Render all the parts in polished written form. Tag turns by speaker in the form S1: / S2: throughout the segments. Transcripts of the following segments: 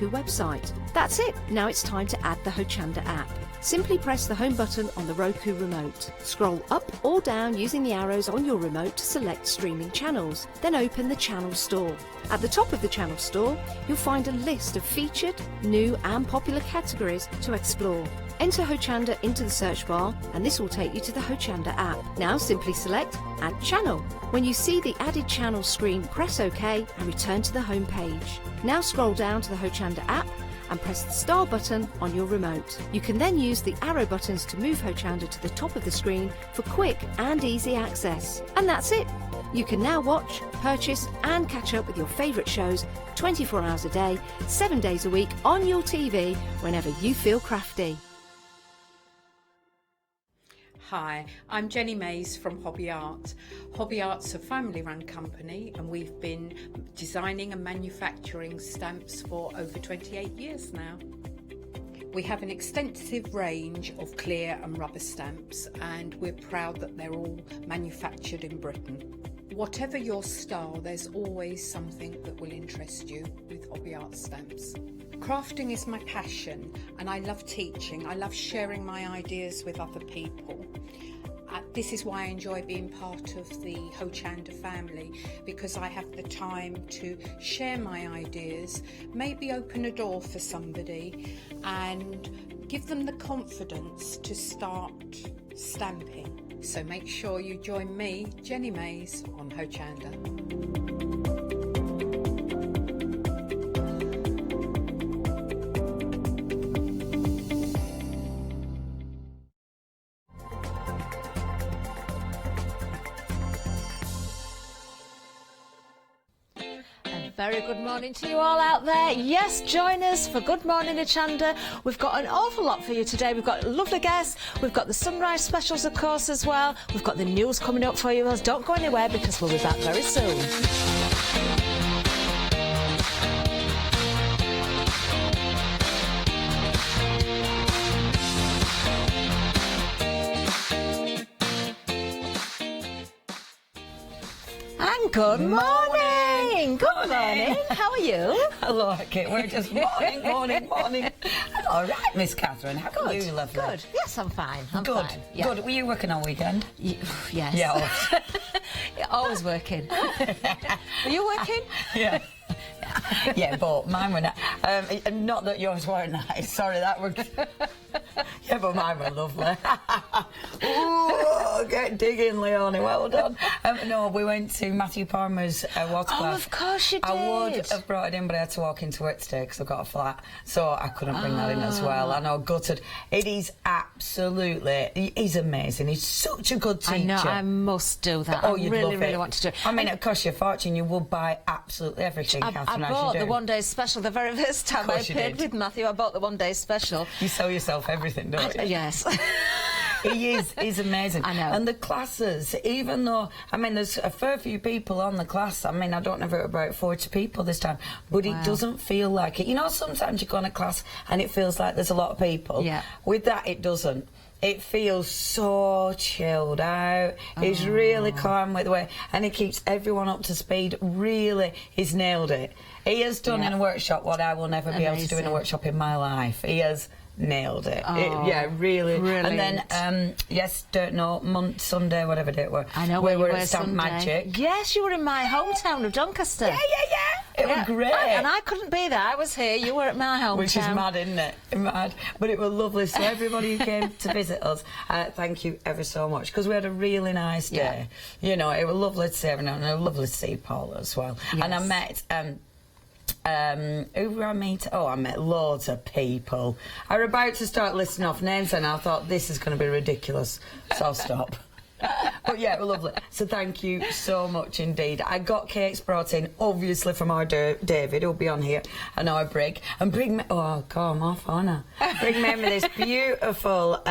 S1: Roku website. That's it. Now it's time to add the Ho Chander app. Simply press the home button on the Roku remote. Scroll up or down using the arrows on your remote to select streaming channels. Then open the channel store. At the top of the channel store, you'll find a list of featured, new and popular categories to explore. Enter Ho Chander into the search bar and this will take you to the Ho Chander app. Now simply select Add Channel. When you see the added channel screen, press OK and return to the home page. Now scroll down to the Ho Chander app and press the star button on your remote. You can then use the arrow buttons to move Ho Chander to the top of the screen for quick and easy access. And that's it. You can now watch, purchase and catch up with your favourite shows 24 hours a day, 7 days a week on your TV whenever you feel crafty.
S2: Hi, I'm Jenny Mays from Hobby Art. Hobby Art's a family-run company and we've been designing and manufacturing stamps for over 28 years now. We have an extensive range of clear and rubber stamps and we're proud that they're all manufactured in Britain. Whatever your style, there's always something that will interest you with Hobby Art stamps. Crafting is my passion and I love teaching. I love sharing my ideas with other people. This is why I enjoy being part of the Ho Chander family, because I have the time to share my ideas, maybe open a door for somebody and give them the confidence to start stamping. So make sure you join me, Jenny Mays, on Ho Chander.
S3: Very good morning to you all out there. Yes, join us for Good Morning Ho Chander. We've got an awful lot for you today. We've got lovely guests. We've got the sunrise specials, of course, as well. We've got the news coming up for you. Don't go anywhere because we'll be back very soon. And good morning. Good morning. How are you?
S4: I like it. We're just morning. I'm all right, Miss Catherine. How are you, lovely?
S3: Good. Yes, I'm fine. I'm
S4: good.
S3: fine. Yeah.
S4: Good. Were you working all weekend?
S3: Yes.
S4: Yeah.
S3: Always working. Were you working?
S4: Yeah. Yeah, but mine were not. Not that yours weren't nice. Sorry, that were. Yeah, but mine were lovely. Ooh, get digging, Leonie. Well done. No, we went to Matthew Palmer's water class.
S3: Oh, of course you did.
S4: I would have brought it in, but I had to walk into work today because I've got a flat, so I couldn't bring that in as well. I know, gutted. It is absolutely. He's amazing. He's such a good teacher.
S3: I know. I must do that.
S4: Oh,
S3: I
S4: you'd
S3: really,
S4: love
S3: really
S4: it.
S3: want to do it.
S4: I mean, it costs you a fortune. You will buy absolutely everything, Catherine.
S3: I bought the one-day special the very first time I appeared with Matthew. I bought the one-day special.
S4: You sell yourself everything, don't you?
S3: Yes.
S4: He's amazing.
S3: I know.
S4: And the classes, even though, I mean, there's a fair few people on the class. I mean, I don't know if it was about 40 people this time, but it doesn't feel like it. You know, sometimes you go on a class and it feels like there's a lot of people.
S3: Yeah.
S4: With that, it doesn't. It feels so chilled out. He's really calm with the way, and he keeps everyone up to speed. Really, he's nailed it. He has done in a workshop what I will never be able to do in a workshop in my life. He has nailed it. Yeah, really.
S3: Brilliant.
S4: And then, yes, don't know, Sunday, whatever day it was.
S3: I know
S4: we
S3: where
S4: were
S3: you
S4: at Stamp
S3: Sunday.
S4: Magic.
S3: Yes, you were in my hometown of Doncaster.
S4: Yeah. It was great.
S3: And I couldn't be there. I was here. You were at my hometown.
S4: Which is mad, isn't it? Mad. But it was lovely. So everybody who came to visit us, thank you ever so much, because we had a really nice day. You know, it was lovely to see everyone, and it was lovely to see Paul as well.
S3: Yes.
S4: And I met who did I meet? Oh, I met loads of people. I was about to start listing off names and I thought this is going to be ridiculous, so I'll stop. But yeah, it was lovely. So thank you so much indeed. I got cakes brought in, obviously, from our David, who'll be on here, and our Brig. And Brig, oh, come off, Anna. Brig made me this beautiful,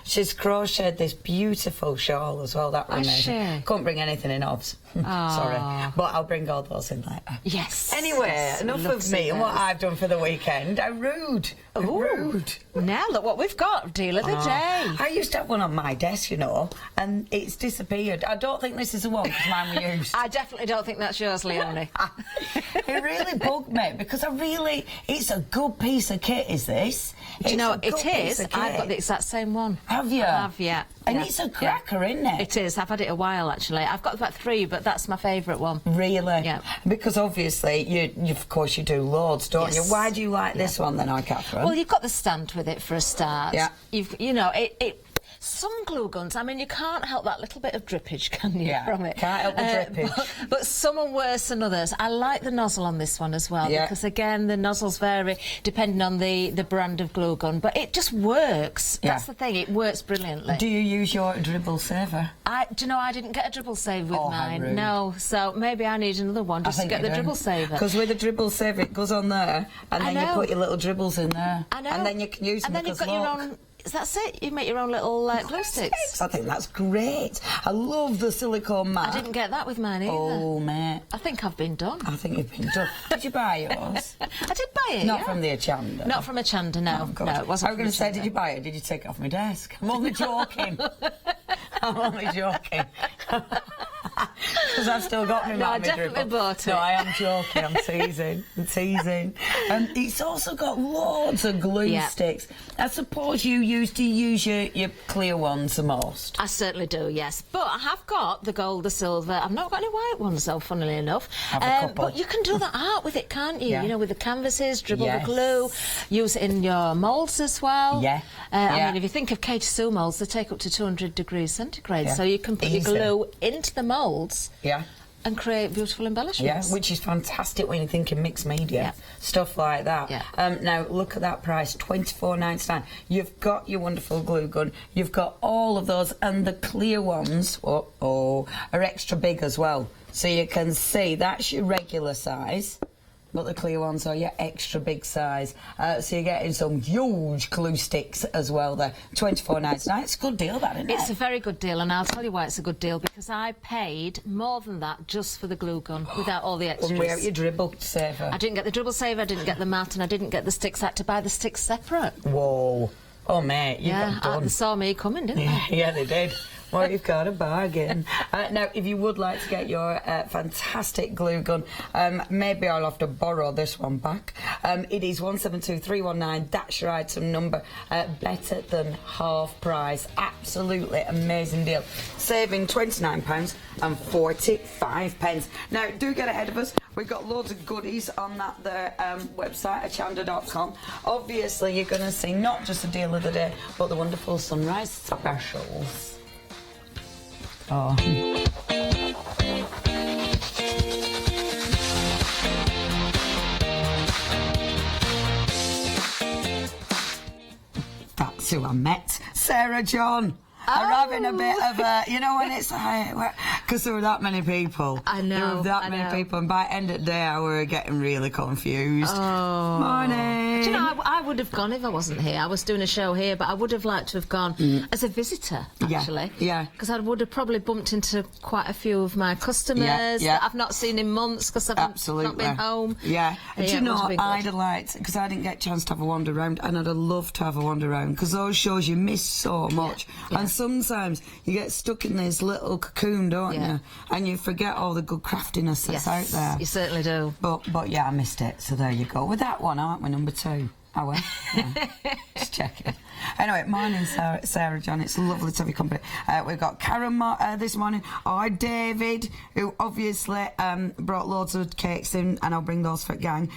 S4: she's crocheted this beautiful shawl as well. That was amazing. Couldn't bring anything in, obs. Sorry. But I'll bring all those in later.
S3: Yes.
S4: Anyway, enough of me and what I've done for the weekend. I'm rude. Rude.
S3: Now look what we've got. Deal of the day.
S4: I used to have one on my desk, you know, and it's disappeared. I don't think this is the one because mine were used.
S3: I definitely don't think that's yours, Leonie.
S4: It really bugged me because it's a good piece of kit, is this?
S3: Do you know,
S4: It's a good
S3: it
S4: piece
S3: is.
S4: of kit.
S3: I've got the exact same one.
S4: Have you?
S3: I have, yeah.
S4: And
S3: Yeah.
S4: it's a cracker, isn't it?
S3: It is. I've had it a while, actually. I've got about 3, but that's my favourite one.
S4: Really?
S3: Yeah.
S4: Because obviously, you of course, you do loads, don't you?
S3: Yes.
S4: Why do you like this one then, Catherine?
S3: Well, you've got the stand with it for a start.
S4: Yeah.
S3: You know, some glue guns, I mean, you can't help that little bit of drippage, can you,
S4: Yeah,
S3: from it?
S4: can't help the drippage.
S3: But some are worse than others. I like the nozzle on this one as well,
S4: Yeah.
S3: because, again, the nozzles vary depending on the brand of glue gun, but it just works.
S4: Yeah.
S3: That's the thing, it works brilliantly.
S4: Do you use your dribble saver?
S3: Do you know, I didn't get a dribble save with
S4: Oh, how
S3: mine.
S4: rude.
S3: No, so maybe I need another one just to get the dribble saver.
S4: Because with the dribble saver, it goes on there, and
S3: I
S4: then you
S3: know.
S4: put your little dribbles in there.
S3: I know.
S4: And then you can use them
S3: And then you've
S4: because
S3: got your
S4: look.
S3: own... That's it, you make your own little glue sticks.
S4: I think that's great. I love the silicone mat.
S3: I didn't get that with mine either.
S4: Oh, mate.
S3: I think I've been done.
S4: I think you've been done. Did you buy yours?
S3: I did buy it,
S4: Not
S3: yeah.
S4: from the Hochanda?
S3: Not from a Chander, no.
S4: Oh, God.
S3: No, it wasn't
S4: I was
S3: from
S4: going
S3: a
S4: to say,
S3: Chander.
S4: did you buy it? Did you take it off my desk? I'm only joking. I'm only joking. Because I've still got me
S3: No, I
S4: mammy
S3: definitely
S4: dribble.
S3: bought it.
S4: No, I am joking. I'm teasing. I'm teasing. It's also got loads of glue
S3: Yeah.
S4: sticks. I suppose you used to use your clear ones the most.
S3: I certainly do, yes. But I have got the gold, the silver. I've not got any white ones, though, funnily enough.
S4: Have a couple.
S3: But you can do the art with it, can't you?
S4: Yeah.
S3: You know, with the canvases, dribble
S4: Yes.
S3: the glue, use it in your moulds as well.
S4: Yeah.
S3: I
S4: Yeah.
S3: mean, if you think of K2 moulds, they take up to 200 degrees centigrade.
S4: Yeah.
S3: So you can put
S4: Easy.
S3: your glue into the moulds
S4: Yeah.
S3: and create beautiful
S4: Yeah,
S3: embellishments.
S4: which is fantastic when you're thinking mixed media,
S3: Yeah.
S4: stuff like that.
S3: Yeah.
S4: Now, look at that price, $24.99. You've got your wonderful glue gun, you've got all of those, and the clear ones, are extra big as well. So you can see that's your regular size, but the clear ones are your extra big size. So you're getting some huge glue sticks as well there. $24.99. It's a good deal, that, isn't it?
S3: It's a very good deal, and I'll tell you why it's a good deal, because I paid more than that just for the glue gun, without all the extras.
S4: Without your dribble saver.
S3: I didn't get the dribble saver, I didn't get the mat, and I didn't get the sticks. I had to buy the sticks separate.
S4: Whoa. Oh, mate, you got done.
S3: They saw me coming, didn't they?
S4: Yeah, they did. Well, you've got a bargain. Now, if you would like to get your fantastic glue gun, maybe I'll have to borrow this one back. It is 172319. That's your item number. Better than half price. Absolutely amazing deal. Saving £29.45. Now, do get ahead of us. We've got loads of goodies on that website, hochanda.com. Obviously, you're going to see not just the deal of the day, but the wonderful sunrise specials. Oh. That's who I met. Sarah John. Are having a bit of a, you know, when it's like, because there were that many people.
S3: I know,
S4: There were that
S3: I
S4: many
S3: know.
S4: people, and by the end of the day, I were getting really confused.
S3: Oh.
S4: Morning.
S3: Do you know, I would have gone if I wasn't here. I was doing a show here, but I would have liked to have gone as a visitor, actually.
S4: Yeah.
S3: Because I would have probably bumped into quite a few of my customers
S4: Yeah.
S3: that I've not seen in months because I've
S4: Absolutely.
S3: not been home.
S4: Yeah. Do you
S3: it would
S4: know,
S3: have been good.
S4: I'd have liked, because I didn't get a chance to have a wander around, and I'd have loved to have a wander around, because those shows you miss so much.
S3: Yeah.
S4: And sometimes you get stuck in this little cocoon, don't
S3: Yeah.
S4: you? And you forget all the good craftiness that's out there.
S3: You certainly do.
S4: But yeah, I missed it, so there you go. With that one, aren't we, number 2? Are we? Yeah. Just checking. Anyway, morning, Sarah John. It's lovely to have your company. We've got Karen this morning. David, who obviously brought loads of cakes in, and I'll bring those for gang.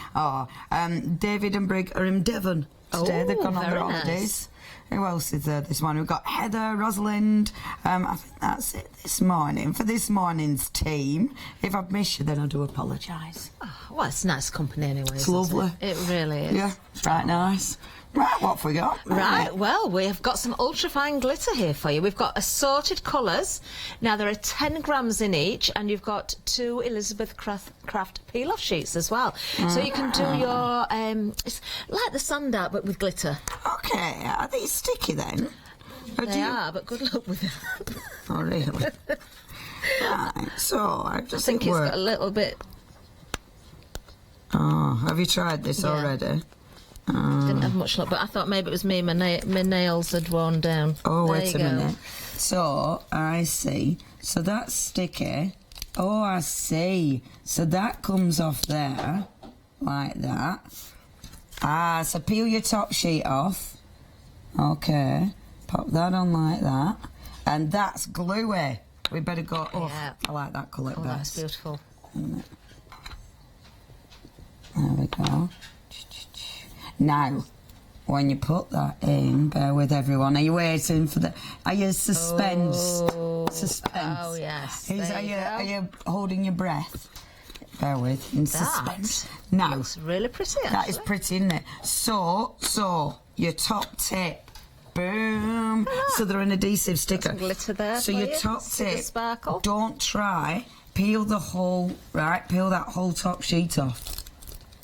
S4: David and Brig are in Devon today. They've gone on their
S3: very nice.
S4: holidays. Who else is there this morning? We've got Heather, Rosalind. I think that's it this morning. For this morning's team. If I've missed you, then I do apologise.
S3: Well, it's nice company anyway.
S4: It's
S3: isn't
S4: lovely.
S3: It really is.
S4: Yeah, it's right nice. Right, what have we got?
S3: Right, well, we have got some ultra-fine glitter here for you. We've got assorted colours. Now, there are 10 grams in each, and you've got 2 Elizabeth Craft peel-off sheets as well. So you can do your... it's like the sand art, but with glitter.
S4: Okay, are these sticky then? Or do
S3: They
S4: you-
S3: are, but good luck with them.
S4: Oh, really? Right, so I've
S3: I
S4: just
S3: think it's got a little bit...
S4: Oh, have you tried this
S3: Yeah.
S4: already?
S3: Didn't have much luck, but I thought maybe it was me. My nails had worn down.
S4: Oh,
S3: There
S4: wait
S3: you
S4: a
S3: go.
S4: minute. So, I see. So that's sticky. Oh, I see. So that comes off there, like that. Ah, so peel your top sheet off. Okay. Pop that on like that. And that's gluey. We better go... Oh,
S3: Yeah.
S4: I like that colour
S3: Oh,
S4: best.
S3: that's beautiful.
S4: There we go. Now, when you put that in, bear with everyone. Are you waiting for the... Are you suspense? Suspense.
S3: Oh, yes.
S4: Are you holding your breath? Bear with. In suspense. Now,
S3: Looks really pretty, actually.
S4: that is pretty, isn't it? So, your top tip. Boom. So they're an adhesive sticker.
S3: Some glitter there
S4: So
S3: for
S4: your
S3: you.
S4: top
S3: See the
S4: tip,
S3: sparkle?
S4: don't try, peel that whole top sheet off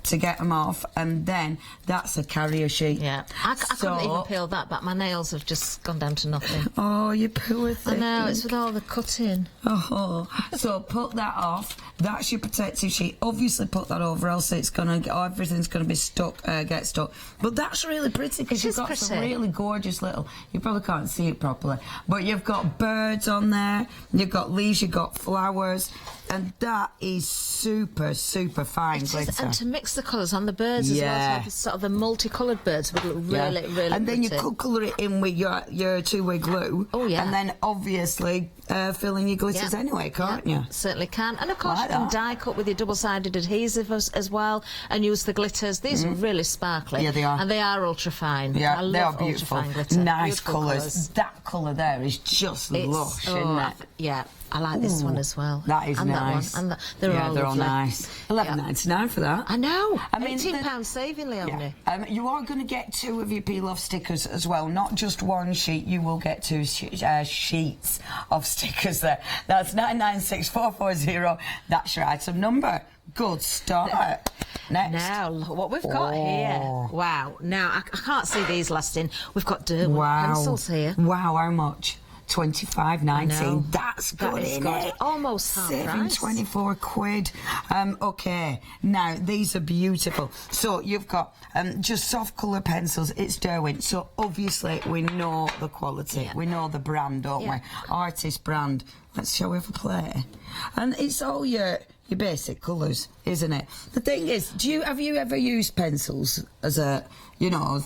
S4: to get them off, and then that's a carrier sheet.
S3: Yeah. I couldn't even peel that back. My nails have just gone down to nothing.
S4: Oh, you poor
S3: I
S4: thing.
S3: know, it's with all the cutting.
S4: Oh, so put that off. That's your protective sheet. Obviously, put that over, else it's gonna everything's gonna be stuck, get stuck. But that's really pretty because you've got some
S3: pretty.
S4: really gorgeous little. You probably can't see it properly, but you've got birds on there. You've got leaves. You've got flowers, and that is super fine glitter.
S3: And to mix the colours on the birds as well,
S4: Yeah.
S3: so have sort of the multicoloured birds would look really, really
S4: and then
S3: pretty.
S4: you could colour it in with your two-way glue.
S3: Oh, yeah.
S4: And then obviously fill in your glitters anyway, can't you?
S3: Certainly can. And of course
S4: Like
S3: you can
S4: that.
S3: die cut with your double-sided adhesive as well and use the glitters. These are really sparkly.
S4: Yeah, they are.
S3: And they are ultra-fine.
S4: Yeah,
S3: I
S4: they are
S3: love
S4: beautiful.
S3: ultra-fine glitter.
S4: Nice
S3: Beautiful
S4: colours. That colour there is just lush, isn't it?
S3: Yeah, I like this one as well.
S4: That is
S3: and
S4: nice.
S3: That one. And they're all
S4: they're
S3: lovely.
S4: all nice. £11.99 for that.
S3: I know.
S4: I mean,
S3: £18 saving, Leonie.
S4: Yeah. You are going to get 2 of your peel-off stickers as well, not just one sheet. You will get 2 sheets of stickers there. That's 996440. That's your item number. Good start. Next.
S3: Now, look what we've got here. Wow. Now, I can't see these lasting. We've got Derwent pencils here.
S4: Wow, how much? £25.19. That's good,
S3: That is
S4: isn't
S3: good.
S4: it?
S3: Almost half
S4: Saving
S3: price.
S4: 24 quid. Okay, now these are beautiful. So you've got just soft colour pencils. It's Derwent. So obviously we know the quality.
S3: Yeah.
S4: We know the brand, don't we? Artist brand. Let's show you a play. And it's all your basic colours, isn't it? The thing is, have you ever used pencils as a,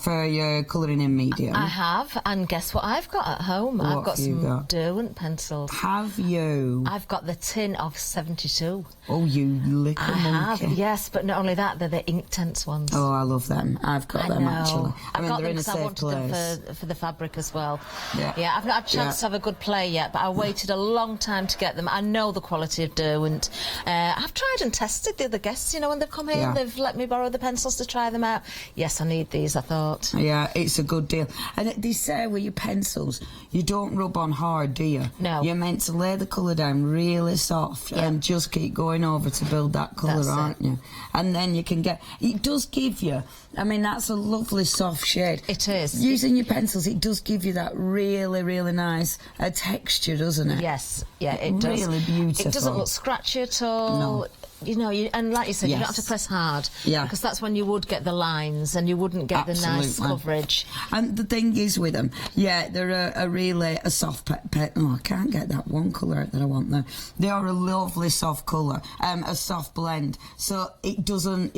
S4: for your colouring in medium?
S3: I have, and guess what I've got at home? I've
S4: What
S3: got
S4: have you
S3: some
S4: got?
S3: Derwent pencils.
S4: Have you?
S3: I've got the tin of 72.
S4: Oh, you little
S3: I have,
S4: monkey.
S3: yes, but not only that, they're the Inktense ones.
S4: Oh, I love them. I've got them, actually.
S3: I got
S4: they're
S3: them
S4: in a
S3: because I
S4: safe
S3: wanted
S4: place.
S3: them for the fabric as well.
S4: Yeah.
S3: I've not had a chance to have a good play yet, but I waited a long time to get them. I know the quality of Derwent. I've tried and tested the other guests, when they've come in, they've let me borrow the pencils to try them out. Yes, I need these, I thought.
S4: Yeah, it's a good deal. And they say with your pencils, you don't rub on hard, do you?
S3: No.
S4: You're meant to lay the colour down really soft and just keep going over to build that colour,
S3: That's
S4: aren't you? And then you can get... It does give you... I mean, that's a lovely soft shade.
S3: It is.
S4: Using your pencils, it does give you that really, really nice texture, doesn't it?
S3: Yes, yeah, it does.
S4: Really beautiful.
S3: It doesn't look scratchy at all.
S4: No.
S3: And like you said, you don't have to
S4: Yes.
S3: press hard.
S4: Yeah.
S3: Because that's when you would get the lines and you wouldn't get the nice
S4: Absolutely.
S3: coverage.
S4: And the thing is with them, they're a really soft oh, I can't get that one colour out that I want there. They are a lovely soft colour, a soft blend. So it doesn't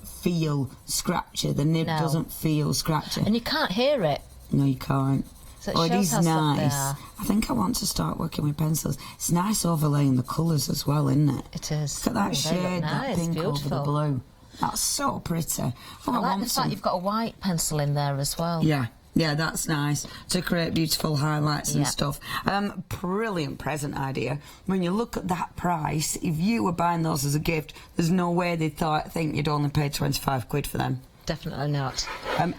S4: feel scratchy. The nib doesn't feel scratchy.
S3: And you can't hear it.
S4: No, you can't.
S3: So it
S4: Oh, it
S3: shows
S4: is
S3: how soft they
S4: nice.
S3: are.
S4: I think I want to start working with pencils. It's nice overlaying the colours as well, isn't it?
S3: It is.
S4: Look at that
S3: Oh, they look
S4: shade, that
S3: nice,
S4: pink over the
S3: beautiful.
S4: blue. That's so pretty. Oh,
S3: I like
S4: want
S3: the
S4: some.
S3: fact you've got a white pencil in there as well.
S4: Yeah, that's nice to create beautiful highlights and
S3: Yeah.
S4: stuff. Brilliant present idea. When you look at that price, if you were buying those as a gift, there's no way they'd think you'd only pay 25 quid for them.
S3: Definitely not.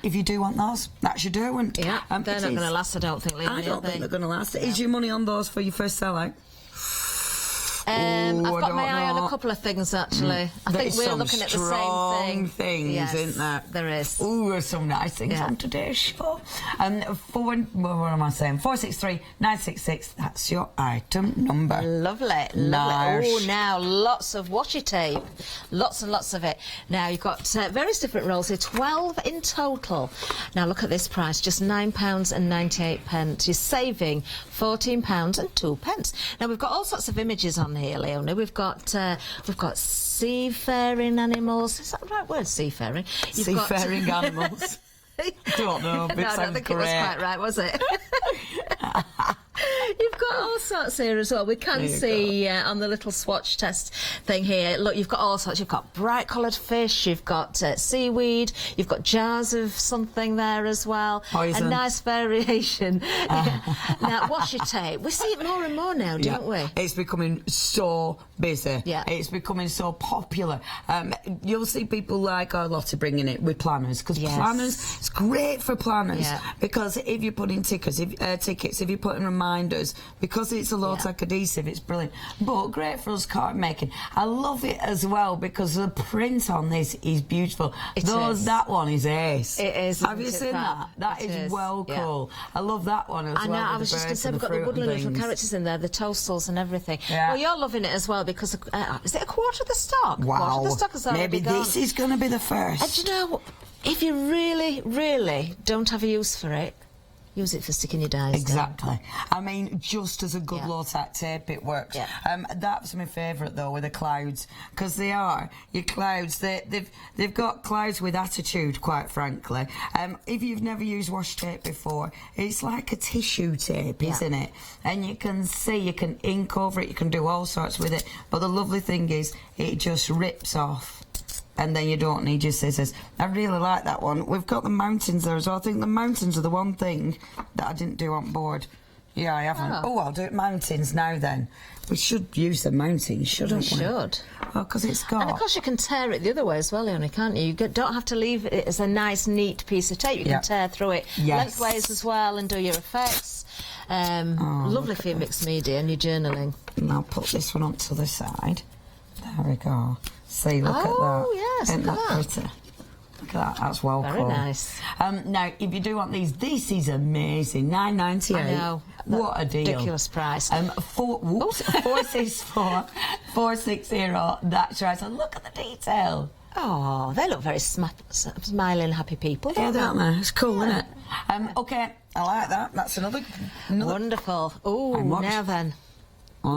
S4: If you do want those, that's your Derwent.
S3: Yeah, they're
S4: it
S3: not
S4: is.
S3: going to last, I don't think, Leonie,
S4: I don't
S3: are
S4: think
S3: they?
S4: they're going to last. Is your money on those for your first sell out? I
S3: got my eye
S4: don't
S3: on
S4: know.
S3: a couple of things, actually. I think
S4: There's
S3: we're
S4: some
S3: looking at the same
S4: strong
S3: thing.
S4: things,
S3: Yes,
S4: isn't there?
S3: there is.
S4: Ooh, there's some nice things
S3: Yeah.
S4: on today's show. What am I saying? 463-966, that's your item number.
S3: Lovely, lovely.
S4: Nice.
S3: Oh, now lots of washi tape. Lots and lots of it. Now, you've got various different rolls here, 12 in total. Now, look at this price, just £9.98. You're saving £14.02. Now, we've got all sorts of images on here, Leonie. We've got seafaring animals. Is that the right word, seafaring?
S4: Seafaring animals. Don't know, but
S3: No, I don't
S4: sounds
S3: think it was
S4: great.
S3: quite right, was it? You've got all sorts here as well. We can see on the little swatch test thing here. Look, you've got all sorts. You've got bright coloured fish. You've got seaweed. You've got jars of something there as well.
S4: Poison.
S3: A nice variation. Now, washi tape. We see it more and more now, don't we?
S4: It's becoming so busy.
S3: Yeah.
S4: It's becoming so popular. You'll see people like our Lottie bringing it with planners, because planners, it's great for planners, because if you're putting tickets, if you're putting reminders, because it's a low-tech adhesive, it's brilliant. But great for us card making. I love it as well because the print on this is beautiful. That one is ace.
S3: It is.
S4: Have you seen that? That is well cool. I love that one as well.
S3: I know, I was just going to say, we've got the woodland little characters in there, the toastals and everything.
S4: Yeah.
S3: Well, you're loving it as well because, is it a quarter of the stock?
S4: Wow.
S3: Quarter of the stock has already
S4: Maybe
S3: gone.
S4: this is going to be the first.
S3: And do you know, if you really, really don't have a use for it, use it for sticking your dies
S4: Exactly. I mean, just as a good low-tack tape, it works.
S3: Yeah.
S4: That's my favourite, though, with the clouds, because they are your clouds. They've got clouds with attitude, quite frankly. If you've never used washi tape before, it's like a tissue tape, isn't it? And you can see, you can ink over it, you can do all sorts with it. But the lovely thing is, it just rips off. And then you don't need your scissors. I really like that one. We've got the mountains there as well. I think the mountains are the one thing that I didn't do on board. Yeah, I haven't. Oh, I'll do it mountains now then. We should use the mountains, shouldn't we?
S3: We should.
S4: Well, because it's got...
S3: And of course you can tear it the other way as well, Leonie, can't you? You don't have to leave it as a nice, neat piece of tape. You can tear through it lengthways as well and do your effects. Lovely for your mixed media and your journaling.
S4: And I'll put this one onto the side. There we go. See, look at that.
S3: Oh, yes,
S4: Isn't
S3: look
S4: that
S3: at that.
S4: pretty? Look at that, that's well
S3: Very
S4: cool.
S3: nice.
S4: Now, if you do want these, this is amazing. $9.98.
S3: I know.
S4: What a deal.
S3: Ridiculous price.
S4: 460, that's right. So look at the detail.
S3: Oh, they look very smiling, happy people, don't
S4: they? It's cool, isn't it? OK, I like that. That's another...
S3: Wonderful. Oh, now then.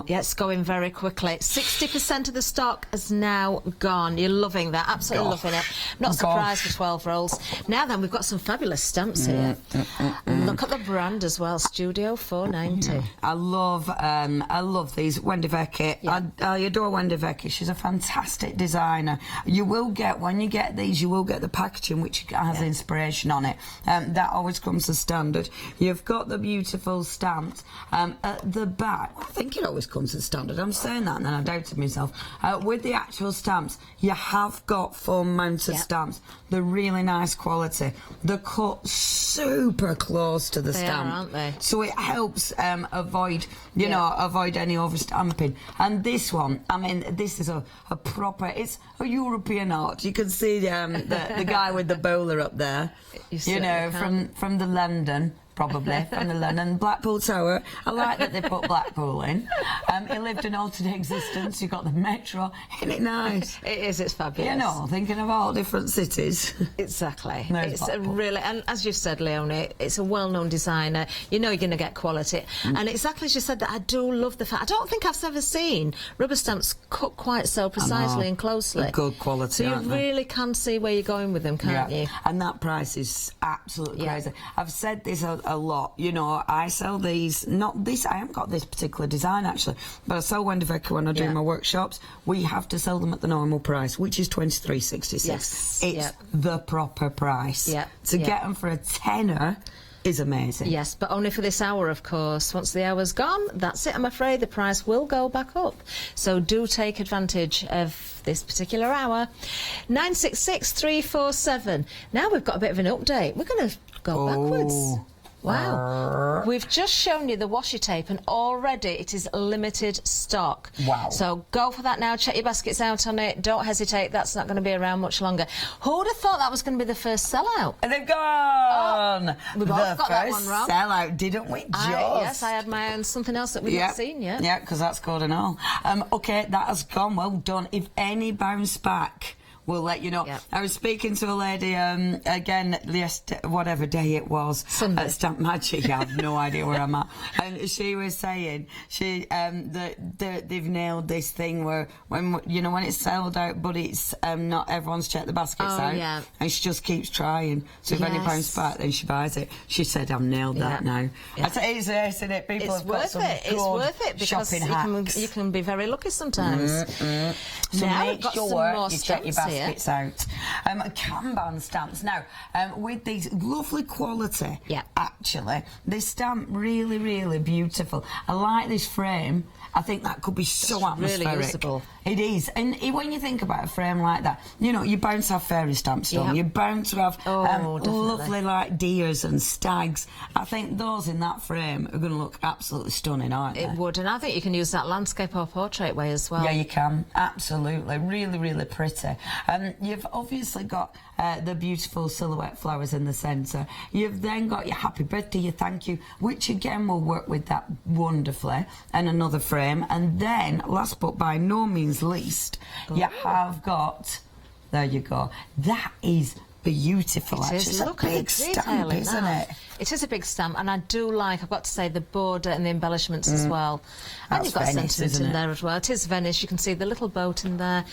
S3: Yeah, it's going very quickly. 60% of the stock is now gone. You're loving that, absolutely loving it. Not surprised for 12 rolls. Now then, we've got some fabulous stamps here. Look at the brand as well, Studio 490.
S4: I love these. Wendy Vecchi. I adore Wendy Vecchi. She's a fantastic designer. You will get, when you get these, you will get the packaging which has inspiration on it. That always comes as standard. You've got the beautiful stamps at the back. I think it always comes as standard. I'm saying that and then I doubted myself. With the actual stamps, you have got foam mounted stamps. They're really nice quality. They're cut super close to the stamp.
S3: Aren't they?
S4: So it helps avoid, you know, avoid any overstamping. And this one, I mean, this is a proper, it's a European art. You can see the guy with the bowler up there, you know, from the London. Probably from the London Blackpool Tower. I like that they put Blackpool in. He lived an alternate existence. You've got the metro. Isn't it nice?
S3: It is. It's fabulous.
S4: You know, thinking of all different cities.
S3: Exactly.
S4: There's
S3: It's
S4: Blackpool.
S3: really, and as you've said, Leonie, it's a well-known designer. You know you're going to get quality. And exactly as you said, that I do love the fact. I don't think I've ever seen rubber stamps cut quite so precisely and closely.
S4: Good quality.
S3: So you
S4: aren't they?
S3: really can see where you're going with them, can't you?
S4: And that price is absolutely crazy. I've said this a lot. You know, I sell these, not this, I haven't got this particular design actually, but I sell Wendy Vecchi when I do my workshops. We have to sell them at the normal price, which is $23.66.
S3: Yes.
S4: It's the proper price. To get them for a tenner is amazing.
S3: Yes, but only for this hour, of course. Once the hour's gone, that's it. I'm afraid the price will go back up. So do take advantage of this particular hour. 966 347. Now we've got a bit of an update. We're going to go backwards. Wow. We've just shown you the washi tape and already it is limited stock.
S4: Wow.
S3: So go for that now. Check your baskets out on it. Don't hesitate. That's not going to be around much longer. Who would have thought that was going to be the first sellout?
S4: And they've gone.
S3: Oh, we both got that one wrong.
S4: Sellout, didn't we?
S3: Yes, I had my own something else that we've not seen yet.
S4: Yeah, because that's good and all. OK, that has gone. Well done. If any bounce back, we'll let you know.
S3: Yep.
S4: I was speaking to a lady again whatever day it was
S3: Sunday.
S4: At Stamp Magic. I have no idea where I'm at, and she was saying that they've nailed this thing where when it's sold out, but it's not everyone's checked the baskets out, and she just keeps trying. So if any bounce back, then she buys it. She said, "I've nailed that now."
S3: Yeah.
S4: I say it's nice, isn't it? People have got some good
S3: It's worth it because
S4: shopping hacks.
S3: you can be very lucky sometimes.
S4: So
S3: now
S4: make
S3: we've got
S4: sure
S3: some more
S4: you check your
S3: stamps
S4: baskets out. Kanban stamps. Now, with these lovely quality, actually, this stamp really, really beautiful. I like this frame. I think that could be so atmospheric.
S3: Really usable.
S4: It is. And when you think about a frame like that, you're bound to have fairy stamps done. You're bound to have lovely like deers and stags. I think those in that frame are going to look absolutely stunning, aren't they?
S3: It would, and I think you can use that landscape or portrait way as well.
S4: Yeah, you can. Absolutely. Really, really pretty. You've obviously got the beautiful silhouette flowers in the centre. You've then got your happy birthday, your thank you, which again will work with that wonderfully, and another frame. And then, last but by no means least, you have got, there you go, that is beautiful.
S3: It's
S4: a big stamp, isn't it?
S3: It is a big stamp, and I do like, I've got to say, the border and the embellishments as well. And you've got
S4: Venice,
S3: sentiment in there as well. It is Venice. You can see the little boat in there.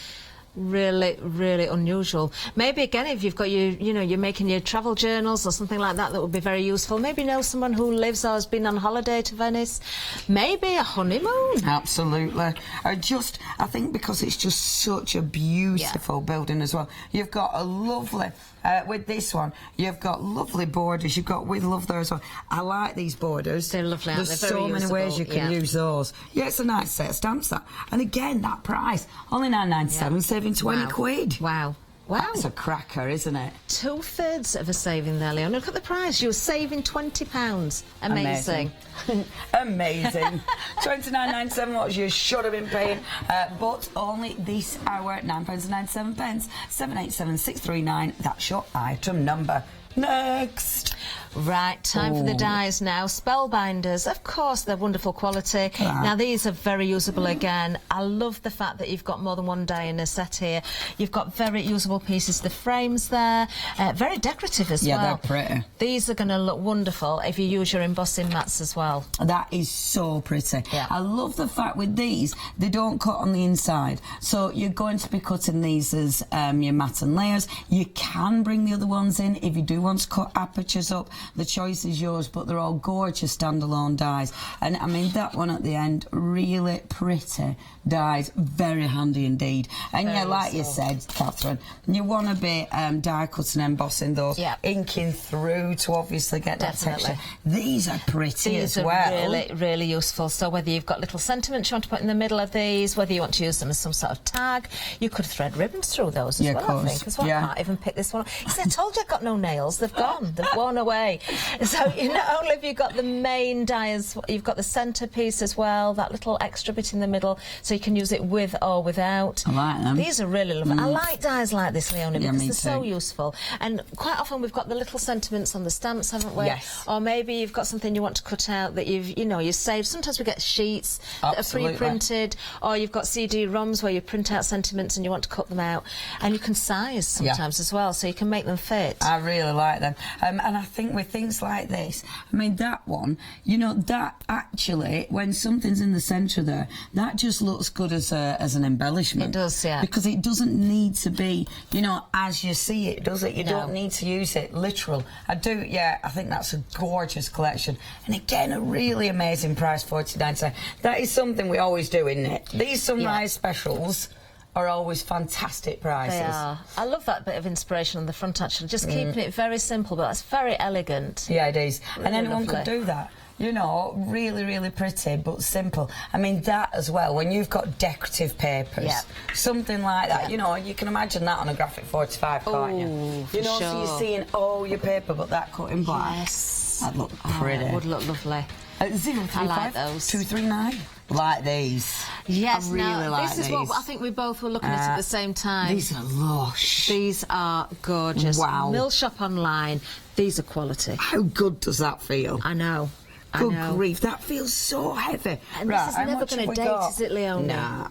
S3: Really, really unusual. Maybe again, if you've got you're making your travel journals or something like that, that would be very useful. Maybe know someone who lives or has been on holiday to Venice. Maybe a honeymoon.
S4: Absolutely. I think because it's just such a beautiful building as well. You've got a lovely, with this one, you've got lovely borders. You've got with love there as well. I like these borders.
S3: They're lovely.
S4: There's so many ways you can use those. Yeah, it's a nice set of stamps, that. And again, that price, only £9.97, saving 20 quid.
S3: Wow. Wow.
S4: That's a cracker, isn't it?
S3: 2/3 of a saving there, Leon. Look at the price. You're saving £20. Amazing.
S4: Amazing. £29.97, what you should have been paying. But only this hour, £9.97, 787639. That's your item number. Next.
S3: Right, time for the dies now. Spellbinders, of course, they're wonderful quality. Now, these are very usable again. I love the fact that you've got more than one die in a set here. You've got very usable pieces. The frames there, very decorative as well.
S4: Yeah, they're pretty.
S3: These are going to look wonderful if you use your embossing mats as well.
S4: That is so pretty.
S3: Yeah.
S4: I love the fact with these, they don't cut on the inside. So you're going to be cutting these as your mat and layers. You can bring the other ones in if you do want to cut apertures up. The choice is yours, but they're all gorgeous standalone dies. And I mean, that one at the end, really pretty dies, very handy indeed. And yeah, like you said, Catherine, you want to be die cutting and embossing those, inking through to obviously get that texture. These are pretty as well.
S3: These are really, really useful. So whether you've got little sentiments you want to put in the middle of these, whether you want to use them as some sort of tag, you could thread ribbons through those as well, I think. As well. I can't even pick this one up. See, I told you I've got no nails. They've gone. They've worn away. So not only have you got the main die, you've got the centrepiece as well, that little extra bit in the middle, so you can use it with or without.
S4: I like them.
S3: These are really lovely. I like dies like this, Leonie, because
S4: me
S3: they're so
S4: too.
S3: useful. And quite often we've got the little sentiments on the stamps, haven't we?
S4: Yes.
S3: Or maybe you've got something you want to cut out that you've saved. Sometimes we get sheets that are pre-printed, or you've got CD-ROMs where you print out sentiments and you want to cut them out. And you can size sometimes as well, so you can make them fit.
S4: I really like them. And I think with things like this, I mean, that one, that actually, when something's in the centre there, that just looks good as an embellishment.
S3: It does, yeah.
S4: Because it doesn't need to be, as you see it, does it? You don't need to use it literal. I think that's a gorgeous collection. And again, a really amazing price, $49. That is something we always do, isn't it? These sunrise specials are always fantastic prices.
S3: They are. I love that bit of inspiration on the front, actually. Just keeping it very simple, but that's very elegant.
S4: Yeah, it is.
S3: Really
S4: and anyone
S3: lovely.
S4: could do that. Really, really pretty, but simple. I mean, that as well, when you've got decorative papers, something like that, you can imagine that on a graphic 45, can't you?
S3: For
S4: So you're seeing all your paper, but that cut in black.
S3: Yes. Yes.
S4: That look pretty.
S3: It would look lovely.
S4: 035
S3: I like those.
S4: 239. Like these.
S3: Yes,
S4: I really
S3: now,
S4: like
S3: this is
S4: these.
S3: what I think we both were looking at the same time.
S4: These are lush.
S3: These are gorgeous.
S4: Wow.
S3: Mill Shop online. These are quality.
S4: How good does that feel?
S3: I know.
S4: Good grief, that feels so heavy.
S3: And this is never going to date, is it, Leonie?
S4: Nah.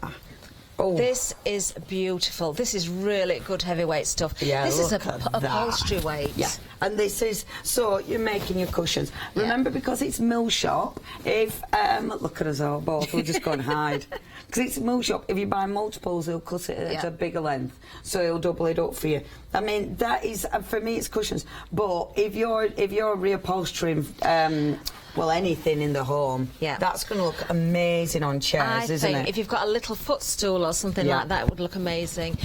S4: Oh.
S3: This is beautiful. This is really good heavyweight stuff.
S4: Yeah,
S3: this is
S4: look at that.
S3: upholstery weight.
S4: Yeah, and this is, so you're making your cushions. Remember, because it's Mill Shop, if, look at us all both, we'll just go and hide. Because it's Mill Shop, if you buy multiples, he'll cut it at a bigger length, so he'll double it up for you. I mean, that is, for me, it's cushions. But if you're reupholstering, well, anything in the home, that's going to look amazing on chairs, isn't it?
S3: If you've got a little footstool or something like that, it would look amazing.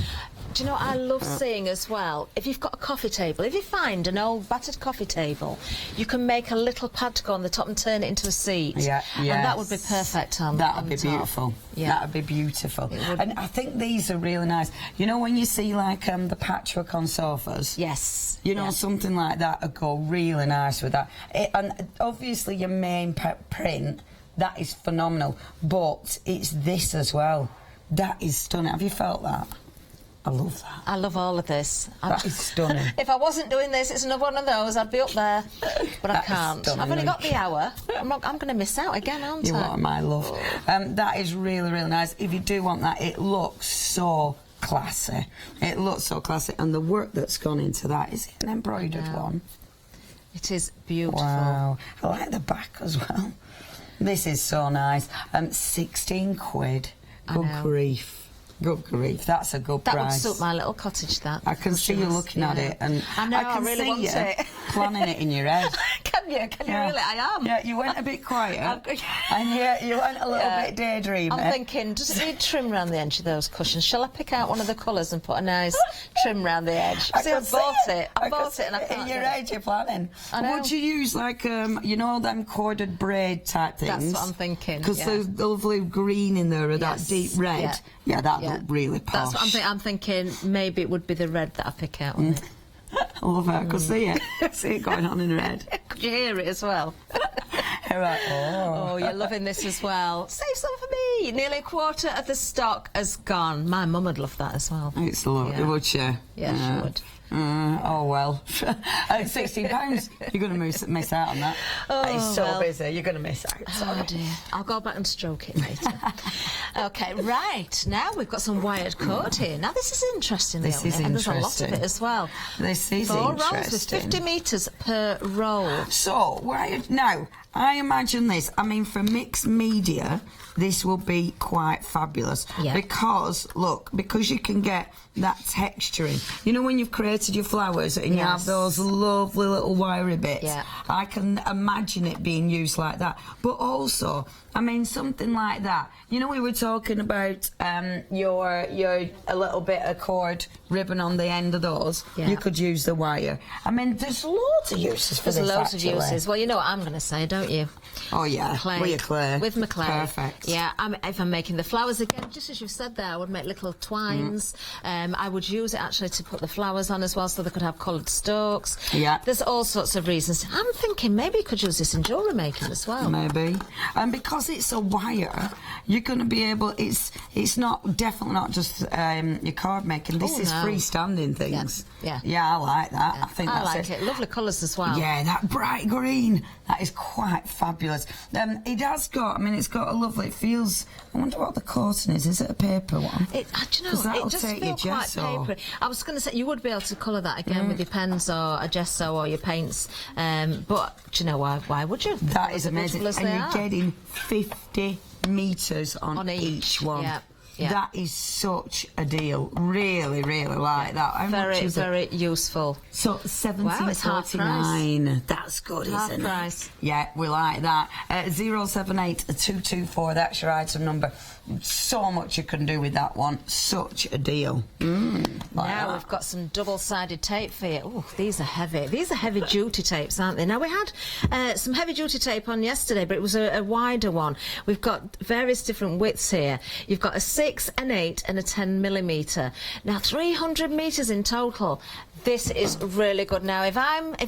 S3: Do you know what I love seeing as well? If you've got a coffee table, if you find an old battered coffee table, you can make a little pad to go on the top and turn it into a seat.
S4: Yeah,
S3: and that would be perfect on
S4: That would be
S3: top.
S4: beautiful.
S3: Yeah.
S4: That would be beautiful. And I think these are really nice. You know when you see like the patchwork on sofas?
S3: Yes.
S4: You know, something like that would go really nice with that. And obviously your main print, that is phenomenal. But it's this as well. That is stunning. Have you felt that? I love that.
S3: I love all of this.
S4: That is stunning.
S3: If I wasn't doing this, it's another one of those. I'd be up there, but I can't. I've only got the hour. I'm going to miss out again, aren't I?
S4: You are my love. That is really, really nice. If you do want that, it looks so classy. It looks so classy, and the work that's gone into that, is it an embroidered one?
S3: It is beautiful.
S4: Wow. I like the back as well. This is so nice. 16 quid. Good grief. Good grief, that's a good price.
S3: That would suit my little cottage, that.
S4: I can see you looking at it, and
S3: I know,
S4: I can
S3: really
S4: see
S3: want
S4: you
S3: it.
S4: planning it in your head.
S3: Can you? Can you really? I am.
S4: Yeah, you went a bit quiet, and you went a little bit daydreaming.
S3: I'm thinking, does it need trim round the edge of those cushions? Shall I pick out one of the colours and put a nice trim round the edge? See, I bought it. I bought it, and I can't
S4: in your head, you're planning.
S3: I know.
S4: Would you use like you know them corded braid type things?
S3: That's what I'm thinking.
S4: Because there's lovely green in there, or that deep red. Yeah, that look really posh.
S3: That's what I'm thinking. Maybe it would be the red that I pick out on it.
S4: I love it. I could see it. See it going on in red.
S3: Could you hear it as well?
S4: Right.
S3: Oh, you're loving this as well. Save some for me. Nearly a quarter of the stock has gone. My mum would love that as well.
S4: It's lovely, would she?
S3: Yeah, she would.
S4: Oh well, at £16, you're going to miss out on that. It's so busy, you're going to miss out.
S3: Oh dear, I'll go back and stroke it later. Okay, right, now we've got some wired cord here. Now this is interesting,
S4: This is
S3: and there's a lot of
S4: interesting.
S3: it as well.
S4: This is
S3: 4
S4: interesting.
S3: rolls with 50 metres per roll.
S4: So, now, I imagine this, I mean, for mixed media, this will be quite fabulous.
S3: Yeah.
S4: Because, look, because you can get that texturing. You know when you've created your flowers and you have those lovely little wiry bits?
S3: Yeah.
S4: I can imagine it being used like that. But also, I mean, something like that. You know, we were talking about your a little bit of cord ribbon on the end of those.
S3: Yeah.
S4: You could use the wire. I mean, there's loads of uses for this.
S3: There's loads
S4: actually.
S3: of uses. Well, you know what I'm going to say, don't you?
S4: Oh yeah,
S3: Clay.
S4: with your clay.
S3: With my clay.
S4: Perfect.
S3: Yeah, if I'm making the flowers again, just as you said there, I would make little twines. I would use it actually to put the flowers on as well, so they could have coloured stalks.
S4: Yeah.
S3: There's all sorts of reasons. I'm thinking maybe you could use this in jewellery making as well.
S4: Maybe. And because it's a wire, you're going to be able. It's definitely not just your card making. This is freestanding things.
S3: Yeah.
S4: Yeah, I like that.
S3: Yeah.
S4: I think
S3: I
S4: that's
S3: like it. Lovely colours as well.
S4: Yeah, that bright green. That is quite fabulous. It has got. I mean, it's got a lovely. It feels. I wonder what the coating is. Is it a paper one?
S3: Do you know,
S4: that'll
S3: it does
S4: take
S3: feel
S4: your
S3: quite
S4: gesso.
S3: papery. I was going to say you would be able to colour that again with your pens or a gesso or your paints, but do you know why? Why would you?
S4: That is amazing.
S3: As
S4: And
S3: they
S4: you're
S3: are.
S4: getting 50 metres on each one.
S3: Yeah. Yeah.
S4: That is such a deal. Really, really like that. How much is
S3: very
S4: it?
S3: useful.
S4: So
S3: Wow, it's half
S4: £17.49. That's good,
S3: Half
S4: isn't
S3: price.
S4: it? Yeah, we like that. 078224. That's your item number. So much you can do with that one. Such a deal. Like
S3: Now
S4: that.
S3: we've got some double-sided tape for you. Oh, these are heavy. These are heavy-duty tapes, aren't they? Now, we had some heavy-duty tape on yesterday, but it was a wider one. We've got various different widths here. You've got a 6, 6, an 8 and a 10 millimetre. Now 300 metres in total. This is really good. Now if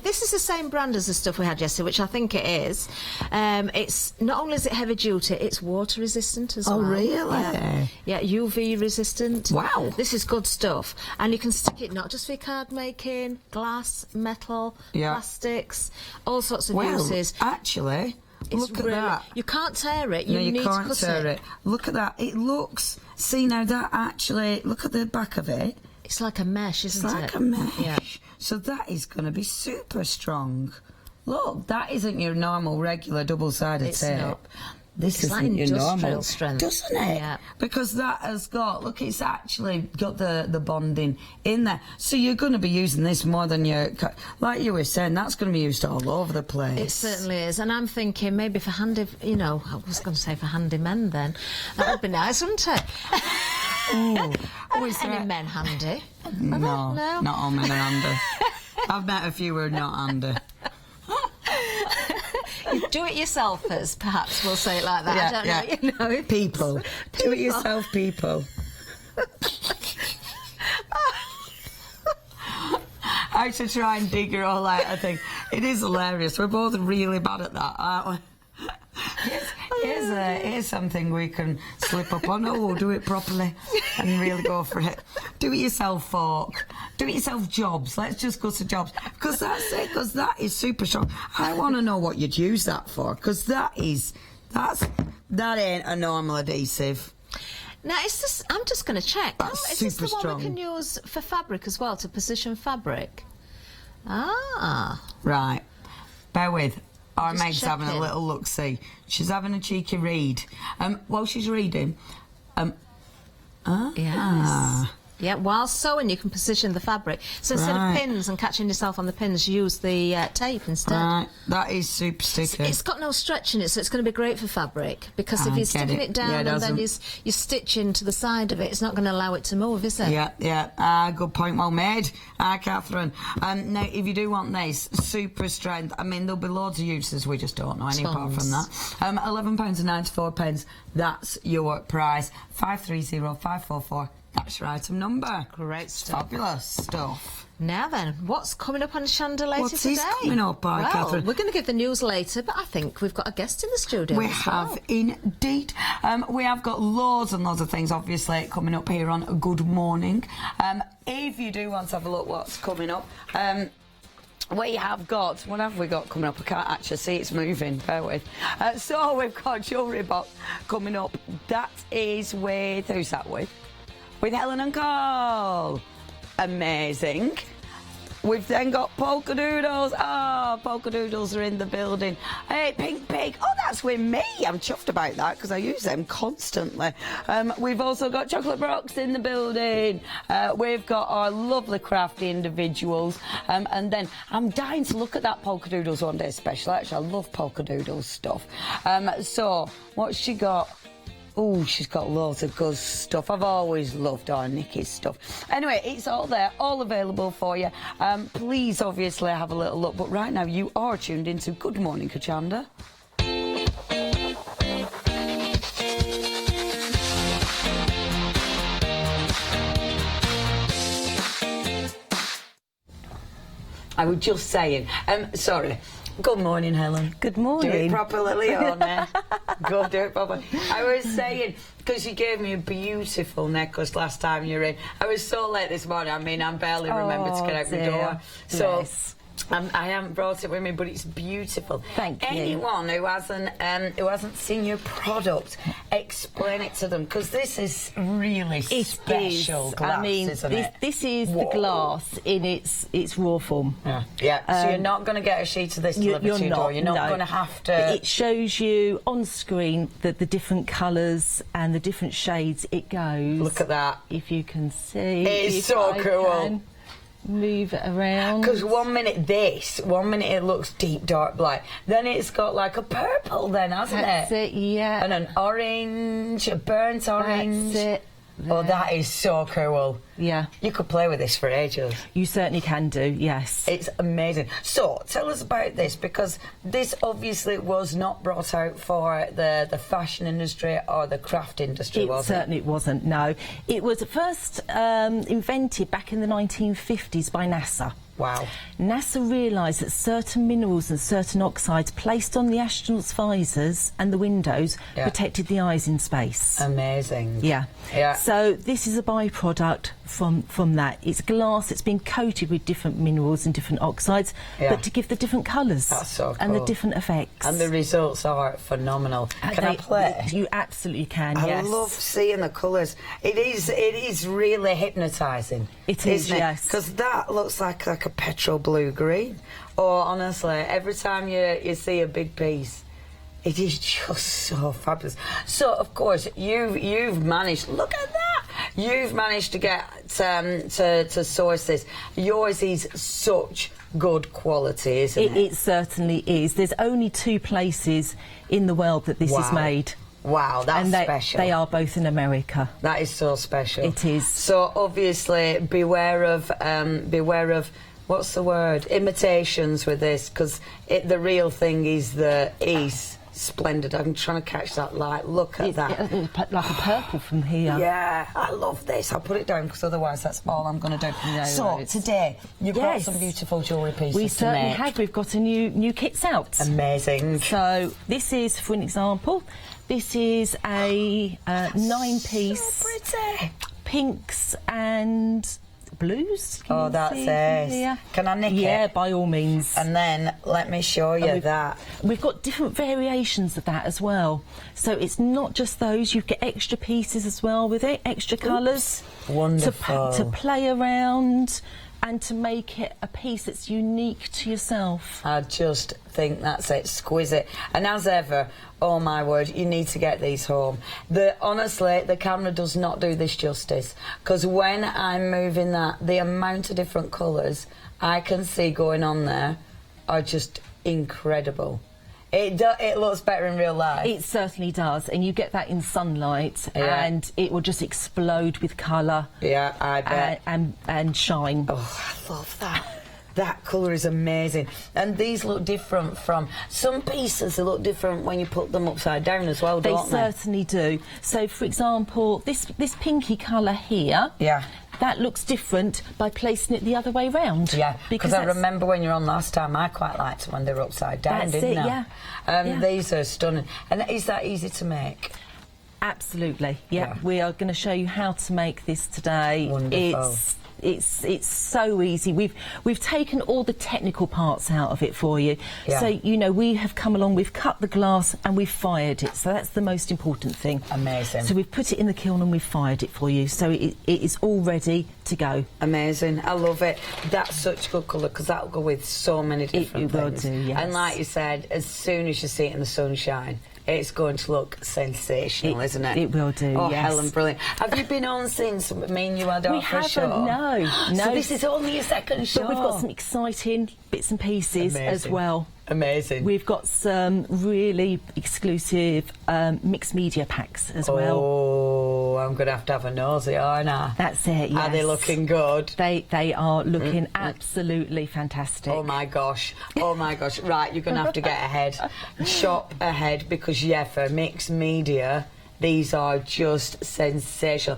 S3: this is the same brand as the stuff we had yesterday, which I think it is, it's not only is it heavy duty, it's water resistant as well.
S4: Oh really?
S3: Yeah, UV resistant.
S4: Wow.
S3: This is good stuff. And you can stick it not just for card making, glass, metal, plastics, all sorts of uses.
S4: Actually, look at that.
S3: You can't tear it.
S4: No,
S3: You need
S4: can't
S3: to cut
S4: tear
S3: it.
S4: it. Look at that. It looks. See now that actually. Look at the back of it.
S3: It's like a mesh, isn't it?
S4: It's like a mesh.
S3: Yeah.
S4: So that is going to be super strong. Look, that isn't your normal, regular, double-sided
S3: It's
S4: tape.
S3: not.
S4: This
S3: It's like
S4: isn't your
S3: industrial
S4: normal,
S3: strength.
S4: doesn't it?
S3: Yeah.
S4: Because that has got, look, it's actually got the bonding in there. So you're going to be using this more than your, like you were saying, that's going to be used all over the place.
S3: It certainly is. And I'm thinking maybe for handy, you know, I was going to say for handy men then. That would be nice, wouldn't it?
S4: Oh, is
S3: Any
S4: there...
S3: men handy?
S4: No,
S3: No.
S4: not all men are handy. I've met a few who are not handy.
S3: Do-it-yourselfers, perhaps we'll say it like that. I don't know, you know.
S4: People. Do-it-yourself people. How to try and dig her all out, I think. It is hilarious. We're both really bad at that, aren't we? Here's something we can slip up on. Oh, we'll do it properly and really go for it. Do it yourself fork. Do it yourself jobs. Let's just go to jobs. Because that's it, because that is super strong. I want to know what you'd use that for, because that ain't a normal adhesive.
S3: Now, I'm just going to check.
S4: That's
S3: Is this the
S4: super
S3: one we
S4: strong.
S3: can use for fabric as well, to position fabric? Ah.
S4: Right. Bear with. Our
S3: Just
S4: Meg's having a
S3: checking.
S4: little look-see. She's having a cheeky read. While she's reading...
S3: Yes. Yeah, while sewing you can position the fabric. So instead
S4: Right.
S3: of pins and catching yourself on the pins, use the tape instead.
S4: Right, that is super sticky.
S3: It's got no stretch in it, so it's going to be great for fabric. Because if
S4: I
S3: you're
S4: get
S3: sticking
S4: it.
S3: it down
S4: Yeah, it
S3: and then
S4: doesn't.
S3: you stitch into the side of it, it's not going to allow it to move, is it?
S4: Yeah. Good point, well made. Catherine. Now, if you do want this, super strength, I mean, there'll be loads of uses, we just don't know any apart from that. £11.94, that's your price. 530544. That's your item number.
S3: Great stuff.
S4: Fabulous stuff.
S3: Now then, what's coming up on Chander later
S4: What is
S3: today?
S4: coming up, Catherine?
S3: We're going to give the news later, but I think we've got a guest in the studio.
S4: We
S3: as
S4: have
S3: well.
S4: indeed. We have got loads and loads of things, obviously, coming up here on Good Morning. If you do want to have a look what's coming up, we have got, what have we got coming up? I can't actually see, it's moving, bear with. So we've got Jewellery Box coming up. That is with, who's that with? With Helen and Cole. Amazing. We've then got Polka Doodles. Oh, Polka Doodles are in the building. Hey, Pink Pig. Oh, that's with me. I'm chuffed about that because I use them constantly. We've also got Chocolate Brox in the building. We've got our lovely crafty individuals. And then I'm dying to look at that Polka Doodles one day special. Actually, I love Polka Doodles stuff. So, what's she got? Oh, she's got loads of good stuff. I've always loved our Nikki's stuff. Anyway, it's all there, all available for you. Please, obviously, have a little look. But right now, you are tuned into Good Morning, Ho Chander. I was just saying, sorry. Good morning, Helen.
S5: Good morning.
S4: Do it properly, Leona. Go do it properly. I was saying, because you gave me a beautiful necklace last time you were in. I was so late this morning. I mean, I barely remembered to get out the door. So I haven't brought it with me, but it's beautiful.
S5: Thank you.
S4: Anyone who hasn't seen your product, explain it to them, because this is really special glass,
S5: I mean,
S4: isn't it?
S5: this is the glass in its raw form.
S4: Yeah. So you're not going to get a sheet of this delivered to your door. You're not going to have to.
S5: It shows you on screen the different colours and the different shades it goes.
S4: Look at that.
S5: If you can see.
S4: It's so cool.
S5: Move it around.
S4: Because one minute it looks deep dark black, then it's got like a purple then, hasn't
S5: That's
S4: it?
S5: it, yeah.
S4: And an orange, a burnt orange.
S5: That's it.
S4: Oh, that is so cool.
S5: Yeah.
S4: You could play with this for ages.
S5: You certainly can do, yes.
S4: It's amazing. So, tell us about this, because this obviously was not brought out for the fashion industry or the craft industry, was it?
S5: Certainly wasn't, no. It was first invented back in the 1950s by NASA.
S4: Wow.
S5: NASA realised that certain minerals and certain oxides placed on the astronauts' visors and the windows protected the eyes in space.
S4: Amazing.
S5: Yeah.
S4: Yeah.
S5: So this is a byproduct from that. It's glass, it's been coated with different minerals and different oxides, but to give the different colours.
S4: That's so cool.
S5: And the different effects.
S4: And the results are phenomenal. Can I play?
S5: You absolutely can, yes.
S4: I love seeing the colours. It is really hypnotising.
S5: It is,
S4: isn't it?
S5: yes.
S4: Because that looks like a petrol blue green. Or honestly, every time you see a big piece, it is just so fabulous. So of course you've managed. Look at that. You've managed to get to source this. Yours is such good quality, isn't it?
S5: It certainly is. There's only 2 places in the world that this is made.
S4: Wow, that's special.
S5: They are both in America.
S4: That is so special.
S5: It is.
S4: So obviously, beware of what's the word? Imitations with this, because the real thing is splendid. I'm trying to catch that light. Look at that.
S5: It's like a purple from here.
S4: Yeah, I love this. I'll put it down because otherwise that's all I'm going to do.
S5: No
S4: so
S5: worries.
S4: today you've got some beautiful jewellery pieces
S5: We
S4: to
S5: certainly
S4: make.
S5: have. We've got a new kits out.
S4: Amazing.
S5: So this is, for an example, this is a 9-piece
S4: So pretty.
S5: pinks and blues. Can you
S4: That's
S5: see
S4: it.
S5: here?
S4: Can I nick it?
S5: Yeah, by all means.
S4: And then let me show you that.
S5: We've got different variations of that as well. So it's not just those, you get extra pieces as well with it, extra colours.
S4: Wonderful.
S5: To play around and to make it a piece that's unique to yourself.
S4: I just think that's exquisite. And as ever, oh my word, you need to get these home. Honestly, the camera does not do this justice, because when I'm moving that, the amount of different colours I can see going on there are just incredible. It looks better in real life.
S5: It certainly does, and you get that in sunlight, and it will just explode with colour.
S4: Yeah, I bet.
S5: And shine.
S4: Oh, I love that. That colour is amazing. And these look different from... Some pieces they look different when you put them upside down as well, don't they?
S5: They certainly do. So, for example, this pinky colour here...
S4: Yeah.
S5: That looks different by placing it the other way round.
S4: Yeah, because I remember when you were on last time, I quite liked when they were upside down, didn't I?
S5: Yeah.
S4: These are stunning. And is that easy to make?
S5: Absolutely. Yeah. We are going to show you how to make this today.
S4: Wonderful.
S5: It's so easy. We've taken all the technical parts out of it for you.
S4: Yeah.
S5: So, you know, we have come along, we've cut the glass and we've fired it. So that's the most important thing.
S4: Amazing.
S5: So we've put it in the kiln and we've fired it for you. So it is all ready to go.
S4: Amazing. I love it. That's such good colour, because that'll go with so many different things.
S5: It will do, yes.
S4: And like you said, as soon as you see it in the sunshine, it's going to look sensational, isn't it?
S5: It will do,
S4: oh,
S5: yes.
S4: Helen, brilliant. Have you been on since me and you had our first show?
S5: No.
S4: So this is only your second show?
S5: But we've got some exciting bits and pieces as well.
S4: Amazing.
S5: We've got some really exclusive mixed media packs as well.
S4: Oh, I'm going to have a nosy, aren't I?
S5: That's it, yes.
S4: Are they looking good?
S5: They are looking absolutely fantastic.
S4: Oh my gosh. Oh my gosh. Right, you're going to have to get ahead. Shop ahead, because, yeah, for mixed media, these are just sensational.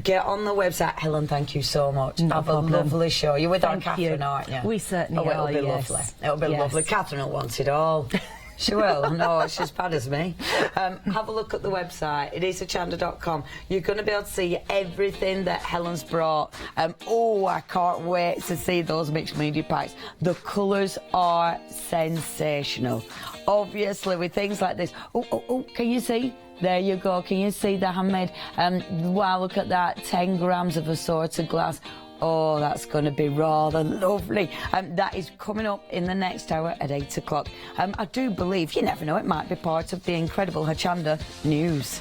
S4: Get on the website. Helen, thank you so much.
S5: No
S4: Have
S5: problem.
S4: a lovely show. You're with our
S5: Thank
S4: Catherine,
S5: you.
S4: aren't you?
S5: We certainly
S4: it'll
S5: are,
S4: be
S5: yes.
S4: lovely. It'll be
S5: Yes.
S4: lovely. Catherine will want it all. She will. No, she's as bad as me. Have a look at the website. It is hochanda.com. You're going to be able to see everything that Helen's brought. Oh, I can't wait to see those mixed media packs. The colours are sensational. Obviously, with things like this. Oh, can you see? There you go. Can you see the handmade? Wow, look at that. 10 grams of assorted glass. Oh, that's going to be rather lovely. That is coming up in the next hour at 8 o'clock. I do believe, you never know, it might be part of the incredible Ho Chander news.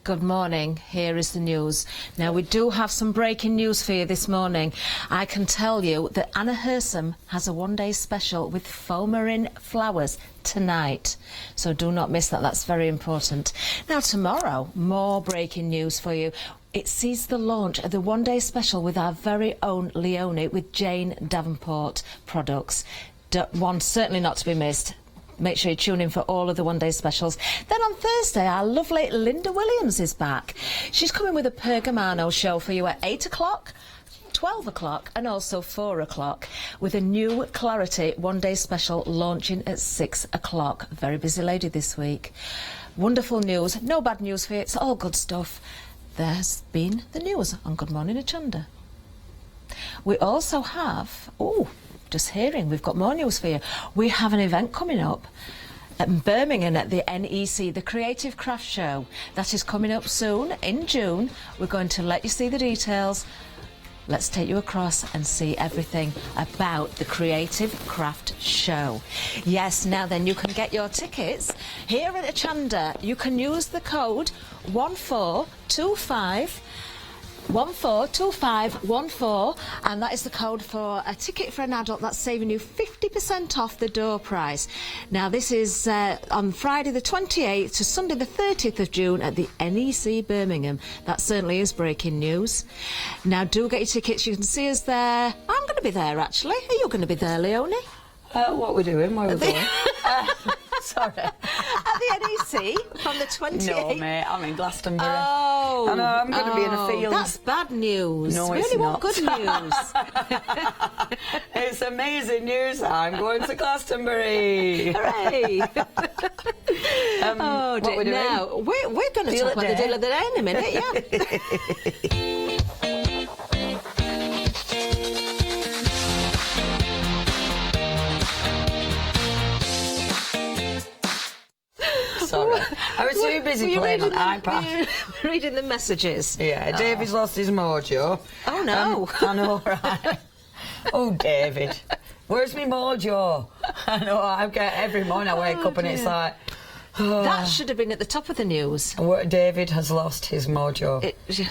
S3: Good morning. Here is the news. Now, we do have some breaking news for you this morning. I can tell you that Anna Hersom has a one-day special with Fomarin flowers tonight. So do not miss that. That's very important. Now, tomorrow, more breaking news for you. It sees the launch of the one-day special with our very own Leonie with Jane Davenport products. One certainly not to be missed. Make sure you tune in for all of the one-day specials. Then on Thursday, our lovely Linda Williams is back. She's coming with a Pergamano show for you at 8 o'clock, 12 o'clock and also 4 o'clock with a new Clarity one-day special launching at 6 o'clock. Very busy lady this week. Wonderful news. No bad news for you. It's all good stuff. There's been the news on Good Morning Hochanda. We also have... just hearing, we've got more news for you. We have an event coming up at Birmingham at the NEC, the Creative Craft Show. That is coming up soon, in June. We're going to let you see the details. Let's take you across and see everything about the Creative Craft Show. Yes, now then, you can get your tickets here at Hochanda. You can use the code 1425. 142514, and that is the code for a ticket for an adult. That's saving you 50% off the door price. Now, this is on Friday the 28th to Sunday the 30th of June at the NEC Birmingham. That certainly is breaking news. Now, do get your tickets. You can see us there. I'm going to be there, actually. Are you going to be there, Leonie?
S4: What we're doing? Where we're going? Sorry.
S3: At the NEC from the 28th.
S4: No, mate, I'm in Glastonbury.
S3: Oh.
S4: I know, I'm going to be in a field.
S3: That's bad news.
S4: No,
S3: we
S4: it's
S3: only
S4: not.
S3: want good news.
S4: It's amazing news. I'm going to Glastonbury.
S3: Hooray.
S4: What we're doing?
S3: Now, we're going to talk about the deal of the day in a minute, yeah.
S4: Sorry. I was too busy playing on iPad.
S3: Reading the messages.
S4: Yeah, David's lost his mojo.
S3: Oh, no.
S4: I know, right? Oh, David. Where's my mojo? I know, I get every morning I wake up and it's like...
S3: That should have been at the top of the news.
S4: David has lost his mojo.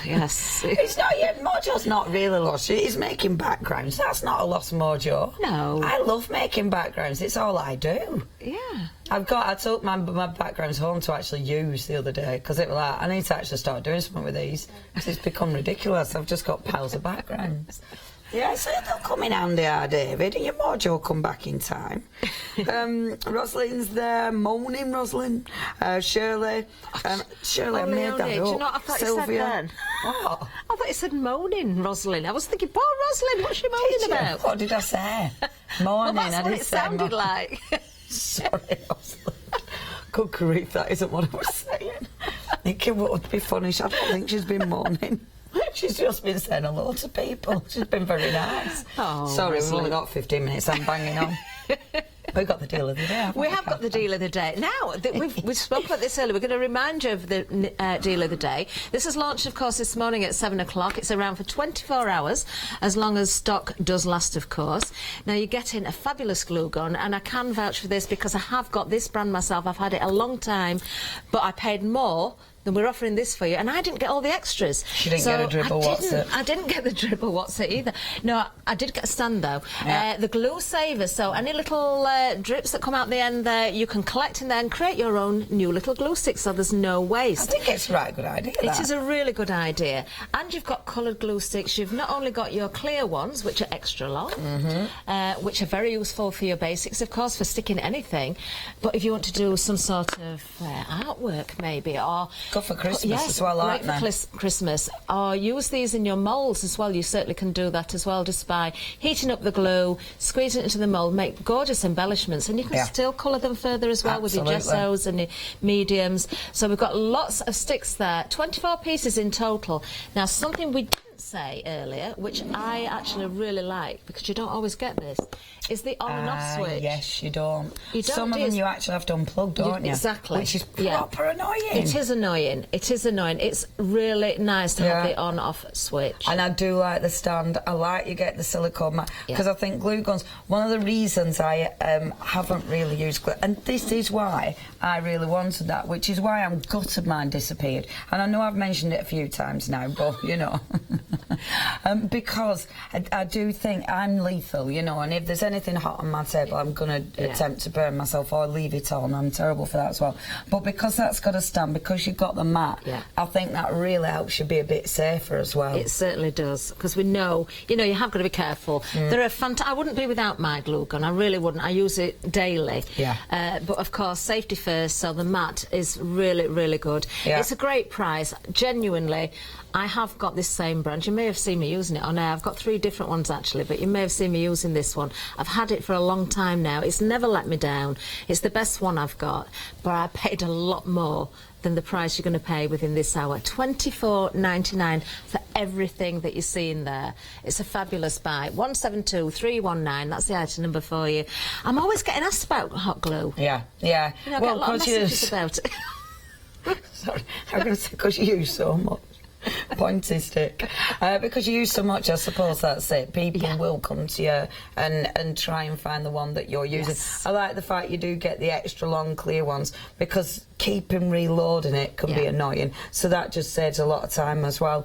S3: Yes.
S4: It's not yet. Mojo's not really lost. He's making backgrounds. That's not a lost mojo.
S3: No.
S4: I love making backgrounds. It's all I do.
S3: Yeah.
S4: I took my backgrounds home to actually use the other day because it was like, I need to actually start doing something with these because it's become ridiculous. I've just got piles of backgrounds. Yeah, so they'll come in handy, David, and your mojo will come back in time. Rosalind's there, moaning Rosalind. Shirley. Shirley, I made that up.
S3: Do you know what I thought
S4: Sylvia.
S3: you said then?
S4: What?
S3: I thought you said moaning, Rosalind. I was thinking, poor Rosalind, what's she moaning about?
S4: What did I say? Moaning,
S3: Well, that's what it sounded like.
S4: Sorry, Rosalind. Good grief, that isn't what I was saying. Thinking what would be funny. I don't think she's been moaning. She's just been saying hello to people. She's been very nice.
S3: Oh,
S4: sorry, we've only got 15 minutes. I'm banging on. We've got the deal of the day.
S3: We have got the deal of the day. Now, we've spoken about this earlier. We're going to remind you of the deal of the day. This is launched, of course, this morning at 7 o'clock. It's around for 24 hours, as long as stock does last, of course. Now, you're getting a fabulous glue gun, and I can vouch for this because I have got this brand myself. I've had it a long time, but I paid more than we're offering this for you, and I didn't get all the extras.
S4: She didn't get a dribble what's it?
S3: I didn't get the dribble what's it either. No, I did get a stand though.
S4: Yeah.
S3: The glue saver, so any little drips that come out the end there, you can collect in there and create your own new little glue stick, so there's no waste.
S4: I think it's a right good idea.
S3: It is a really good idea. And you've got coloured glue sticks. You've not only got your clear ones, which are extra long, which are very useful for your basics, of course, for sticking anything, but if you want to do some sort of artwork maybe, or
S4: Go for Christmas as well, aren't
S3: right
S4: they?
S3: for Christmas. Or use these in your moulds as well. You certainly can do that as well, just by heating up the glue, squeezing it into the mould, make gorgeous embellishments, and you can still colour them further as well with your gessos and your mediums. So we've got lots of sticks there, 24 pieces in total. Now, something we didn't say earlier, which I actually really like, because you don't always get this, is the on and off switch.
S4: Yes, you don't.
S3: You don't,
S4: Some of them you actually have to unplug, don't you?
S3: Exactly.
S4: Which is proper annoying.
S3: It is annoying. It is annoying. It's really nice to have the on-off switch.
S4: And I do like the stand. I like you get the silicone mat, because I think glue guns, one of the reasons I haven't really used glue, and this is why I really wanted that, which is why I'm gutted mine disappeared. And I know I've mentioned it a few times now, but, you know, because I do think I'm lethal, you know, and if there's anything hot on my table, I'm going to attempt to burn myself or leave it on. I'm terrible for that as well. But because that's got a stand, because you've got the mat, I think that really helps you be a bit safer as well.
S3: It certainly does, because we know, you know, you have got to be careful. There are I wouldn't be without my glue gun. I really wouldn't. I use it daily. But of course, safety first. So the mat is really, really good. It's a great price. Genuinely, I have got this same brand. You may have seen me using it on air. I've got 3 different ones actually, but you may have seen me using this one. I've had it for a long time now. It's never let me down. It's the best one I've got, but I paid a lot more than the price you're going to pay within this hour. $24.99 for everything that you see in there. It's a fabulous buy. 172319, that's the item number for you. I'm always getting asked about hot glue.
S4: Yeah.
S3: You know, I get a lot of messages about it.
S4: Sorry, I'm going to say because you use so much. Pointy stick. Because you use so much, I suppose that's it. People will come to you and try and find the one that you're using. I like the fact you do get the extra long clear ones, because keeping reloading it can be annoying, so that just saves a lot of time as well.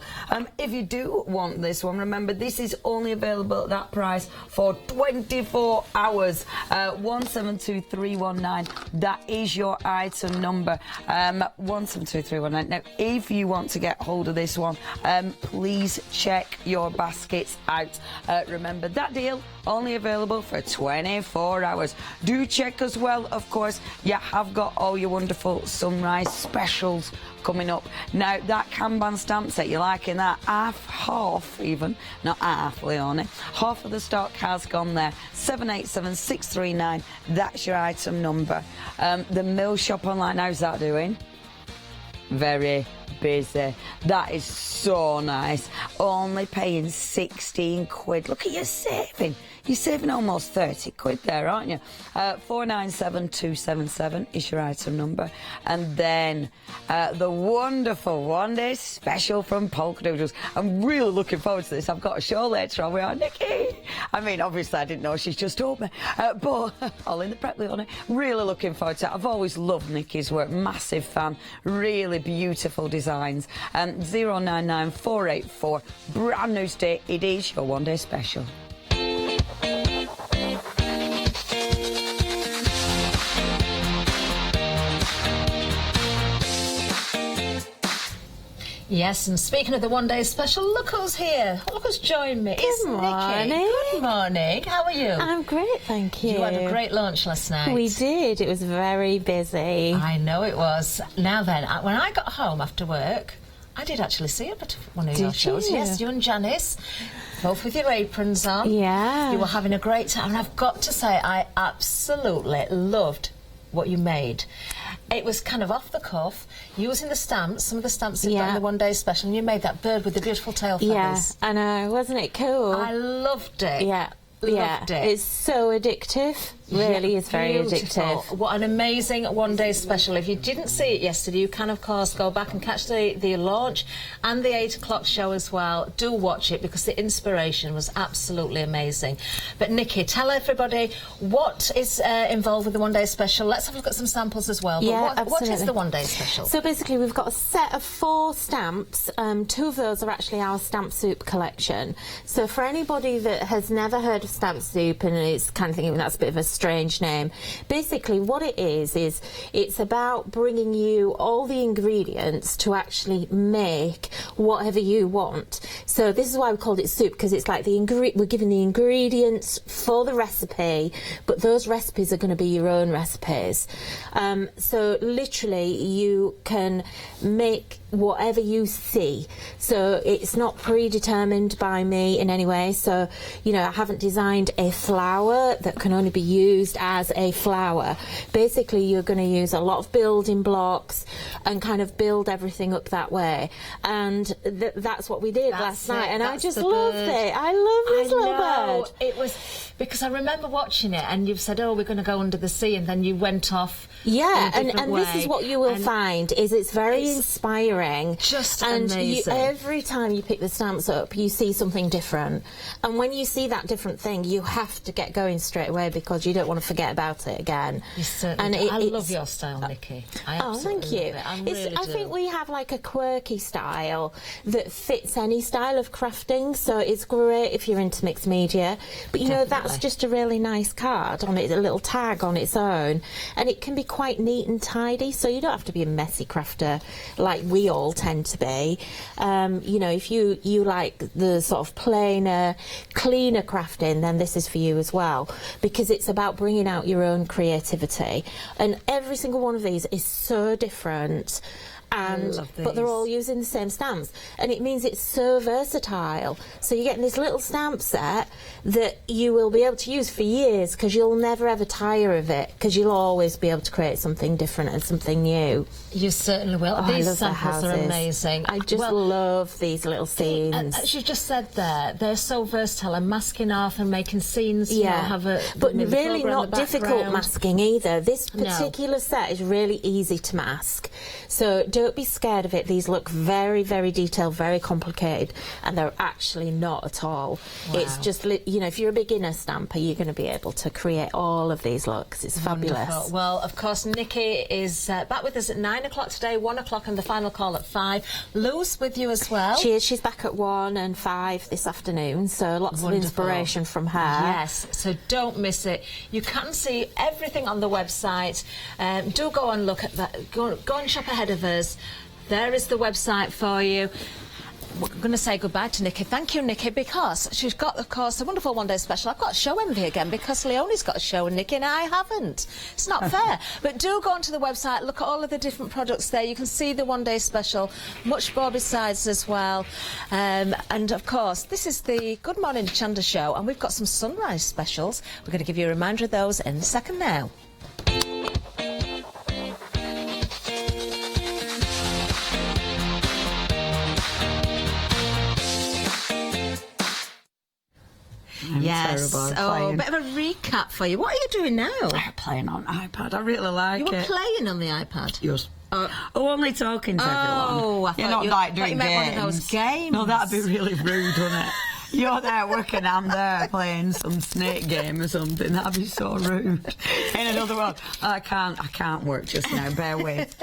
S4: If you do want this one, remember this is only available at that price for 24 hours. 172319, that is your item number. 172319. Now if you want to get hold of this one, please check your baskets out. Remember that deal only available for 24 hours. Do check as well, of course, you have got all your wonderful sunrise specials coming up. Now that Kanban stamp set, you're liking that? Half even, not half, Leonie. Half of the stock has gone there. 787639, that's your item number. The Mill Shop online, how's that doing? Very busy. That is so nice. Only paying 16 quid. Look at you saving. You're saving almost 30 quid there, aren't you? 497277 is your item number. And then the wonderful one-day special from Polka Doodles. I'm really looking forward to this. I've got a show later on with our Nikki. I mean, obviously I didn't know, she's just told me. But all in the prep, Leonie. Really looking forward to it. I've always loved Nikki's work. Massive fan. Really beautiful designs. 099484. Brand new state. It is your one-day special.
S3: Yes, and speaking of the one-day special, look who's here. Look who's joined me. It's
S5: morning.
S3: Nikki. Good morning. How are you?
S5: I'm great, thank you.
S3: You had a great lunch last night.
S5: We did. It was very busy.
S3: I know it was. Now then, when I got home after work, I did actually see a bit of one of your shows.
S5: You?
S3: Yes, you and Janice, both with your aprons on.
S5: Yeah.
S3: You were having a great time. And I've got to say, I absolutely loved what you made. It was kind of off the cuff, using the stamps, some of the stamps you've got in the one-day special, and you made that bird with the beautiful tail feathers.
S5: Yeah, I know. Wasn't it cool?
S3: I loved it.
S5: Yeah.
S3: Loved it.
S5: It's so addictive. Really is very addictive.
S3: What an amazing one-day special. If you didn't see it yesterday, you can, of course, go back and catch the launch and the 8 o'clock show as well. Do watch it, because the inspiration was absolutely amazing. But, Nikki, tell everybody what is involved with the one-day special. Let's have a look at some samples as well. But what is the one-day special?
S5: So, basically, we've got a set of 4 stamps. 2 of those are actually our Stamp Soup collection. So, for anybody that has never heard of Stamp Soup and is kind of thinking that's a bit of a strange name, basically what it is it's about bringing you all the ingredients to actually make whatever you want. So this is why we called it soup, because it's like we're giving the ingredients for the recipe, but those recipes are going to be your own recipes. So literally you can make whatever you see, so it's not predetermined by me in any way. So, you know, I haven't designed a flower that can only be used as a flower. Basically, you're going to use a lot of building blocks and kind of build everything up that way. And that's what we did last night, and I just loved it. I love this little bird.
S3: It was because I remember watching it, and you've said, "Oh, we're going to go under the sea," and then you went off.
S5: Yeah, and this is what you will find is it's very inspiring.
S3: Just
S5: and
S3: amazing.
S5: Every time you pick the stamps up, you see something different. And when you see that different thing, you have to get going straight away because you don't want to forget about it again.
S3: You certainly do. I love your style, Nikki.
S5: Thank you. I think we have like a quirky style that fits any style of crafting, so it's great if you're into mixed media. But you know, that's just a really nice card on it, a little tag on its own, and it can be quite neat and tidy, so you don't have to be a messy crafter like we all tend to be. You know, if you like the sort of plainer, cleaner crafting, then this is for you as well, because it's about bringing out your own creativity, and every single one of these is so different. But they're all using the same stamps, and it means it's so versatile. So you're getting this little stamp set that you will be able to use for years, because you'll never ever tire of it, because you'll always be able to create something different and something new.
S3: You certainly will. These samples are amazing.
S5: I just love these little scenes.
S3: As you just said there, they're so versatile, and masking off and making scenes.
S5: Yeah, but really not difficult masking either. This particular set is really easy to mask, so don't be scared of it. These look very, very detailed, very complicated, and they're actually not at all. Wow. It's just, you know, if you're a beginner stamper, you're going to be able to create all of these looks. It's fabulous.
S3: Wonderful. Well, of course, Nikki is back with us at 9 o'clock today, 1 o'clock, and the final call at 5. Lou's with you as well.
S5: She is. She's back at 1 and 5 this afternoon, so lots of inspiration from her.
S3: Yes, so don't miss it. You can see everything on the website. Do go and look at that. Go and shop ahead of us. There is the website for you. We're going to say goodbye to Nikki. Thank you, Nikki, because she's got, of course, a wonderful one-day special. I've got show envy again because Leonie's got a show and Nikki and I haven't. It's not fair. But do go onto the website, look at all of the different products there. You can see the one-day special, much more besides as well. And, of course, this is the Good Morning Chander show, and we've got some sunrise specials. We're going to give you a reminder of those in a second now. Yes. Oh, a bit of a recap for you. What are you doing now?
S4: I'm playing on iPad. I really like it.
S3: You were playing on the iPad?
S4: Yes. Only talking to everyone.
S3: Oh, I thought
S4: you're not like doing games.
S3: One of those games.
S4: No, that'd be really rude, wouldn't it? You're there working, I'm there playing some snake game or something. That'd be so rude. In another world, I can't work just now. Bear with.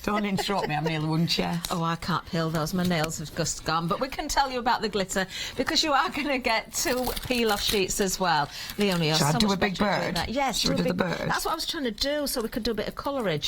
S4: Don't interrupt me, I'm nearly one chair.
S3: Oh, I can't peel those. My nails have just gone. But we can tell you about the glitter, because you are going to get 2 peel-off sheets as well. Leonie, you're
S4: Shall I
S3: so
S4: do
S3: much
S4: a big bird?
S3: Yes,
S4: Should we do the bird?
S3: That's what I was trying to do, so we could do a bit of colouring.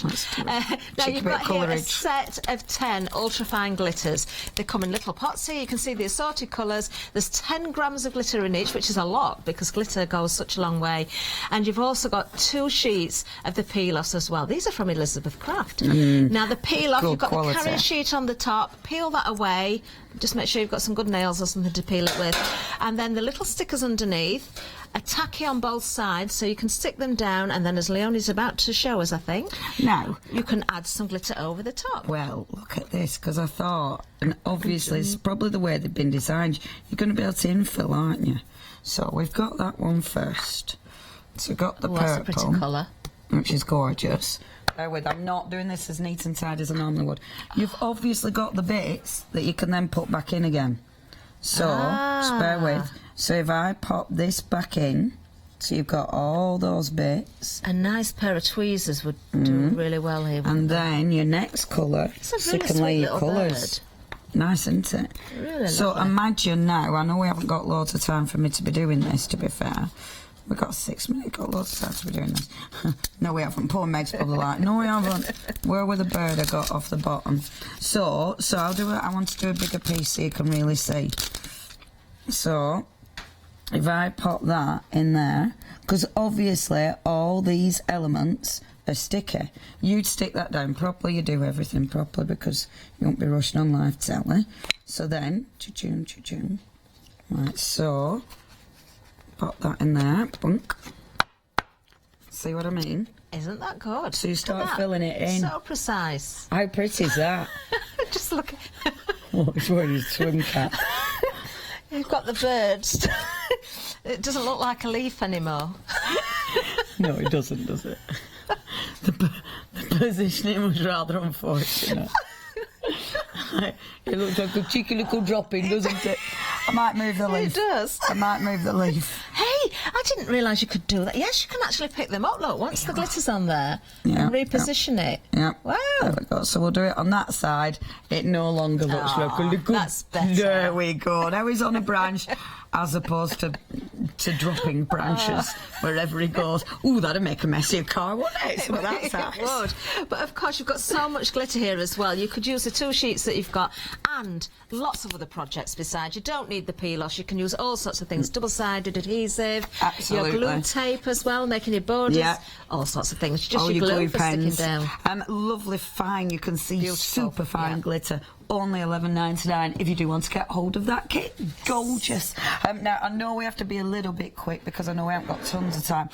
S3: Now, you've got here a set of 10 ultrafine glitters. They come in little pots here. You can see the assorted colours. There's 10 grams of glitter in each, which is a lot, because glitter goes such a long way. And you've also got 2 sheets of the peel-offs as well. These are from Elizabeth Craft. Now, the peel-off, you've got the carrier sheet on the top. Peel that away. Just make sure you've got some good nails or something to peel it with. And then the little stickers underneath, a tacky on both sides, so you can stick them down, and then, as Leonie's about to show us, I think,
S4: now
S3: you can add some glitter over the top.
S4: Well, look at this, because I thought, and obviously it's probably the way they've been designed, you're going to be able to infill, aren't you? So we've got that one first. So we've got the purple,
S3: that's a pretty colour,
S4: which is gorgeous. Bear with, I'm not doing this as neat and tidy as I normally would. You've obviously got the bits that you can then put back in again. So, just bear with. So if I pop this back in, so you've got all those bits.
S3: A nice pair of tweezers would do really well here.
S4: And then your next colour,
S3: it's a really sweet little
S4: colours. Nice, isn't it?
S3: Really
S4: so
S3: lovely.
S4: Imagine now, I know we haven't got loads of time for me to be doing this, to be fair. We've got 6 minutes, got loads of time to be doing this. No, we haven't. Poor Meg's probably like, no, we haven't. Where were the bird I got off the bottom? So I'll do it. I want to do a bigger piece so you can really see. So, if I pop that in there, because obviously all these elements are sticky. You'd stick that down properly, you do everything properly, because you won't be rushing on live telly. So then, cha-choom, cha-choom. Right, so pop that in there, bunk. See what I mean?
S3: Isn't that good?
S4: So you start
S3: Look at that.
S4: filling it in.
S3: So precise.
S4: How pretty is that?
S3: Just look.
S4: Oh, it's wearing his swim cap.
S3: You've got the birds. It doesn't look like a leaf anymore.
S4: No, it doesn't, does it? The positioning was rather unfortunate. It looks like a cheeky little dropping, doesn't it? I might move the leaf.
S3: It does.
S4: I might move the leaf.
S3: Hey, I didn't realise you could do that. Yes, you can actually pick them up, look, once the glitter's on there, and reposition it.
S4: Yeah.
S3: Wow.
S4: There we go. So we'll do it on that side. It no longer looks like a little...
S3: That's better.
S4: There we go. Now he's on a branch as opposed to dropping branches wherever he goes. Ooh, that'd make a messier car, wouldn't it? Some of that size.
S3: It would. But of course, you've got so much glitter here as well. You could use the 2 sheets that you've got and lots of other projects besides. You don't need the peel-offs. You can use all sorts of things. Double-sided adhesive.
S4: Absolutely.
S3: Your glue tape as well, making your borders.
S4: Yeah.
S3: All sorts of things. Just
S4: all
S3: your glue for
S4: pens.
S3: sticking down.
S4: Lovely fine, you can see
S3: Beautiful.
S4: super fine
S3: Yeah.
S4: glitter. Only $11.99 if you do want to get hold of that kit. Gorgeous. Now, I know we have to be a little bit quick because I know we haven't got tons of time.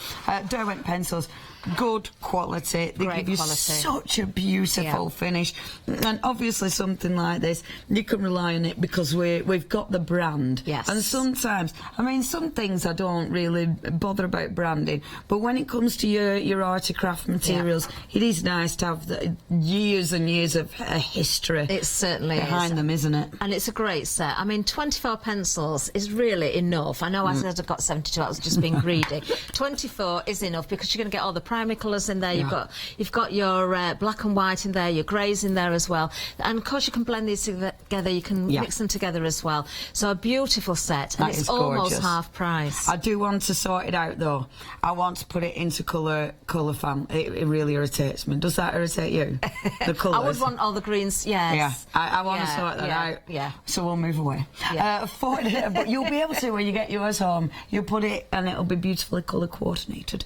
S4: Derwent pencils, good quality. They
S3: Great
S4: give you
S3: quality.
S4: such a beautiful finish. And obviously something like this, you can rely on it because we've got the brand.
S3: Yes.
S4: And sometimes, I mean, some things I don't really bother about branding, but when it comes to your art and craft materials, it is nice to have the years and years of history.
S3: It certainly
S4: behind
S3: is.
S4: them, isn't it?
S3: And it's a great set. I mean, 24 pencils is really enough. I know I said I've got 72. I was just being greedy. 24 is enough because you're going to get all the primary colours in there. You've got your black and white in there, your greys in there as well. And of course, you can blend these together. You can mix them together as well. So a beautiful set, and
S4: That
S3: it's
S4: is
S3: almost
S4: gorgeous.
S3: half price.
S4: I do want to sort it out though. I want to put it into colour family. It really irritates me. Does that irritate you? The colours.
S3: I would want all the greens. Yes.
S4: Yeah, I want to sort that out.
S3: Yeah.
S4: So we'll move away.
S3: Yeah.
S4: But you'll be able to when you get yours home. You'll put it and it'll be beautifully colour coordinated.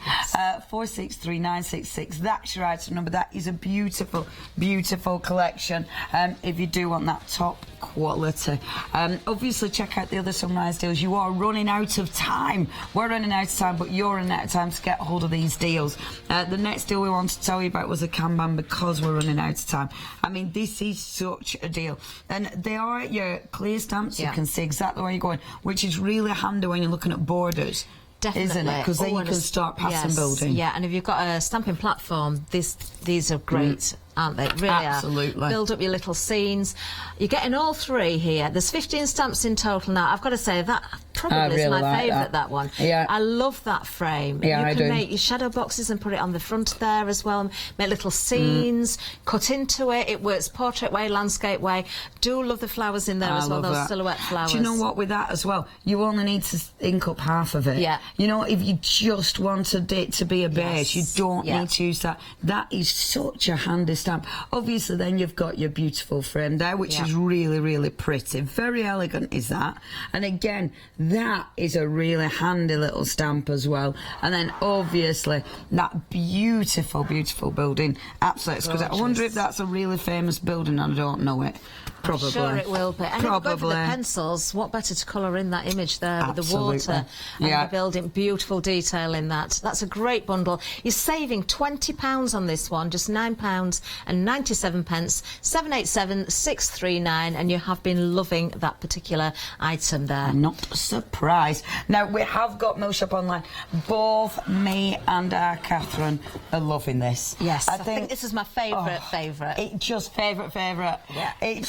S4: 463966. That's your item number. That is a beautiful, beautiful collection. If you do want that top quality, obviously check out the other Sunrise deals. You are running out of time. We're running out of time, but you're running out of time to get hold of these deals. The next deal we want to tell you about was a Kanban because we're running out of time. I mean, this is such a deal, and they are your clear stamps. You can see exactly where you're going, which is really handy when you're looking at borders.
S3: Definitely.
S4: Isn't it? Because then you can start passing building.
S3: Yeah, and if you've got a stamping platform, these are great, aren't they? Really
S4: Absolutely.
S3: Are. Build up your little scenes. You're getting all 3 here. There's 15 stamps in total now. I've got to say, that probably is my favourite, that one.
S4: Yeah.
S3: I love that frame.
S4: Yeah,
S3: you can make your shadow boxes and put it on the front there as well. Make little scenes, cut into it. It works portrait way, landscape way. Do love the flowers in there as well, those silhouette flowers.
S4: Do you know what, with that as well, you only need to ink up half of it.
S3: Yeah.
S4: You know, if you just wanted it to be a base, you don't need to use that. That is such a handy stamp. Obviously, then you've got your beautiful frame there, which is really, really pretty. Very elegant is that. And again, that is a really handy little stamp as well. And then, obviously, that beautiful, beautiful building. Absolutely. Because I wonder if that's a really famous building and I don't know it. Probably.
S3: I'm sure it will be. And if you go for the pencils, what better to colour in that image there with the water and the building. Beautiful detail in that. That's a great bundle. You're saving £20 on this one, just £9.97, 787-639, and you have been loving that particular item there.
S4: I'm not surprised. Now, we have got Mill Shop Online. Both me and Catherine are loving this.
S3: Yes, I think this is my favourite.
S4: It just favourite.
S3: Yeah.
S4: It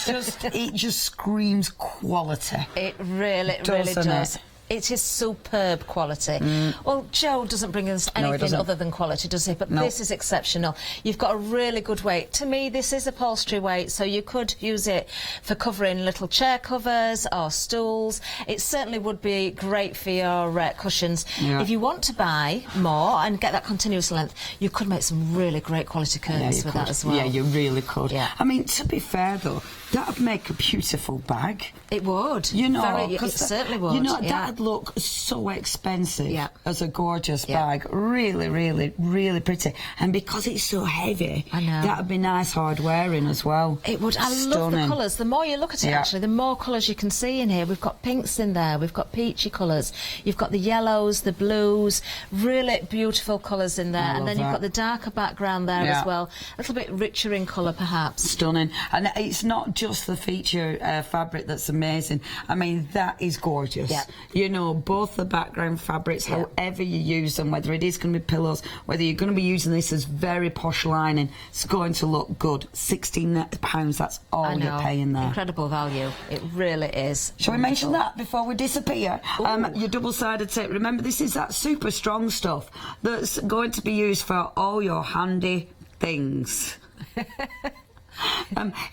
S4: just screams quality.
S3: It really does. It is superb quality. Well, Joe doesn't bring us anything other than quality, does he? But this is exceptional. You've got a really good weight. To me, this is upholstery weight, so you could use it for covering little chair covers or stools. It certainly would be great for your cushions. Yeah. If you want to buy more and get that continuous length, you could make some really great quality curtains with that as well.
S4: Yeah, you really could.
S3: Yeah.
S4: I mean, to be fair, though, that would make a beautiful bag.
S3: It would.
S4: You know,
S3: it certainly would.
S4: You know, would look so expensive
S3: Yeah.
S4: as a gorgeous
S3: Yeah.
S4: bag. Really, really, really pretty. And because it's so heavy,
S3: I know.
S4: that would be nice hard wearing as well.
S3: It would. I love the
S4: Stunning.
S3: colours. The more you look at it,
S4: Yeah.
S3: actually, the more colours you can see in here. We've got pinks in there. We've got peachy colours. You've got the yellows, the blues. Really beautiful colours in there.
S4: I
S3: And
S4: love
S3: then you've
S4: that.
S3: got the darker background there
S4: Yeah.
S3: as well. A little bit richer in colour, perhaps.
S4: Stunning. And it's not just the feature fabric that's amazing. I mean, that is gorgeous.
S3: Yeah.
S4: You know, both the background fabrics,
S3: Yeah.
S4: however you use them, whether it is going to be pillows, whether you're going to be using this as very posh lining, it's going to look good. £16, that's all
S3: I know.
S4: you're paying there.
S3: Incredible value. It really is.
S4: Shall we mention that before we disappear? Your double-sided tape. Remember, this is that super strong stuff that's going to be used for all your handy things.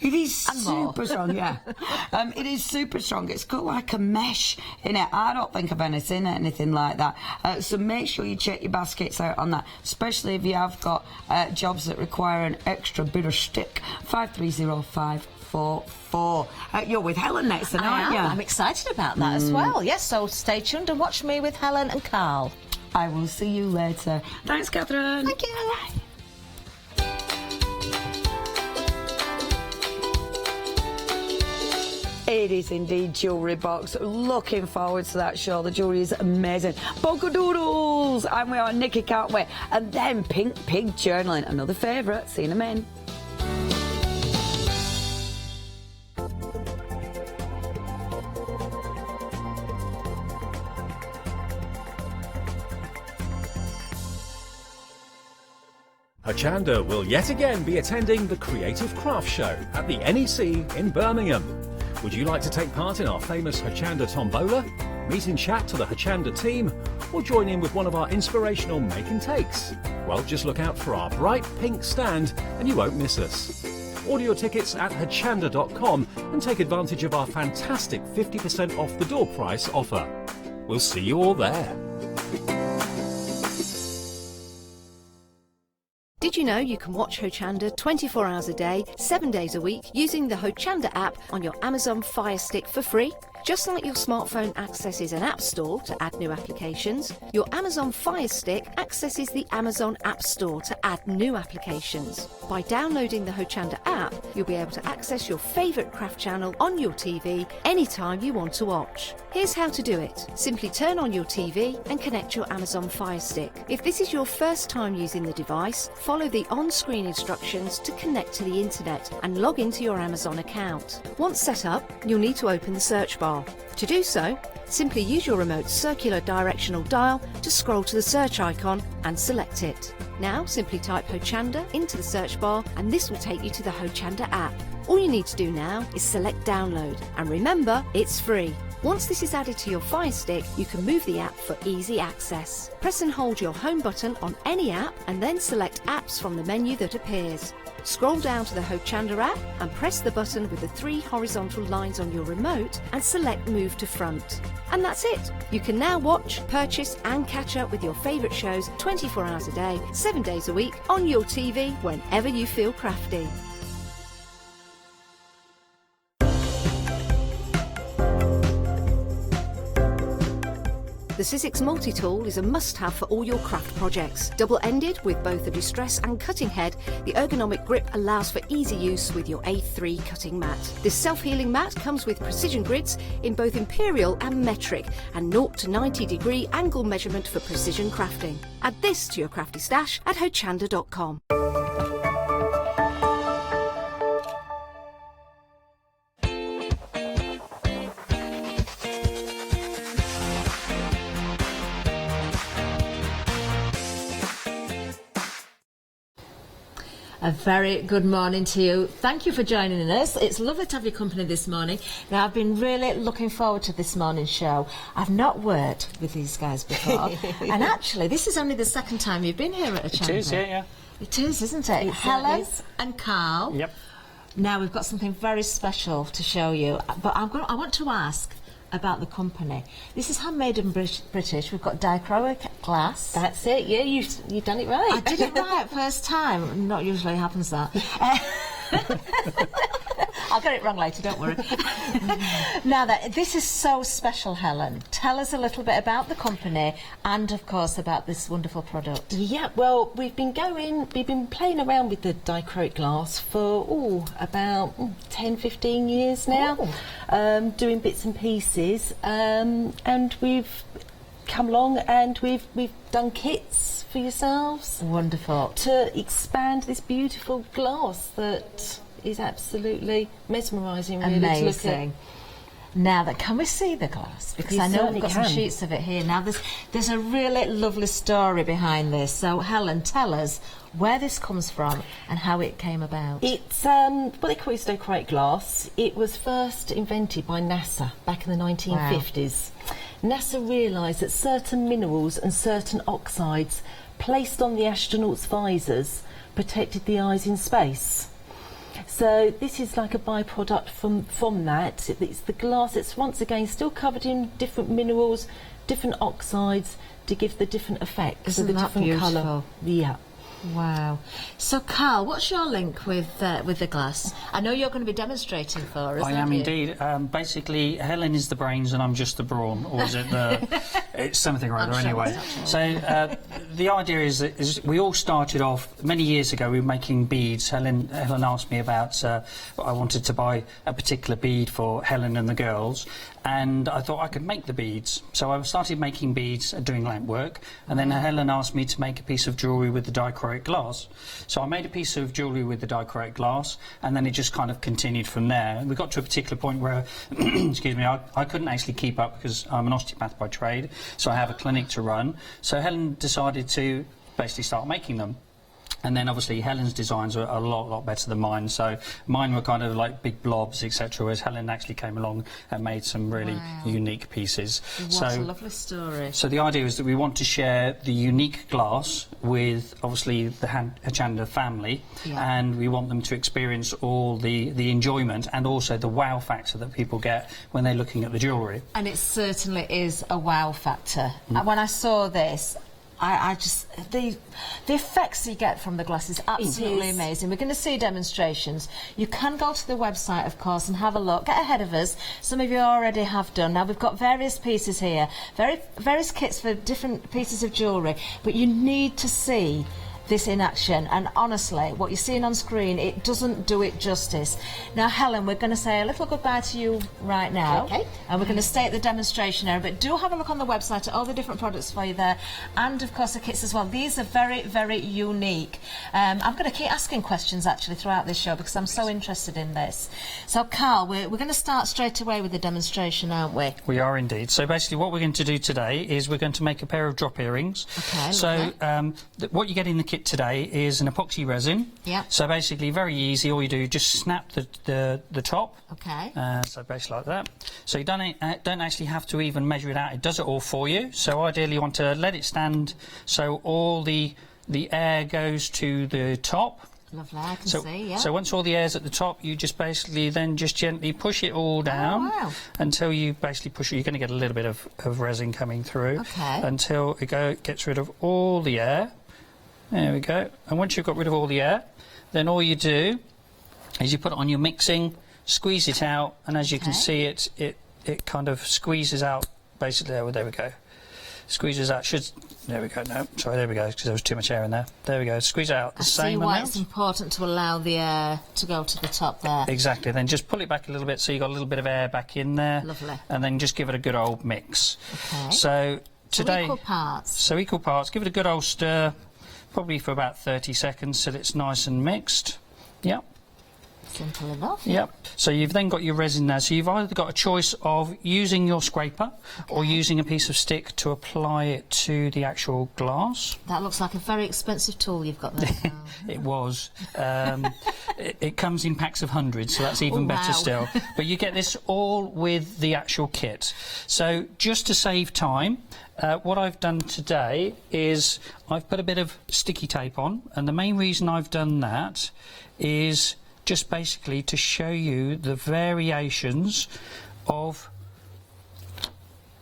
S4: It is
S3: And more.
S4: super strong, yeah. It is super strong. It's got like a mesh in it. I don't think I've ever seen anything like that. So make sure you check your baskets out on that, especially if you have got jobs that require an extra bit of stick. 530544. You're with Helen next, aren't you?
S3: I'm excited about that as well. Yes, so stay tuned and watch me with Helen and Carl.
S4: I will see you later. Thanks, Catherine.
S3: Thank you.
S4: Bye. It is indeed Jewellery Box. Looking forward to that show. The jewellery is amazing. Polka Doodles! And we are Nikki, can't we? And then Pink Pig Journaling. Another favourite. See you in a minute.
S6: Ho Chander will yet again be attending the Creative Craft Show at the NEC in Birmingham. Would you like to take part in our famous Ho Chander tombola, meet and chat to the Ho Chander team, or join in with one of our inspirational make and takes? Well, just look out for our bright pink stand and you won't miss us. Order your tickets at hochander.com and take advantage of our fantastic 50% off the door price offer. We'll see you all there.
S1: Did you know you can watch Ho Chander 24 hours a day, 7 days a week using the Ho Chander app on your Amazon Fire Stick for free? Just like your smartphone accesses an app store to add new applications, your Amazon Fire Stick accesses the Amazon App Store to add new applications. By downloading the Ho Chander app, you'll be able to access your favourite craft channel on your TV anytime you want to watch. Here's how to do it. Simply turn on your TV and connect your Amazon Fire Stick. If this is your first time using the device, follow the on-screen instructions to connect to the internet and log into your Amazon account. Once set up, you'll need to open the search bar. To do so, simply use your remote's circular directional dial to scroll to the search icon and select it. Now simply type Ho Chander into the search bar and this will take you to the Ho Chander app. All you need to do now is select download and remember, it's free. Once this is added to your Fire Stick, you can move the app for easy access. Press and hold your home button on any app and then select apps from the menu that appears. Scroll down to the Ho Chander app and press the button with the 3 horizontal lines on your remote and select Move to Front. And that's it! You can now watch, purchase and catch up with your favourite shows 24 hours a day, 7 days a week on your TV whenever you feel crafty. The Sizzix multi-tool is a must-have for all your craft projects. Double-ended with both a distress and cutting head, the ergonomic grip allows for easy use with your A3 cutting mat. This self-healing mat comes with precision grids in both imperial and metric and 0 to 90 degree angle measurement for precision crafting. Add this to your crafty stash at hochander.com.
S3: A very good morning to you. Thank you for joining us. It's lovely to have your company this morning. Now, I've been really looking forward to this morning's show. I've not worked with these guys before. And actually, this is only the second time you've been here at Ho Chander.
S7: It is, yeah.
S3: It is, isn't it? Helen and Carl.
S7: Yep.
S3: Now, we've got something very special to show you. But I want to ask about the company. This is handmade and British. We've got Dichroic glass.
S5: That's it. Yeah, you've done it right.
S3: I did it right first time. Not usually happens that. I'll get it wrong later, don't worry. Now, this is so special, Helen. Tell us a little bit about the company and, of course, about this wonderful product.
S1: Yeah, well, we've been playing around with the Dichroic glass for about 10, 15 years now, doing bits and pieces, and we've come along and we've done kits for yourselves.
S3: Wonderful.
S1: To expand this beautiful glass that is absolutely mesmerising, really, to look at.
S3: Amazing. Now, can we see the glass? Because
S1: You
S3: I know
S1: certainly
S3: we've got
S1: can.
S3: some sheets of it here. Now, there's a really lovely story behind this. So, Helen, tell us where this comes from and how it came about.
S1: It's what they call Dichroic glass. It was first invented by NASA back in the 1950s. NASA realised that certain minerals and certain oxides placed on the astronauts' visors protected the eyes in space. So this is like a byproduct from that. It's the glass. It's once again still covered in different minerals, different oxides to give the different effects.
S3: Isn't
S1: the
S3: that
S1: different
S3: beautiful?
S1: colour. Yeah.
S3: Wow. So, Carl, what's your link with the glass? I know you're going to be demonstrating for us.
S7: I am
S3: aren't you?
S7: indeed. Basically, Helen is the brains and I'm just the brawn, or is it the? It's something or other,
S3: I'm sure
S7: anyway.
S3: it's not.
S7: So the idea is we all started off many years ago. We were making beads. Helen asked me about. I wanted to buy a particular bead for Helen and the girls, and I thought I could make the beads. So I started making beads, doing lamp work, and then Helen asked me to make a piece of jewellery with the Dichroic glass. So I made a piece of jewellery with the Dichroic glass, and then it just kind of continued from there. And we got to a particular point where, excuse me, I couldn't actually keep up because I'm an osteopath by trade, so I have a clinic to run. So Helen decided to basically start making them. And then obviously Helen's designs are a lot better than mine, so mine were kind of like big blobs, etc., whereas Helen actually came along and made some really unique pieces.
S3: What a lovely story.
S7: So the idea is that we want to share the unique glass with obviously the Ho Chander family, and we want them to experience all the enjoyment and also the wow factor that people get when they're looking at the jewellery.
S3: And it certainly is a wow factor. And when I saw this, I just the effects you get from the glass is absolutely amazing. We're going to see demonstrations. You can go to the website, of course, and have a look. Get ahead of us. Some of you already have done. Now we've got various pieces here, various kits for different pieces of jewellery, but you need to see this in action, and honestly what you're seeing on screen, it doesn't do it justice. Now, Helen, we're going to say a little goodbye to you right now, and we're going to stay at the demonstration area, but do have a look on the website at all the different products for you there, and of course the kits as well. These are very unique. I'm going to keep asking questions actually throughout this show because I'm so interested in this. So Carl, we're going to start straight away with the demonstration, aren't we?
S7: We are indeed. So basically what we're going to do today is we're going to make a pair of drop earrings.
S3: Okay,
S7: so what you get in the kit today is an epoxy resin.
S3: Yeah.
S7: So basically very easy. All you do, just snap the top.
S3: Okay.
S7: So basically like that. So you don't actually have to even measure it out. It does it all for you. So ideally you want to let it stand so all the air goes to the top.
S3: Lovely, I can see, yeah.
S7: So once all the air's at the top, you just basically then just gently push it all down until you basically push it. You're going to get a little bit of resin coming through until it gets rid of all the air. There we go. And once you've got rid of all the air, then all you do is you put it on your mixing, squeeze it out, and as you can see, it kind of squeezes out basically. There we go. Squeezes out. There we go. No, sorry. There we go. Because there was too much air in there. There we go. Squeeze it out the same amount.
S3: I see why it's important to allow the air to go to the top there.
S7: Exactly. Then just pull it back a little bit so you got a little bit of air back in there.
S3: Lovely.
S7: And then just give it a good old mix.
S3: Okay.
S7: So today.
S3: So equal parts.
S7: So equal parts. Give it a good old stir, probably for about 30 seconds, so that it's nice and mixed. Yep.
S3: Simple enough.
S7: Yep. So you've then got your resin there. So you've either got a choice of using your scraper or using a piece of stick to apply it to the actual glass.
S3: That looks like a very expensive tool you've got there.
S7: It was. It comes in packs of hundreds, so that's even better still. But you get this all with the actual kit. So just to save time, what I've done today is I've put a bit of sticky tape on, and the main reason I've done that is just basically to show you the variations of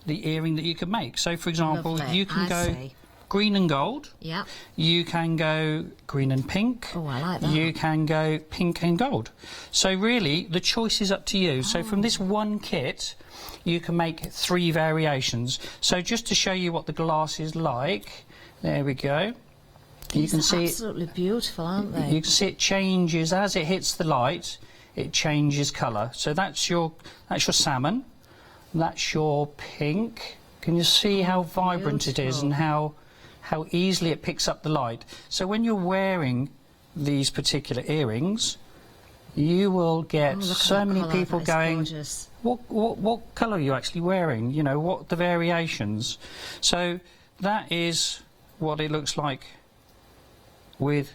S7: the earring that you can make. So, for example, you can go green and gold.
S3: Yeah.
S7: You can go green and pink.
S3: Oh, I like that.
S7: You can go pink and gold. So really, the choice is up to you. So from this one kit, you can make 3 variations. So just to show you what the glass is like, there we go. You can see
S3: absolutely beautiful, aren't they?
S7: You can see it changes as it hits the light. It changes colour. So that's your salmon. That's your pink. Can you see how vibrant it is and how easily it picks up the light? So when you're wearing these particular earrings, you will get so many people going, what colour are you actually wearing? You know, what the variations. So that is what it looks like with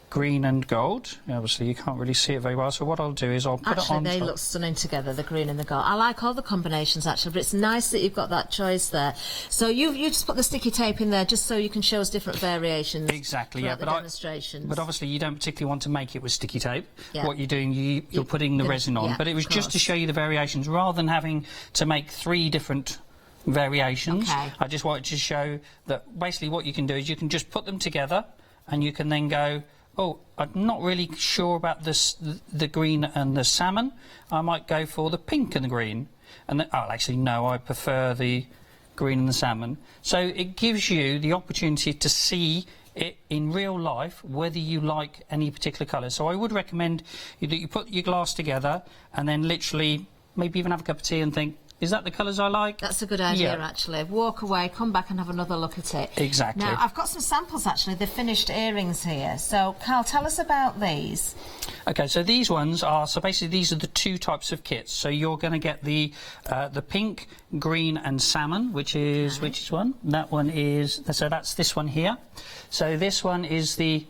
S7: green and gold. Obviously you can't really see it very well, so what I'll do is I'll put it on
S3: Actually, they
S7: top.
S3: look stunning together, the green and the gold. I like all the combinations actually, but it's nice that you've got that choice there. So you just put the sticky tape in there just so you can show us different variations.
S7: Exactly, yeah.
S3: The demonstrations.
S7: But obviously you don't particularly want to make it with sticky tape.
S3: Yeah.
S7: What you're doing, you're putting the resin on.
S3: Yeah,
S7: but it was just to show you the variations rather than having to make 3 different variations.
S3: Okay.
S7: I just wanted to show that basically what you can do is you can just put them together and you can then go, oh, I'm not really sure about the green and the salmon. I might go for the pink and the green. And then, oh, actually, no, I prefer the green and the salmon. So it gives you the opportunity to see it in real life, whether you like any particular colour. So I would recommend that you put your glass together and then literally maybe even have a cup of tea and think, is that the colours I like?
S3: That's a good idea, actually. Walk away, come back and have another look at it.
S7: Exactly.
S3: Now, I've got some samples, actually, the finished earrings here. So, Carl, tell us about these.
S7: OK, so these ones are, so basically these are the 2 types of kits. So you're going to get the pink, green and salmon, which is, which is one? That one is, so that's this one here. So this one is the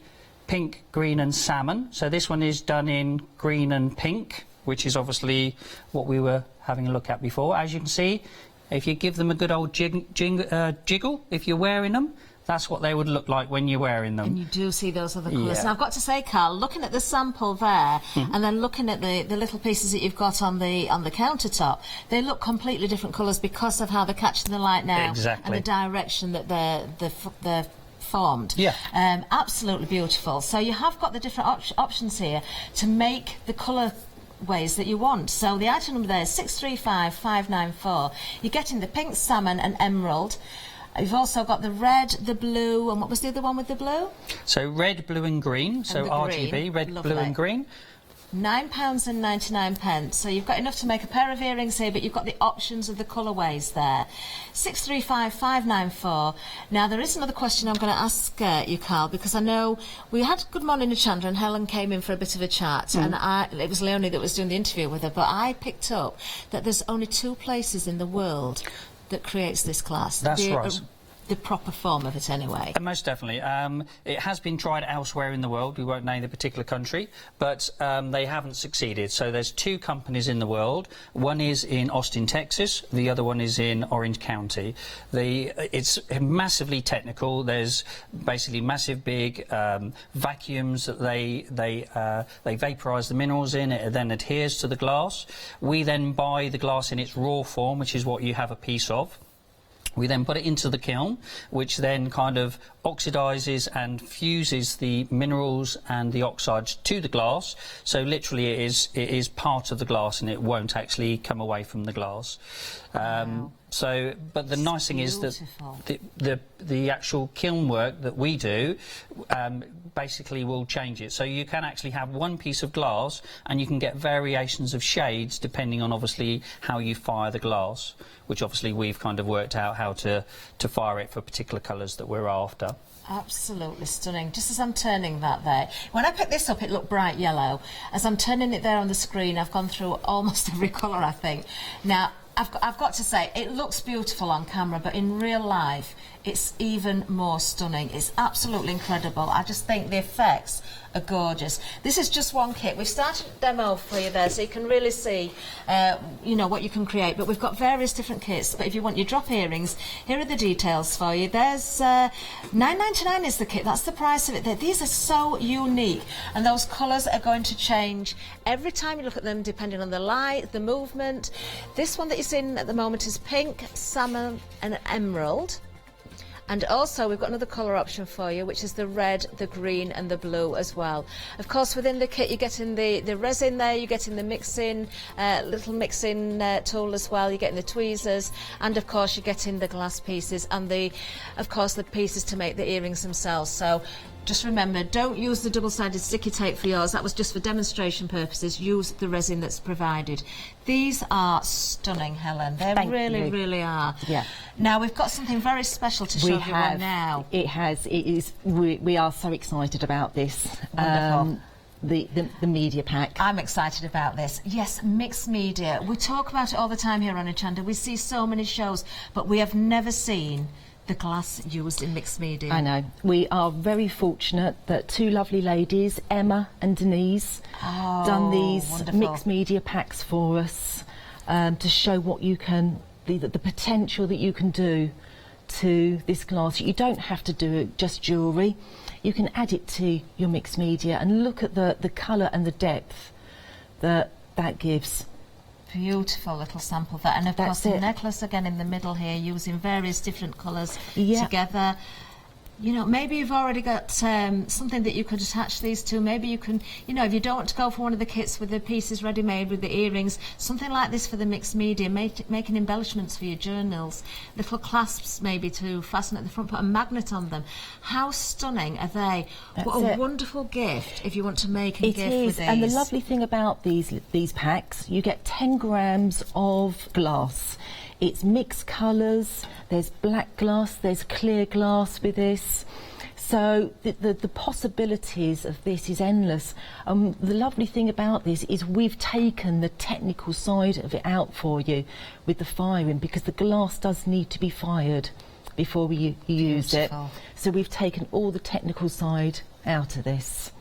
S7: pink, green and salmon. So this one is done in green and pink, which is obviously what we were having a look at before. As you can see, if you give them a good old jiggle, if you're wearing them, that's what they would look like when you're wearing them.
S3: And you do see those other colours.
S7: Yeah.
S3: And I've got to say, Carl, looking at the sample there, and then looking at the little pieces that you've got on the countertop, they look completely different colours because of how they're catching the light now.
S7: Exactly.
S3: And the direction that they're formed.
S7: Yeah.
S3: Absolutely beautiful. So you have got the different options here to make the colour ways that you want. So the item number there is 635594. You're getting the pink, salmon and emerald. You've also got the red, the blue, and what was the other one with the blue?
S7: So red, blue and green, so RGB, red, blue and green.
S3: £9.99. So you've got enough to make a pair of earrings here, but you've got the options of the colourways there. 635594. Now there is another question I'm going to ask you, Carl, because I know we had Good Morning Ho Chander and Helen came in for a bit of a chat, and it was Leonie that was doing the interview with her, but I picked up that there's only 2 places in the world that creates this class.
S7: That's right.
S3: The proper form of it anyway.
S7: Most definitely. It has been tried elsewhere in the world. We won't name the particular country, but they haven't succeeded. So there's 2 companies in the world. One is in Austin, Texas. The other one is in Orange County. It's massively technical. There's basically massive big vacuums that they vaporise the minerals in. It then adheres to the glass. We then buy the glass in its raw form, which is what you have a piece of. We then put it into the kiln, which then kind of oxidises and fuses the minerals and the oxides to the glass. So literally it is part of the glass and it won't actually come away from the glass.
S3: Wow.
S7: But the nice thing is that the actual kiln work that we do basically will change it. So you can actually have one piece of glass and you can get variations of shades depending on obviously how you fire the glass, which obviously we've kind of worked out how to fire it for particular colours that we're after.
S3: Absolutely stunning. Just as I'm turning that there, when I picked this up it looked bright yellow. As I'm turning it there on the screen I've gone through almost every colour I think. Now I've got to say, it looks beautiful on camera, but in real life, it's even more stunning. It's absolutely incredible. I just think the effects are gorgeous. This is just one kit. We've started a demo for you there, so you can really see, you know, what you can create. But we've got various different kits. But if you want your drop earrings, here are the details for you. There's £9.99 is the kit. That's the price of it. These are so unique, and those colours are going to change every time you look at them, depending on the light, the movement. This one that you're seeing at the moment is pink, salmon, and emerald. And also we've got another colour option for you, which is the red, the green and the blue as well. Of course, within the kit you're getting the resin there, you're getting the mixing, little mixing tool as well, you're getting the tweezers, and of course you're getting the glass pieces and of course the pieces to make the earrings themselves. So just remember, don't use the double-sided sticky tape for yours. That was just for demonstration purposes. Use the resin that's provided. These are stunning, Helen. They really are.
S8: Yeah.
S3: Now, we've got something very special to show everyone now.
S8: It is. We are so excited about this.
S3: Wonderful.
S8: The media pack.
S3: I'm excited about this. Yes, mixed media. We talk about it all the time here on Ho Chander. We see so many shows, but we have never seen the glass used in mixed media.
S8: I know. We are very fortunate that two lovely ladies, Emma and Denise, done these mixed media packs for us to show what you can, the potential that you can do to this glass. You don't have to do it just jewellery. You can add it to your mixed media and look at the colour and the depth that gives.
S3: Beautiful little sample there, and of course the necklace again in the middle here, using various different colours together. You know, maybe you've already got something that you could attach these to. Maybe you can, you know, if you don't want to go for one of the kits with the pieces ready-made with the earrings, something like this for the mixed media, making embellishments for your journals, little clasps maybe to fasten at the front, put a magnet on them. How stunning are they? What a wonderful gift if you want to make a gift with these.
S8: And the lovely thing about these packs, you get 10 grams of glass. It's mixed colours, there's black glass, there's clear glass with this. So the possibilities of this is endless. The lovely thing about this is we've taken the technical side of it out for you with the firing, because the glass does need to be fired before you use it. So we've taken all the technical side out of this.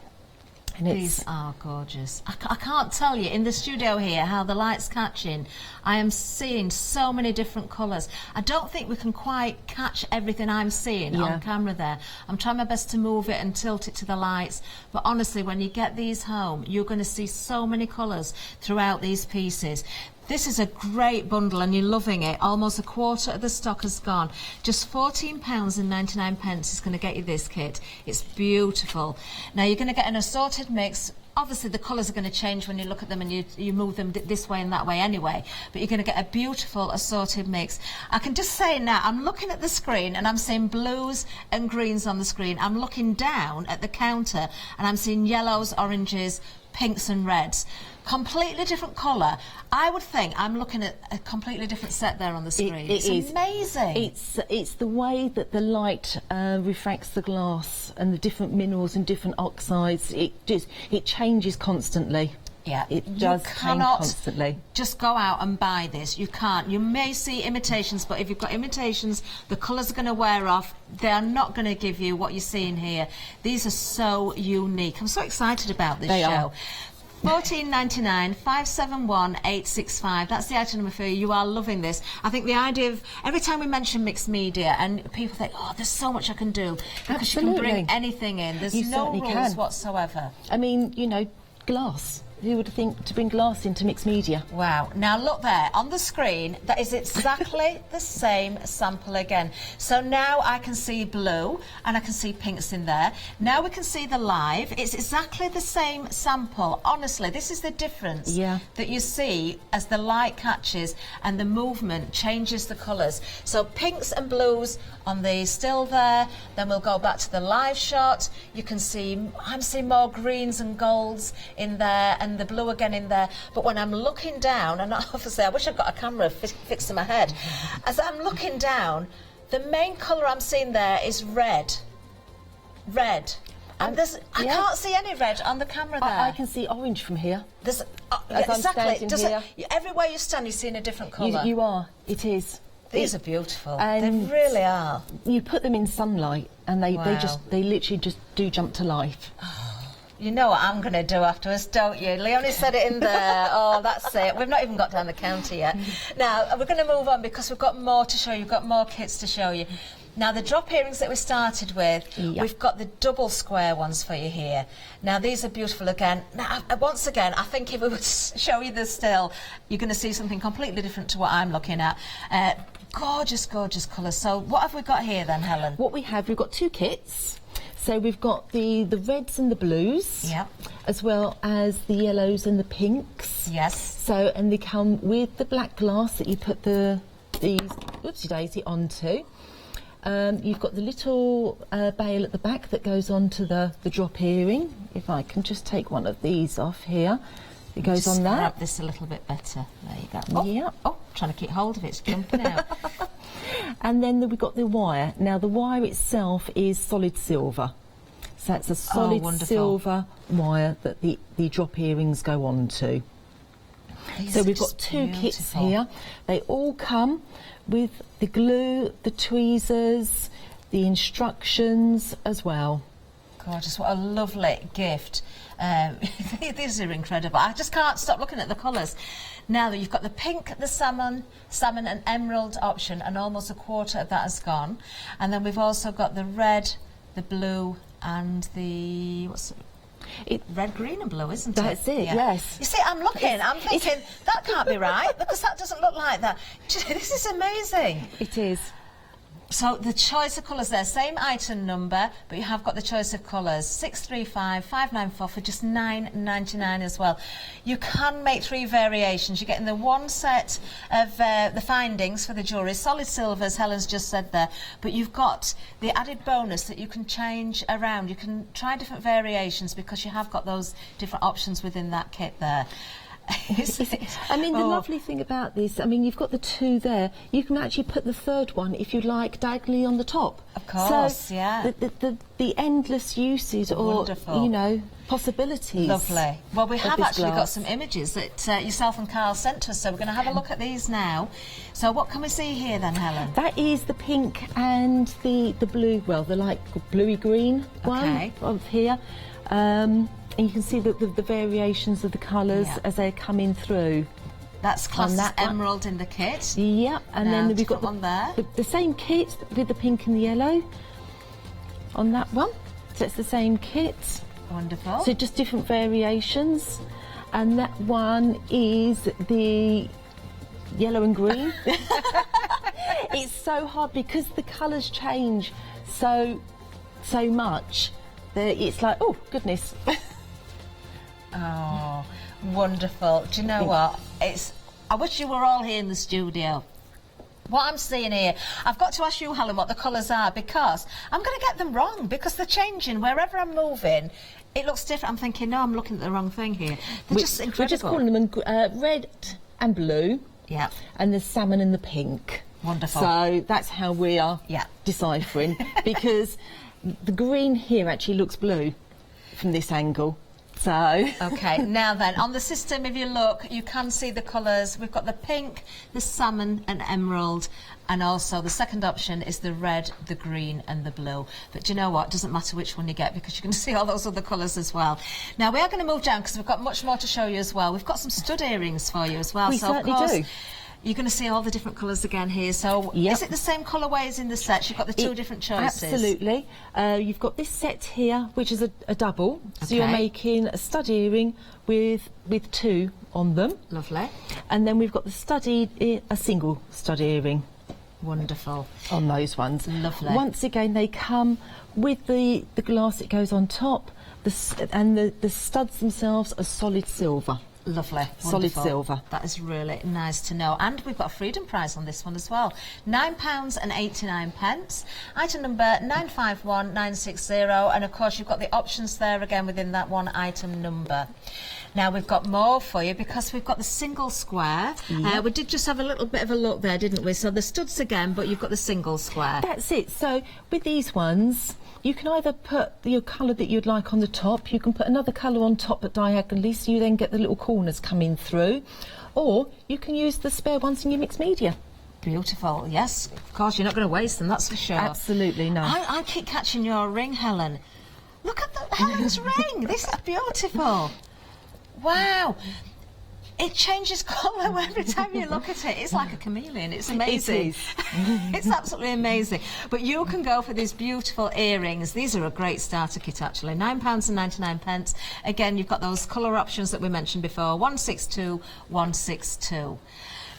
S8: And
S3: these are gorgeous. I can't tell you, in the studio here, how the light's catching. I am seeing so many different colours. I don't think we can quite catch everything I'm seeing on camera there. I'm trying my best to move it and tilt it to the lights. But honestly, when you get these home, you're going to see so many colours throughout these pieces. This is a great bundle and you're loving it. Almost a quarter of the stock has gone. Just £14.99 is going to get you this kit. It's beautiful. Now you're going to get an assorted mix. Obviously the colours are going to change when you look at them and you move them this way and that way anyway, but you're going to get a beautiful assorted mix. I can just say now, I'm looking at the screen and I'm seeing blues and greens on the screen. I'm looking down at the counter and I'm seeing yellows, oranges, pinks and reds. Completely different colour. I would think I'm looking at a completely different set there on the screen. It's amazing.
S8: It's the way that the light refracts the glass and the different minerals and different oxides. It changes constantly.
S3: Yeah,
S8: it does change constantly.
S3: Just go out and buy this. You can't. You may see imitations, but if you've got imitations, the colours are going to wear off. They are not going to give you what you're seeing here. These are so unique. I'm so excited about this show. £14.99, 571 865. That's the item number for you. You are loving this. I think the idea of every time we mention mixed media and people think, oh, there's so much I can do, because you can bring anything in. There's no rules whatsoever.
S8: I mean, you know, glass. Who would think to bring glass into mixed media?
S3: Wow. Now look there on the screen, that is exactly the same sample again. So now I can see blue and I can see pinks in there. Now we can see the live. It's exactly the same sample. Honestly, this is the difference that you see as the light catches and the movement changes the colours. So pinks and blues on the still there, then we'll go back to the live shot. You can see, I'm seeing more greens and golds in there and the blue again in there. But when I'm looking down, and obviously I wish I'd got a camera fixed to my head, as I'm looking down, the main colour I'm seeing there is red. Red. And there's, I can't see any red on the camera there.
S8: I can see orange from here.
S3: There's,
S8: exactly.
S3: Everywhere you stand, you're seeing a different colour.
S8: You are. It is.
S3: These are beautiful. They really are.
S8: You put them in sunlight, and they literally just do jump to life.
S3: You know what I'm going to do afterwards, don't you? Leonie said it in there. Oh, that's it. We've not even got down the counter yet. Now, we're going to move on because we've got more to show you. We've got more kits to show you. Now, the drop earrings that we started with, we've got the double square ones for you here. Now, these are beautiful again. Now, once again, I think if we would show you this still, you're going to see something completely different to what I'm looking at. Gorgeous, gorgeous colours. So, what have we got here then, Helen?
S8: What we have, we've got 2 kits. So we've got the reds and the blues, as well as the yellows and the pinks.
S3: Yes.
S8: So, and they come with the black glass that you put these oopsie daisy onto. You've got the little bail at the back that goes onto the drop earring. If I can just take one of these off here. It goes on that.
S3: Grab this a little bit better. There you go. Oh,
S8: yeah.
S3: Oh, trying to keep hold of it. It's jumping out.
S8: And then we've got the wire. Now, the wire itself is solid silver. So that's a solid silver wire that the drop earrings go onto. So we've got 2 kits here. They all come with the glue, the tweezers, the instructions as well.
S3: Gorgeous, what a lovely gift. These are incredible. I just can't stop looking at the colours. Now that you've got the pink, the salmon and emerald option, and almost a quarter of that has gone. And then we've also got the red, the blue, and the red, green and blue, isn't it?
S8: That's it, yes.
S3: You see, I'm looking, I'm thinking, that can't be right, because that doesn't look like that. This is amazing.
S8: It is.
S3: So the choice of colours there, same item number, but you have got the choice of colours, 635,594 for just £9.99 as well. You can make 3 variations. You're getting the 1 set of the findings for the jewellery, solid silver, as Helen's just said there, but you've got the added bonus that you can change around. You can try different variations because you have got those different options within that kit there.
S8: I mean, the lovely thing about this, I mean, you've got the 2 there. You can actually put the 3rd one, if you like, diagonally on the top.
S3: Of course,
S8: so
S3: yeah.
S8: The endless uses or, you know, possibilities.
S3: Lovely. Well, we have actually got some images that yourself and Carl sent to us, so we're going to have a look at these now. So what can we see here then, Helen?
S8: That is the pink and the blue, well, the light bluey-green one of here. And you can see the variations of the colours as they're coming through.
S3: That's classed as emerald in the kit.
S8: Yeah, and then we've got
S3: one there.
S8: The same kit with the pink and the yellow on that one. So it's the same kit.
S3: Wonderful.
S8: So just different variations. And that one is the yellow and green. It's so hard because the colours change so much that it's like, oh, goodness.
S3: Oh, wonderful. Do you know what? I wish you were all here in the studio. What I'm seeing here, I've got to ask you, Helen, what the colours are, because I'm going to get them wrong, because they're changing. Wherever I'm moving, it looks different. I'm thinking, no, I'm looking at the wrong thing here. They're just incredible.
S8: We're just calling them red and blue.
S3: Yeah.
S8: And the salmon and the pink.
S3: Wonderful.
S8: So that's how we are deciphering, because the green here actually looks blue from this angle. So
S3: okay, now then, on the system, if you look, you can see the colours. We've got the pink, the salmon and emerald, and also the second option is the red, the green and the blue. But do you know what? It doesn't matter which one you get, because you can see all those other colours as well. Now, we are going to move down because we've got much more to show you as well. We've got some stud earrings for you as well.
S8: We certainly do.
S3: You're going to see all the different colours again here. So is it the same colourways in the sets? You've got the 2 different choices.
S8: Absolutely. You've got this set here, which is a double. So you're making a stud earring with 2 on them.
S3: Lovely.
S8: And then we've got the studded, a single stud earring.
S3: Wonderful.
S8: On those ones.
S3: Lovely.
S8: Once again, they come with the glass that goes on top, and the studs themselves are solid silver.
S3: Lovely.
S8: Solid silver.
S3: That is really nice to know. And we've got a freedom prize on this one as well. £9.89. Item number 951960. And of course you've got the options there again within that one item number. Now we've got more for you because we've got the single square. We did just have a little bit of a look there, didn't we? So the studs again, but you've got the single square.
S8: That's it. So with these ones, you can either put your colour that you'd like on the top, you can put another colour on top but diagonally, so you then get the little corners coming through, or you can use the spare ones in your mixed media.
S3: Beautiful, yes. Of course, you're not going to waste them, that's for sure.
S8: Absolutely not.
S3: I keep catching your ring, Helen. Look at Helen's ring. This is beautiful. Wow. It changes colour every time you look at it. It's like a chameleon. It's amazing.
S8: It is.
S3: It's absolutely amazing. But you can go for these beautiful earrings. These are a great starter kit, actually. £9.99. Again, you've got those colour options that we mentioned before. 162, 162.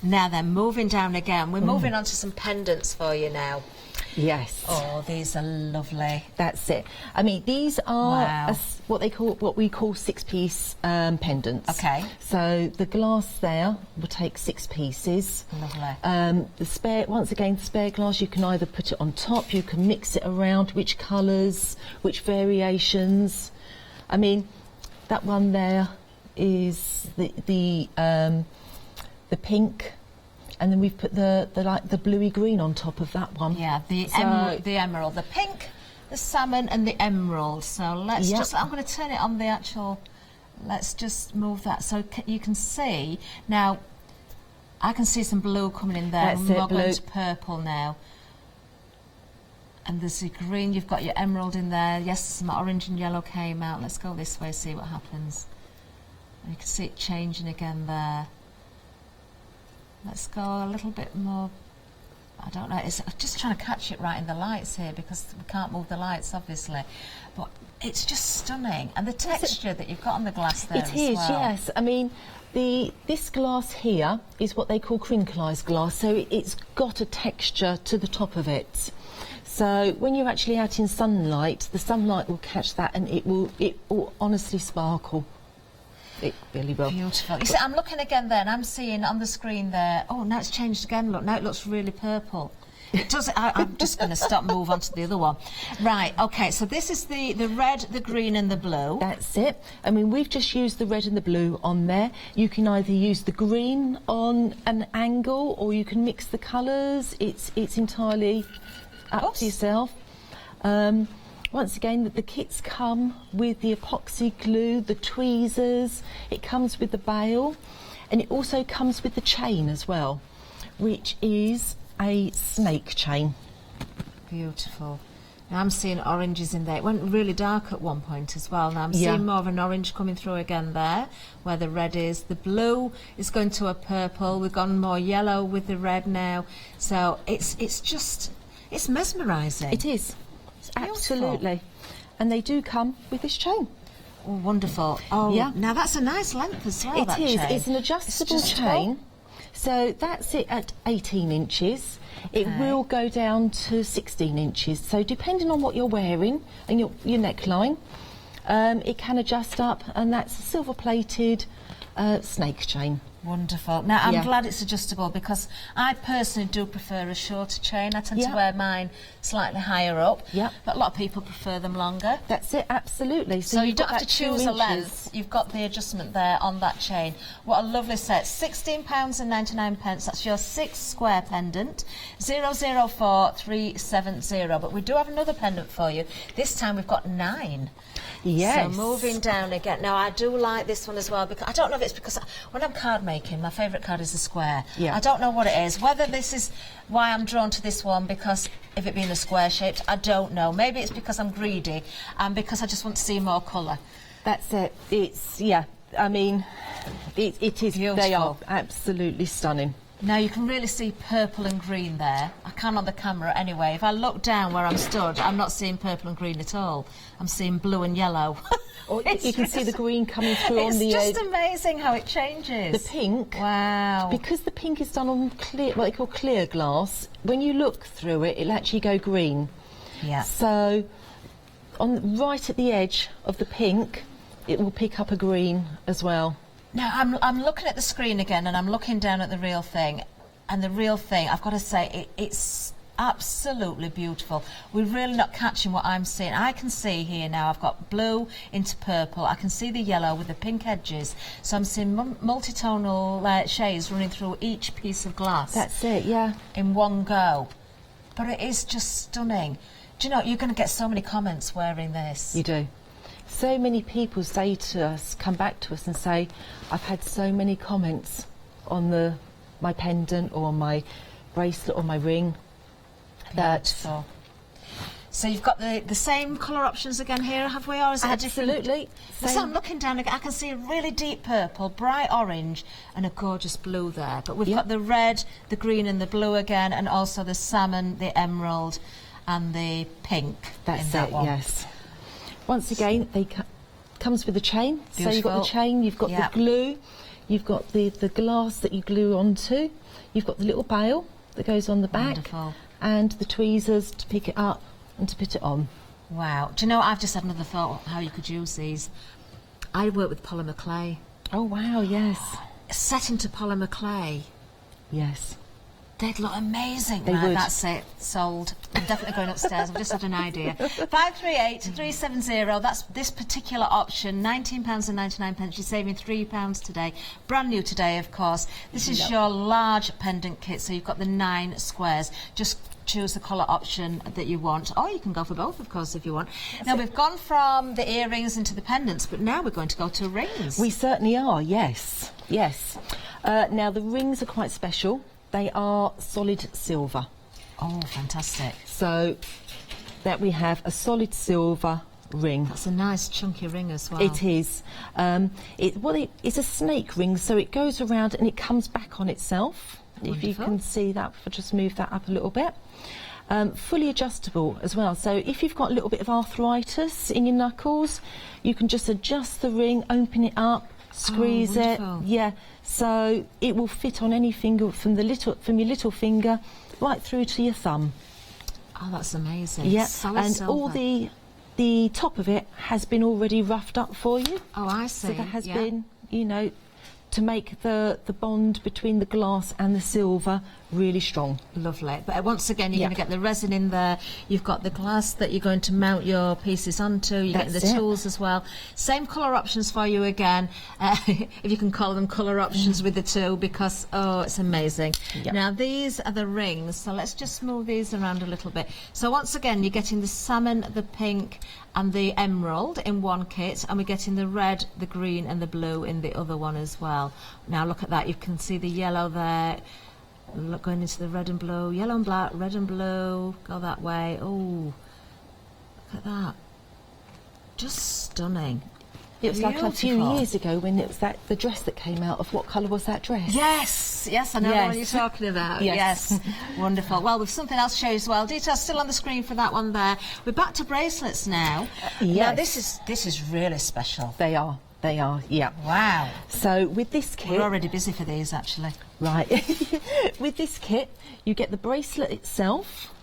S3: Now then, moving down again. We're moving on to some pendants for you now.
S8: Yes.
S3: Oh, these are lovely.
S8: That's it. I mean, these are
S3: Wow.
S8: what we call 6-piece pendants.
S3: Okay.
S8: So the glass there will take 6 pieces.
S3: Lovely.
S8: The spare glass, you can either put it on top, you can mix it around, which colours, which variations. I mean, that one there is the pink. And then we've put the bluey green on top of that one.
S3: Yeah, the emerald, the pink, the salmon, and the emerald. So let's I'm going to turn it on the actual. Let's just move that so you can see now. I can see some blue coming in there.
S8: That's
S3: We're
S8: it,
S3: going
S8: blue.
S3: to purple now. And there's the green. You've got your emerald in there. Yes, some orange and yellow came out. Let's go this way, see what happens. And you can see it changing again there. Let's go a little bit more. I don't know. It's just trying to catch it right in the lights here because we can't move the lights, obviously. But it's just stunning, and the texture that you've got on the glass there as well.
S8: It is, yes. I mean, this glass here is what they call crinkleized glass, so it's got a texture to the top of it. So when you're actually out in sunlight, the sunlight will catch that, and it will honestly sparkle. It really will.
S3: Beautiful. You see, I'm looking again there, and I'm seeing on the screen there. Oh, now it's changed again. Look, now it looks really purple. It does. I'm just going to stop, move on to the other one. Right. Okay. So this is the red, the green, and the blue.
S8: That's it. I mean, we've just used the red and the blue on there. You can either use the green on an angle, or you can mix the colours. It's entirely up to yourself. Once again, the kits come with the epoxy glue, the tweezers, it comes with the bail, and it also comes with the chain as well, which is a snake chain.
S3: Beautiful. Now I'm seeing oranges in there. It went really dark at one point as well. Now I'm seeing more of an orange coming through again there, where the red is. The blue is going to a purple. We've gone more yellow with the red now. So it's mesmerising.
S8: It is. Absolutely. And they do come with this chain.
S3: Oh, wonderful. Oh, yeah. Now that's a nice length as well, that
S8: It is.
S3: chain.
S8: It's an adjustable chain. So that's it at 18 inches. It will go down to 16 inches. So depending on what you're wearing and your neckline, it can adjust up, and that's a silver-plated snake chain.
S3: Wonderful. Now, I'm glad it's adjustable because I personally do prefer a shorter chain. I tend to wear mine slightly higher up, but a lot of people prefer them longer.
S8: That's it, absolutely.
S3: So you
S8: you've
S3: don't
S8: got
S3: have to
S8: that 2
S3: choose a
S8: inches.
S3: length. You've got the adjustment there on that chain. What a lovely set. £16.99. That's your 6 square pendant. 004370. But we do have another pendant for you. This time we've got 9.
S8: Yes.
S3: So moving down again. Now I do like this one as well because I don't know if it's because when I'm card making, my favourite card is the square.
S8: Yeah.
S3: I don't know what it is. Whether this is why I'm drawn to this one because of it being a square shaped, I don't know. Maybe it's because I'm greedy and because I just want to see more colour.
S8: That's it. It's I mean, it is.
S3: Beautiful.
S8: They are absolutely stunning.
S3: Now you can really see purple and green there. I can on the camera anyway. If I look down where I'm stood, I'm not seeing purple and green at all. I'm seeing blue and yellow.
S8: Or you can see the green coming through on the
S3: It's just amazing how it changes.
S8: The pink.
S3: Wow.
S8: Because the pink is done on clear, what they call clear glass, when you look through it, it'll actually go green.
S3: Yeah.
S8: So, right at the edge of the pink, it will pick up a green as well.
S3: Now, I'm looking at the screen again and I'm looking down at the real thing. And the real thing, I've got to say, it's absolutely beautiful. We're really not catching what I'm seeing. I can see here now, I've got blue into purple. I can see the yellow with the pink edges. So I'm seeing multitonal shades running through each piece of glass.
S8: That's it, yeah.
S3: In one go. But it is just stunning. Do you know, you're going to get so many comments wearing this.
S8: You do. So many people say to us, come back to us and say, I've had so many comments on my pendant or my bracelet or my ring.
S3: Beautiful. So you've got the same colour options again here, have we? Or is it a different?
S8: Absolutely.
S3: So I'm looking down, I can see a really deep purple, bright orange, and a gorgeous blue there. But we've got the red, the green, and the blue again, and also the salmon, the emerald, and the pink.
S8: That's
S3: in that
S8: it.
S3: one.
S8: Yes. Once again, they comes with a chain.
S3: Beautiful.
S8: So you've got the chain, you've got the glue, you've got the glass that you glue onto, you've got the little bail that goes on the back,
S3: Wonderful.
S8: and the tweezers to pick it up and to put it on.
S3: Wow. Do you know, I've just had another thought how you could use these. I work with polymer clay.
S8: Oh wow, yes.
S3: Set into polymer clay,
S8: Yes.
S3: they'd look amazing.
S8: They
S3: Right,
S8: would.
S3: that's it. Sold. I'm definitely going upstairs. I've just had an idea. 538-370. That's this particular option. £19.99. You're saving £3 today. Brand new today, of course. This is your large pendant kit. So you've got the 9 squares. Just choose the colour option that you want, or you can go for both, of course, if you want. Now we've gone from the earrings into the pendants, but now we're going to go to rings.
S8: We certainly are, yes. Yes. Now the rings are quite special. They are solid silver.
S3: Oh, fantastic.
S8: So that we have a solid silver ring.
S3: That's a nice chunky ring as well.
S8: It is. It's a snake ring, so it goes around and it comes back on itself. If you
S3: Wonderful.
S8: can see that, if I just move that up a little bit. Fully adjustable as well. So if you've got a little bit of arthritis in your knuckles, you can just adjust the ring, open it up, squeeze it.
S3: wonderful.
S8: Yeah. So it will fit on any finger from your little finger right through to your thumb.
S3: Oh, that's amazing.
S8: Yeah.
S3: Solid
S8: And
S3: silver.
S8: all the top of it has been already roughed up for you.
S3: Oh, I see.
S8: So that has been, to make the bond between the glass and the silver really strong.
S3: Lovely. But once again, you're
S8: Yeah.
S3: going to get the resin in there. You've got the glass that you're going to mount your pieces onto. You're getting the
S8: That's it.
S3: tools as well. Same colour options for you again, if you can call them colour options with the two, because, oh, it's amazing.
S8: Yep.
S3: Now, these are the rings. So let's just move these around a little bit. So once again, you're getting the salmon, the pink, and the emerald in one kit, and we're getting the red, the green, and the blue in the other one as well. Now, look at that. You can see the yellow there. Look, going into the red and blue, yellow and black, red and blue, go that way. Oh, look at that. Just stunning.
S8: It was like a few
S3: Beautiful.
S8: years ago when it was the dress that came out. Of what colour was that dress?
S3: Yes, I know
S8: Yes.
S3: what you're talking about.
S8: Yes.
S3: Yes, wonderful. Well, we've something else to show you as well. Details still on the screen for that one there. We're back to bracelets now.
S8: Yes.
S3: Now, this is really special.
S8: They are, yeah.
S3: Wow.
S8: So with this kit...
S3: We're already busy for these, actually.
S8: Right. With this kit, you get the bracelet itself,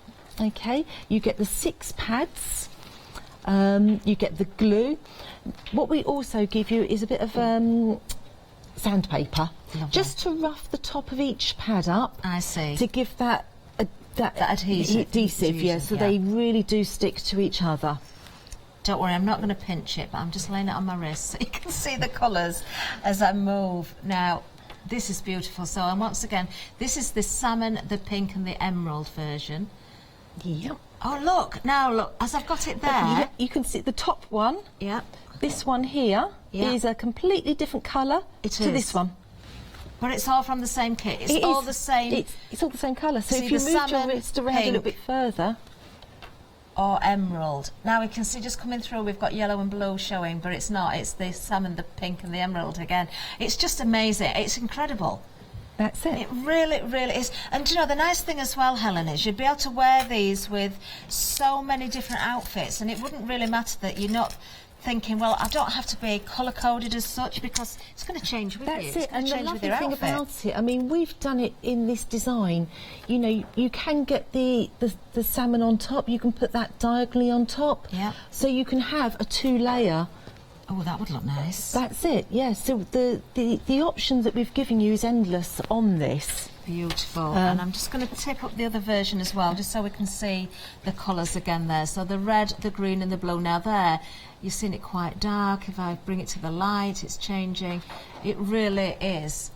S8: okay? You get the 6 pads, you get the glue. What we also give you is a bit of sandpaper, just to rough the top of each pad up.
S3: I see.
S8: To give that
S3: adhesive,
S8: yeah, so they really do stick to each other.
S3: Don't worry, I'm not going to pinch it, but I'm just laying it on my wrist so you can see the colours as I move. Now, this is beautiful. So, and once again, this is the salmon, the pink, and the emerald version.
S8: Yep.
S3: Oh, look. Now, look, as I've got it there.
S8: You can see the top one.
S3: Yep.
S8: This one here is a completely different colour to
S3: is.
S8: this one.
S3: But it's all from the same kit. It's
S8: It
S3: all
S8: is.
S3: the same.
S8: It's all the same colour. So
S3: See
S8: if you
S3: the
S8: move your
S3: salmon,
S8: wrist around a little
S3: pink.
S8: bit further...
S3: Or emerald. Now we can see just coming through we've got yellow and blue showing, but it's not. It's the salmon, the pink, and the emerald again. It's just amazing. It's incredible.
S8: That's it.
S3: It really, really is. And you know, the nice thing as well, Helen, is you'd be able to wear these with so many different outfits, and it wouldn't really matter that you're not thinking, well, I don't have to be colour-coded as such, because it's going to change with you.
S8: That's
S3: It's
S8: it,
S3: gonna
S8: and the
S3: change with
S8: lovely
S3: your
S8: thing
S3: outfit.
S8: about it, I mean, we've done it in this design. You know, you can get the salmon on top, you can put that diagonally on top.
S3: Yeah.
S8: So you can have a 2-layer.
S3: Oh, that would look nice.
S8: That's it, yeah. So the option that we've given you is endless on this.
S3: Beautiful. And I'm just going to tip up the other version as well, just so we can see the colours again there. So the red, the green, and the blue. Now there, you've seen it quite dark. If I bring it to the light, it's changing. It really is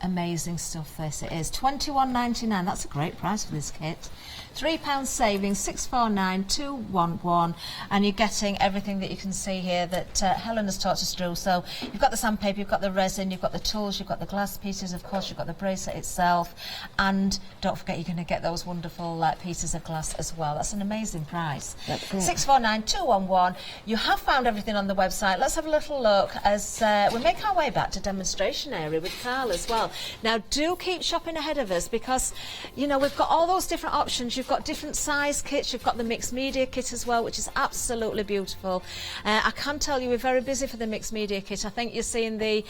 S3: amazing stuff, this. It is £21.99. That's a great price for this kit. £3 savings, 649-211, and you're getting everything that you can see here that Helen has taught us through. So you've got the sandpaper, you've got the resin, you've got the tools, you've got the glass pieces, of course, you've got the bracelet itself, and don't forget you're going to get those wonderful pieces of glass as well. That's an amazing price. 649-211. You have found everything on the website. Let's have a little look as we make our way back to demonstration area with Carl as well. Now, do keep shopping ahead of us because, you know, we've got all those different options. You've got different size kits. You've got the mixed media kit as well, which is absolutely beautiful. I can tell you we're very busy for the mixed media kit. I think you're seeing the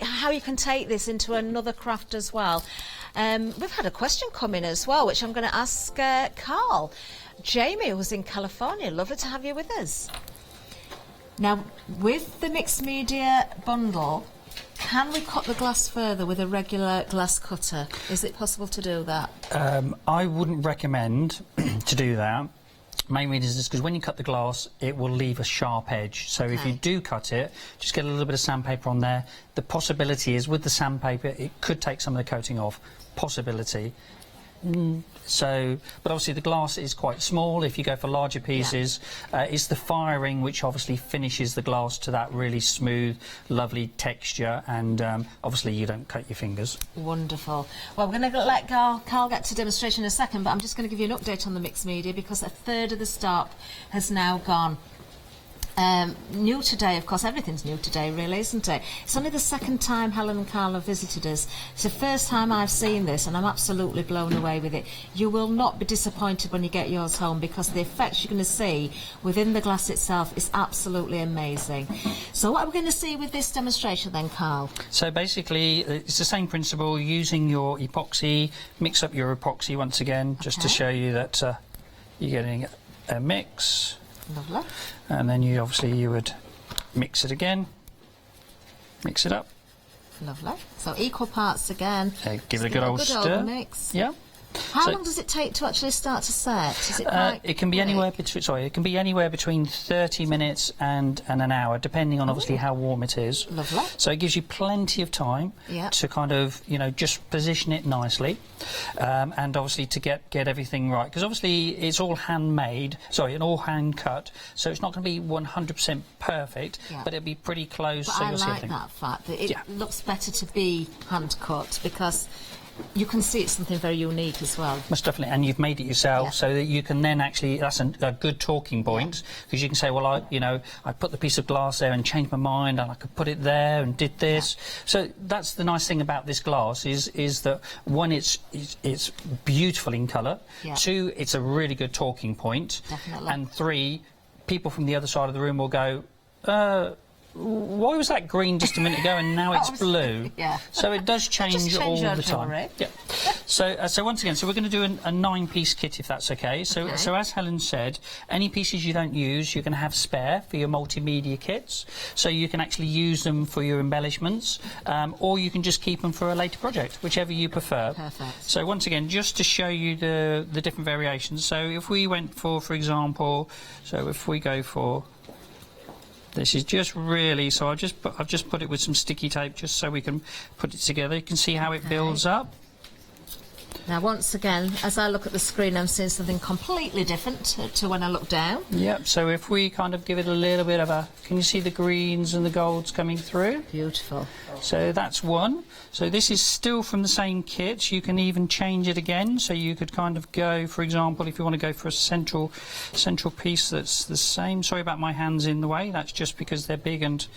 S3: how you can take this into another craft as well. We've had a question come in as well, which I'm going to ask Carl. Jamie, who's in California, lovely to have you with us. Now, with the mixed media bundle, can we cut the glass further with a regular glass cutter? Is it possible to do that?
S7: I wouldn't recommend to do that. Main reason is because when you cut the glass, it will leave a sharp edge. So if you do cut it, just get a little bit of sandpaper on there. The possibility is with the sandpaper, it could take some of the coating off. Possibility. So, but obviously the glass is quite small. If you go for larger pieces, it's the firing which obviously finishes the glass to that really smooth, lovely texture, and obviously you don't cut your fingers. Wonderful.
S3: Well, we're going to let Carl get to demonstration in a second, but I'm just going to give you an update on the mixed media because a third of the stock has now gone. New today, of course, everything's new today, really, isn't it? It's only the second time Helen and Carl have visited us. It's the first time I've seen this, and I'm absolutely blown away with it. You will not be disappointed when you get yours home because the effects you're going to see within the glass itself is absolutely amazing. So what are we going to see with this demonstration then, Carl?
S7: So basically, it's the same principle, using your epoxy, mix up your epoxy once again, just to show you that you're getting a mix.
S3: Lovely.
S7: And then you would mix it again, mix it up.
S3: Lovely. So equal parts again.
S7: Give it a good old stir.
S3: Mix.
S7: Yeah.
S3: How long does it take to actually start to set? Is it quite
S7: it can be anywhere between. Sorry, it can be anywhere between 30 minutes and an hour, depending on obviously how warm it is.
S3: Lovely.
S7: So it gives you plenty of time to kind of just position it nicely, and obviously to get everything right, because obviously it's all handmade. Sorry, and all hand cut. So it's not going to be 100% perfect, but it'll be pretty close.
S3: But
S7: so
S3: I
S7: you'll
S3: like
S7: see
S3: that fact that it looks better to be hand cut because you can see it's something very unique as well.
S7: Most definitely, and you've made it yourself, so that you can then actually, that's a good talking point, because you can say, well, I put the piece of glass there and changed my mind, and I could put it there and did this. So that's the nice thing about this glass is that one, it's beautiful in colour. Two, it's a really good talking point.
S3: Definitely.
S7: And three, people from the other side of the room will go, why was that green just a minute ago and now it's blue? So it does change all the time. So once again, we're going to do a 9-piece kit, if that's okay. So as Helen said, any pieces you don't use, you're going to have spare for your multimedia kits. So you can actually use them for your embellishments, or you can just keep them for a later project, whichever you prefer.
S3: Perfect.
S7: So once again, just to show you the different variations. So if we went for example, so if we go for, this is just really, so I've just put it with some sticky tape just so we can put it together. You can see how it builds up.
S3: Now, once again, as I look at the screen, I'm seeing something completely different to when I look down.
S7: Yep, so if we kind of give it a little bit of a... Can you see the greens and the golds coming through?
S3: Beautiful. So
S7: that's one. So this is still from the same kit. You can even change it again. So you could kind of go, for example, if you want to go for a central piece that's the same. Sorry about my hands in the way. That's just because they're big and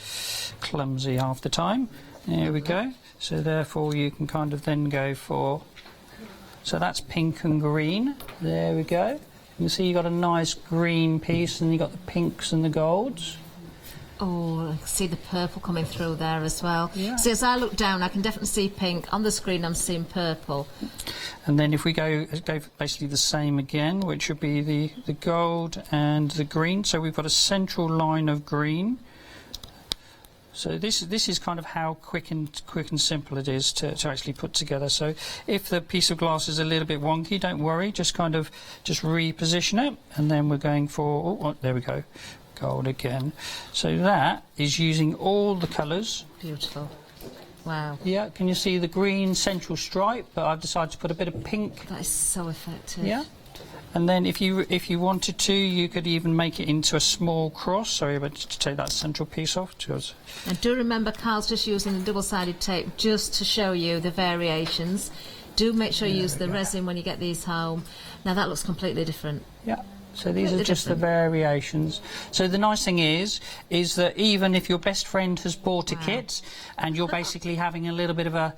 S7: clumsy half the time. There we go. So therefore you can kind of then go for... So that's pink and green. There we go. You can see you've got a nice green piece and you've got the pinks and the golds.
S3: Oh, I can see the purple coming through there as well.
S7: Yeah.
S3: See, as I look down, I can definitely see pink. On the screen, I'm seeing purple.
S7: And then if we go basically the same again, which would be the gold and the green. So we've got a central line of green. So this is kind of how quick and simple it is to actually put together. So if the piece of glass is a little bit wonky, don't worry, just reposition it, and then we're going for, oh, there we go, gold again. So that is using all the colours.
S3: Beautiful. Wow.
S7: Yeah, can you see the green central stripe? But I've decided to put a bit of pink.
S3: That is so effective.
S7: Yeah. And then if you wanted to, you could even make it into a small cross. Sorry, but to take that central piece off.
S3: And do remember, Carl's just using the double-sided tape just to show you the variations. Do make sure you use the resin when you get these home. Now that looks completely different.
S7: Yeah. So these are just the variations. So the nice thing is that even if your best friend has bought a kit, and you're basically having a little bit of a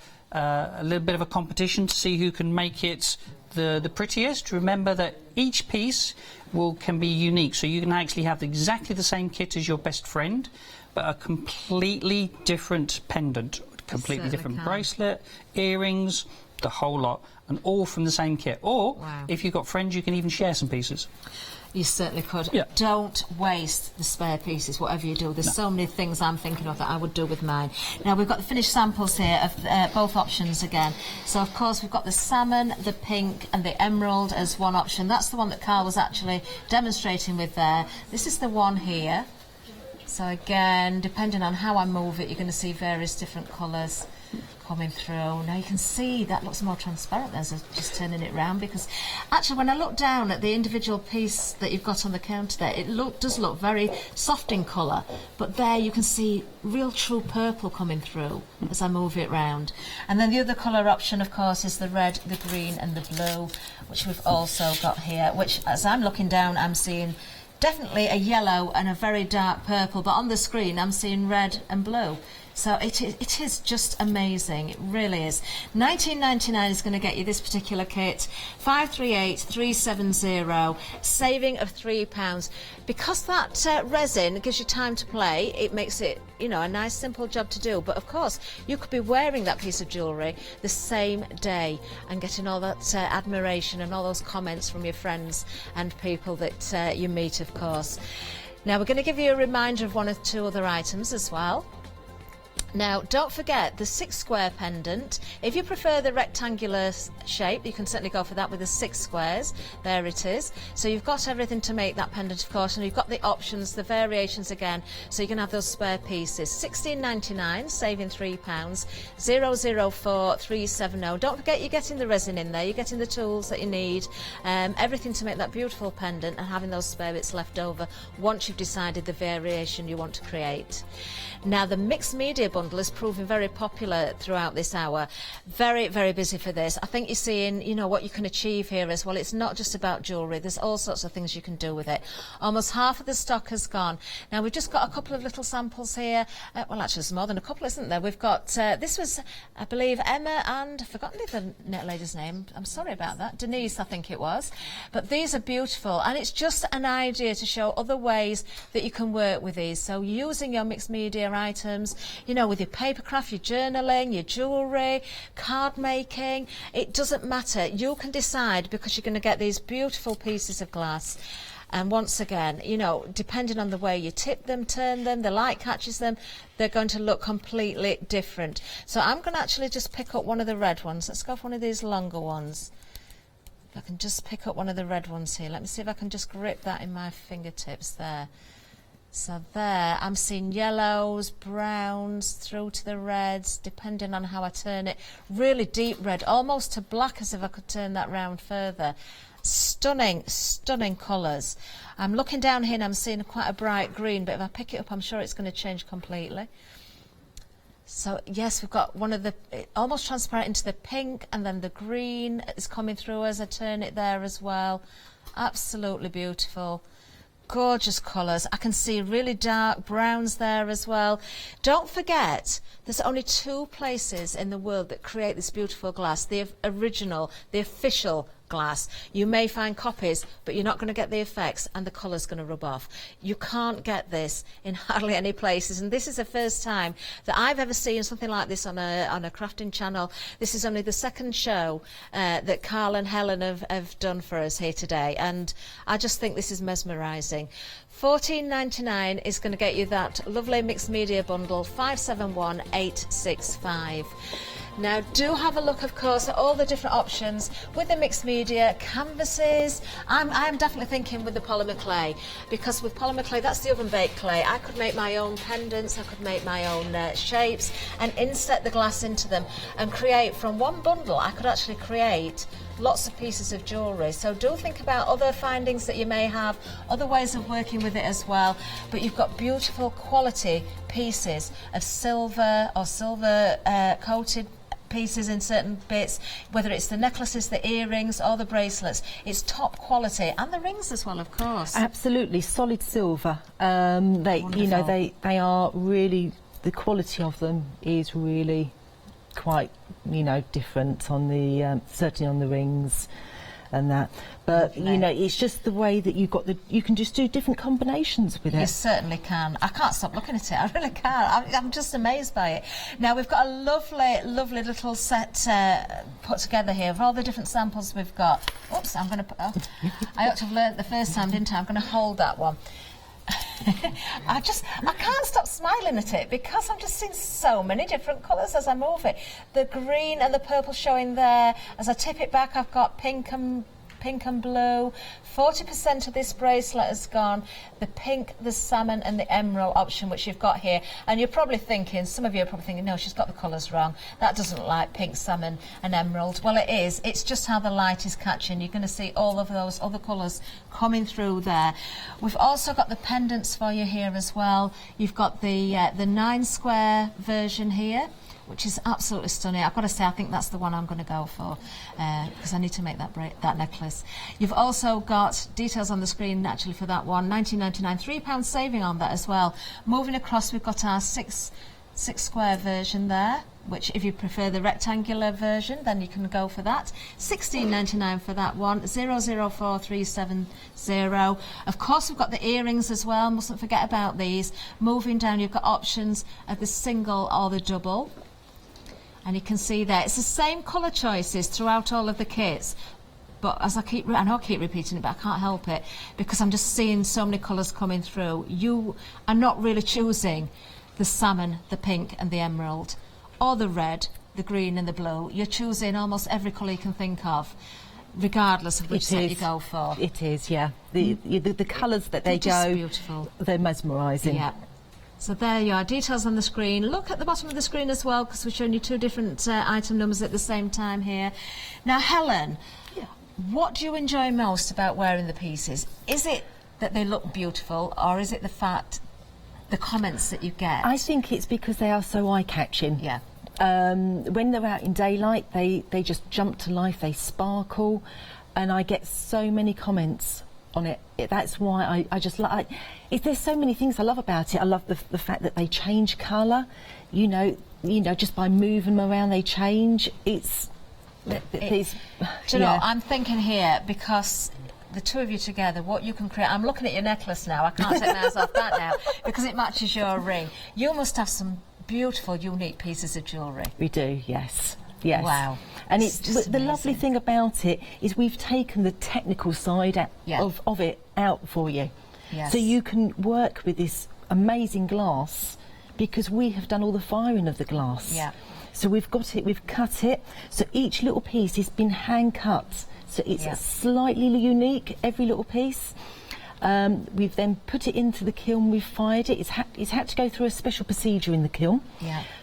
S7: competition to see who can make it the prettiest, remember that each piece can be unique. So you can actually have exactly the same kit as your best friend, but a completely different pendant, completely different bracelet, earrings, the whole lot, and all from the same kit. Or if you've got friends, you can even share some pieces.
S3: You certainly could.
S7: Yeah.
S3: Don't waste the spare pieces, whatever you do. There's so many things I'm thinking of that I would do with mine. Now, we've got the finished samples here of both options again. So, of course, we've got the salmon, the pink and the emerald as one option. That's the one that Carl was actually demonstrating with there. This is the one here. So, again, depending on how I move it, you're going to see various different colours coming through. Now you can see that looks more transparent as I'm just turning it round, because actually when I look down at the individual piece that you've got on the counter there, it does look very soft in colour, but there you can see real true purple coming through as I move it round. And then the other colour option, of course, is the red, the green and the blue, which we've also got here, which as I'm looking down I'm seeing definitely a yellow and a very dark purple, but on the screen I'm seeing red and blue. So it is just amazing, it really is. $19.99 is going to get you this particular kit. 538370, saving of £3. Because that resin gives you time to play, it makes it, you know, a nice simple job to do. But of course, you could be wearing that piece of jewellery the same day and getting all that admiration and all those comments from your friends and people that you meet, of course. Now, we're going to give you a reminder of one or two other items as well. Now, don't forget the 6 square pendant. If you prefer the rectangular shape, you can certainly go for that with the 6 squares. There it is. So you've got everything to make that pendant, of course, and you've got the options, the variations again, so you can have those spare pieces. $16.99, saving £3. 004370. Don't forget you're getting the resin in there, you're getting the tools that you need, everything to make that beautiful pendant, and having those spare bits left over once you've decided the variation you want to create. Now, the mixed media bundle is proving very popular throughout this hour. Very, very busy for this. I think you're seeing, you know, what you can achieve here as well. It's not just about jewellery. There's all sorts of things you can do with it. Almost half of the stock has gone. Now, we've just got a couple of little samples here. Well, actually, there's more than a couple, isn't there? We've got, this was, I believe, Emma and, I've forgotten the net lady's name. I'm sorry about that. Denise, I think it was. But these are beautiful. And it's just an idea to show other ways that you can work with these. So using your mixed media items, you know, with your papercraft, your journaling, your jewellery, card making, it doesn't matter. You can decide, because you're going to get these beautiful pieces of glass. And once again, you know, depending on the way you tip them, turn them, the light catches them, they're going to look completely different. So I'm going to actually just pick up one of the red ones. Let's go for one of these longer ones. If I can just pick up one of the red ones here. Let me see if I can just grip that in my fingertips there. So there, I'm seeing yellows, browns, through to the reds, depending on how I turn it. Really deep red, almost to black, as if I could turn that round further. Stunning, stunning colours. I'm looking down here and I'm seeing quite a bright green, but if I pick it up, I'm sure it's going to change completely. So yes, we've got one of the almost transparent into the pink, and then the green is coming through as I turn it there as well. Absolutely beautiful. Gorgeous colours. I can see really dark browns there as well. Don't forget, there's only 2 places in the world that create this beautiful glass. The original, the official glass. You may find copies, but you're not going to get the effects, and the colour's going to rub off. You can't get this in hardly any places, and this is the first time that I've ever seen something like this on a crafting channel. This is only the 2nd show that Carl and Helen have done for us here today, and I just think this is mesmerising. $14.99 is going to get you that lovely mixed media bundle, 571865. Now, do have a look, of course, at all the different options with the mixed media, canvases. I'm definitely thinking with the polymer clay, because with polymer clay, that's the oven-baked clay. I could make my own pendants, I could make my own shapes and inset the glass into them and create from one bundle. I could actually create lots of pieces of jewellery. So do think about other findings that you may have, other ways of working with it as well. But you've got beautiful quality pieces of silver or silver coated pieces in certain bits, whether it's the necklaces, the earrings or the bracelets. It's top quality, and the rings as well, of course.
S8: Absolutely, solid silver. They are really, the quality of them is really quite different on the certainly on the rings and that, but
S3: Lovely.
S8: It's just the way that you can just do different combinations with it.
S3: You certainly can. I can't stop looking at it. I really can't. I'm just amazed by it. Now we've got a lovely little set put together here of all the different samples we've got. Oops, I ought to have learnt the first time, didn't I? I'm going to hold that one. I can't stop smiling at it because I'm just seeing so many different colours as I move it. The green and the purple showing there. As I tip it back, I've got pink and blue. 40% of this bracelet has gone. The pink, the salmon and the emerald option, which you've got here. And you're probably thinking, some of you are probably thinking, no, she's got the colours wrong. That doesn't look like pink, salmon and emerald. Well, it is. It's just how the light is catching. You're going to see all of those other colours coming through there. We've also got the pendants for you here as well. You've got the 9 square version here, which is absolutely stunning. I've got to say, I think that's the one I'm going to go for because I need to make that necklace. You've also got details on the screen actually for that one. £19.99, £3 saving on that as well. Moving across, we've got our 6 square version there, which if you prefer the rectangular version, then you can go for that. £16.99 for that one. 004370. Of course, we've got the earrings as well. Mustn't forget about these. Moving down, you've got options of the single or the double. And you can see there, it's the same colour choices throughout all of the kits. But as I know I keep repeating it, but I can't help it because I'm just seeing so many colours coming through. You are not really choosing the salmon, the pink and the emerald, or the red, the green and the blue. You're choosing almost every colour you can think of, regardless of which set you go for.
S8: It is, yeah. The colours that they
S3: just
S8: go,
S3: beautiful.
S8: They're mesmerising.
S3: Yeah. So there you are, details on the screen. Look at the bottom of the screen as well, because we're showing you 2 different item numbers at the same time here. Now, Helen, what do you enjoy most about wearing the pieces? Is it that they look beautiful, or is it the comments that you get?
S8: I think it's because they are so eye-catching.
S3: Yeah.
S8: When they're out in daylight, they just jump to life, they sparkle, and I get so many comments on it. That's why I just like. There's so many things I love about it. I love the fact that they change colour. Just by moving them around, they change. Do you know,
S3: I'm thinking here because the 2 of you together, what you can create. I'm looking at your necklace now. I can't take my eyes off that now because it matches your ring. You must have some beautiful, unique pieces of jewellery.
S8: We do, yes. Yes.
S3: Wow.
S8: And
S3: It's
S8: it's
S3: just
S8: the lovely
S3: amazing.
S8: thing about it is we've taken the technical side of it out for you.
S3: Yes.
S8: So you can work with this amazing glass because we have done all the firing of the glass.
S3: Yeah.
S8: So we've got it, we've cut it. So each little piece has been hand cut. So it's slightly unique, every little piece. We've then put it into the kiln, we've fired it. It's had to go through a special procedure in the kiln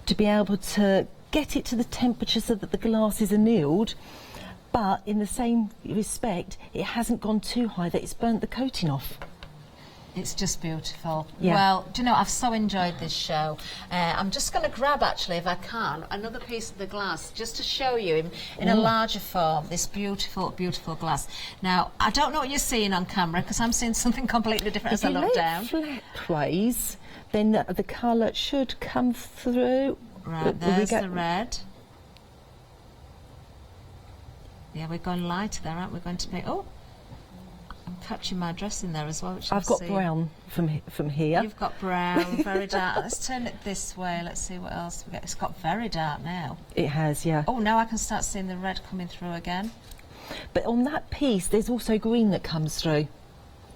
S8: to be able to get it to the temperature so that the glass is annealed, but in the same respect, it hasn't gone too high that it's burnt the coating off.
S3: It's just beautiful.
S8: Yeah.
S3: Well, do you know, I've so enjoyed this show. I'm just going to grab, actually, if I can, another piece of the glass just to show you in a larger form, this beautiful, beautiful glass. Now, I don't know what you're seeing on camera because I'm seeing something completely different as I look down.
S8: If you let plays, then the colour should come through.
S3: Right, there's the red. Yeah, we're going lighter there, aren't we? Going to be... Oh, I'm catching my dress in there as well, which
S8: I've got brown from here.
S3: You've got brown, very dark. Let's turn it this way. Let's see what else we get. It's got very dark now.
S8: It has, yeah.
S3: Oh, now I can start seeing the red coming through again.
S8: But on that piece, there's also green that comes through,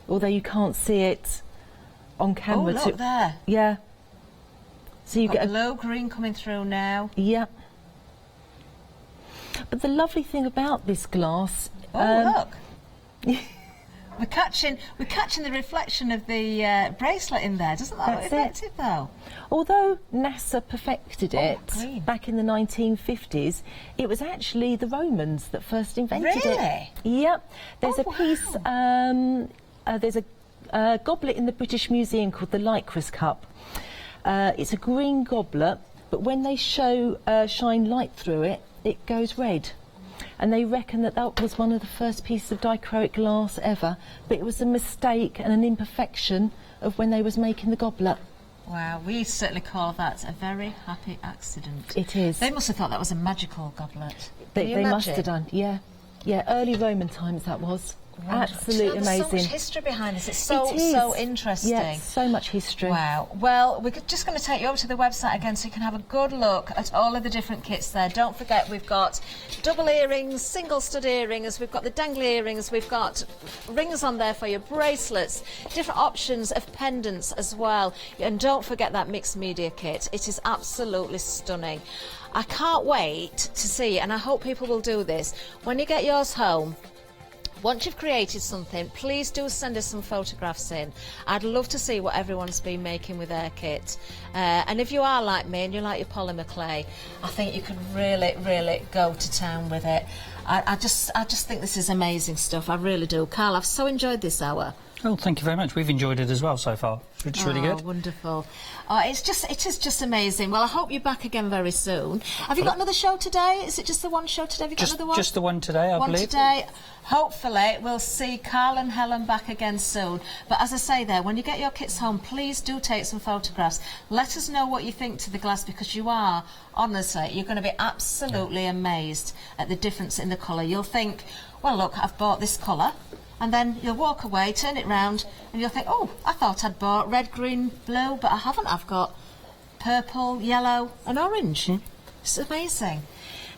S8: although you can't see it on camera.
S3: Oh, look there.
S8: Yeah. So you
S3: Got
S8: get
S3: a low green coming through now.
S8: Yeah. But the lovely thing about this glass...
S3: Oh, look. We're catching the reflection of the bracelet in there. Doesn't that look effective, though?
S8: Although NASA perfected it
S3: green.
S8: back in the 1950s, it was actually the Romans that first invented it.
S3: Really?
S8: Yep. There's
S3: Oh,
S8: a piece, there's a goblet in the British Museum called the Lycris Cup. It's a green goblet, but when they shine light through it, it goes red. And they reckon that that was one of the first pieces of dichroic glass ever, but it was a mistake and an imperfection of when they was making the goblet.
S3: Wow, we certainly call that a very happy accident.
S8: It is.
S3: They must have thought that was a magical goblet.
S8: They must have done, yeah. Yeah, early Roman times that was. Absolutely
S3: There's
S8: amazing.
S3: so much history behind this. It's so
S8: It is.
S3: so interesting.
S8: Yeah, so much history.
S3: Wow. Well, we're just going to take you over to the website again so you can have a good look at all of the different kits there. Don't forget, we've got double earrings, single stud earrings, we've got the dangly earrings, we've got rings on there for your bracelets, different options of pendants as well. And don't forget that mixed media kit. It is absolutely stunning. I can't wait to see, and I hope people will do this, when you get yours home, once you've created something, please do send us some photographs in. I'd love to see what everyone's been making with their kit. And if you are like me and you like your polymer clay, I think you could really, really go to town with it. I just think this is amazing stuff. I really do. Carl, I've so enjoyed this hour.
S7: Oh, thank you very much. We've enjoyed it as well so far. It's really good.
S3: Wonderful. It is just amazing. Well, I hope you're back again very soon. Have you got another show today? Is it just the one show today? Have you got another one?
S7: Just the one today, I believe.
S3: One today. Hopefully, we'll see Carl and Helen back again soon. But as I say there, when you get your kits home, please do take some photographs. Let us know what you think to the glass, because you are, honestly, you're going to be absolutely amazed at the difference in the colour. You'll think, well, look, I've bought this colour. And then you'll walk away, turn it round, and you'll think, oh, I thought I'd bought red, green, blue, but I haven't. I've got purple, yellow and orange. It's amazing.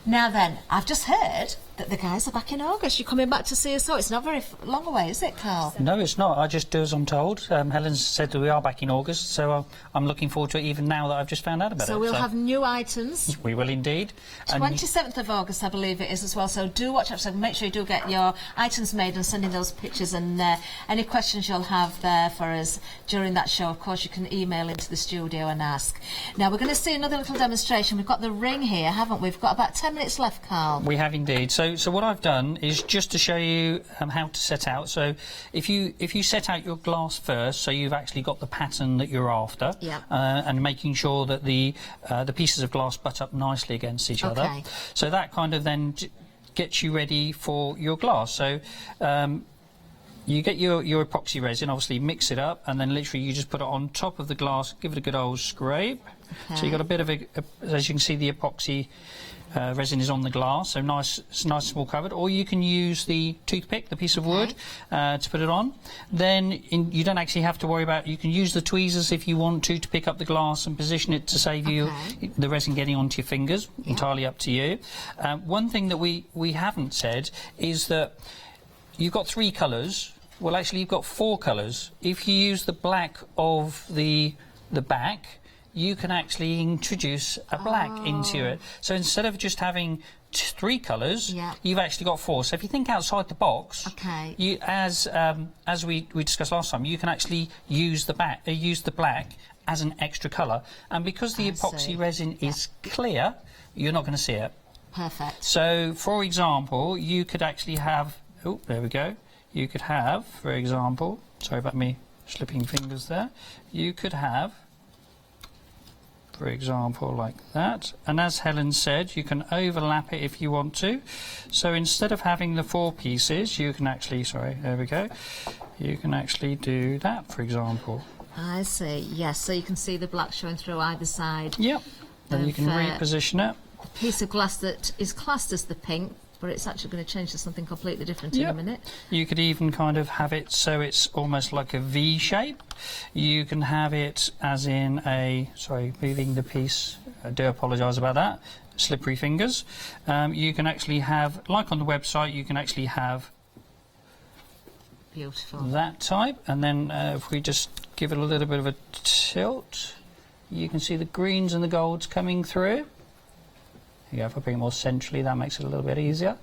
S3: Now then, I've just heard that the guys are back in August. You're coming back to see us, so it's not very long away, is it, Carl?
S7: No, it's not. I just do as I'm told. Helen's said that we are back in August, so I'm looking forward to it even now that I've just found out about it.
S3: So we'll have new items.
S7: We will indeed.
S3: 27th of August, I believe it is as well, so do watch out. So make sure you do get your items made and send in those pictures, and any questions you'll have there for us during that show, of course, you can email into the studio and ask. Now, we're going to see another little demonstration. We've got the ring here, haven't we? We've got about 10 minutes left, Carl.
S7: We have indeed. So what I've done is just to show you how to set out. So if you set out your glass first, so you've actually got the pattern that you're after, and making sure that the pieces of glass butt up nicely against each other. So that kind of then gets you ready for your glass. So you get your epoxy resin, obviously mix it up, and then literally you just put it on top of the glass, give it a good old scrape. So you've got a bit of as you can see, the epoxy resin is on the glass, so nice small covered. Or you can use the toothpick, the piece of wood, to put it on. Then you don't actually have to worry about. You can use the tweezers if you want to pick up the glass and position it to save you the resin getting onto your fingers. Entirely up to you. One thing that we haven't said is that you've got 3 colours. Well, actually, you've got 4 colours. If you use the black of the back, you can actually introduce a black into it. So instead of just having 3 colours, you've actually got 4. So if you think outside the box, you, as we discussed last time, you can actually use the black as an extra colour. And because the epoxy resin is clear, you're not going to see it.
S3: Perfect.
S7: So, for example, you could actually have... Oh, there we go. You could have, for example... Sorry about me slipping fingers there. You could have... for example, like that. And as Helen said, you can overlap it if you want to. So instead of having the 4 pieces, you can actually, sorry, there we go. You can actually do that, for example.
S3: I see, yes, so you can see the black showing through either side.
S7: Yep, then you can reposition it.
S3: A piece of glass that is classed as the pink, but it's actually going to change to something completely different in a minute.
S7: You could even kind of have it so it's almost like a V shape. You can have it as in a... Sorry, moving the piece. I do apologise about that. Slippery fingers. You can actually have, like on the website, you can actually have...
S3: Beautiful.
S7: That type. And then if we just give it a little bit of a tilt, you can see the greens and the golds coming through. Yeah, if I bring it more centrally, that makes it a little bit easier.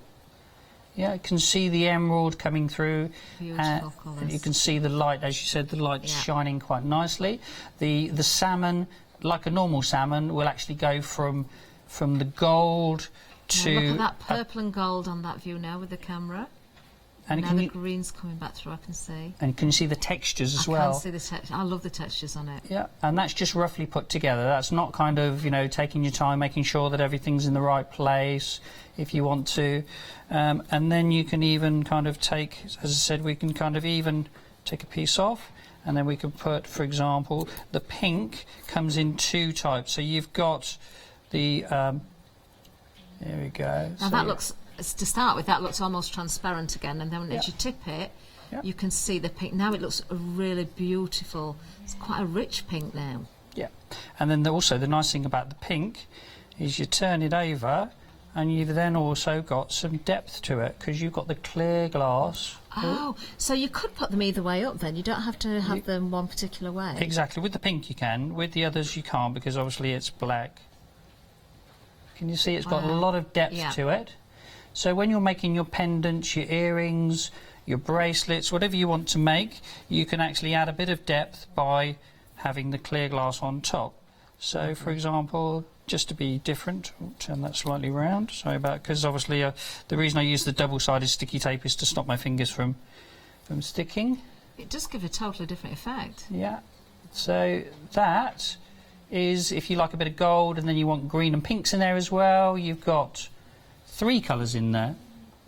S7: Yeah, you can see the emerald coming through.
S3: Beautiful colours.
S7: You can see the light, as you said, the light's shining quite nicely. The salmon, like a normal salmon, will actually go from the gold to...
S3: Look at that purple and gold on that view now with the camera. And now the green's coming back through, I can see.
S7: And can you see the textures as well?
S3: I can see the texture. I love the textures on it.
S7: Yeah, and that's just roughly put together. That's not kind of, you know, taking your time, making sure that everything's in the right place if you want to. And then you can even kind of take, as I said, we can kind of even take a piece off, and then we can put, for example, the pink comes in 2 types. So you've got the... there we go.
S3: Now that looks... To start with, that looks almost transparent again, and then as you tip it, you can see the pink. Now it looks really beautiful. It's quite a rich pink now.
S7: Yeah, and then also the nice thing about the pink is you turn it over, and you've then also got some depth to it because you've got the clear glass.
S3: Oh, so you could put them either way up then. You don't have to have them one particular way.
S7: Exactly. With the pink you can. With the others you can't because obviously it's black. Can you see it's got a lot of depth to it? So when you're making your pendants, your earrings, your bracelets, whatever you want to make, you can actually add a bit of depth by having the clear glass on top. So, for example, just to be different, I'll turn that slightly round. Sorry about, because obviously the reason I use the double-sided sticky tape is to stop my fingers from sticking.
S3: It does give a totally different effect.
S7: Yeah. So that is, if you like a bit of gold and then you want green and pinks in there as well, you've got 3 colours in there,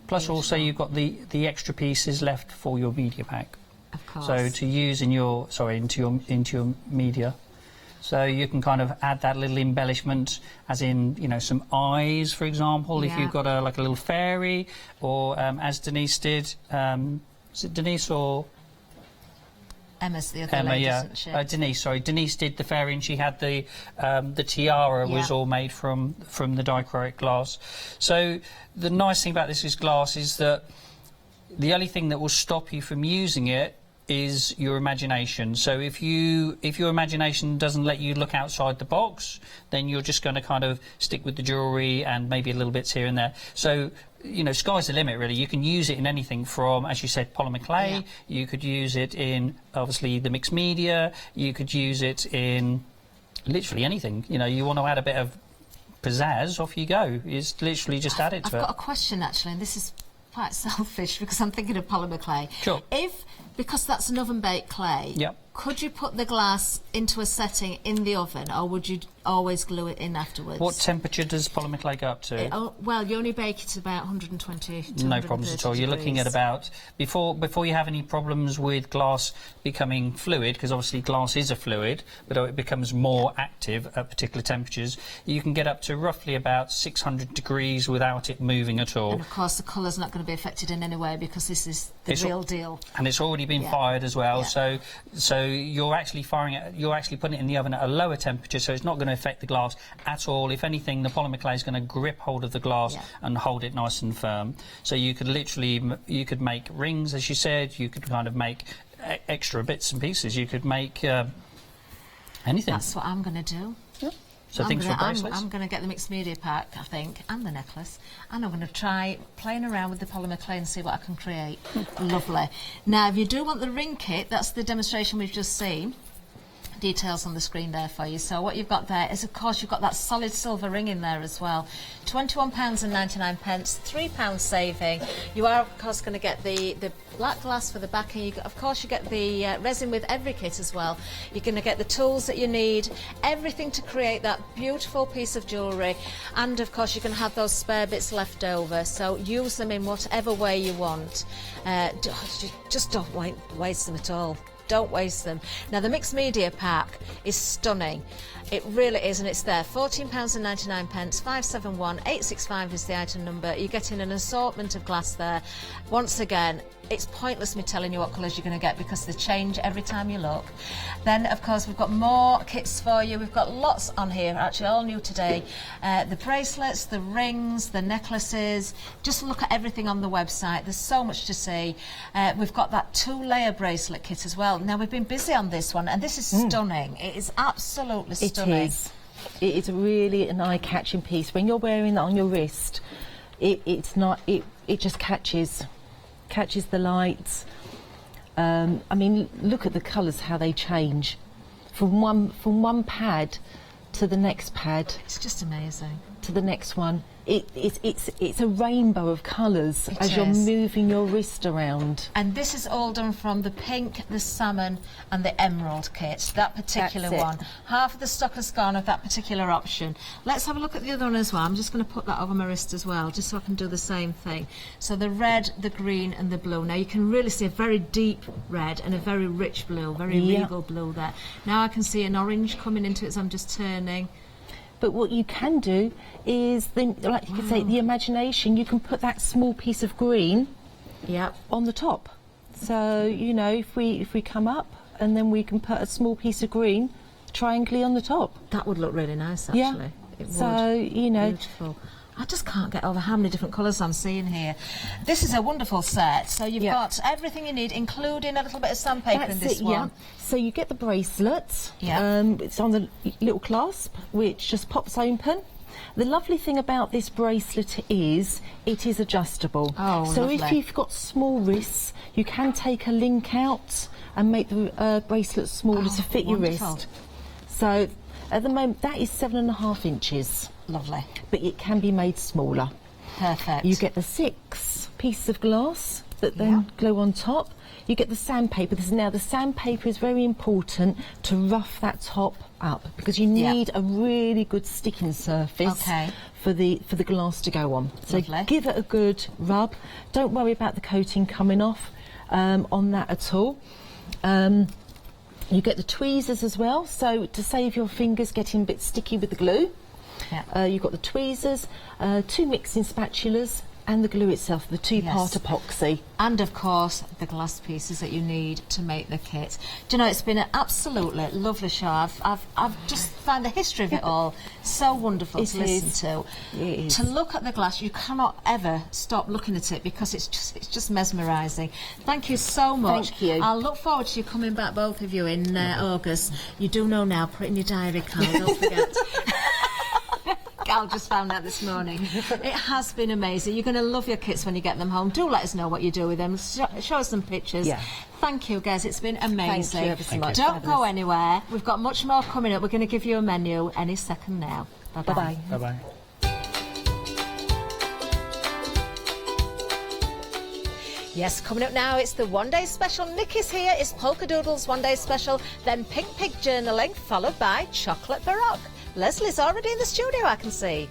S7: plus also you've got the extra pieces left for your media pack.
S3: Of course.
S7: So to use in your into your media. So you can kind of add that little embellishment, as in, you know, some eyes, for example, if you've got like a little fairy, or as Denise did. Is it Denise or?
S3: Emma's the other lady, isn't she?
S7: Denise, sorry. Denise did the fairy, and she had the tiara was all made from the dichroic glass. So the nice thing about this glass is that the only thing that will stop you from using it is your imagination. So if your imagination doesn't let you look outside the box, then you're just going to kind of stick with the jewellery and maybe a little bits here and there. So, you know, sky's the limit, really. You can use it in anything from, as you said, polymer clay. You could use it in, obviously, the mixed media. You could use it in literally anything. You know, you want to add a bit of pizzazz, off you go. It's literally just add it to it.
S3: I've got a question, actually, and this is quite selfish because I'm thinking of polymer clay.
S7: Sure.
S3: Because that's an oven-baked clay, could you put the glass into a setting in the oven, or would you always glue it in afterwards?
S7: What temperature does polymer clay go up to?
S3: Well, you only bake it about 120 to
S7: No problems at all. You're looking at about, before you have any problems with glass becoming fluid, because obviously glass is a fluid, but it becomes more active at particular temperatures, you can get up to roughly about 600 degrees without it moving at all.
S3: And of course the colour's not going to be affected in any way because this is the real deal.
S7: And it's already been fired as well, so you're actually firing it, you're actually putting it in the oven at a lower temperature, so it's not going to affect the glass at all. If anything, the polymer clay is going to grip hold of the glass and hold it nice and firm. So you could literally, you could make rings, as you said, you could kind of make extra bits and pieces, you could make anything.
S3: That's what I'm going to do.
S7: So things for bracelets?
S3: I'm going to get the mixed media pack, I think, and the necklace, and I'm going to try playing around with the polymer clay and see what I can create. Lovely. Now, if you do want the ring kit, that's the demonstration we've just seen. Details on the screen there for you. So what you've got there is, of course, you've got that solid silver ring in there as well. £21.99, £3 saving. You are, of course, going to get the black glass for the backing. Of course, you get the resin with every kit as well. You're going to get the tools that you need, everything to create that beautiful piece of jewellery, and of course, you're going to have those spare bits left over. So use them in whatever way you want. Just don't waste them at all. Don't waste them. Now, the mixed media pack is stunning. It really is, and it's there. £14.99, 571865 is the item number. You're getting an assortment of glass there. Once again, it's pointless me telling you what colours you're going to get because they change every time you look. Then, of course, we've got more kits for you. We've got lots on here, actually all new today. The bracelets, the rings, the necklaces. Just look at everything on the website. There's so much to see. We've got that 2-layer bracelet kit as well. Now, we've been busy on this one, and this is stunning. It is absolutely stunning.
S8: It is. It is really an eye-catching piece. When you're wearing that on your wrist, it's not. It just catches the light. I mean, look at the colours, how they change from one pad to the next pad.
S3: It's just amazing.
S8: To the next one. It's a rainbow of colours as you're moving your wrist around.
S3: And this is all done from the pink, the salmon and the emerald kit, that particular one. Half of the stock has gone of that particular option. Let's have a look at the other one as well. I'm just going to put that over my wrist as well, just so I can do the same thing. So the red, the green and the blue. Now you can really see a very deep red and a very rich blue, very regal blue there. Now I can see an orange coming into it as I'm just turning.
S8: But what you can do is, like you could say, the imagination. You can put that small piece of green, on the top. So you know, if we come up, and then we can put a small piece of green, triangly on the top.
S3: That would look really nice, actually.
S8: Yeah.
S3: It would.
S8: So you know.
S3: Beautiful. I just can't get over how many different colours I'm seeing here. This is a wonderful set. So you've got everything you need, including a little bit of sandpaper in this one.
S8: So you get the bracelet.
S3: Yeah.
S8: It's on the little clasp, which just pops open. The lovely thing about this bracelet is it is adjustable.
S3: Oh,
S8: so
S3: lovely.
S8: if you've got small wrists, you can take a link out and make the bracelet smaller to fit your wrist. So at the moment, that is 7.5 inches.
S3: Lovely.
S8: But it can be made smaller.
S3: Perfect.
S8: You get the 6 pieces of glass that then glue on top. You get the sandpaper. Now the sandpaper is very important to rough that top up, because you need a really good sticking surface for the glass to go on. So give it a good rub. Don't worry about the coating coming off on that at all. You get the tweezers as well, so to save your fingers getting a bit sticky with the glue. You've got the tweezers, 2 mixing spatulas, and the glue itself, the 2-part epoxy.
S3: And of course, the glass pieces that you need to make the kit. Do you know, it's been an absolutely lovely show. I've just found the history of it all so wonderful to listen to.
S8: It is.
S3: To look at the glass, you cannot ever stop looking at it, because it's just mesmerising. Thank you so much.
S8: Thank you.
S3: I'll look forward to you coming back, both of you, in August. You do know now, put it in your diary, Carl, don't forget. Gal just found out this morning. It has been amazing. You're going to love your kits when you get them home. Do let us know what you do with them. Show us some pictures. Thank you, guys. It's been amazing.
S8: Thank you ever so much.
S3: Don't go anywhere. We've got much more coming up. We're going to give you a menu any second now. Bye-bye.
S7: Bye-bye.
S3: Yes, coming up now, it's the one-day special. Nikki's here. It's Polka Doodles one-day special, then Pink Pig journaling, followed by Chocolate Baroque. Leslie's already in the studio, I can see.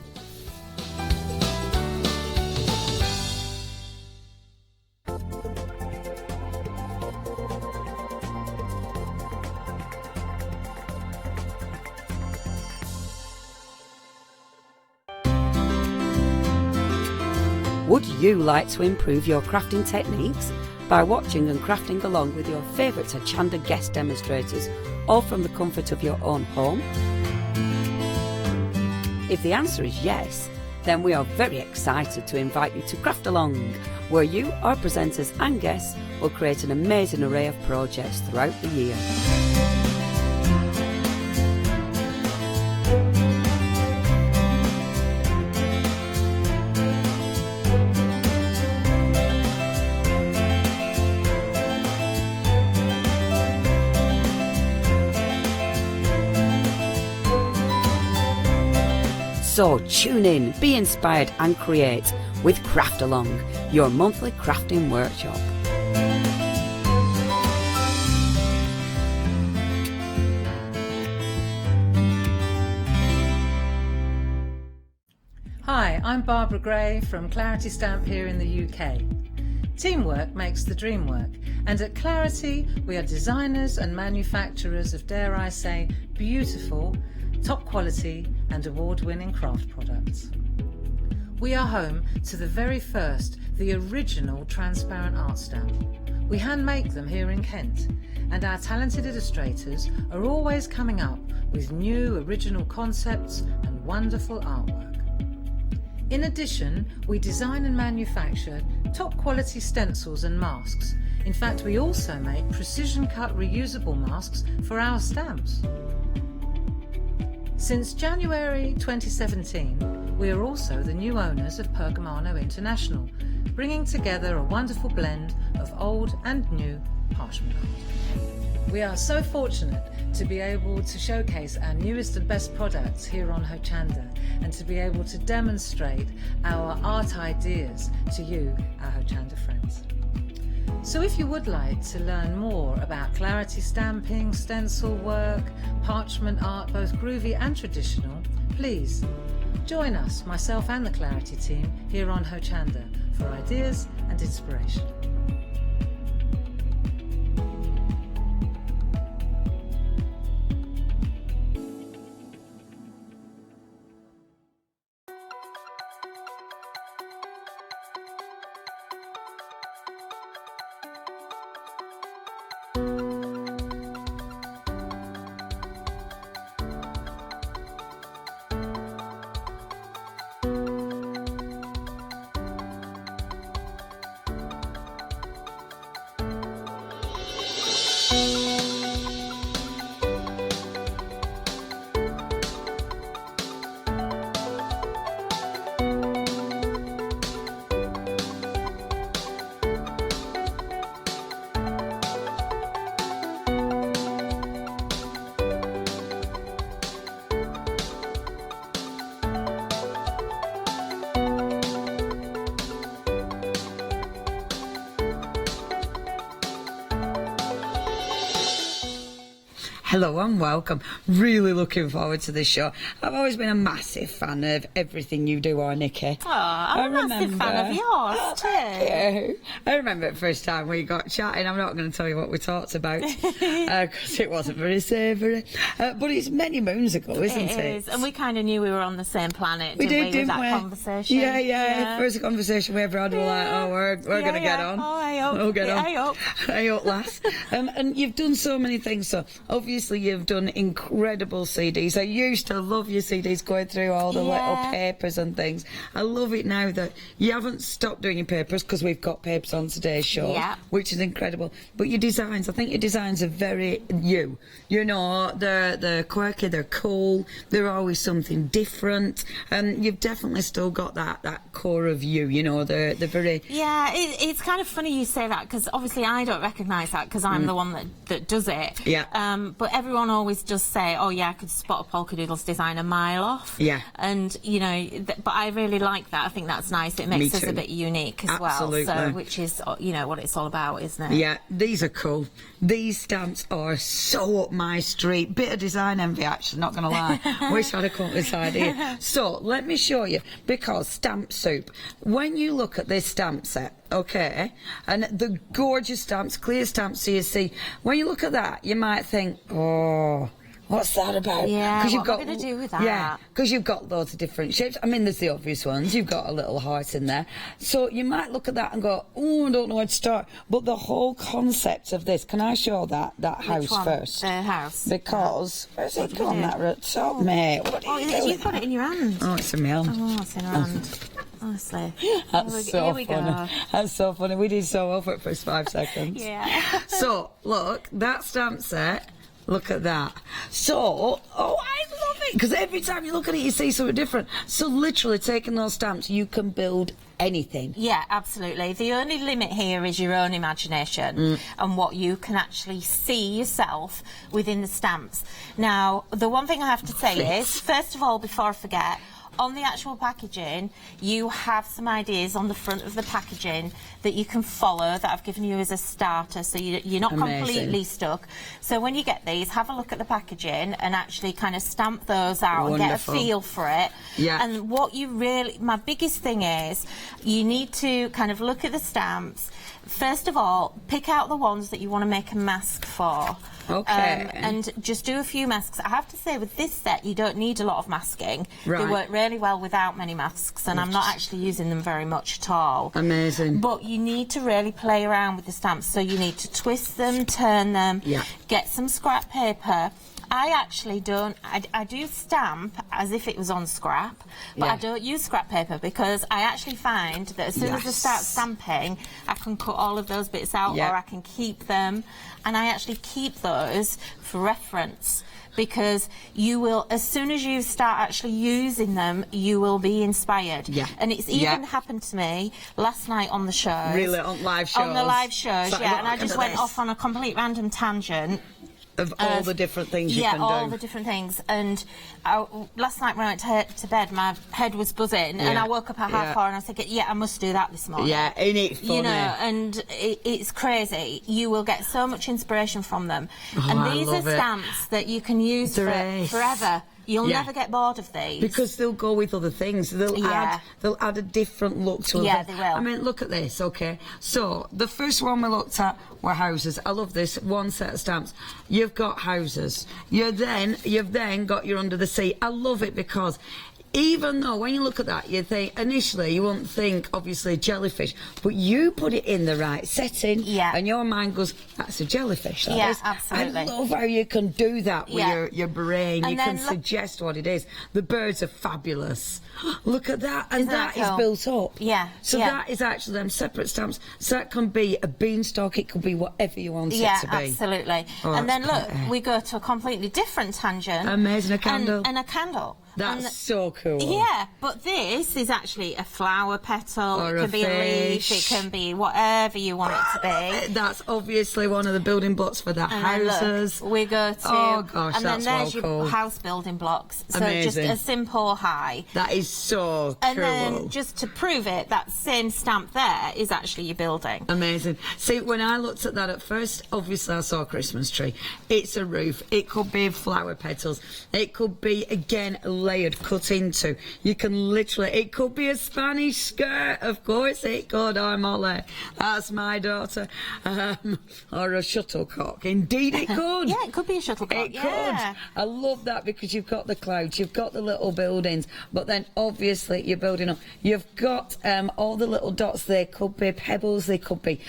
S9: Would you like to improve your crafting techniques by watching and crafting along with your favourite Ho Chander guest demonstrators, all from the comfort of your own home? If the answer is yes, then we are very excited to invite you to Craft Along, where you, our presenters and guests, will create an amazing array of projects throughout the year. So tune in, be inspired and create with Craft Along, your monthly crafting workshop.
S10: Hi, I'm Barbara Gray from Clarity Stamp here in the UK. Teamwork makes the dream work, and at Clarity we are designers and manufacturers of, dare I say, beautiful, top quality and award-winning craft products. We are home to the very first, the original transparent art stamp. We hand make them here in Kent, and our talented illustrators are always coming up with new original concepts and wonderful artwork. In addition, we design and manufacture top quality stencils and masks. In fact, we also make precision cut reusable masks for our stamps. Since January 2017, we are also the new owners of Pergamano International, bringing together a wonderful blend of old and new parchment art. We are so fortunate to be able to showcase our newest and best products here on Ho Chander, and to be able to demonstrate our art ideas to you, our Ho Chander friends. So if you would like to learn more about clarity stamping, stencil work, parchment art, both groovy and traditional, please join us, myself and the Clarity team, here on Ho Chander for ideas and inspiration.
S4: Hello and welcome. Really looking forward to this show. I've always been a massive fan of everything you do, Nikki.
S5: Oh, I'm a massive fan of yours too.
S4: Yeah. I remember the first time we got chatting. I'm not going to tell you what we talked about because it wasn't very savoury. But it's many moons ago, isn't it?
S5: It is, and we kind of knew we were on the same planet,
S4: we
S5: didn't we, with
S4: didn't
S5: that conversation?
S4: Yeah. First conversation we ever had, we were like, oh, we're going to get on.
S5: Oh, I hope.
S4: We'll get on.
S5: I hope.
S4: I hope, lass. And you've done so many things. So obviously you've done incredible CDs. I used to love your CDs, going through all the little papers and things. I love it now that you haven't stopped doing your papers, because we've got papers on today's show, which is incredible. But your designs, I think your designs are very you. You know, they're quirky, they're cool, they're always something different, and you've definitely still got that core of you. You know, they're very.
S5: Yeah, it's kind of funny you say that, because obviously I don't recognise that, because I'm the one that does it.
S4: Yeah.
S5: But everyone always just say, oh yeah, I could spot a Polka Doodles design a mile off.
S4: Yeah.
S5: And you know, but I really like that. I think that's nice. It makes us a bit unique as well. So, which is, you know, what it's all about, isn't it?
S4: Yeah, these are cool. These stamps are so up my street. Bit of design envy, actually, not going to lie. Wish I'd have come up with this idea. So, let me show you, because Stamp Soup, when you look at this stamp set, okay, and the gorgeous stamps, clear stamps, so you see, when you look at that, you might think, oh, what's that about?
S5: Yeah,
S4: what
S5: am I going to do with that?
S4: Yeah, because you've got loads of different shapes. I mean, there's the obvious ones. You've got a little heart in there. So you might look at that and go, oh, I don't know where to start. But the whole concept of this, can I show that house first?
S5: The house.
S4: Because, where's it gone, that top, mate? What are you doing?
S5: You've got it in your hand.
S4: Oh, it's in my hand.
S5: Oh, it's in her hand. Honestly.
S4: That's so funny. That's so funny. We did so well for the first 5 seconds.
S5: Yeah.
S4: So, look, that stamp set. Look at that. So, I love it, because every time you look at it, you see something different. So, literally, taking those stamps, you can build anything.
S5: Yeah, absolutely. The only limit here is your own imagination and what you can actually see yourself within the stamps. Now, the one thing I have to say is, first of all, before I forget, on the actual packaging, you have some ideas on the front of the packaging that you can follow, that I've given you as a starter, so you're not completely stuck. So when you get these, have a look at the packaging and actually kind of stamp those out and get a feel for it.
S4: Yeah.
S5: And what you really, my biggest thing is, you need to kind of look at the stamps. First of all, pick out the ones that you want to make a mask for.
S4: Okay.
S5: And just do a few masks. I have to say, with this set, you don't need a lot of masking.
S4: Right.
S5: They work really well without many masks, and I'm not actually using them very much at all.
S4: Amazing.
S5: But you need to really play around with the stamps. So you need to twist them, turn them, get some scrap paper, I actually don't. I do stamp as if it was on scrap, but I don't use scrap paper because I actually find that as soon as I start stamping, I can cut all of those bits out, or I can keep them, and I actually keep those for reference. Because you will, as soon as you start actually using them, you will be inspired. Yeah. And it's even happened to me last night on the shows.
S4: Really, on live shows?
S5: On the live shows, and I just went off on a complete random tangent.
S4: Of all the different things you can do.
S5: Yeah, all the different things. And last night when I went to bed, my head was buzzing, and I woke up at 4:30 and I was thinking, I must do that this morning.
S4: Yeah, ain't it funny?
S5: You know, and it's crazy. You will get so much inspiration from them. And these are stamps that you can use forever. You'll never get bored of these.
S4: Because they'll go with other things. They'll add a different look to it.
S5: Yeah, they will.
S4: I mean, look at this, okay? So, the first one we looked at were houses. I love this, one set of stamps. You've got houses. You've then got your under the sea. I love it because even though when you look at that, you think, initially, you wouldn't think, obviously, jellyfish, but you put it in the right setting, and your mind goes, that's a jellyfish, that is.
S5: Absolutely.
S4: I love how you can do that with your brain. And you can suggest what it is. The birds are fabulous. Look at that, and that is built up.
S5: Yeah.
S4: So that is actually them separate stamps. So that can be a beanstalk, it could be whatever you want it to be.
S5: Absolutely.
S4: Oh,
S5: and then look, we go to a completely different tangent.
S4: Amazing, a candle.
S5: And a candle.
S4: That's so cool.
S5: Yeah, but this is actually a flower petal.
S4: Or
S5: it can be a leaf. It can be whatever you want it to be.
S4: That's obviously one of the building blocks for the houses.
S5: Look, we go to...
S4: Oh, gosh,
S5: and
S4: that's
S5: then there's
S4: well
S5: your
S4: cool.
S5: house building blocks. So
S4: Amazing.
S5: just a simple high.
S4: That is so cool.
S5: And then, just to prove it, that same stamp there is actually your building.
S4: Amazing. See, when I looked at that at first, obviously I saw a Christmas tree. It's a roof. It could be flower petals. It could be, again, layered, cut into. You can literally... It could be a Spanish skirt. Of course it could. I'm Molly. That's my daughter. Or a shuttlecock. Indeed it could.
S5: Yeah, it could be a shuttlecock.
S4: It could. I love that because you've got the clouds, you've got the little buildings, but then obviously you're building up. You've got all the little dots. They could be pebbles, they could be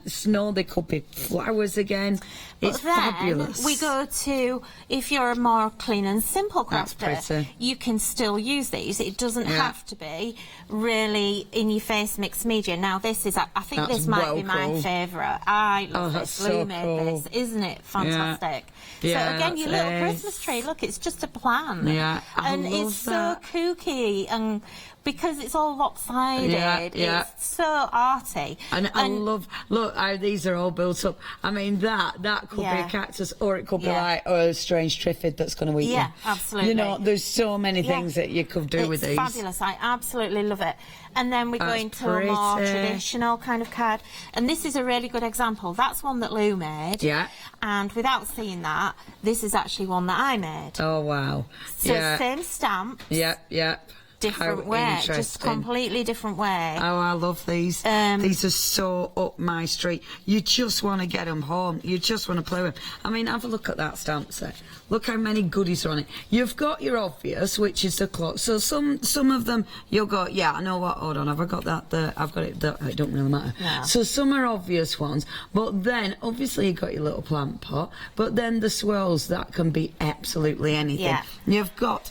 S4: snow, they could be flowers again. It's fabulous.
S5: We go to, if you're a more clean and simple crafter, you can still use these. It doesn't have to be really in your face mixed media. Now this is, I think this might be my favourite. I love this. Lou made this. Isn't it fantastic?
S4: Yeah.
S5: So again, your little Christmas tree, look, it's just a plan.
S4: Yeah,
S5: and it's so kooky, and because it's all lopsided, it's so arty.
S4: And I love, look how these are all built up. I mean, that could be a cactus, or it could be like a strange triffid that's going to eat you.
S5: Yeah, absolutely.
S4: You know, there's so many things that you could do with these.
S5: It's fabulous. I absolutely love it. And then we go into a more traditional kind of card. And this is a really good example. That's one that Lou made.
S4: Yeah.
S5: And without seeing that, this is actually one that I made.
S4: Oh, wow.
S5: So same stamp.
S4: Yep.
S5: Different way, just completely different way.
S4: Oh, I love these. These are so up my street. You just want to get them home. You just want to play with them. I mean, have a look at that stamp set. Look how many goodies are on it. You've got your obvious, which is the clock. So some of them you'll go, yeah, I know what. Hold on, have I got that there? I've got it there. It don't really matter.
S5: No.
S4: So some are obvious ones, but then obviously you've got your little plant pot. But then the swirls, that can be absolutely anything.
S5: Yeah.
S4: You've got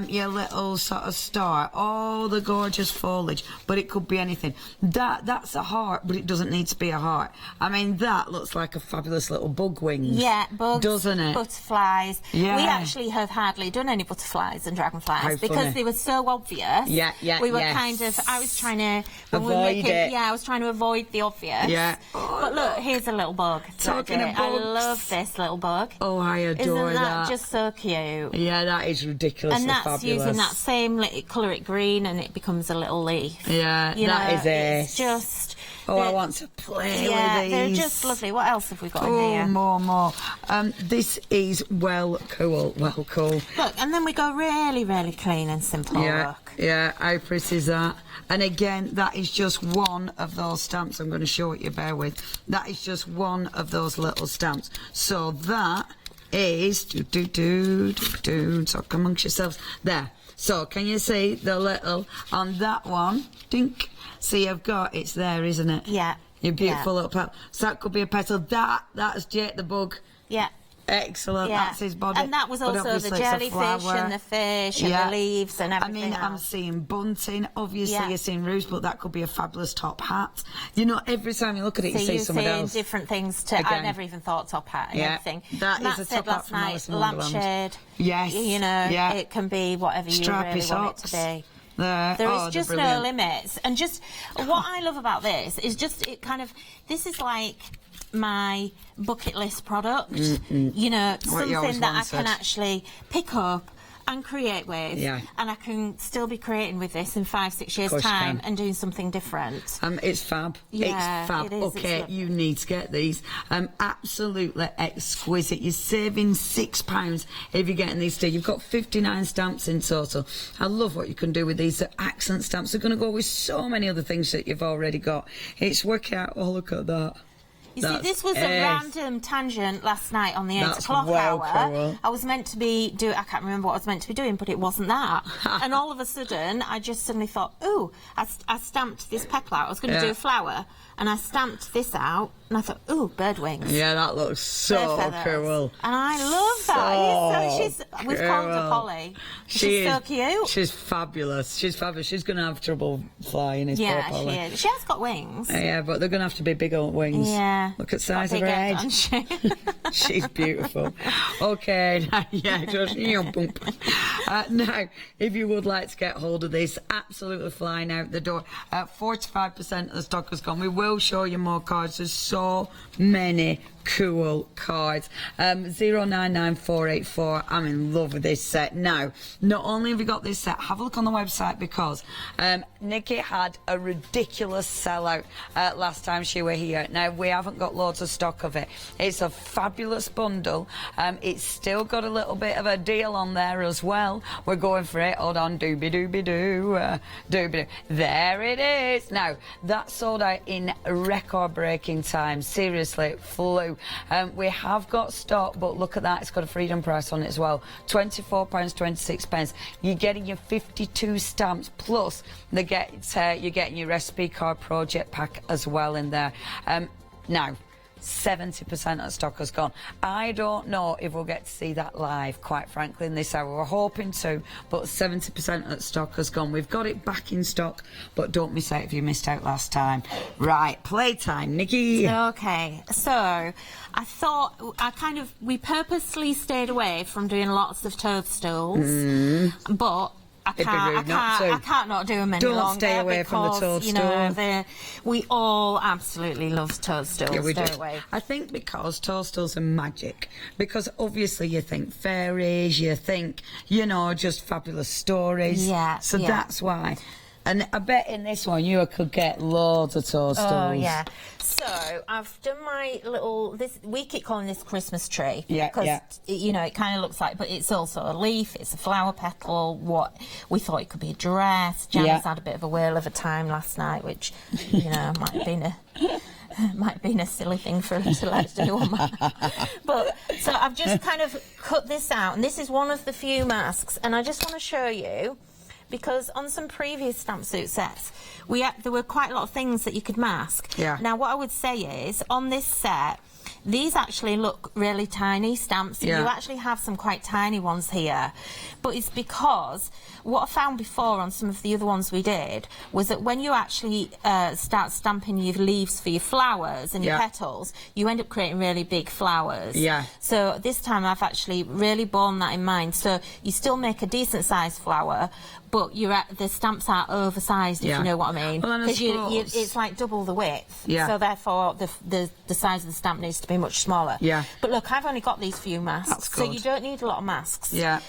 S4: your little sort of star. Oh, the gorgeous foliage, but it could be anything. That's a heart, but it doesn't need to be a heart. I mean, that looks like a fabulous little bug wings.
S5: Yeah, bugs,
S4: doesn't it?
S5: Butterflies.
S4: Yeah.
S5: We actually have hardly done any butterflies and dragonflies because they were so obvious.
S4: Yeah.
S5: We were kind of. I was trying to
S4: avoid it.
S5: Yeah, I was trying to avoid the obvious.
S4: Yeah.
S5: But look, here's a little bug.
S4: Talking of bugs,
S5: I love this little bug.
S4: Oh, I adore
S5: Isn't that just so cute?
S4: Yeah, that is ridiculously
S5: fabulous. And that's using that same colour it green, and it becomes a little leaf.
S4: Yeah, that is it.
S5: It's just.
S4: Oh, I want to play with these.
S5: Yeah, they're just lovely. What else have we got in here?
S4: More. This is well cool.
S5: Look, and then we go really, really clean and simple work.
S4: Yeah, how pretty is that? And again, that is just one of those stamps I'm going to show you, bear with. That is just one of those little stamps. So that is... Talk amongst yourselves. There. So, can you see the little... On that one, dink... See, I've got, it's there, isn't it?
S5: Yeah.
S4: Your beautiful little petal. So that could be a petal. That's Jake the bug.
S5: Yeah.
S4: Excellent,
S5: Yeah.
S4: that's his body.
S5: And that was
S4: But
S5: also the
S4: obviously it's a
S5: jellyfish
S4: flower.
S5: and the fish and the leaves and everything
S4: I'm
S5: else.
S4: seeing bunting, obviously
S5: Yeah.
S4: you're seeing roofs, but that could be a fabulous top hat. You know, every time you look at it,
S5: So
S4: you see
S5: you're
S4: something
S5: seeing
S4: else.
S5: different things too. I
S4: Again.
S5: never even thought top hat and
S4: Yeah,
S5: everything.
S4: that
S5: And
S4: is
S5: that's
S4: a top
S5: it
S4: hat
S5: last
S4: from
S5: night.
S4: Alice in Wonderland.
S5: Lampshade.
S4: Yes.
S5: You know,
S4: Yeah.
S5: it can be whatever you
S4: Strappy
S5: really want it
S4: socks.
S5: to be.
S4: There
S5: There
S4: oh,
S5: is just
S4: they're
S5: no
S4: brilliant.
S5: limits. And just what I love about this is just it kind of, this is like my bucket list product. You know,
S4: What you always
S5: something that I can
S4: wanted.
S5: actually pick up and create with.
S4: Yeah.
S5: And I can still be creating with this in 5-6 years'
S4: course you
S5: time
S4: can.
S5: and doing something different.
S4: It's fab.
S5: Yeah,
S4: it's fab.
S5: it is, it's
S4: Okay,
S5: lovely.
S4: you need to get these. Absolutely exquisite. You're saving £6 if you're getting these today. You've got 59 stamps in total. I love what you can do with these. They're accent stamps. They're going to go with so many other things that you've already got. It's working out. Oh, look at that.
S5: You see, this was a random tangent last night on the 8
S4: That's
S5: o'clock
S4: well
S5: hour.
S4: cool.
S5: I was meant to be I can't remember what I was meant to be doing, but it wasn't that. And all of a sudden, I just suddenly thought, ooh, I stamped this petal out. I was going to do a flower, and I stamped this out, and I thought, ooh, bird wings.
S4: Yeah, that looks so
S5: Bird feathers.
S4: cool.
S5: And I love that.
S4: So
S5: We've called her
S4: cool.
S5: Polly.
S4: She
S5: She's so
S4: is-
S5: cute.
S4: She's fabulous. She's fabulous. She's going to have trouble flying. Is
S5: Yeah,
S4: poor Polly.
S5: she is. She has got wings.
S4: Yeah, but they're going to have to be big old wings.
S5: Yeah.
S4: Look at the size
S5: Got
S4: of her
S5: big
S4: head.
S5: head, hasn't she?
S4: She's beautiful. Okay, yeah, just bump. Now, if you would like to get hold of this, absolutely flying out the door. 45% of the stock has gone. We will show you more cards. There's so many cool cards. 099484. I'm in love with this set. Now, not only have you got this set, have a look on the website because Nikki had a ridiculous sellout last time she were here. Now, we haven't got loads of stock of it. It's a fabulous bundle. It's still got a little bit of a deal on there as well. We're going for it. Hold on. Doobie-doobie-doo. Doobie-doo. There it is. Now, that sold out in record-breaking time. Seriously, it flew. We have got stock, but look at that. It's got a freedom price on it as well. £24.26. You're getting your 52 stamps, plus you're getting your recipe card project pack as well in there. Now, 70% of the stock has gone. I don't know if we'll get to see that live, quite frankly, in this hour. We're hoping to, but 70% of the stock has gone. We've got it back in stock, but don't miss out if you missed out last time. Right, playtime, Nikki.
S5: Okay, so I thought we purposely stayed away from doing lots of toadstools, but
S4: It'd be rude not to.
S5: I can't not do them any
S4: Don't
S5: longer.
S4: stay away from the
S5: because, you know,
S4: toadstool.
S5: we all absolutely love toadstools,
S4: Yeah, we do.
S5: don't we?
S4: I think because toadstools are magic. Because obviously you think fairies, you think, you know, just fabulous stories.
S5: Yeah,
S4: So
S5: yeah.
S4: that's why. And I bet in this one you could get loads of toadstools.
S5: Oh yeah. So I've done my little. We keep calling this Christmas tree.
S4: Yeah,
S5: because
S4: yeah.
S5: you know it kind of looks like, but it's also a leaf. It's a flower petal. What we thought it could be a dress. Janice had a bit of a whale of a time last night, which you know might have been a silly thing for her to let do on my. But so I've just kind of cut this out, and this is one of the few masks, and I just want to show you. Because on some previous stamp suit sets, there were quite a lot of things that you could mask.
S4: Yeah.
S5: Now, what I would say is, on this set, these actually look really tiny stamps.
S4: Yeah.
S5: You actually have some quite tiny ones here. But it's because what I found before on some of the other ones we did was that when you actually start stamping your leaves for your flowers and your petals, you end up creating really big flowers.
S4: Yeah.
S5: So this time I've actually really borne that in mind. So you still make a decent sized flower, but the stamps are oversized, if you know what I mean.
S4: Well,
S5: because it's like double the width.
S4: Yeah.
S5: So therefore the size of the stamp needs to be much smaller.
S4: Yeah.
S5: But look, I've only got these few masks,
S4: That's
S5: so
S4: good.
S5: you don't need a lot of masks.
S4: Yeah.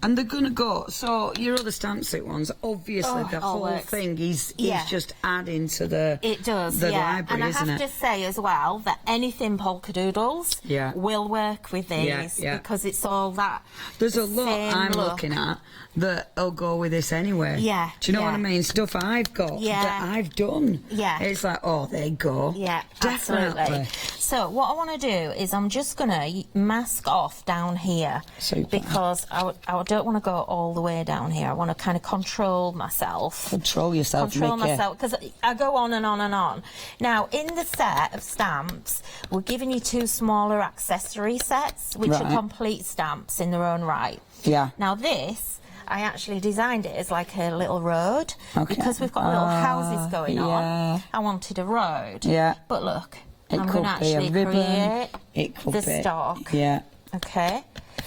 S4: And they're going to go. So your other stamp suit ones, obviously the whole
S5: works.
S4: thing is
S5: Yeah.
S4: just adding to the
S5: It does,
S4: the
S5: yeah.
S4: library,
S5: And I
S4: isn't
S5: have
S4: it?
S5: to say as well that anything Polka Doodles will work with these because it's all that.
S4: There's a
S5: same
S4: lot I'm
S5: look.
S4: looking at that'll go with this anyway.
S5: Yeah,
S4: Do you know what
S5: yeah.
S4: I mean? Stuff I've got
S5: Yeah.
S4: that I've done.
S5: Yeah.
S4: It's like, oh, there you go.
S5: Yeah,
S4: Definitely.
S5: absolutely. So what I want to do is I'm just going to mask off down here.
S4: Super.
S5: Because I don't want to go all the way down here. I want to kind of control myself.
S4: Control yourself,
S5: Control
S4: Mickey.
S5: myself, because I go on and on and on. Now, in the set of stamps, we're giving you 2 smaller accessory sets, which are
S4: Right.
S5: complete stamps in their own right.
S4: Yeah.
S5: Now, this, I actually designed it as like a little road.
S4: Okay.
S5: Because we've got little houses going
S4: yeah.
S5: on. I wanted a road.
S4: Yeah.
S5: But look,
S4: It
S5: I'm
S4: could
S5: going to
S4: be a
S5: actually
S4: ribbon.
S5: create
S4: It could
S5: the
S4: be.
S5: stalk.
S4: Yeah.
S5: Okay.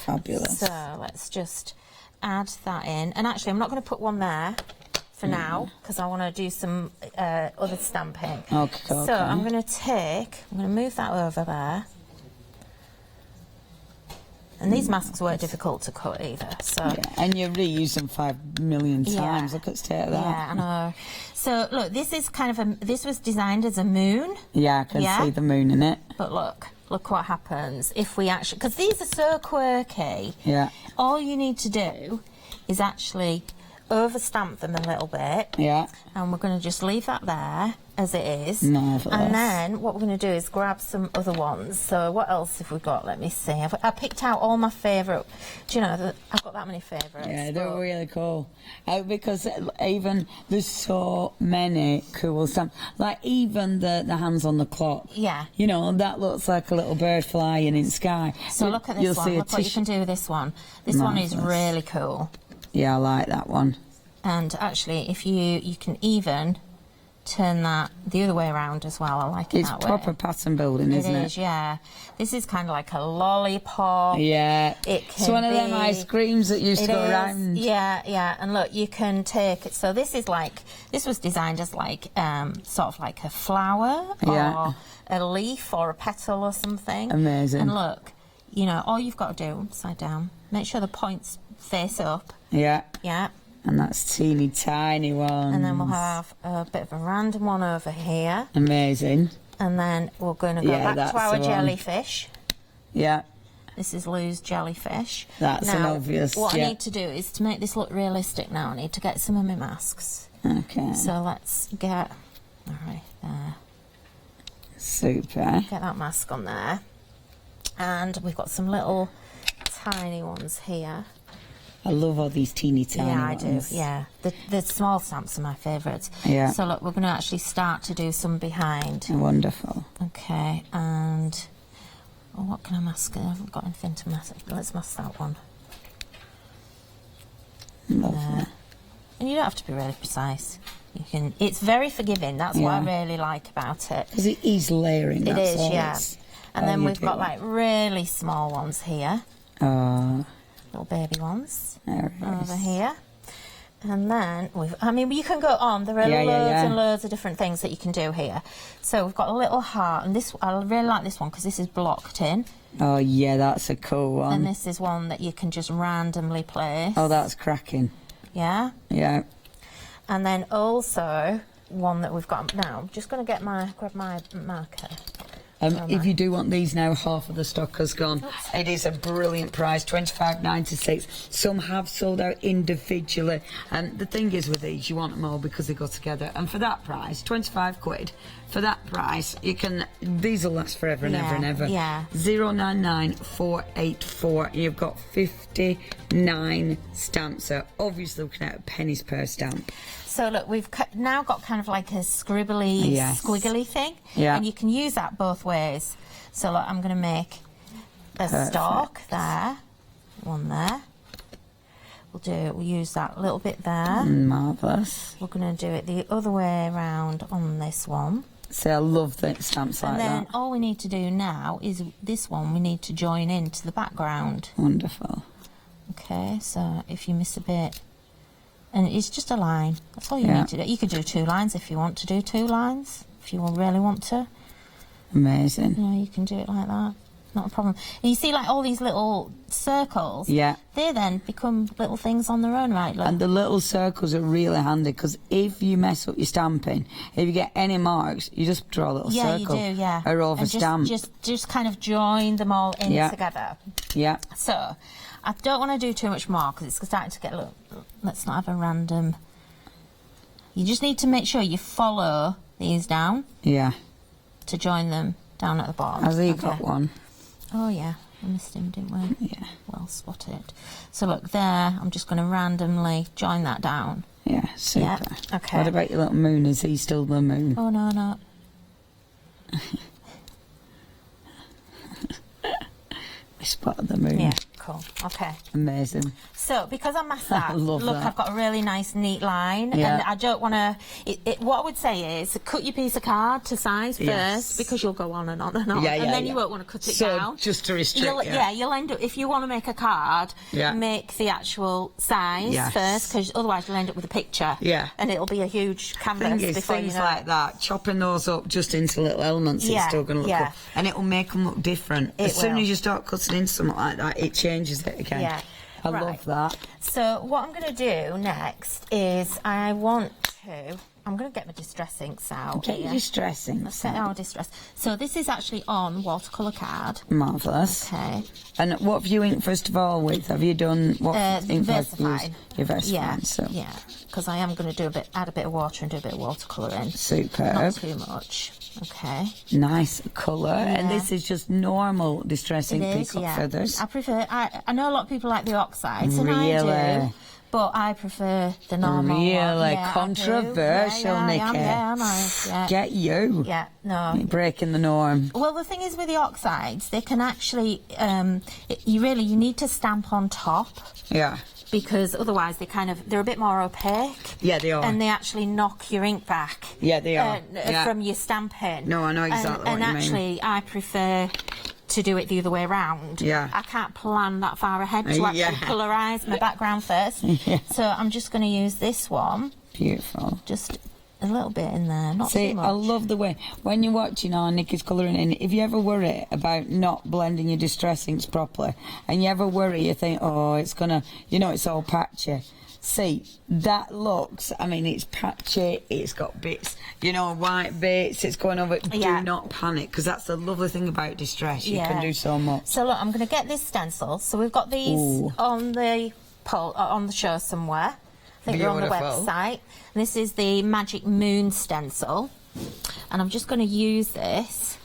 S4: Fabulous.
S5: So let's just add that in. And actually, I'm not going to put one there for now because I want to do some other stamping.
S4: Okay.
S5: So I'm going to move that over there. And these masks weren't difficult to cut either. So
S4: Yeah. And you reuse them 5 million times.
S5: Yeah.
S4: Look at the state of that.
S5: yeah, I know. So look, this is kind of this was designed as a moon,
S4: Yeah, I can
S5: Yeah.
S4: see the moon in it.
S5: but look what happens if we actually, because these are so quirky.
S4: Yeah.
S5: All you need to do is actually over-stamp them a little bit.
S4: Yeah.
S5: And we're going to just leave that there as it is.
S4: Marvellous.
S5: And then what we're going to do is grab some other ones. So what else have we got? Let me see. I picked out all my favourite. Do you know, I've got that many favourites.
S4: Yeah, they're
S5: but-
S4: really cool. Because even there's so many cool stamps. Like even the hands on the clock.
S5: Yeah.
S4: You know, that looks like a little bird flying in the sky.
S5: So look at this
S4: You'll
S5: one.
S4: see a
S5: Look what you
S4: tissue-
S5: can do with this one. This one is
S4: Marvellous.
S5: really cool.
S4: Yeah, I like that one.
S5: And actually, if you can even turn that the other way around as well. I like it
S4: It's
S5: that
S4: proper
S5: way.
S4: pattern building, isn't it?
S5: It is, yeah. This is kind of like a lollipop.
S4: Yeah.
S5: It
S4: It's one of them
S5: can be-
S4: ice creams that used to
S5: It
S4: go
S5: is,
S4: around.
S5: Yeah, yeah. And look, you can take it. So this was designed as like sort of like a flower
S4: Yeah.
S5: or a leaf or a petal or something.
S4: Amazing.
S5: And look, you know, all you've got to do, upside down, make sure the points face up.
S4: Yeah.
S5: Yeah.
S4: And that's teeny tiny ones.
S5: And then we'll have a bit of a random one over here.
S4: Amazing.
S5: And then we're going to go
S4: Yeah,
S5: back
S4: that's
S5: to our
S4: the one.
S5: jellyfish.
S4: Yeah.
S5: This is Lou's jellyfish.
S4: That's an
S5: now,
S4: obvious,
S5: what
S4: yeah.
S5: I need to do is to make this look realistic now, I need to get some of my masks.
S4: Okay.
S5: So let's get, all right, there.
S4: Super.
S5: Get that mask on there. And we've got some little tiny ones here.
S4: I love all these teeny tiny
S5: Yeah, I
S4: ones.
S5: do, yeah. The small stamps are my favourites.
S4: Yeah.
S5: So look, we're going to actually start to do some behind.
S4: Wonderful.
S5: Okay, and what can I mask? I haven't got anything to mask. Let's mask that one.
S4: Lovely.
S5: And you don't have to be really precise. You can. It's very forgiving. That's what I
S4: Yeah.
S5: really like about it.
S4: Because it is layering.
S5: It
S4: that's
S5: is,
S4: all
S5: yeah.
S4: it's-
S5: And
S4: all
S5: then
S4: you
S5: we've got
S4: do.
S5: like really small ones here, little baby ones
S4: There it
S5: over
S4: is.
S5: here. And then you can go on. There are
S4: Yeah,
S5: loads
S4: yeah, yeah.
S5: and loads of different things that you can do here. So we've got a little heart, and this I really like this one because this is blocked in.
S4: Oh, yeah, that's a cool one.
S5: And this is one that you can just randomly place.
S4: Oh, that's cracking.
S5: Yeah.
S4: Yeah.
S5: And then also one that we've got now. I'm just going to grab my marker.
S4: If you do want these now, half of the stock has gone. It is a brilliant price, $25.96. Some have sold out individually. And the thing is with these, you want them all because they go together. And for that price, 25 quid, for that price, you can. These will last forever and ever and ever.
S5: Yeah.
S4: 099484. You've got 59 stamps. So obviously looking at pennies per stamp.
S5: So look, we've now got kind of like a scribbly,
S4: Yes.
S5: squiggly thing.
S4: Yeah.
S5: And you can use that both ways. So look, I'm going to make a stalk there, one there. We'll use that little bit there.
S4: Marvellous.
S5: We're going to do it the other way around on this one.
S4: See, I love the stamps like
S5: And then
S4: that.
S5: all we need to do now is this one we need to join into the background.
S4: Wonderful.
S5: Okay, so if you miss a bit, and it's just a line. That's all you
S4: Yeah.
S5: need to do. You could do 2 lines if you want to do 2 lines, if you really want to.
S4: Amazing.
S5: You know, you can do it like that. Not a problem. And you see, like, all these little circles.
S4: Yeah.
S5: They then become little things on their own, right? Look.
S4: And the little circles are really handy because if you mess up your stamping, if you get any marks, you just draw a little
S5: yeah,
S4: circle.
S5: you do, yeah.
S4: Or over
S5: And
S4: stamp.
S5: just kind of join them all in
S4: Yeah.
S5: together.
S4: Yeah.
S5: So, I don't want to do too much more because it's starting to get, look, let's not have a random. You just need to make sure you follow these down
S4: Yeah.
S5: to join them down at the bottom.
S4: Has he got one?
S5: Oh yeah, we missed him, didn't we?
S4: Yeah.
S5: Well spotted. So look there, I'm just going to randomly join that down.
S4: Yeah, super.
S5: Yeah, okay.
S4: What about your little moon? Is he still the moon?
S5: Oh no, no.
S4: We spotted the moon.
S5: Yeah, cool. Okay.
S4: Amazing.
S5: So, because I masked that,
S4: I love
S5: look,
S4: that.
S5: I've got a really nice, neat line,
S4: Yeah.
S5: and I don't want to... What I would say is, cut your piece of card to size
S4: Yes.
S5: first, because you'll go on and on and on,
S4: Yeah,
S5: and
S4: yeah,
S5: then
S4: yeah.
S5: you won't want to cut it
S4: So,
S5: down.
S4: just to restrict,
S5: You'll end up... If you want to make a card,
S4: Yeah.
S5: make the actual size
S4: Yes.
S5: first, because otherwise you'll end up with a picture.
S4: Yeah.
S5: And it'll be a huge canvas
S4: Thing is,
S5: before
S4: things
S5: you know
S4: like that, chopping those up just into little elements,
S5: Yeah,
S4: it's still going to look
S5: yeah.
S4: cool. And it will make them look different.
S5: It
S4: As soon
S5: will.
S4: as you start cutting into something like that, it changes it again.
S5: Yeah.
S4: I
S5: Right.
S4: love that.
S5: So what I'm going to do next is I'm going to get my distress inks out.
S4: Get
S5: here.
S4: your distressing.
S5: Let's get our distress. So this is actually on watercolour card.
S4: Marvellous.
S5: Okay.
S4: And what have you inked first of all with? Have you done what ink have you used?
S5: Versifine.
S4: Your Versifine.
S5: Yeah,
S4: So
S5: yeah. Because I am going to add a bit of water and do a bit of watercolour in.
S4: superb.
S5: Not too much. Okay.
S4: Nice colour. And
S5: Yeah.
S4: this is just normal distressing
S5: It is,
S4: peacock
S5: yeah.
S4: feathers.
S5: I prefer. I know a lot of people like the oxides, and I
S4: Really?
S5: do. But I prefer the normal one.
S4: Really
S5: Yeah, I do.
S4: controversial,
S5: yeah,
S4: Nikki.
S5: I am, yeah, I know. Yeah.
S4: Get you.
S5: Yeah, no.
S4: You're breaking the norm.
S5: Well, the thing is with the oxides, they can actually, you need to stamp on top,
S4: Yeah.
S5: because otherwise they're a bit more opaque.
S4: Yeah, they are.
S5: And they actually knock your ink back.
S4: Yeah, they are. Yeah.
S5: From your stamping.
S4: No, I know exactly what
S5: and
S4: you mean.
S5: actually, I prefer to do it the other way around.
S4: Yeah.
S5: I can't plan that far ahead to actually
S4: Yeah.
S5: colorise my background first.
S4: Yeah.
S5: So I'm just going to use this one,
S4: Beautiful.
S5: just a little bit in there, not
S4: See,
S5: too much.
S4: I love the way, when you're watching our Nikki's colouring in, if you ever worry about not blending your distress inks properly, and you ever worry, you think, oh, it's gonna, it's all patchy. See, that looks, it's patchy, it's got bits, white bits, it's going over.
S5: Yeah.
S4: Do not panic, because that's the lovely thing about distress. You
S5: Yeah.
S4: can do so much.
S5: So look, I'm going to get this stencil. So we've got these
S4: Ooh.
S5: on the show somewhere. I think they're on the
S4: Beautiful.
S5: website. And this is the Magic Moon stencil, and I'm just going to use this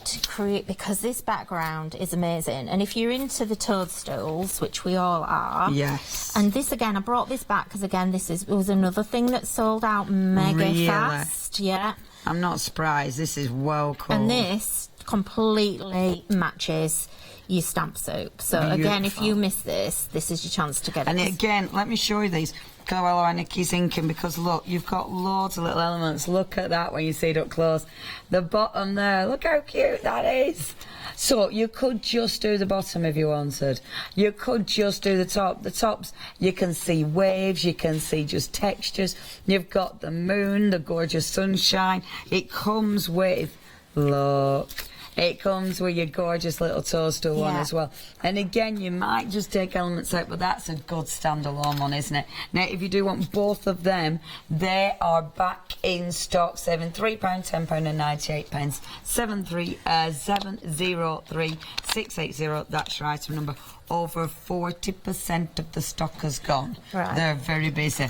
S5: to create, because this background is amazing. And if you're into the toadstools, which we all are,
S4: Yes.
S5: and this again, I brought this back because again, was another thing that sold out mega
S4: Really?
S5: fast. Yeah.
S4: I'm not surprised. This is well cool.
S5: And this completely matches your stamp soup. So again, if
S4: Beautiful.
S5: you miss this, this is your chance to get
S4: And
S5: it.
S4: again, let me show you these. While Nikki's inking, because look, you've got loads of little elements. Look at that when you see it up close. The bottom there, look how cute that is. So you could just do the bottom if you wanted. You could just do the top. The tops, you can see waves, you can see just textures. You've got the moon, the gorgeous sunshine. It comes with, look, it comes with your gorgeous little toadstool one
S5: Yeah.
S4: as well. And again, you might just take elements out, but that's a good standalone one, isn't it? Now, if you do want both of them, they are back in stock, saving £3, £10 and 98 pence. 703-680, that's your item number. Over 40% of the stock has gone.
S5: Right.
S4: They're very busy.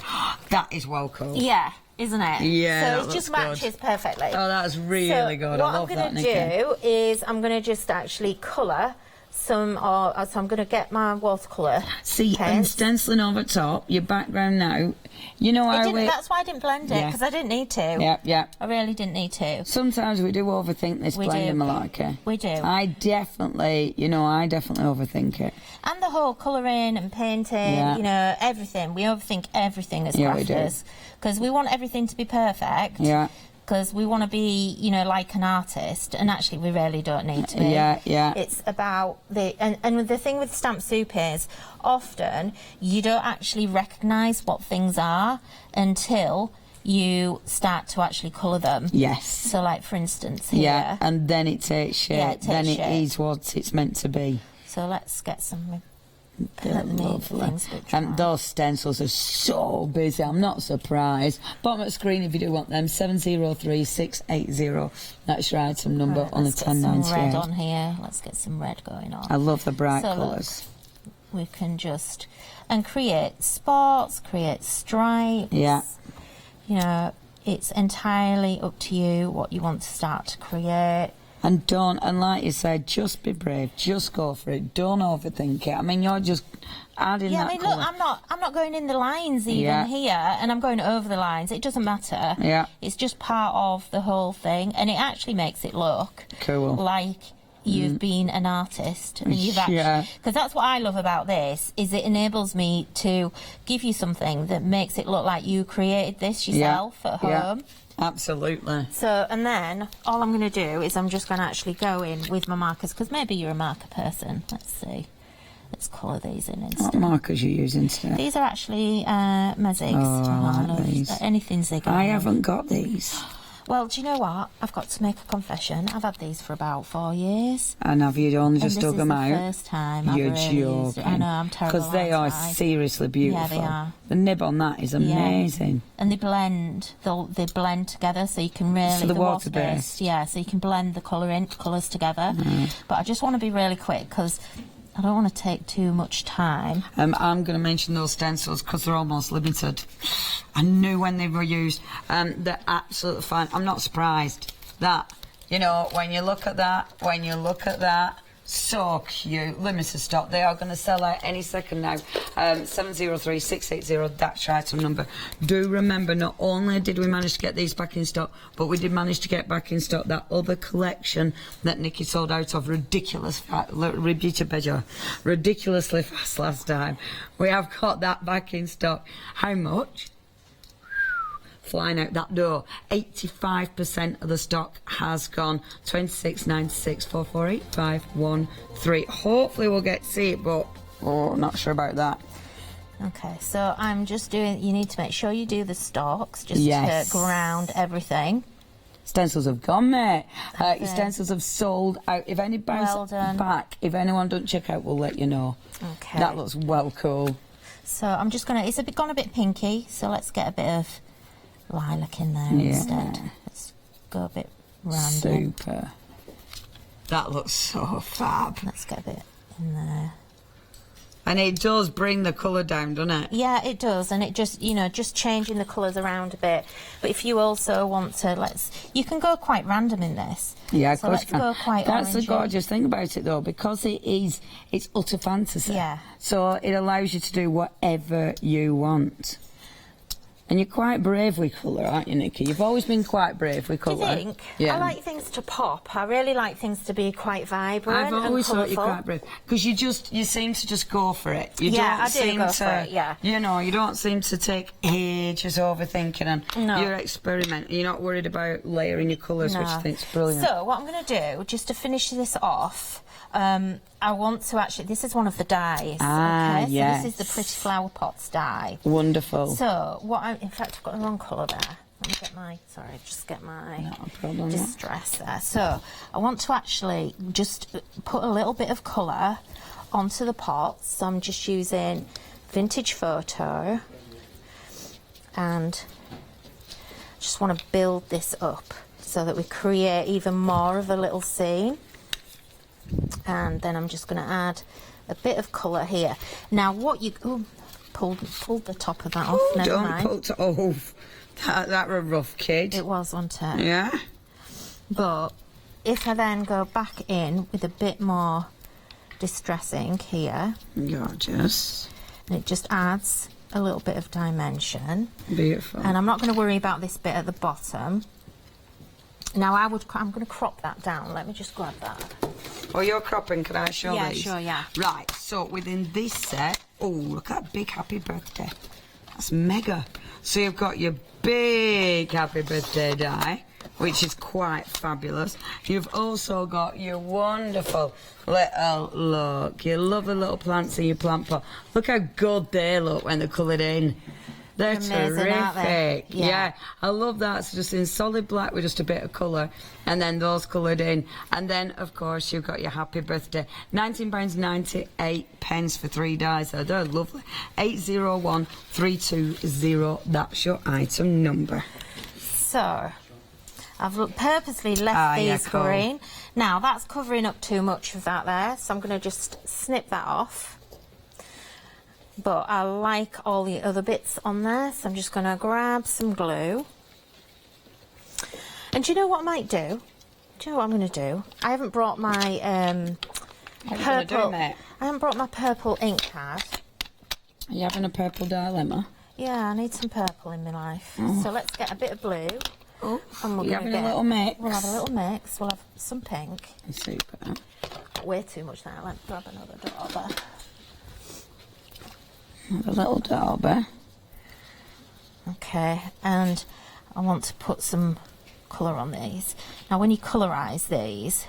S4: That is well cool.
S5: Yeah, isn't it?
S4: Yeah,
S5: So
S4: that
S5: it just
S4: looks good.
S5: matches perfectly.
S4: Oh, that's really good. I love that,
S5: What I'm
S4: Nikki.
S5: going to do is I'm going to just actually colour some, so I'm going to get my watercolour
S4: See, and
S5: paints.
S4: stenciling over top, your background now,
S5: That's why I didn't blend it,
S4: Yeah.
S5: because I didn't need to.
S4: Yeah, yeah.
S5: I really didn't need to.
S4: Sometimes we do overthink this
S5: We
S4: blending,
S5: do.
S4: Malarkey.
S5: We do.
S4: I definitely overthink it.
S5: And the whole colouring and painting,
S4: Yeah.
S5: everything. We overthink everything as
S4: Yeah, we do.
S5: crafters. Because we want everything to be perfect.
S4: Yeah.
S5: Because we want to be, like an artist, and actually we really don't need to be.
S4: Yeah, yeah.
S5: It's about and the thing with stamp soup is often you don't actually recognise what things are until you start to actually colour them.
S4: Yes.
S5: So, like for instance here.
S4: Yeah, and then it takes shape.
S5: Yeah, it takes
S4: then it
S5: shape.
S4: is what it's meant to be.
S5: So let's get some.
S4: They're
S5: Let me
S4: lovely.
S5: things a bit dry.
S4: And those stencils are so busy. I'm not surprised. Bottom of the screen if you do want them. 703-680. That's your item number
S5: Right,
S4: on the
S5: let's get some red
S4: 1098.
S5: on here. Let's get some red going on.
S4: I love the bright
S5: So look,
S4: colours.
S5: we can just create spots, create stripes.
S4: Yeah.
S5: It's entirely up to you what you want to start to create.
S4: And like you said, just be brave. Just go for it. Don't overthink it. I mean, you're just adding
S5: Yeah,
S4: that
S5: I mean,
S4: colour.
S5: look, I'm not going in the lines even
S4: Yeah.
S5: here, and I'm going over the lines. It doesn't matter.
S4: Yeah.
S5: It's just part of the whole thing, and it actually makes it look
S4: Cool.
S5: like you've been an artist, and you've actually,
S4: Yeah.
S5: because that's what I love about this, is it enables me to give you something that makes it look like you created this yourself at home.
S4: Yeah. Absolutely.
S5: So, and then all I'm going to do is I'm just going to actually go in with my markers, because maybe you're a marker person. Let's see. Let's colour these in
S4: What
S5: instead.
S4: markers you using today?
S5: These are actually Mezzigs.
S4: Oh, I like
S5: love
S4: these.
S5: anything Zig.
S4: I haven't got these.
S5: Well, do you know what? I've got to make a confession. I've had these for about 4 years.
S4: And have you only just
S5: and
S4: dug
S5: this
S4: them
S5: is
S4: out?
S5: the first time I've
S4: You're
S5: really used it.
S4: joking.
S5: I know, I'm terrible.
S4: Because they are
S5: outside.
S4: seriously beautiful.
S5: Yeah, they are.
S4: The nib on that is amazing.
S5: And they blend. They blend together, so you can really.
S4: So they're
S5: water
S4: water-based.
S5: Yeah, so you can blend the colours together. But I just want to be really quick because I don't want to take too much time.
S4: I'm going to mention those stencils because they're almost limited. I knew when they were used. They're absolutely fine. I'm not surprised that, you know, when you look at that, so cute. Limited stock. They are going to sell out any second now. 703-680, that's your item number. Do remember, not only did we manage to get these back in stock, but we did manage to get back in stock that other collection that Nikki sold out of ridiculously fast last time. We have got that back in stock. How much? Flying out that door. 85% of the stock has gone. 2696 448 513. Hopefully we'll get to see it, but not sure about that.
S5: Okay, so I'm just doing. You need to make sure you do the stalks just
S4: Yes.
S5: to ground everything.
S4: Stencils have gone, mate. Your stencils have sold out. If any bounce
S5: Well done.
S4: back, if anyone doesn't check out, we'll let you know.
S5: Okay.
S4: That looks well cool.
S5: So I'm just gonna. It's gone a bit pinky, so let's get a bit of lilac in there
S4: Yeah.
S5: instead. Let's go a bit random.
S4: Super. That looks so fab.
S5: Let's get a bit in there.
S4: And it does bring the colour down, doesn't it?
S5: Yeah, it does, and it just, you know, just changing the colours around a bit. But if you also want to, you can go quite random in this.
S4: Yeah, of
S5: so
S4: course
S5: let's
S4: you can.
S5: go quite
S4: That's the
S5: orangey.
S4: gorgeous thing about it, though, because it's utter fantasy.
S5: Yeah.
S4: So it allows you to do whatever you want. And you're quite brave with colour, aren't you, Nikki? You've always been quite brave with
S5: Do you
S4: colour.
S5: think?
S4: Yeah.
S5: I like things to pop. I really like things to be quite vibrant
S4: I've always
S5: and
S4: thought you're
S5: colourful.
S4: quite brave because you seem to just go for it. You
S5: Yeah,
S4: don't
S5: I do
S4: seem
S5: go
S4: to,
S5: for it, yeah.
S4: You know, you don't seem to take ages overthinking, and
S5: No.
S4: you're experimenting. You're not worried about layering your colours, which I
S5: No.
S4: think's brilliant.
S5: So what I'm going to do, just to finish this off, I want to actually. This is one of the dies.
S4: Ah,
S5: okay,
S4: yes.
S5: so this is the Pretty Flower Pots die.
S4: Wonderful.
S5: So in fact, I've got the wrong colour there. Let me get my. Sorry, just get my.
S4: Not a problem.
S5: Distress there. So I want to actually just put a little bit of colour onto the pots. So I'm just using Vintage Photo and just want to build this up so that we create even more of a little scene. And then I'm just going to add a bit of colour here. Now what you... Oh, pulled the top of that off.
S4: Oh,
S5: Never
S4: don't
S5: mind.
S4: pull to... Oh, that were a rough kid.
S5: It was, wasn't it?
S4: Yeah?
S5: But if I then go back in with a bit more distressing here,
S4: Gorgeous.
S5: and it just adds a little bit of dimension.
S4: Beautiful.
S5: And I'm not going to worry about this bit at the bottom. Now I'm going to crop that down. Let me just grab that.
S4: Oh, you're cropping. Can I show
S5: Yeah,
S4: these?
S5: sure, yeah.
S4: Right, so within this set... Oh, look at that big happy birthday. That's mega. So you've got your big happy birthday die, which is quite fabulous. You've also got your wonderful little look. Your lovely little plants in your plant pot. Look how good they look when they're coloured in. They're
S5: Amazing, aren't they?
S4: terrific. Yeah, I love that. It's just in solid black with just a bit of colour, and then those coloured in. And then, of course, you've got your happy birthday. £19.98 for 3 dies. They're lovely. 801320. That's your item number.
S5: So I've purposely left these
S4: cool.
S5: green. Now that's covering up too much of that there, so I'm going to just snip that off. But I like all the other bits on there, so I'm just going to grab some glue. And do you know what I might do? Do you know what I'm going to do? I haven't brought my
S4: What are you gonna do,
S5: purple.
S4: mate?
S5: I haven't brought my purple ink pad.
S4: Are you having a purple dilemma?
S5: Yeah, I need some purple in my life. So let's get a bit of blue.
S4: Oh,
S5: And we're
S4: you
S5: gonna
S4: having
S5: get,
S4: a little mix?
S5: We'll have a little mix. We'll have some pink.
S4: Super.
S5: Way too much now. Let's grab another dauber.
S4: Have a little dauber.
S5: Okay, and I want to put some colour on these. Now, when you colorise these,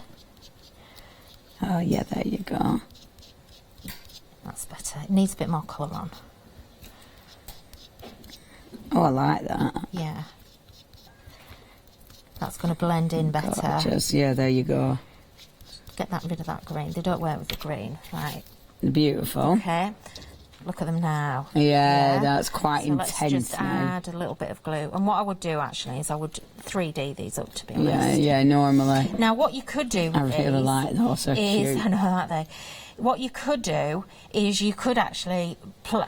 S4: Oh, yeah, there you go.
S5: that's better. It needs a bit more colour on.
S4: Oh, I like that.
S5: Yeah. That's going to blend in better.
S4: Gorgeous. Yeah, there you go.
S5: Get that rid of that green. They don't work with the green. Right.
S4: Beautiful.
S5: Okay. Look at them now.
S4: Yeah, that's quite
S5: so
S4: intense
S5: let's just
S4: now.
S5: add a little bit of glue. And what I would do, actually, is I would 3D these up, to be honest.
S4: Yeah, yeah, normally.
S5: Now, what you could do with
S4: I really
S5: these
S4: like those. They're
S5: is,
S4: cute.
S5: I know, aren't they? What you could do is you could actually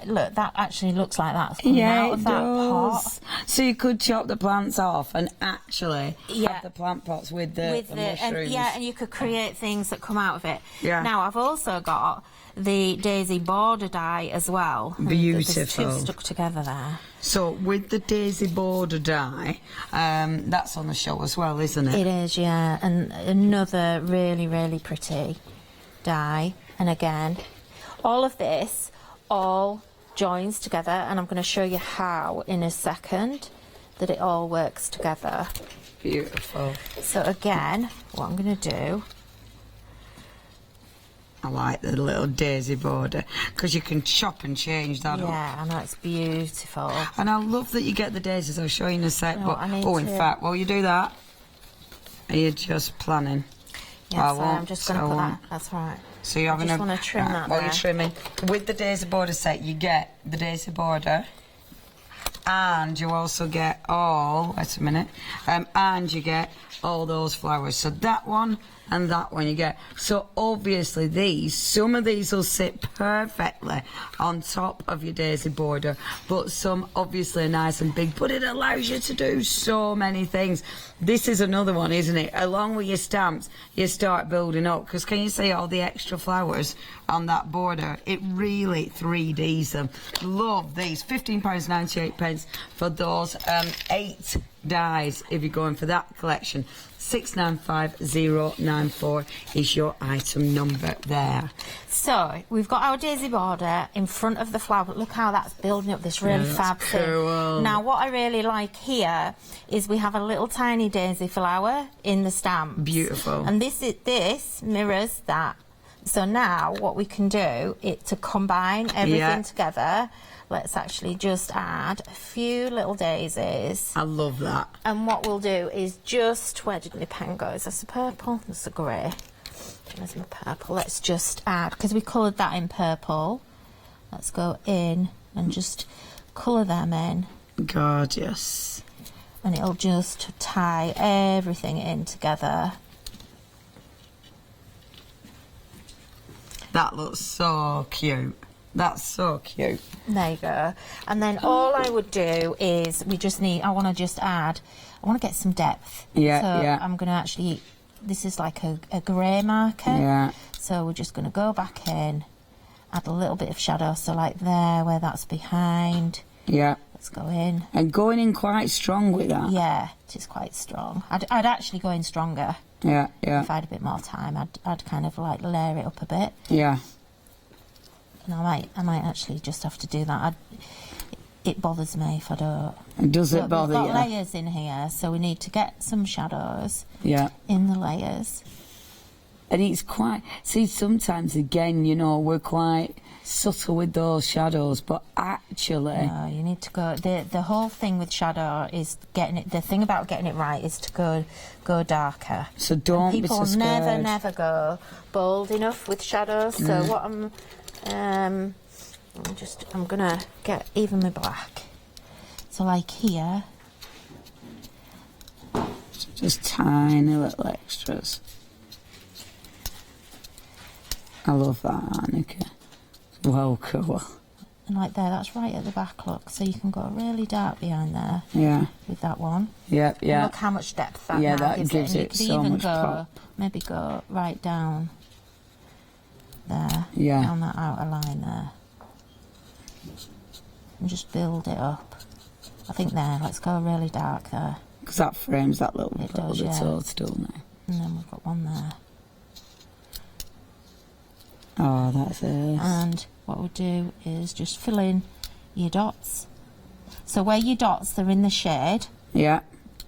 S5: look. That actually looks like that's coming out of that pot.
S4: So you could chop the plants off and actually
S5: Yeah.
S4: have the plant pots with the mushrooms.
S5: and you could create things that come out of it.
S4: Yeah.
S5: Now I've also got the daisy border die as well. And
S4: Beautiful.
S5: There's two stuck together there.
S4: So with the daisy border die, that's on the show as well, isn't it?
S5: It is, yeah, and another really, really pretty die. And again, all of this all joins together, and I'm going to show you how in a second that it all works together.
S4: Beautiful.
S5: So again, what I'm going to do,
S4: I like the little daisy border because you can chop and change that up.
S5: yeah, I know it's beautiful.
S4: And I love that you get the daisies. I'll show you in a sec.
S5: No,
S4: But
S5: I need
S4: in
S5: to-
S4: fact, while you do that, are you just planning?
S5: Yeah,
S4: I
S5: so
S4: won't,
S5: I'm just going to
S4: so I
S5: put that.
S4: won't.
S5: That's right.
S4: So you're
S5: I
S4: having
S5: just want to trim that
S4: while
S5: there.
S4: you're trimming with the daisy border set, you get the daisy border, and you also get all. Wait a minute, and you get all those flowers. So that one and that one you get. So obviously some of these will sit perfectly on top of your daisy border, but some obviously are nice and big. But it allows you to do so many things. This is another one, isn't it? Along with your stamps, you start building up, because can you see all the extra flowers on that border? It really 3Ds them. Love these. £15.98 for those 8 dies if you're going for that collection. 695094 is your item number there.
S5: So we've got our daisy border in front of the flower. Look how that's building up this really
S4: Yeah,
S5: fab
S4: that's
S5: thing.
S4: cool.
S5: Now what I really like here is we have a little tiny daisy flower in the stamp.
S4: Beautiful.
S5: And this mirrors that. So now what we can do is to combine everything together. Let's actually just add a few little daisies.
S4: I love that.
S5: And what we'll do is just, where did my pen go? Is this a purple? This is a grey. Where's my purple? Let's just add, because we coloured that in purple. Let's go in and just colour them in.
S4: Gorgeous.
S5: And it'll just tie everything in together.
S4: That looks so cute. That's so cute.
S5: There you go. And then all I would do is, I want to just add, I want to get some depth.
S4: Yeah,
S5: so
S4: yeah.
S5: I'm going to actually, this is like a grey marker.
S4: Yeah.
S5: So we're just going to go back in, add a little bit of shadow, so like there, where that's behind.
S4: Yeah.
S5: Let's go in.
S4: And going in quite strong with that.
S5: Yeah, it is quite strong. I'd actually go in stronger.
S4: Yeah, yeah.
S5: If I had a bit more time, I'd kind of like layer it up a bit.
S4: Yeah.
S5: And I might actually just have to do that. It bothers me if I don't.
S4: Does it
S5: But
S4: bother
S5: we've
S4: you?
S5: got layers in here, so we need to get some shadows
S4: Yeah.
S5: in the layers.
S4: And it's quite... See, sometimes, again, you know, we're quite subtle with those shadows, but actually...
S5: No, you need to go... The whole thing with shadow is getting it... The thing about getting it right is to go darker.
S4: So don't be so
S5: People
S4: scared.
S5: never go bold enough with shadows. So what I'm gonna get even my black. So like here,
S4: Just tiny little extras. I love that, Annika. Well, cool.
S5: And like there, that's right at the back, look. So you can go really dark behind there.
S4: Yeah.
S5: With that one.
S4: Yeah, yeah.
S5: And look how much depth that
S4: yeah,
S5: now
S4: that
S5: gives it.
S4: it
S5: And you
S4: so
S5: could even
S4: much
S5: go,
S4: pop.
S5: maybe go right down there.
S4: Yeah.
S5: On that outer line there. And just build it up. I think there, let's go really dark there.
S4: Because that frames that little
S5: It does, yeah.
S4: toadstool now.
S5: And then we've got one there.
S4: Oh, that's it.
S5: And what we'll do is just fill in your dots. So where your dots, they're in the shade,
S4: Yeah.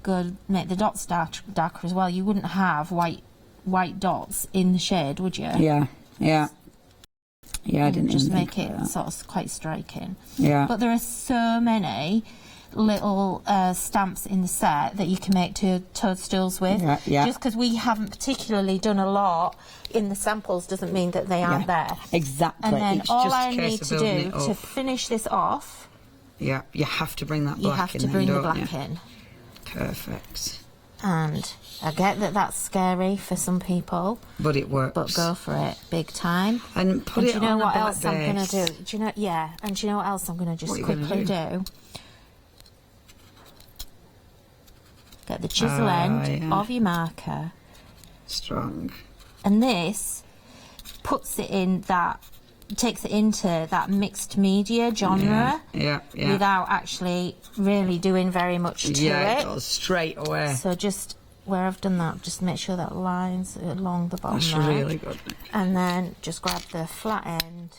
S5: go make the dots darker as well. You wouldn't have white dots in the shade, would you?
S4: Yeah, yeah. Yeah, I didn't
S5: just
S4: even
S5: make
S4: think of
S5: it
S4: that.
S5: sort of quite striking.
S4: Yeah.
S5: But there are so many little stamps in the set that you can make toadstools with.
S4: Yeah, yeah.
S5: Just because we haven't particularly done a lot in the samples doesn't mean that they aren't there.
S4: Exactly.
S5: And then
S4: It's
S5: all
S4: just a
S5: I
S4: case
S5: need
S4: of
S5: to
S4: building
S5: do
S4: it
S5: to
S4: up.
S5: finish this off,
S4: Yeah, you have to bring that
S5: you
S4: black
S5: have
S4: in
S5: to
S4: then,
S5: bring the
S4: don't
S5: black
S4: you?
S5: in.
S4: Perfect.
S5: And I get that that's scary for some people,
S4: But it works.
S5: but go for it big time.
S4: And put
S5: And
S4: it
S5: do you know
S4: on
S5: what
S4: a black
S5: else I'm going
S4: base.
S5: to do? Do you know? Yeah. And do you know what else I'm going to
S4: What
S5: just
S4: are you gonna
S5: quickly
S4: do?
S5: Get the chisel end
S4: yeah.
S5: of your marker,
S4: Strong.
S5: and this puts it in that, takes it into that mixed media genre
S4: Yeah, yeah.
S5: without actually really doing very much to
S4: Yeah, it
S5: it.
S4: goes straight away.
S5: So just where I've done that, just make sure that lines along the bottom
S4: That's
S5: there.
S4: really good.
S5: And then just grab the flat end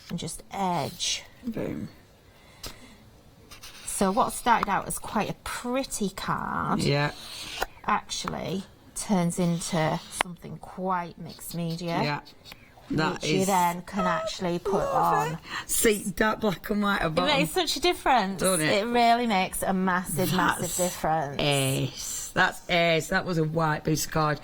S5: and just edge.
S4: Boom.
S5: So what started out as quite a pretty card
S4: Yeah,
S5: actually turns into something quite mixed media.
S4: yeah. That
S5: which you
S4: is.
S5: then can actually put on.
S4: See, dark black and white
S5: It
S4: above.
S5: makes such a difference.
S4: Doesn't it?
S5: It really makes a massive difference.
S4: Ace. That's ace. That was a white piece of card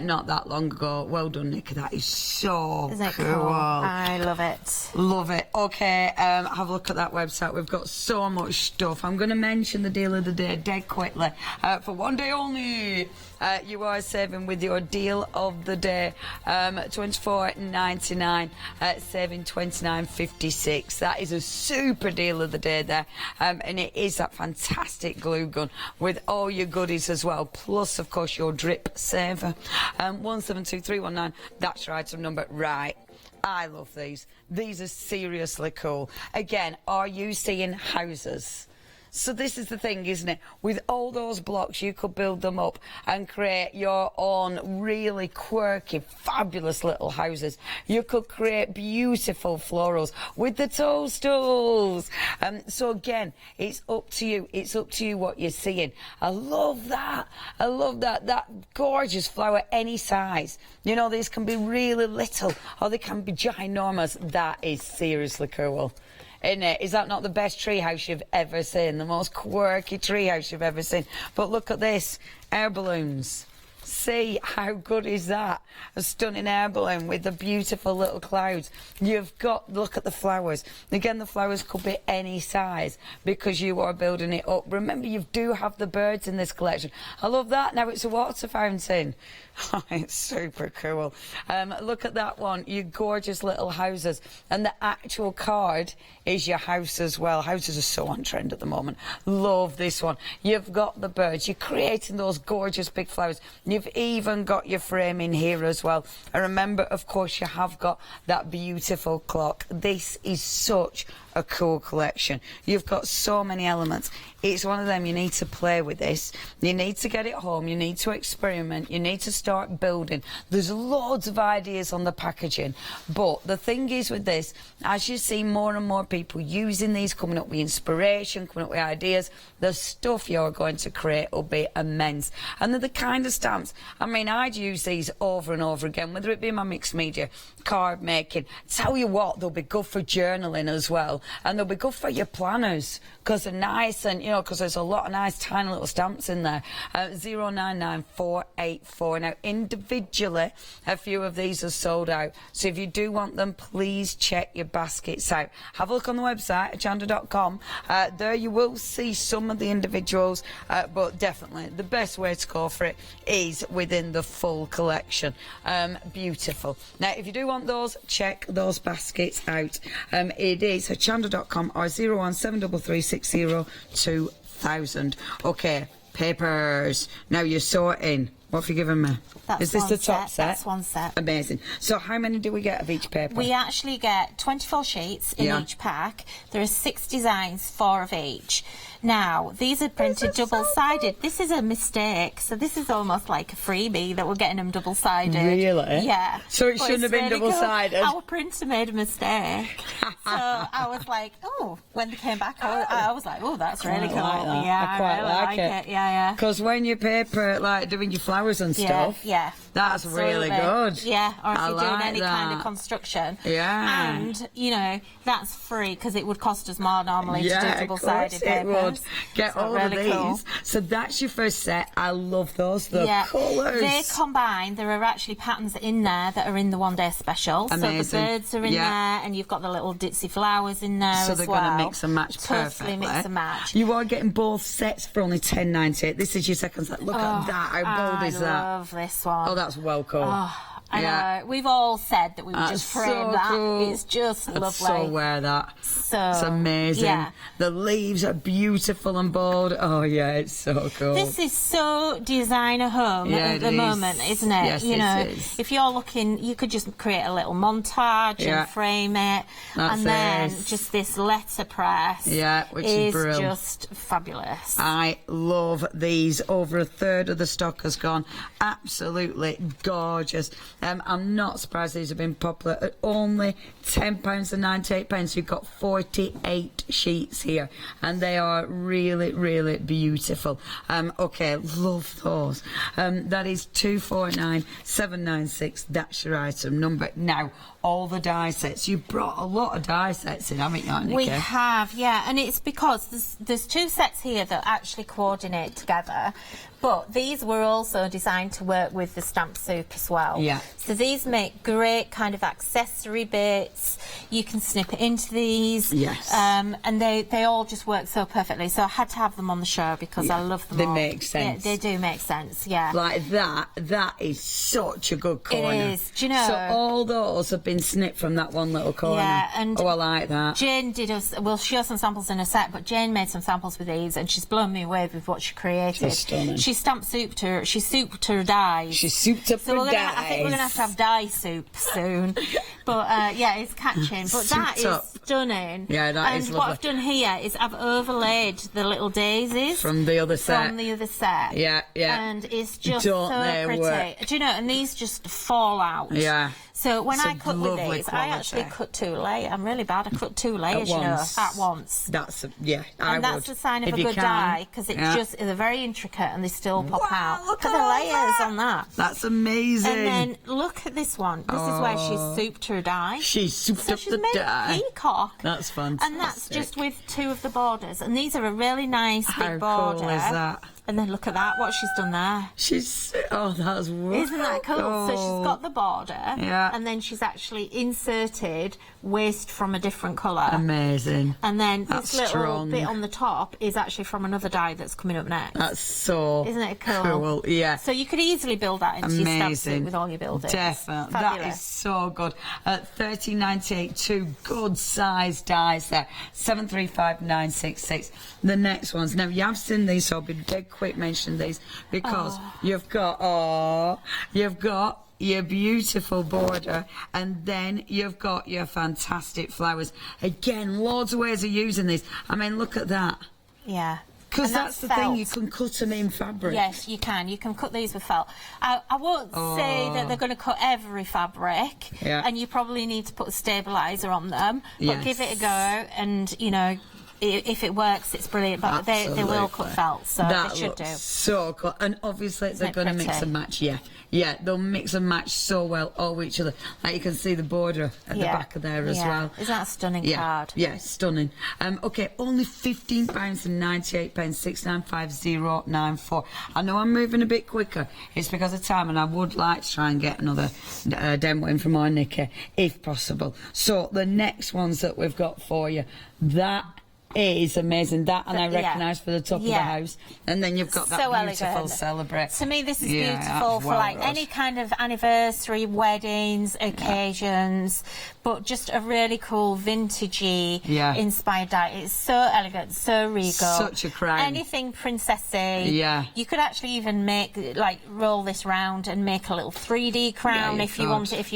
S4: not that long ago. Well done, Nick. That is so
S5: Isn't it
S4: cool.
S5: cool? I love it.
S4: Love it. Okay, have a look at that website. We've got so much stuff. I'm going to mention the deal of the day dead quickly. For one day only, you are saving with your deal of the day. $24.99, saving $29.56. That is a super deal of the day there. And it is that fantastic glue gun with all your goodies as well. Plus, of course, your drip saver. 172319, that's your item number. Right. I love these. These are seriously cool. Again, are you seeing houses? So this is the thing, isn't it? With all those blocks, you could build them up and create your own really quirky, fabulous little houses. You could create beautiful florals with the toadstools. So again, it's up to you. It's up to you what you're seeing. I love that. I love that. That gorgeous flower, any size. You know, these can be really little or they can be ginormous. That is seriously cool. Isn't it? Is that not the best treehouse you've ever seen? The most quirky treehouse you've ever seen. But look at this, air balloons. See how good is that? A stunning air balloon with the beautiful little clouds. You've got, look at the flowers. Again, the flowers could be any size because you are building it up. Remember, you do have the birds in this collection. I love that. Now it's a water fountain. It's super cool. Look at that one, you gorgeous little houses. And the actual card is your house as well. Houses are so on trend at the moment. Love this one. You've got the birds. You're creating those gorgeous big flowers. You've even got your frame in here as well. And remember, of course, you have got that beautiful clock. This is such a cool collection. You've got so many elements. It's one of them, you need to play with this. You need to get it home. You need to experiment. You need to start building. There's loads of ideas on the packaging. But the thing is with this, as you see more and more people using these, coming up with inspiration, coming up with ideas, the stuff you're going to create will be immense. And they're the kind of stamps, I mean, I'd use these over and over again, whether it be my mixed media, card making. Tell you what, they'll be good for journaling as well. and they'll be good for your planners because they're nice, and you know, because there's a lot of nice tiny little stamps in there. 099484. Now individually a few of these are sold out, so if you do want them, please check your baskets out. Have a look on the website hochanda.com. There you will see some of the individuals, but definitely the best way to go for it is within the full collection. Beautiful. Now if you do want those, check those baskets out. It is hochanda.com or 01733602000. Okay, papers. Now you're sorting. What have you given me? Is this the top set?
S5: That's one set.
S4: Amazing. So how many do we get of each paper?
S5: We actually get 24 sheets in each pack. There are 6 designs, 4 of each. Now, these are printed double-sided. This is a mistake, so this is almost like a freebie that we're getting them double-sided.
S4: Really?
S5: Yeah.
S4: So it shouldn't have been really double-sided?
S5: Cool. Our printer made a mistake. So I was like, oh, when they came back, I was like, oh, that's really cool.
S4: Like that.
S5: Yeah,
S4: I quite
S5: really
S4: like it.
S5: Yeah.
S4: Because when you paper, like doing your flowers and stuff,
S5: yeah,
S4: that's really good.
S5: Yeah, or if
S4: I
S5: you're doing
S4: like
S5: any kind of construction.
S4: Yeah.
S5: And, you know, that's free because it would cost us more normally to do double-sided
S4: it
S5: papers.
S4: would. Get
S5: So
S4: all
S5: really
S4: of these.
S5: cool.
S4: So that's your first set. I love those. The colours.
S5: They combine. There are actually patterns in there that are in the one-day special.
S4: Amazing.
S5: So the birds are in there, and you've got the little ditzy flowers in there
S4: So
S5: as
S4: they're
S5: well.
S4: going to mix and match perfectly.
S5: Totally mix and match.
S4: You are getting both sets for only $10.98. This is your second set. Look at that. How bold is that?
S5: I love this one.
S4: Oh, that's well cool.
S5: I know. We've all said that we would just frame
S4: so
S5: that.
S4: Cool.
S5: It's just
S4: I'd
S5: lovely.
S4: so wear that.
S5: So
S4: it's amazing.
S5: Yeah.
S4: The leaves are beautiful and bold. Oh yeah, it's so cool.
S5: This is so designer home at the moment, isn't it?
S4: Yes,
S5: you know,
S4: it is.
S5: if you're looking, you could just create a little montage and frame it, and then just this letterpress.
S4: Yeah, which is brilliant.
S5: Just fabulous.
S4: I love these. Over a third of the stock has gone. Absolutely gorgeous. I'm not surprised these have been popular. At only £10.98, you've got 48 sheets here, and they are really, really beautiful. Okay, love those. That is 249796. That's your item number. Now, all the die sets. You brought a lot of die sets in, haven't you, Nikki?
S5: We have, yeah, and it's because there's 2 sets here that actually coordinate together, but these were also designed to work with the stamp soup as well.
S4: Yeah.
S5: So these make great kind of accessory bits. You can snip it into these.
S4: Yes.
S5: And they all just work so perfectly. So I had to have them on the show because I love them all.
S4: They make sense.
S5: They do make sense, yeah.
S4: Like that is such a good corner.
S5: It is. Do you know?
S4: So all those have been snipped from that one little corner.
S5: Yeah, and
S4: I like that.
S5: Jane did us. We'll show some samples in a set, but Jane made some samples with these, and she's blown me away with what she created.
S4: She's stunning.
S5: She souped her dyes.
S4: She souped up her dyes.
S5: I think we're gonna have to have dye soup soon. But yeah, it's catching. But that is stunning.
S4: Yeah, that is
S5: And
S4: lovely.
S5: what I've done here is I've overlaid the little daisies
S4: From the other set.
S5: Yeah. And it's just so pretty. Do you know? And these just fall out.
S4: Yeah.
S5: So when
S4: It's
S5: I
S4: a
S5: cut with
S4: lovely
S5: these, I
S4: quality.
S5: actually cut too late. I'm really bad. I cut 2 layers, at once.
S4: That's
S5: And
S4: I
S5: that's
S4: would.
S5: a sign of
S4: If
S5: a
S4: you
S5: good
S4: can.
S5: dye, because they're very intricate and they still pop out.
S4: Look
S5: Look
S4: at
S5: at the
S4: all
S5: layers
S4: that.
S5: on that.
S4: That's amazing.
S5: And then look at this one. This is where she's souped her dye.
S4: She souped up
S5: she's
S4: the
S5: made
S4: dye.
S5: a peacock.
S4: That's fantastic.
S5: And that's just with 2 of the borders. And these are a really nice
S4: How
S5: big border.
S4: cool is that?
S5: And then look at that, what she's done there.
S4: That's wonderful.
S5: Isn't that cool? So she's got the border, and then she's actually inserted waste from a different colour.
S4: Amazing.
S5: And then
S4: That's
S5: this little
S4: strong.
S5: bit on the top is actually from another dye that's coming up next.
S4: That's so
S5: Isn't it cool?
S4: Yeah.
S5: So you could easily build that into your stamp suit with all your buildings.
S4: Definitely.
S5: Fabulous.
S4: That is so good. At £13.98, 2 good sized dies there. 735966. The next ones. Now you have seen these, so I'll be dead quick mentioning these because you've got your beautiful border, and then you've got your fantastic flowers. Again, loads of ways of using these. I mean, look at that.
S5: Yeah.
S4: Because
S5: And
S4: that's the thing,
S5: felt.
S4: you can cut them in fabric.
S5: Yes, you can. You can cut these with felt. I won't say that they're going to cut every fabric, and you probably need to put a stabiliser on them, but give it a go, and, you know, if it works, it's brilliant. But they will cut felt, so
S4: that
S5: they should
S4: looks
S5: do.
S4: so cool. And obviously they're
S5: it
S4: going to mix
S5: pretty?
S4: and match. Yeah, they'll mix and match so well all with each other. Like you can see the border at the back of there as well.
S5: Isn't that a stunning card?
S4: Yeah, stunning. Okay, only £15.98, 695094. I know I'm moving a bit quicker. It's because of time, and I would like to try and get another demo in from our Nikki, if possible. So the next ones that we've got for you, that is amazing. That, and I recognise for the top of the house. And then you've got that
S5: So
S4: beautiful
S5: elegant.
S4: Celebrate.
S5: To me, this is
S4: Yeah,
S5: beautiful for
S4: well,
S5: like
S4: Rose.
S5: any kind of anniversary, weddings, occasions, but just a really cool vintagey inspired die. It's so elegant, so regal.
S4: Such a crown.
S5: Anything princessy.
S4: Yeah.
S5: You could actually even roll this round and make a little 3D crown if you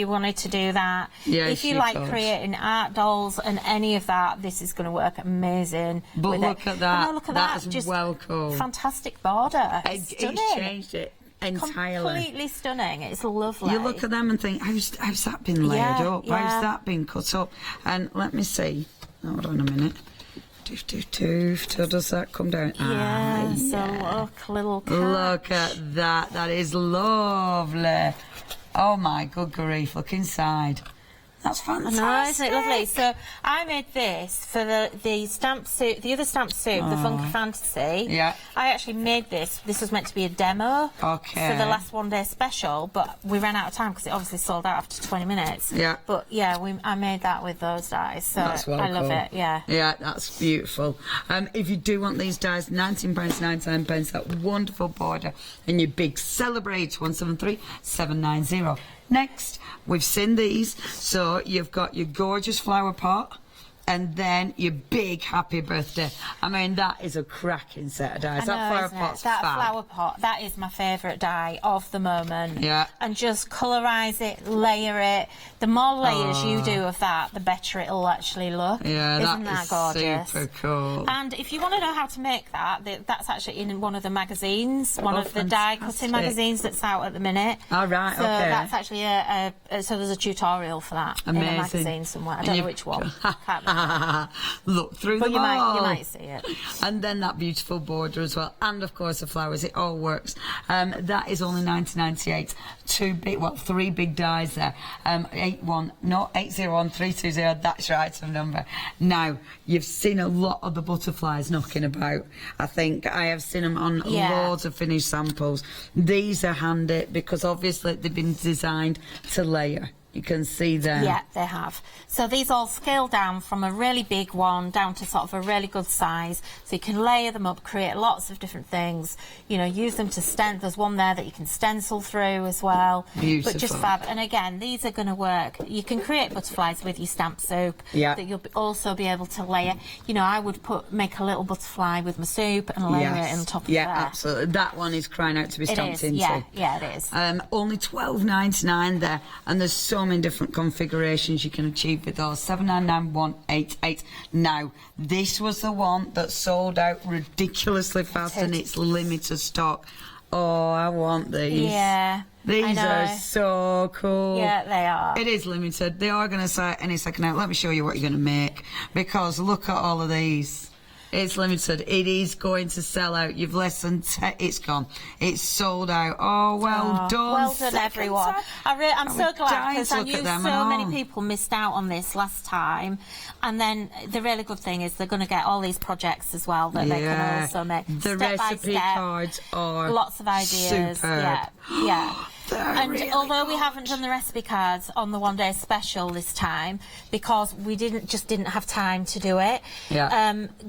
S5: wanted to do that.
S4: Yes,
S5: if you
S4: you
S5: like
S4: could.
S5: creating art dolls and any of that, this is going to work amazing.
S4: But
S5: with
S4: look
S5: it.
S4: at that.
S5: Oh, look at
S4: That is
S5: just
S4: well cool.
S5: Fantastic border. It's stunning.
S4: It's changed it entirely.
S5: Completely stunning. It's lovely.
S4: You look at them and think, how's that been layered up? How's that been cut up? And let me see. Hold on a minute. Till does that come down?
S5: Yeah, so look, little catch.
S4: Look at that. That is lovely. Oh my good grief. Look inside. That's fantastic.
S5: I know, isn't it lovely? So I made this for the stamp suit, the other stamp suit, the Funky Fantasy.
S4: Yeah.
S5: I actually made this. This was meant to be a demo for the last one-day special, but we ran out of time because it obviously sold out after 20 minutes.
S4: Yeah.
S5: But yeah, I made that with those dies, so
S4: That's well
S5: I love
S4: cool.
S5: it. Yeah.
S4: Yeah, that's beautiful. If you do want these dies, £19.99, that wonderful border, and your big Celebrate 173790. Next, we've seen these, so you've got your gorgeous flower pot, and then your big happy birthday. I mean, that is a cracking set of dies. That flower pot's
S5: That
S4: fab.
S5: flower pot, that is my favourite die of the moment.
S4: Yeah.
S5: And just colorise it, layer it. The more layers you do of that, the better it'll actually look.
S4: Yeah,
S5: Isn't that gorgeous?
S4: super cool.
S5: And if you want to know how to make that, that's actually in one of the magazines, one of the die cutting magazines that's out at the minute.
S4: All right,
S5: so
S4: okay.
S5: that's actually so there's a tutorial for that in a magazine somewhere. I don't know which one. Can't remember.
S4: Look through
S5: But
S4: them all.
S5: you might see it.
S4: And then that beautiful border as well, and of course the flowers. It all works. That is only £19.98. Three big dies there. 801-320. That's your item number. Now you've seen a lot of the butterflies knocking about. I think I have seen them on loads of finished samples. These are handy because obviously they've been designed to layer. You can see them.
S5: Yeah, they have. So these all scale down from a really big one down to sort of a really good size. So you can layer them up, create lots of different things. You know, use them to stencil. There's one there that you can stencil through as well.
S4: Beautiful.
S5: But just fab. And again, these are going to work. You can create butterflies with your stamp soup.
S4: Yeah.
S5: That you'll also be able to layer. You know, I would make a little butterfly with my soup and layer it on top of there.
S4: Yeah, absolutely. That one is crying out to be stamped into.
S5: Yeah, it is.
S4: Only £12.99 there, and there's so many different configurations you can achieve with those. 799-188. Now, this was the one that sold out ridiculously fast, and it's limited stock. Oh, I want these.
S5: Yeah.
S4: These are so cool.
S5: Yeah, they are.
S4: It is limited. They are going to say any second now. Let me show you what you're going to make, because look at all of these. It's limited. It is going to sell out. You've listened. It's gone. It's sold out. Oh, well done.
S5: Well done, everyone. I'm so glad, because I knew so many people missed out on this last time. And then the really good thing is they're going to get all these projects as well that they can also make.
S4: The
S5: step
S4: recipe
S5: by step,
S4: cards are
S5: lots of ideas.
S4: superb.
S5: Yeah. And
S4: really
S5: although we haven't done the recipe cards on the one-day special this time, because we didn't have time to do it,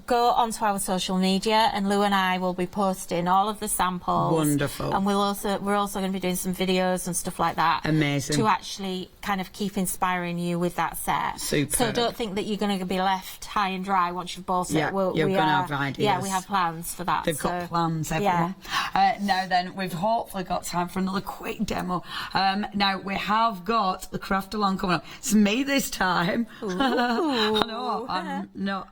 S5: go onto our social media, and Lou and I will be posting all of the samples.
S4: Wonderful.
S5: And we're also going to be doing some videos and stuff like that.
S4: Amazing.
S5: To actually kind of keep inspiring you with that set.
S4: Superb.
S5: So don't think that you're going to be left high and dry once you've bought it.
S4: Yeah, you're going to have ideas.
S5: Yeah, we have plans for that.
S4: They've got plans, everyone. Now then, we've hopefully got time for another quick demo. Now, we have got the craft along coming up. It's me this time. I know,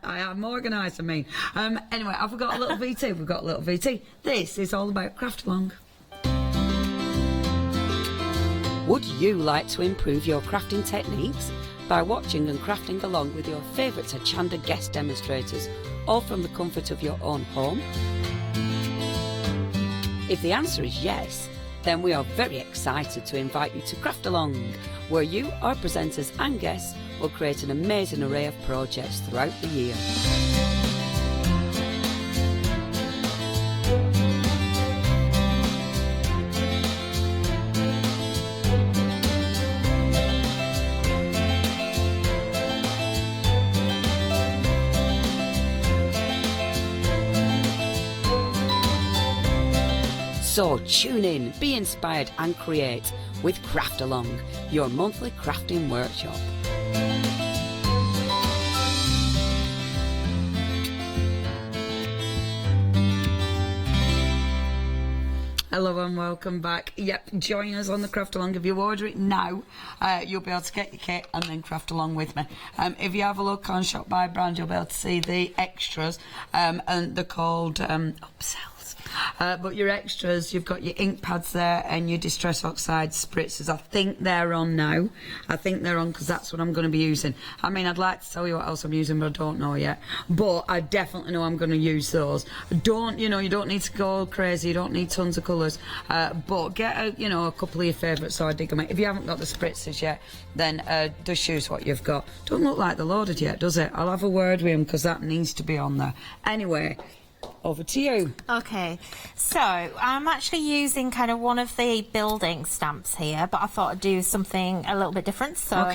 S4: I am organised, I mean. Anyway, have we got a little VT? We've got a little VT. This is all about craft along.
S9: Would you like to improve your crafting techniques by watching and crafting along with your favourite Ho Chander guest demonstrators all from the comfort of your own home? If the answer is yes, then we are very excited to invite you to Craft Along, where you, our presenters and guests, will create an amazing array of projects throughout the year. So tune in, be inspired and create with Craft Along, your monthly crafting workshop.
S4: Hello and welcome back. Yep, join us on the Craft Along. If you order it now, you'll be able to get your kit and then craft along with me. If you have a look on Shop by Brand, you'll be able to see the extras, and they're called upsells. But your extras, you've got your ink pads there and your Distress Oxide spritzers. I think they're on now. I think they're on because that's what I'm going to be using. I mean, I'd like to tell you what else I'm using, but I don't know yet. But I definitely know I'm going to use those. You don't need to go crazy. You don't need tons of colours. But get a couple of your favourites so I dig them out. If you haven't got the spritzers yet, then just use what you've got. Don't look like they're loaded yet, does it? I'll have a word with him because that needs to be on there. Anyway, over to you.
S5: Okay, so I'm actually using kind of one of the building stamps here, but I thought I'd do something a little bit different. So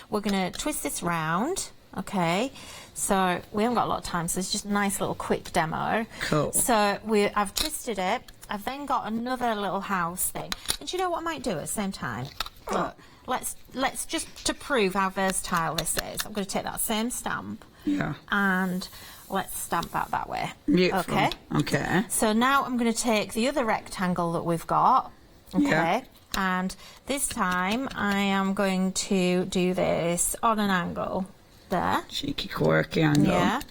S5: we're going to twist this round. Okay, so we haven't got a lot of time, so it's just a nice little quick demo.
S4: Cool.
S5: So I've twisted it. I've then got another little house thing. And do you know what I might do at the same time? Look, let's just to prove how versatile this is. I'm going to take that same stamp.
S4: Yeah.
S5: And let's stamp that way.
S4: Beautiful.
S5: Okay. So now I'm going to take the other rectangle that we've got. Okay.
S4: Yeah.
S5: And this time I am going to do this on an angle there.
S4: Cheeky, quirky angle.
S5: Yeah.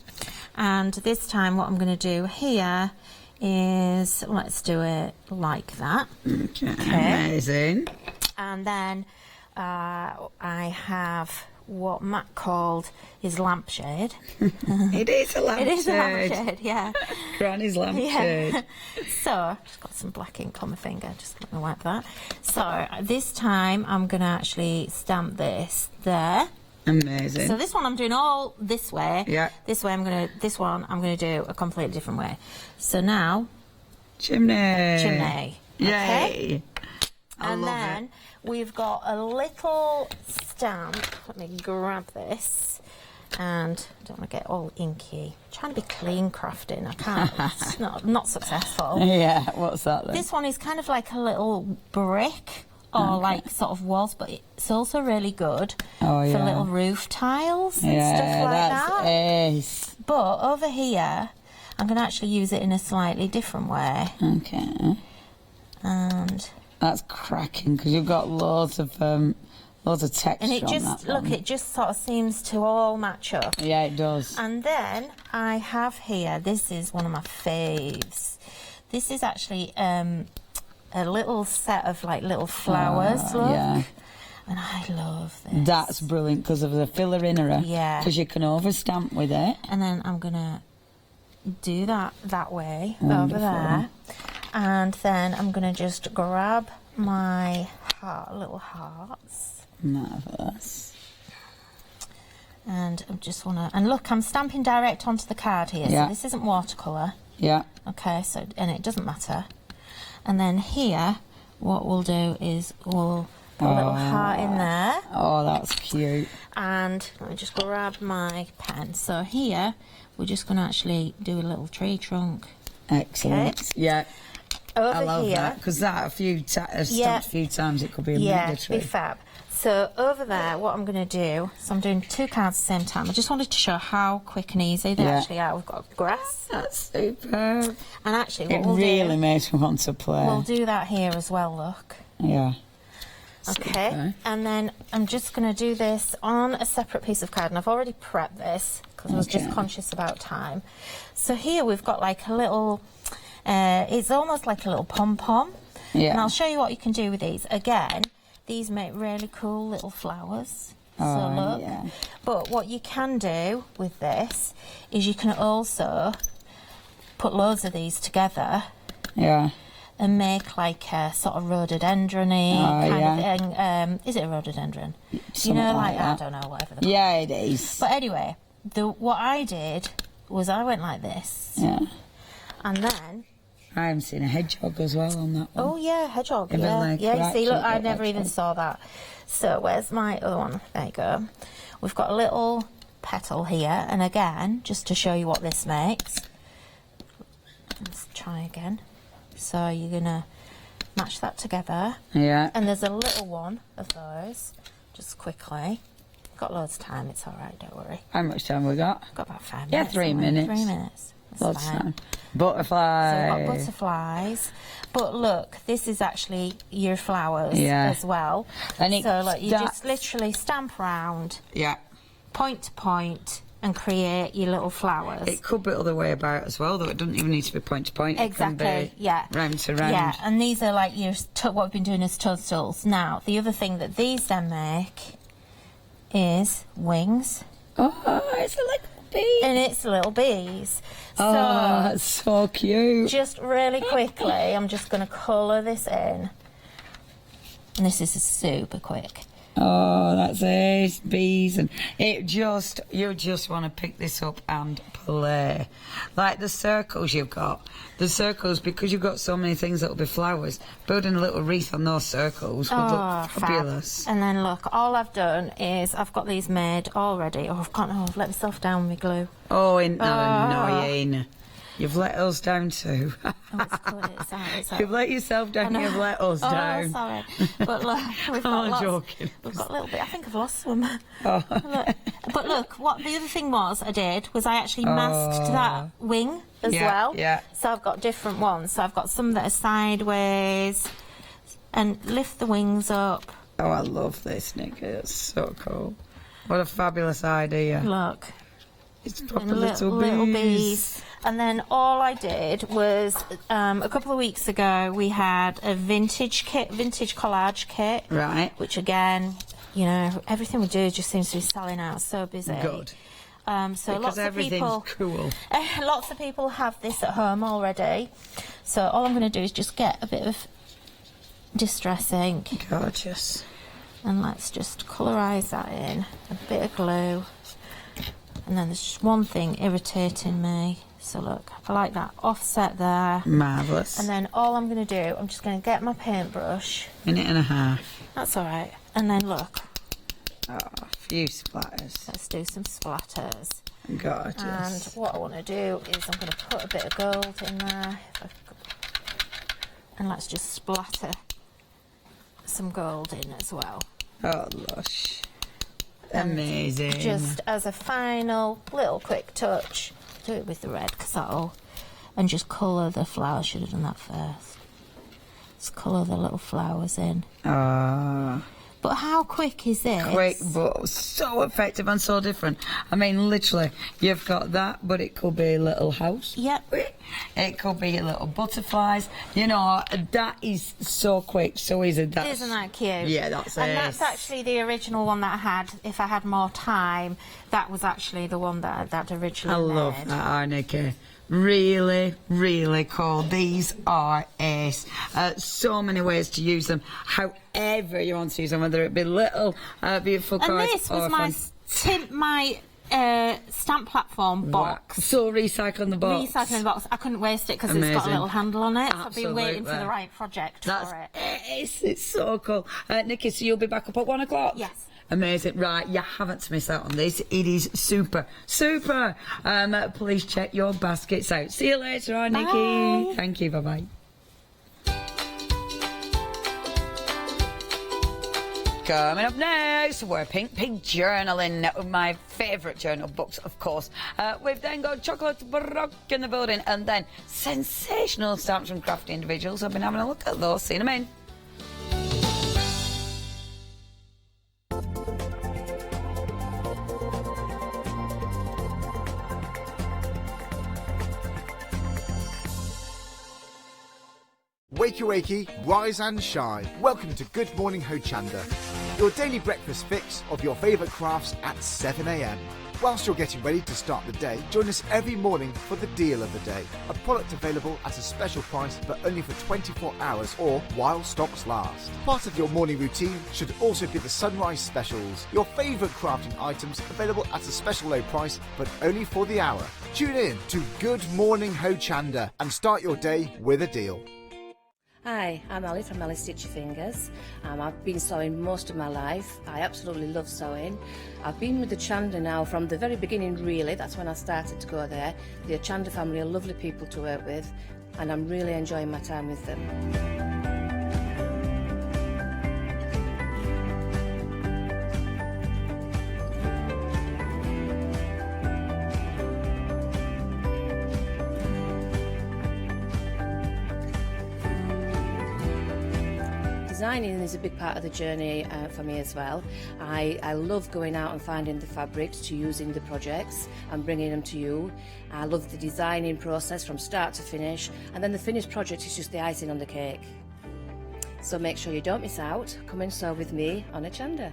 S5: And this time what I'm going to do here is, let's do it like that.
S4: Okay. Amazing.
S5: And then I have what Matt called his lampshade.
S4: It is a lampshade.
S5: It is a lampshade, yeah.
S4: Granny's lampshade.
S5: Yeah. So, just got some black ink on my finger, just let me wipe that. So, this time I'm going to actually stamp this there.
S4: Amazing.
S5: So this one I'm doing all this way.
S4: Yeah.
S5: This one I'm going to do a completely different way. So now,
S4: chimney.
S5: Chimney. Okay.
S4: Yay.
S5: And then we've got a little stamp. Let me grab this. And I don't want to get all inky. I'm trying to be clean crafting. I can't. It's not successful.
S4: Yeah, what's that then?
S5: This one is kind of like a little brick or like sort of walls, but it's also really good for little roof tiles and stuff like that.
S4: Ace.
S5: But over here, I'm going to actually use it in a slightly different way.
S4: Okay.
S5: And
S4: that's cracking because you've got loads of texture
S5: and it just
S4: on that one.
S5: it just sort of seems to all match up.
S4: Yeah, it does.
S5: And then I have here, this is one of my faves. This is actually a little set of like little flowers, look. Yeah. And I love this.
S4: That's brilliant because of the filler inner.
S5: Yeah.
S4: Because you can overstamp with it.
S5: And then I'm going to do that way,
S4: Wonderful.
S5: over there. And then I'm going to just grab my little hearts.
S4: Marvellous.
S5: And I just want to... And look, I'm stamping direct onto the card here.
S4: Yeah.
S5: So this isn't watercolour.
S4: Yeah.
S5: Okay, so... And it doesn't matter. And then here, what we'll do is we'll put a little heart in there.
S4: Oh, that's cute.
S5: And let me just grab my pen. So here, we're just going to actually do a little tree trunk.
S4: Excellent.
S5: Okay.
S4: Yeah.
S5: Over
S4: I love
S5: here,
S4: that because that stamped a few times it could be a mega tree.
S5: Yeah, be fab. So over there, what I'm going to do, so I'm doing two cards at the same time. I just wanted to show how quick and easy they actually are. We've got grass.
S4: That's superb.
S5: And actually, what
S4: it
S5: we'll
S4: really
S5: do,
S4: makes me want to play.
S5: We'll do that here as well, look.
S4: Yeah.
S5: Okay,
S4: Super.
S5: and then I'm just going to do this on a separate piece of card, and I've already prepped this because I was just conscious about time. So here we've got like a little, it's almost like a little pom-pom.
S4: Yeah.
S5: And I'll show you what you can do with these. Again, these make really cool little flowers. So look.
S4: yeah.
S5: But what you can do with this is you can also put loads of these together
S4: Yeah.
S5: and make like a sort of rhododendron-y kind of thing. Is it a rhododendron?
S4: Something like
S5: I
S4: that.
S5: don't know, whatever. They're
S4: Yeah, it is.
S5: But anyway, what I did was I went like this.
S4: Yeah.
S5: And then...
S4: I haven't seen a hedgehog as well on that one.
S5: Oh, yeah, hedgehog.
S4: Even
S5: Yeah,
S4: like
S5: yeah. You see, look, I
S4: ratchet,
S5: never even
S4: actually.
S5: saw that. So where's my other one? There you go. We've got a little petal here. And again, just to show you what this makes. Let's try again. So you're going to match that together.
S4: Yeah.
S5: And there's a little one of those, just quickly. Got loads of time, it's all right, don't worry.
S4: How much time we got?
S5: Got about 5
S4: Yeah,
S5: minutes.
S4: 3
S5: haven't we?
S4: minutes.
S5: 3 minutes. That's
S4: Lots of
S5: fine.
S4: time. Butterfly.
S5: So we've got butterflies. But look, this is actually your flowers
S4: Yeah.
S5: as well.
S4: And
S5: so look, you
S4: that's-
S5: just literally stamp round,
S4: Yeah.
S5: point to point, and create your little flowers.
S4: It could be the other way about as well, though. It doesn't even need to be point to point.
S5: Exactly,
S4: It can be
S5: yeah.
S4: round to round.
S5: Yeah, and these are like your what we've been doing as toadstools. Now, the other thing that these then make is wings.
S4: Oh, it's a little bee.
S5: And it's little bees.
S4: Oh,
S5: So,
S4: that's so cute.
S5: just really quickly, I'm just going to colour this in. And this is super quick.
S4: Oh, that's it. Bees, and you just want to pick this up and play. Like the circles you've got. The circles, because you've got so many things that'll be flowers, building a little wreath on those circles would look fabulous.
S5: And then look, all I've done is I've got these made already. Oh, I've let myself down with glue.
S4: Oh, isn't that annoying? You've let us down too.
S5: Oh, it's good. It's out.
S4: You've let yourself down, you've let us down.
S5: Oh, sorry. But look, we've got
S4: I'm
S5: lots.
S4: joking.
S5: We've got a little bit. I think I've lost some.
S4: Oh.
S5: Look. But look, what the other thing was I did was I actually masked that wing as
S4: Yeah,
S5: well.
S4: yeah.
S5: So I've got different ones. So I've got some that are sideways and lift the wings up.
S4: Oh, I love this, Nikki. It's so cool. What a fabulous idea.
S5: Look.
S4: It's proper
S5: And little bees. And then all I did was a couple of weeks ago we had a vintage collage kit.
S4: Right.
S5: Which again, you know, everything we do just seems to be selling out. So busy.
S4: Good.
S5: So
S4: Because
S5: lots of
S4: everything's
S5: people,
S4: cool.
S5: lots of people have this at home already. So all I'm going to do is just get a bit of distress ink.
S4: Gorgeous.
S5: And let's just colorise that in. A bit of glue. And then there's just one thing irritating me. So look, I like that offset there.
S4: Marvellous.
S5: And then all I'm going to do, I'm just going to get my paintbrush.
S4: Minute and a half.
S5: That's all right. And then look,
S4: Oh, a few splatters.
S5: let's do some splatters.
S4: Gorgeous.
S5: And what I want to do is I'm going to put a bit of gold in there. And let's just splatter some gold in as well.
S4: Oh, lush. Amazing.
S5: Just as a final little quick touch. Do it with the red because that'll... And just colour the flowers. Should have done that first. Just colour the little flowers in. But how quick is this?
S4: Quick, but so effective and so different. I mean, literally, you've got that, but it could be a little house.
S5: Yep.
S4: It could be little butterflies. You know, that is so quick, so easy.
S5: Isn't that cute?
S4: Yeah, that's
S5: And
S4: it.
S5: that's actually the original one that I had. If I had more time, that was actually the one that I'd originally
S4: I love
S5: made.
S4: that, Arnica. Really, really cool. These are ace. So many ways to use them, however you want to use them, whether it be little beautiful
S5: And
S4: cards
S5: this
S4: or
S5: was my stamp platform box.
S4: So recycling the box.
S5: Recycling the box. I couldn't waste it because it's got a
S4: Amazing.
S5: little handle on it. So I've been waiting for
S4: Absolutely.
S5: the right project
S4: That's
S5: for it.
S4: ace. It's so cool. Nikki, so you'll be back up at 1 o'clock?
S5: Yes.
S4: Amazing. Right, you haven't missed out on this. It is super, super. Please check your baskets out. See you later on, Nikki.
S5: Bye.
S4: Thank you. Bye-bye. Coming up next, we're Pink Pig journaling, my favourite journal books, of course. We've then got Chocolate Baroque in the building, and then sensational stamps from crafty individuals. I've been having a look at those, seen them in.
S11: Wakey wakey, rise and shine. Welcome to Good Morning Ho Chander. your daily breakfast fix of your favourite crafts at 7 a.m. Whilst you're getting ready to start the day, join us every morning for the deal of the day. A product available at a special price but only for 24 hours or while stocks last. Part of your morning routine should also be the sunrise specials. Your favourite crafting items available at a special low price but only for the hour. Tune in to Good Morning Ho Chander and start your day with a deal.
S12: Hi, I'm Ali from Ali Stitchy Fingers. I've been sewing most of my life. I absolutely love sewing. I've been with the Chander now from the very beginning, really. That's when I started to go there. The Chander family are lovely people to work with, and I'm really enjoying my time with them. Designing is a big part of the journey for me as well. I love going out and finding the fabrics to use in the projects and bringing them to you. I love the designing process from start to finish, and then the finished project is just the icing on the cake. So make sure you don't miss out. Come and sew with me on a Chander.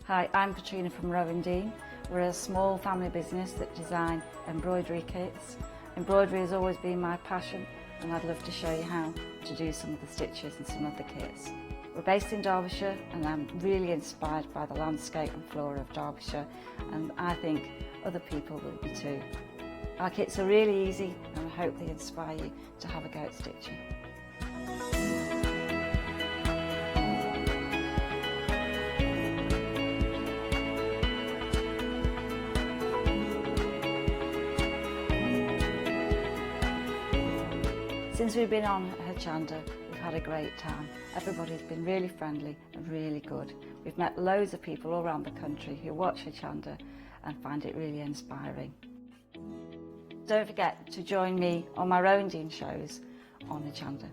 S13: Hi, I'm Katrina from Rowan Dean. We're a small family business that design embroidery kits. Embroidery has always been my passion, and I'd love to show you how to do some of the stitches and some of the kits. We're based in Derbyshire, and I'm really inspired by the landscape and flora of Derbyshire, and I think other people will be too. Our kits are really easy, and I hope they inspire you to have a go at stitching. Since we've been on Ho Chander, we've had a great time. Everybody's been really friendly and really good. We've met loads of people all around the country who watch Ho Chander and find it really inspiring. Don't forget to join me on my Rowan Dean shows on Ho Chander.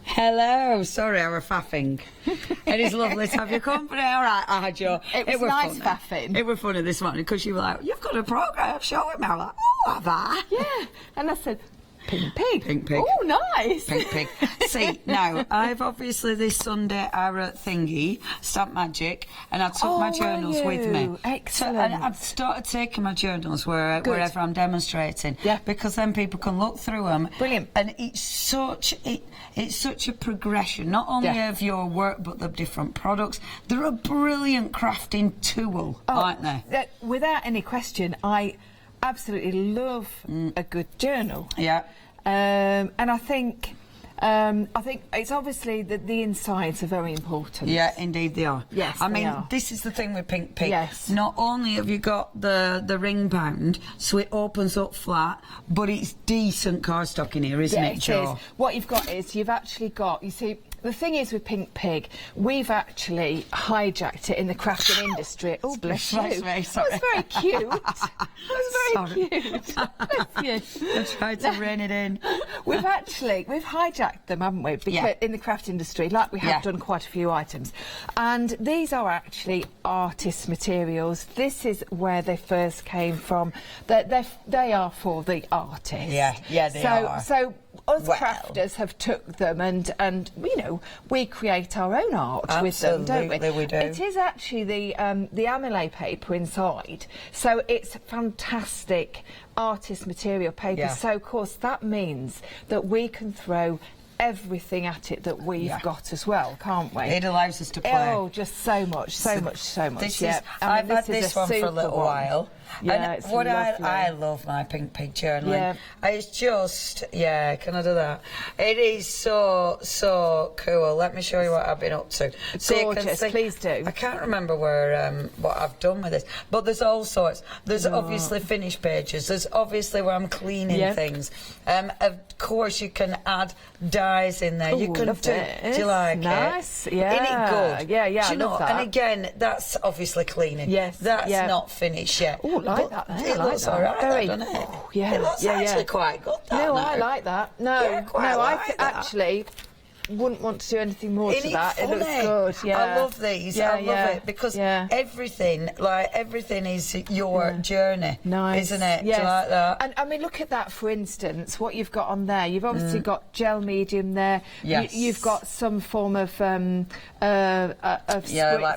S4: Hello, sorry, I were faffing. It is lovely to have your company. All right, I had your.
S8: It was nice faffing.
S4: It was funny this morning because you were like, "You've got a programme showing me." I was like, "Oh, have I?"
S8: Yeah, and I said, Pink pig.
S4: Pink pig.
S8: Oh, nice.
S4: Pink pig. See, now, I've obviously this Sunday I wrote thingy, Stamp Magic, and I took my journals with me.
S8: Excellent.
S4: So, and I've started taking my journals wherever I'm demonstrating.
S8: Yeah.
S4: Because then people can look through them.
S8: Brilliant.
S4: And it's such a progression, not only of your work, but the different products. They're a brilliant crafting tool, aren't they?
S8: Without any question, I absolutely love a good journal.
S4: Yeah.
S8: And I think it's obviously that the insides are very important.
S4: Yeah, indeed they are.
S8: Yes,
S4: I mean,
S8: they are.
S4: this is the thing with Pink Pig.
S8: Yes.
S4: Not only have you got the ring bound, so it opens up flat, but it's decent cardstock in here, isn't it, Jo?
S8: It is. What you've got is you've actually got, you see, the thing is with Pink Pig, we've actually hijacked it in the crafting industry. Oh, bless you.
S4: Sorry.
S8: That was very cute. That was very cute. Bless you.
S4: I tried to rein it in.
S8: We've hijacked them, haven't we? Because in the craft industry, like we have done quite a few items. And these are actually artist materials. This is where they first came from. They are for the artist.
S4: Yeah, they are.
S8: So us crafters have took them and you know, we create our own art with them, don't we?
S4: Absolutely, we do.
S8: It is actually the amylase paper inside, so it's fantastic artist material paper.
S4: Yeah.
S8: So of course that means that we can throw everything at it that we've got as well, can't we?
S4: It allows us to play.
S8: Oh, just so much.
S4: This
S8: yeah.
S4: is, I've had this one for a little while.
S8: Yeah,
S4: and
S8: it's
S4: what
S8: lovely.
S4: I love my Pink Pig journaling.
S8: Yeah.
S4: It's just, can I do that? It is so cool. Let me show you what I've been up to. So you can
S8: Gorgeous,
S4: see,
S8: please do.
S4: I can't remember where what I've done with this, but there's all sorts. There's obviously finished pages. There's obviously where I'm cleaning things. Of course, you can add dyes in there. You can do you like
S8: nice.
S4: it?
S8: Yeah.
S4: Isn't it good?
S8: Yeah,
S4: Do you
S8: I
S4: know?
S8: love that.
S4: And again, that's obviously cleaning.
S8: Yes,
S4: That's
S8: yeah.
S4: not finished yet.
S8: Oh, like
S4: But
S8: that.
S4: It looks all right, doesn't it?
S8: Oh, yeah.
S4: It looks actually quite good, that
S8: No,
S4: now.
S8: I like that. No,
S4: Yeah, quite
S8: no,
S4: like that.
S8: actually,
S3: wouldn't want to do anything more
S4: Isn't
S3: to that. It looks
S4: funny?
S3: good. Yeah.
S4: I love these.
S3: Yeah,
S4: I love it because everything is your journey, isn't it?
S3: Yes.
S4: Do you like that?
S3: And I mean, look at that, for instance, what you've got on there. You've obviously got gel medium there.
S4: Yes.
S3: You've got some form of
S4: like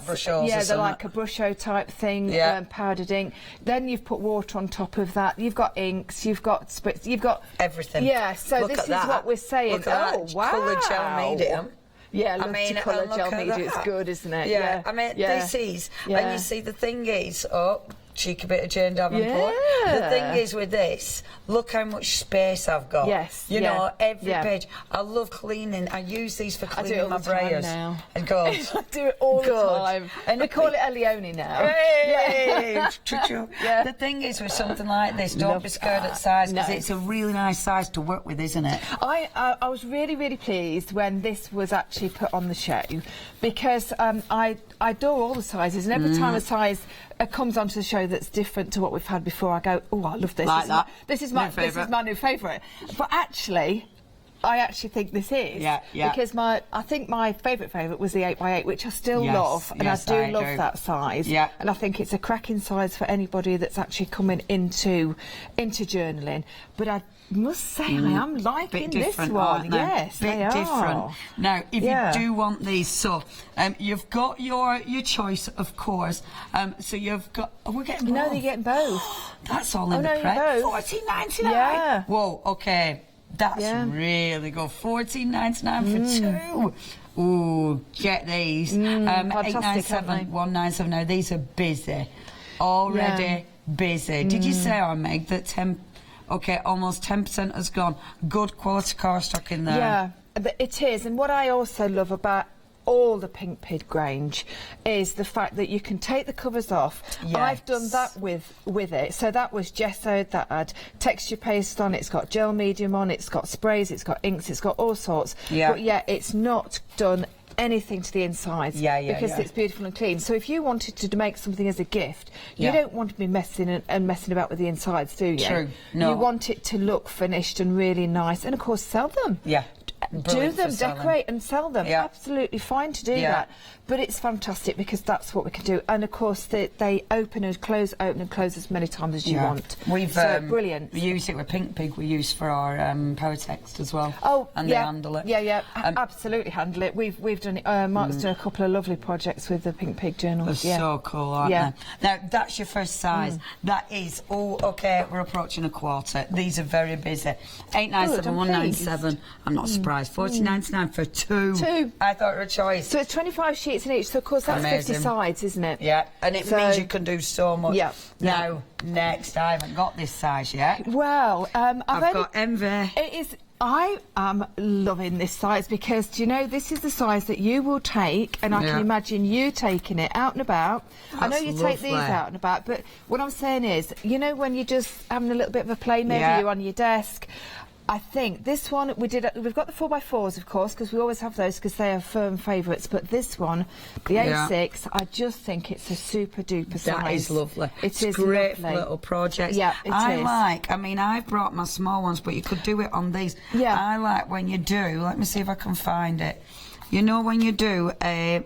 S4: brush-os.
S3: Yeah, they're like a brush-o type thing, powdered ink. Then you've put water on top of that. You've got inks, you've got spritz, you've got
S4: everything.
S3: Yeah, so
S4: look
S3: this
S4: at
S3: is
S4: that.
S3: what we're saying.
S4: Look at
S3: oh,
S4: that.
S3: wow.
S4: Coloured gel medium.
S3: Yeah,
S4: I mean,
S3: colour
S4: look
S3: gel
S4: at
S3: medium. It's
S4: that.
S3: good, isn't it?
S4: Yeah, I mean, this is, and you see the thing is, cheeky bit of Jane Davenport. The thing is with this, look how much space I've got.
S3: Yes.
S4: You know, every page. I love cleaning. I use these for cleaning my brayers.
S3: Now.
S4: And God.
S3: I do it all the time. And we call it a Leone now.
S4: Hey! The thing is with something like this, don't be scared at size, because it's a really nice size to work with, isn't it?
S3: I was really, really pleased when this was actually put on the show, because I adore all the sizes, and every time a size comes onto the show that's different to what we've had before, I go, oh, I love this.
S4: Like
S3: This is my new favourite. But actually, I actually think this is. Because I think my favourite was the 8x8, which I still love, and I do love that size. And I think it's a cracking size for anybody that's actually coming into journaling. But I must say, I am liking this one. Yes, they are.
S4: Different. Now, if you do want these, so you've got your choice, of course. So you've got. Oh, we're getting both.
S3: No, you're getting both.
S4: That's all in the prep. $14.99.
S3: Yeah.
S4: Whoa. Okay. That's really good. $14.99 for two. Ooh, get these. 897, 197. Now these are busy. Already busy. Did you say, Meg, that almost 10% has gone. Good quality cardstock in there.
S3: Yeah, it is. And what I also love about all the Pink Pig range is the fact that you can take the covers off. I've done that with it. So that was gessoed, that had texture paste on, it's got gel medium on, it's got sprays, it's got inks, it's got all sorts. But it's not done anything to the insides because it's beautiful and clean. So if you wanted to make something as a gift, you don't want to be messing about with the insides, do you?
S4: True. No.
S3: You want it to look finished and really nice, and of course sell them. Do them, decorate and sell them. Absolutely fine to do that. But it's fantastic because that's what we can do. And of course, they open and close as many times as you want.
S4: We've
S3: brilliant.
S4: We use it with Pink Pig. We use for our power text as well.
S3: Oh,
S4: and they handle it.
S3: Absolutely handle it. We've done it. Mark's done a couple of lovely projects with the Pink Pig journals.
S4: They're so cool, aren't they? Now that's your first size. That is. Oh, okay. We're approaching a quarter. These are very busy. 897, 197. I'm not surprised. $14.99 for two. I thought it was a choice.
S3: So it's 25 sheets in each. So of course that's 50 sides, isn't it?
S4: Yeah, and it means you can do so much. Now, next, I haven't got this size yet.
S3: Well, I've
S4: got MV.
S3: It is. I am loving this size because, do you know, this is the size that you will take, and I can imagine you taking it out and about. I know you take these out and about, but what I'm saying is, you know, when you're just having a little bit of a play, maybe you're on your desk. I think this one, we've got the 4x4s, of course, because we always have those because they are firm favourites. But this one, the A6, I just think it's a super duper size.
S4: That is lovely.
S3: It's
S4: great
S3: lovely.
S4: little projects.
S3: Yeah, it is.
S4: I mean, I've brought my small ones, but you could do it on these.
S3: Yeah.
S4: I like when you do, let me see if I can find it. You know when you do a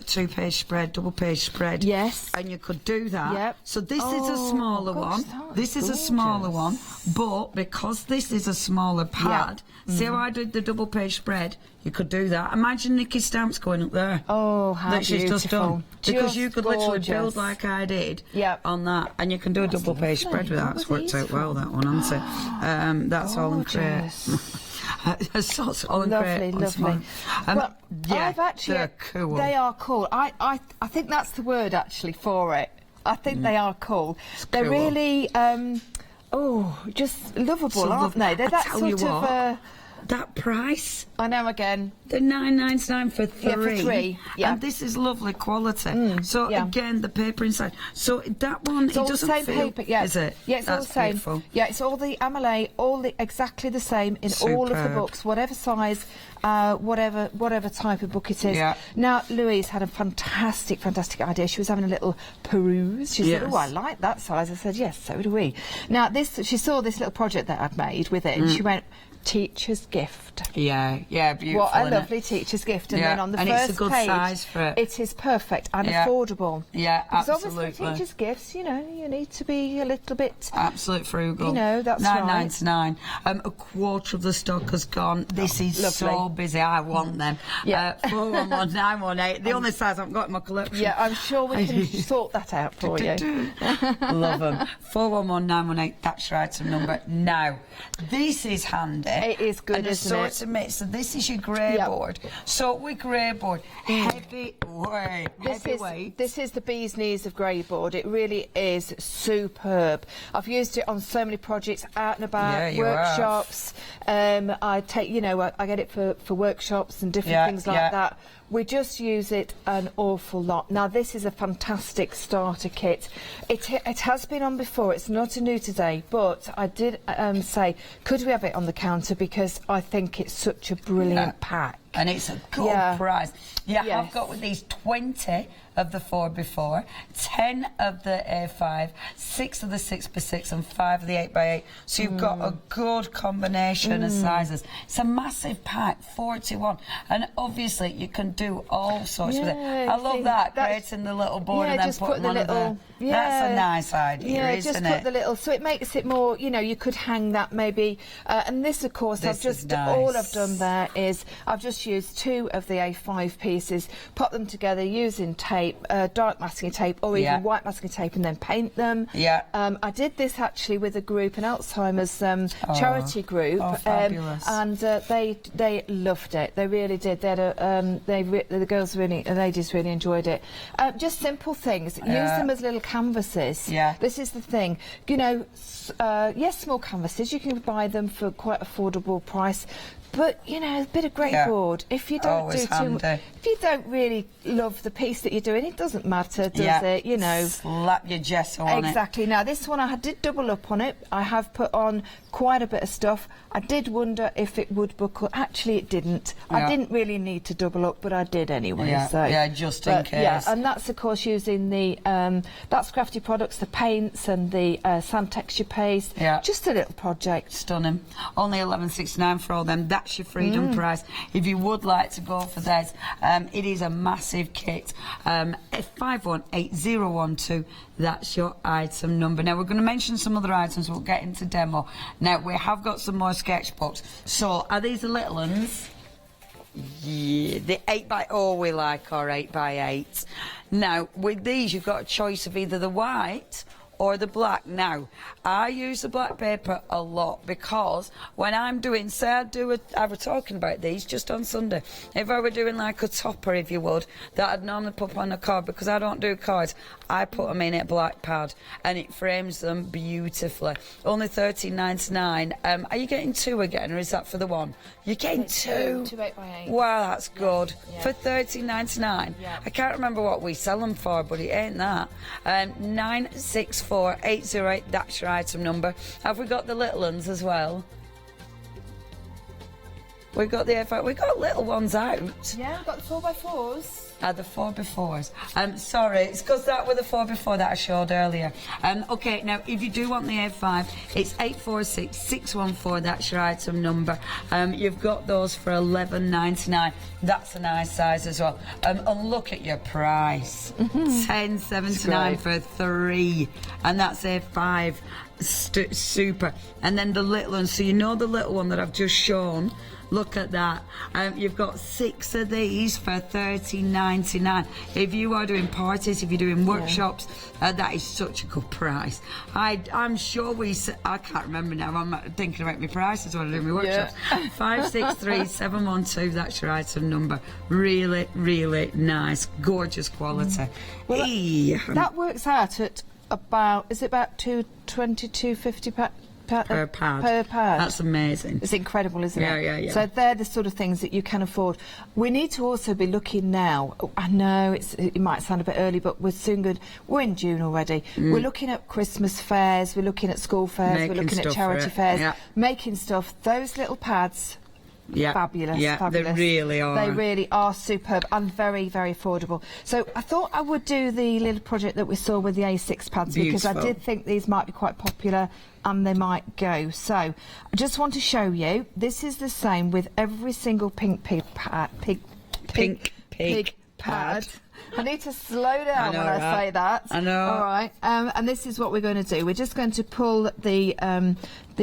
S4: two-page spread, double-page spread.
S3: Yes.
S4: And you could do that.
S3: Yep.
S4: So this is a smaller one. This is a smaller one. But because this is a smaller pad, see how I did the double-page spread? You could do that. Imagine Nikki's stamps going up there.
S3: Oh, how
S4: that she's
S3: beautiful.
S4: just done. Because
S3: just
S4: you could literally build like I did on that. And you can do a double-page spread with that. It's worked out well, that one, hasn't it? That's all in crate.
S3: Lovely. Well, I've actually,
S4: they're cool.
S3: They are cool. I think that's the word actually for it. I think they are cool. They're
S4: cool.
S3: Really, just lovable, aren't they? They're that sort of.
S4: That price.
S3: I know again.
S4: They're $9.99 for three.
S3: Yeah, for three. Yeah.
S4: And this is lovely quality. So again, the paper inside. So that one,
S3: it's all the same paper. Yeah.
S4: Is it?
S3: Yeah, it's all the same.
S4: Beautiful.
S3: Yeah, it's all the amylase, exactly the same in all of the books, whatever size, whatever type of book it is.
S4: Yeah.
S3: Now, Louise had a fantastic idea. She was having a little peruse. She said, "Oh, I like that size." I said, "Yes, so do we." Now, she saw this little project that I'd made with it, and she went,
S8: teacher's gift.
S4: Yeah, beautiful.
S8: What a
S4: innit?
S8: lovely teacher's gift. And then on the
S4: and
S8: first
S4: it's a good
S8: page,
S4: size for it.
S8: it is perfect and
S4: Yeah.
S8: affordable.
S4: Yeah,
S8: because
S4: absolutely.
S8: obviously teacher's gifts, you know, you need to be a little bit...
S4: Absolute frugal.
S8: You know, that's right.
S4: $9.99. A quarter of the stock has gone. This is so
S8: lovely.
S4: busy. I want them.
S8: Yeah.
S4: 411918. The only size I've got in my collection.
S8: Yeah, I'm sure we can sort that out for you.
S4: Love them. 411918. That's your item number. Now, this is handy.
S8: It is good,
S4: and
S8: isn't it?
S4: So this is your grey board. So with grey board, heavy weight.
S8: This is the bee's knees of grey board. It really is superb. I've used it on so many projects, out and about,
S4: Yeah, you
S8: workshops. I take, you know, I get it for workshops and different things like that. We just use it an awful lot. Now, this is a fantastic starter kit. It has been on before. It's not a new today, but I did say, could we have it on the counter, because I think it's such a brilliant pack.
S4: And it's a good price. I've got with these 20 of the 4x4, 10 of the A5, 6 of the 6x6 and 5 of the 8x8. So you've got a good combination of sizes. It's a massive pack, 41. And obviously you can do all sorts with it. I love that, creating the little board and then
S8: just
S4: putting
S8: put the
S4: one
S8: little...
S4: of the... That's a nice idea, isn't
S8: just
S4: it?
S8: put the little... So it makes it more, you know, you could hang that maybe... and this, of course,
S4: This is nice.
S8: all I've done there is I've just used 2 of the A5 pieces, pop them together using tape, dark masking tape or even white masking tape, and then paint them. I did this actually with a group, an Alzheimer's charity group, and they loved it. They really did. They had the ladies really enjoyed it. Just simple things. Use them as little canvases. This is the thing. You know, yes, small canvases. You can buy them for quite affordable price. But you know, a bit of grey board. If you don't do too much, if you don't really love the piece that you're doing, it doesn't matter, does it? You know,
S4: slap your gesso on it.
S8: Exactly. Now this one, I did double up on it. I have put on quite a bit of stuff. I did wonder if it would buckle. Actually, it didn't. I didn't really need to double up, but I did anyway.
S4: Just in case.
S8: Yeah, and that's of course using the that's Crafty Products, the paints and the sand texture paste. Just a little project.
S4: Stunning. Only $11.69 for all them. That's your freedom price. If you would like to go for this, it is a massive kit. 518012. That's your item number. Now we're going to mention some other items. We'll get into demo. Now we have got some more sketchbooks. So are these the little ones? Yeah, the 8x0 we like, or 8x8. Now with these, you've got a choice of either the white or the black. Now, I use the black paper a lot because when I'm doing, say I was talking about these just on Sunday. If I were doing like a topper, if you would, that I'd normally put on a card, because I don't do cards, I put them in a black pad and it frames them beautifully. Only $13.99. Are you getting 2 again, or is that for the one? You're getting 2?
S8: 2 8x8.
S4: Wow, that's good. For $13.99. I can't remember what we sell them for, but it ain't that. 964808, that's your item number. Have we got the little ones as well? We've got the F5. We've got little ones out.
S8: Yeah, we've got the 4x4s.
S4: The 4x4s. Sorry, it's because that were the 4x4 that I showed earlier. Okay, now if you do want the A5, it's 846614. That's your item number. You've got those for $11.99. That's a nice size as well. And look at your price. $10.79 for 3, and that's A5. Super. And then the little one. So you know the little one that I've just shown. Look at that. You've got 6 of these for $13.99. If you are doing parties, if you're doing workshops, that is such a good price. I'm sure I can't remember now. I'm thinking about my prices when I do my workshops. 563712, that's your item number. Really, really nice. Gorgeous quality.
S8: Well, that works out at about, is it about $220-250 per pad? Per pad.
S4: That's amazing.
S8: It's incredible, isn't it?
S4: Yeah.
S8: So they're the sort of things that you can afford. We need to also be looking now. I know it might sound a bit early, but we're soon good. We're in June already. We're looking at Christmas fairs. We're looking at school fairs. We're looking at charity fairs. Making stuff. Those little pads
S4: Yeah.
S3: Fabulous,
S4: Yeah,
S3: fabulous.
S4: they really are.
S3: They really are superb and very, very affordable. So I thought I would do the little project that we saw with the A6 pads because I
S4: Beautiful.
S3: did think these might be quite popular and they might go. So I just want to show you, this is the same with every single pink pig pad. I need to slow down when I say that.
S4: I know.
S3: All right. And this is what we're going to do. We're just going to pull the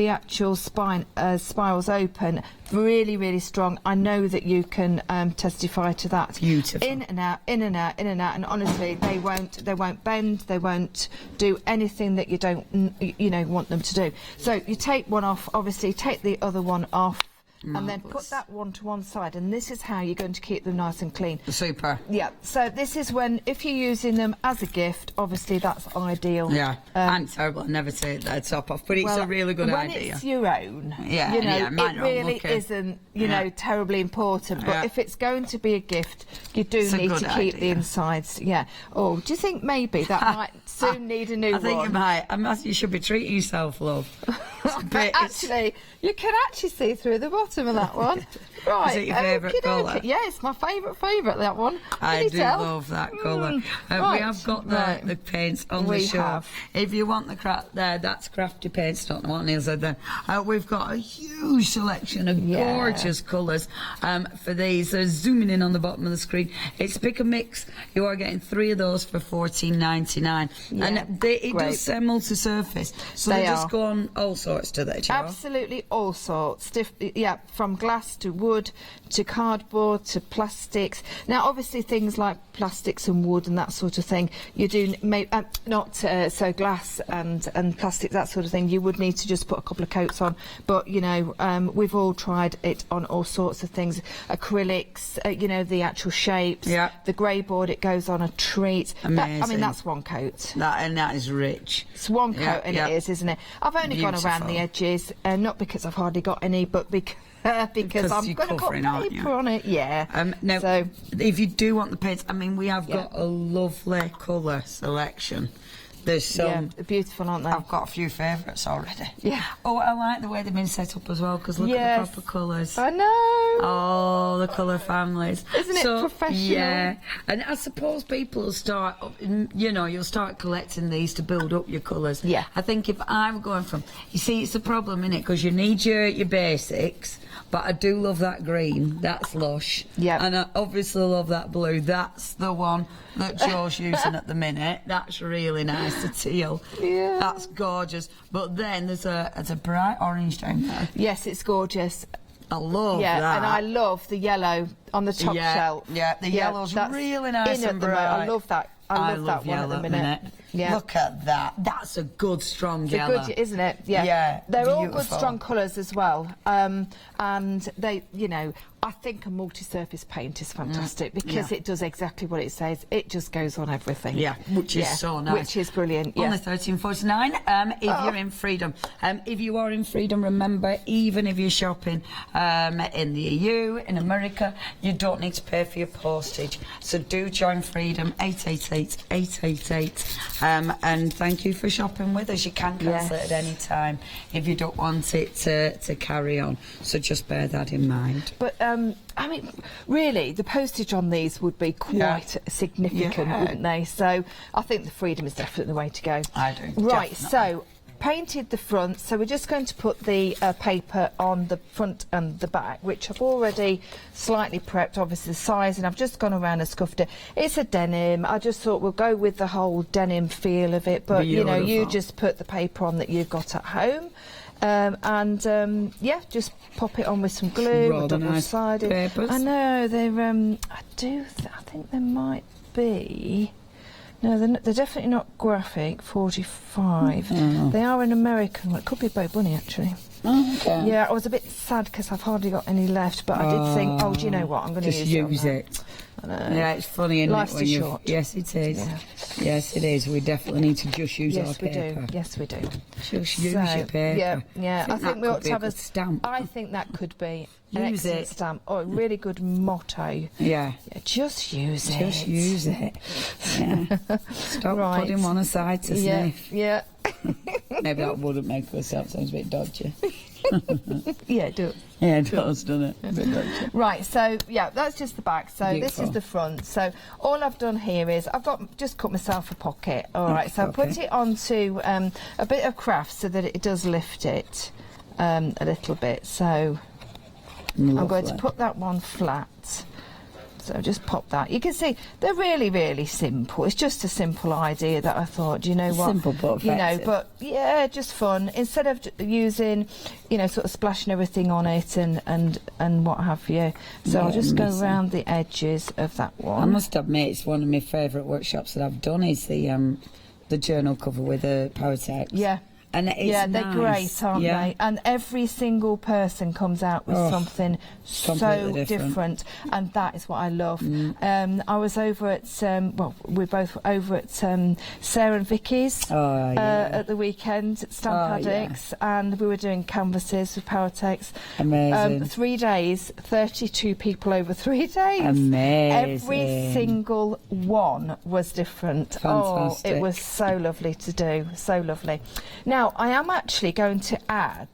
S3: actual spirals open really, really strong. I know that you can testify to that.
S4: Beautiful.
S3: In and out, in and out, in and out. And honestly, they won't bend. They won't do anything that you don't, want them to do. So you take one off. Obviously, take the other one off. And then put that one to one side, and this is how you're going to keep them nice and clean.
S4: Super.
S3: Yeah, so this is when, if you're using them as a gift, obviously that's ideal.
S4: Yeah, and terrible. I never take that top off, but it's a really good idea.
S3: When it's your own,
S4: yeah,
S3: it really isn't, terribly important. But if it's going to be a gift, you do need to keep the insides. Yeah. Oh, do you think maybe that might soon need a new one?
S4: I think it might. You should be treating yourself, love.
S3: Actually, you can actually see through the bottom of that one. Right.
S4: Is it your favourite colour?
S3: Yeah, it's my favourite, that one.
S4: I do love that colour.
S3: Right.
S4: We have got the paints on the shelf. If you want the craft there, that's crafty paints. Don't know what Neil said then. We've got a huge selection of gorgeous colours for these. So zooming in on the bottom of the screen, it's pick a mix. You are getting 3 of those for $14.99, and it does say multi-surface, so they just go on all sorts to that.
S3: Absolutely all sorts. From glass to wood to cardboard to plastics. Now, obviously, things like plastics and wood and that sort of thing, you do not so glass and plastics, that sort of thing. You would need to just put a couple of coats on, but we've all tried it on all sorts of things. Acrylics, the actual shapes. Yeah. The grey board, it goes on a treat.
S4: Amazing.
S3: That's one coat.
S4: That is rich.
S3: It's one coat, and it is, isn't it? I've only gone around the edges, not because I've hardly got any, but because I'm going to put paper on it. Yeah.
S4: Now, so, if you do want the paints, we have got a lovely colour selection. There's some...
S3: Yeah, they're beautiful, aren't they?
S4: I've got a few favourites already.
S3: Yeah.
S4: Oh, I like the way they've been set up as well, because look at the proper colours.
S3: I know.
S4: Oh, the colour families.
S3: Isn't it professional?
S4: Yeah. And I suppose people will start, you'll start collecting these to build up your colours.
S3: Yeah.
S4: I think if I'm going from... You see, it's a problem, innit? Because you need your basics, but I do love that green. That's lush.
S3: Yeah.
S4: And I obviously love that blue. That's the one that Joe's using at the minute. That's really nice, the teal.
S3: Yeah.
S4: That's gorgeous. But then there's a bright orange down there.
S3: Yes, it's gorgeous.
S4: I love that.
S3: Yeah, and I love the yellow on the top shelf.
S4: Yeah, the yellow's really nice and bright.
S3: I love that. I love that one at the minute. Yeah.
S4: Look at that. That's a good, strong yellow.
S3: Good, isn't it? Yeah.
S4: Yeah.
S3: They're all good, strong colours as well. And they, I think a multi-surface paint is fantastic because it does exactly what it says. It just goes on everything.
S4: Yeah, which is so nice.
S3: Which is brilliant.
S4: Only $13.49 if you're in Freedom. If you are in Freedom, remember, even if you're shopping in the EU, in America, you don't need to pay for your postage. So do join Freedom, 888-888. And thank you for shopping with us. You can cancel it at any time if you don't want it to carry on. So just bear that in mind.
S3: But really, the postage on these would be quite significant, wouldn't they? So I think the Freedom is definitely the way to go.
S4: I do.
S3: Right,
S4: definitely.
S3: so painted the front, so we're just going to put the paper on the front and the back, which I've already slightly prepped, obviously the size, and I've just gone around and scuffed it. It's a denim. I just thought we'll go with the whole denim feel of it, but
S4: Beautiful.
S3: you just put the paper on that you've got at home. Just pop it on with some glue.
S4: Rather nice papers.
S3: I know they're. I think they might be. No, they're definitely not graphic. 45. They are an American one. It could be Bo Bunny actually.
S4: Oh, okay.
S3: Yeah, I was a bit sad because I've hardly got any left, but I did think, do you know what? I'm going to
S4: use it.
S3: I know.
S4: Yeah, it's funny, isn't
S3: Life's
S4: it? When
S3: too short.
S4: Yes, it is.
S3: Yeah.
S4: Yes, it is. We definitely need to just use our paper.
S3: Yes, we do.
S4: Just use your paper.
S3: Yeah. I think we ought to have a
S4: stamp.
S3: I think that could be an
S4: Use
S3: excellent
S4: it.
S3: stamp. Oh, a really good motto.
S4: Yeah.
S3: Just use it.
S4: Just use it. Yeah. Stop putting one aside to sniff.
S3: Yeah.
S4: Maybe that wouldn't make us sound a bit dodgy.
S8: Yeah, it does.
S4: Yeah, it does, doesn't it?
S8: Right, so yeah, that's just the back. So
S4: Beautiful.
S8: this is the front. So all I've done here is I've just cut myself a pocket. All right, so I put it onto a bit of craft so that it does lift it a little bit. So I'm going to put that one flat. So just pop that. You can see they're really, really simple. It's just a simple idea that I thought, do you know what?
S4: Simple but effective.
S8: You know, but yeah, just fun. Instead of using, you know, sort of splashing everything on it and what have you. So I'll just go around the edges of that one.
S4: I must admit, it's one of my favourite workshops that I've done is the journal cover with the power text.
S8: Yeah.
S4: And it's
S8: yeah, they're
S4: nice.
S8: great, aren't they? And every single person comes out with something so different, and that is what I love. I was over at, well, we're both over at Sarah and Vicky's at the weekend at Stamp Addicts, and we were doing canvases with power text.
S4: Amazing.
S8: 3 days, 32 people over 3 days.
S4: Amazing.
S8: Every single one was different.
S4: Fantastic.
S8: Oh, it was so lovely to do, so lovely. Now, I am actually going to add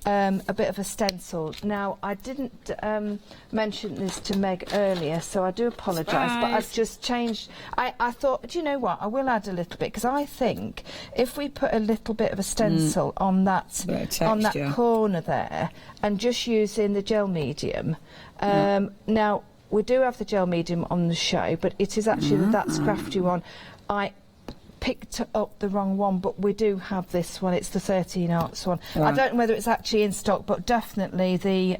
S8: a bit of a stencil. Now, I didn't mention this to Meg earlier, so I do apologise, but I've just changed. I thought, do you know what, I will add a little bit, because I think if we put a little bit of a stencil on that corner there, and just using the gel medium, now, we do have the gel medium on the show, but it is actually That's Crafty one. I picked up the wrong one, but we do have this one. It's the 13 Arts one. I don't know whether it's actually in stock, but definitely the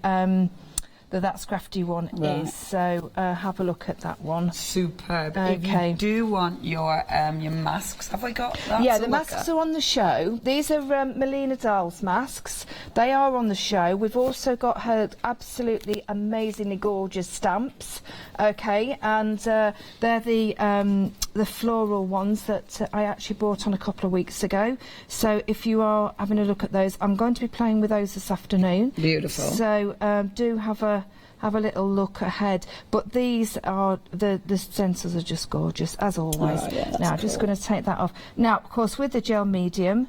S8: That's Crafty one is. So have a look at that one.
S4: Superb.
S8: Okay.
S4: If you do want your masks, have we got that?
S8: Yeah, the masks are on the show. These are Melina Dahl's masks. They are on the show. We've also got her absolutely amazingly gorgeous stamps. Okay, and they're the floral ones that I actually bought on a couple of weeks ago. So if you are having a look at those, I'm going to be playing with those this afternoon.
S4: Beautiful.
S8: So do have a little look ahead. But these are the stencils are just gorgeous as always. Now I'm just going to take that off. Now, of course, with the gel medium,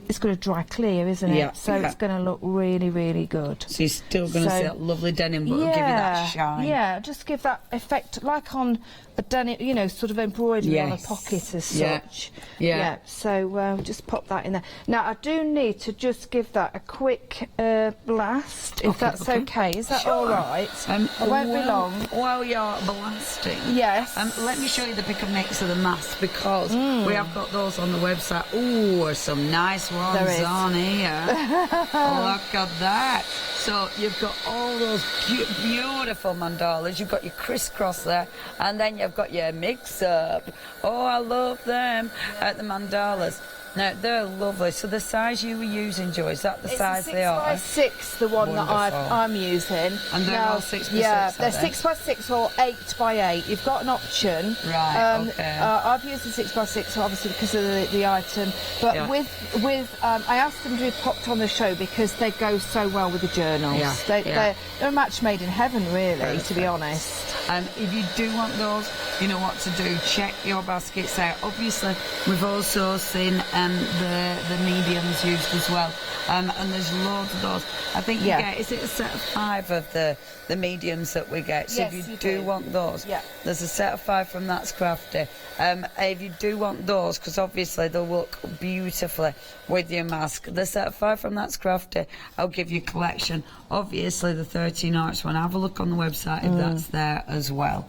S8: it's going to dry clear, isn't it?
S4: Yeah,
S8: so it's going to look really, really good.
S4: So you're still going to see that lovely denim, but it'll give you that shine.
S8: Yeah, just give that effect, like on a denim, you know, sort of embroidery on a pocket as such. Yeah. So just pop that in there. Now, I do need to just give that a quick blast, if that's okay. Is that all right? I won't be long.
S4: While you're blasting,
S8: let
S4: me show you the pick and mix of the masks, because we have got those on the website. Ooh, some nice ones on here. Look at that. So you've got all those beautiful mandalas. You've got your crisscross there, and then you've got your mix-up. Oh, I love them at the mandalas. Now, they're lovely. So the size you were using, Jo, is that the size they are?
S8: It's 6x6, the one that I'm using.
S4: And they're all 6x6,
S8: yeah, they're 6x6 or 8x8. You've got an option.
S4: Right, okay.
S8: I've used the 6x6, obviously, because of the item. But with I asked them to be popped on the show because they go so well with the journals. They're a match made in heaven, really, to be honest.
S4: And if you do want those, you know what to do. Check your baskets out. Obviously, we've also seen the mediums used as well, and there's loads of those. I think you get, is it a set of 5 of the mediums that we get? So if you do want those, there's a set of 5 from That's Crafty. If you do want those, because obviously they'll look beautifully with your mask, the set of 5 from That's Crafty, I'll give you a collection. Obviously the 13 Arts one, have a look on the website if that's there as well.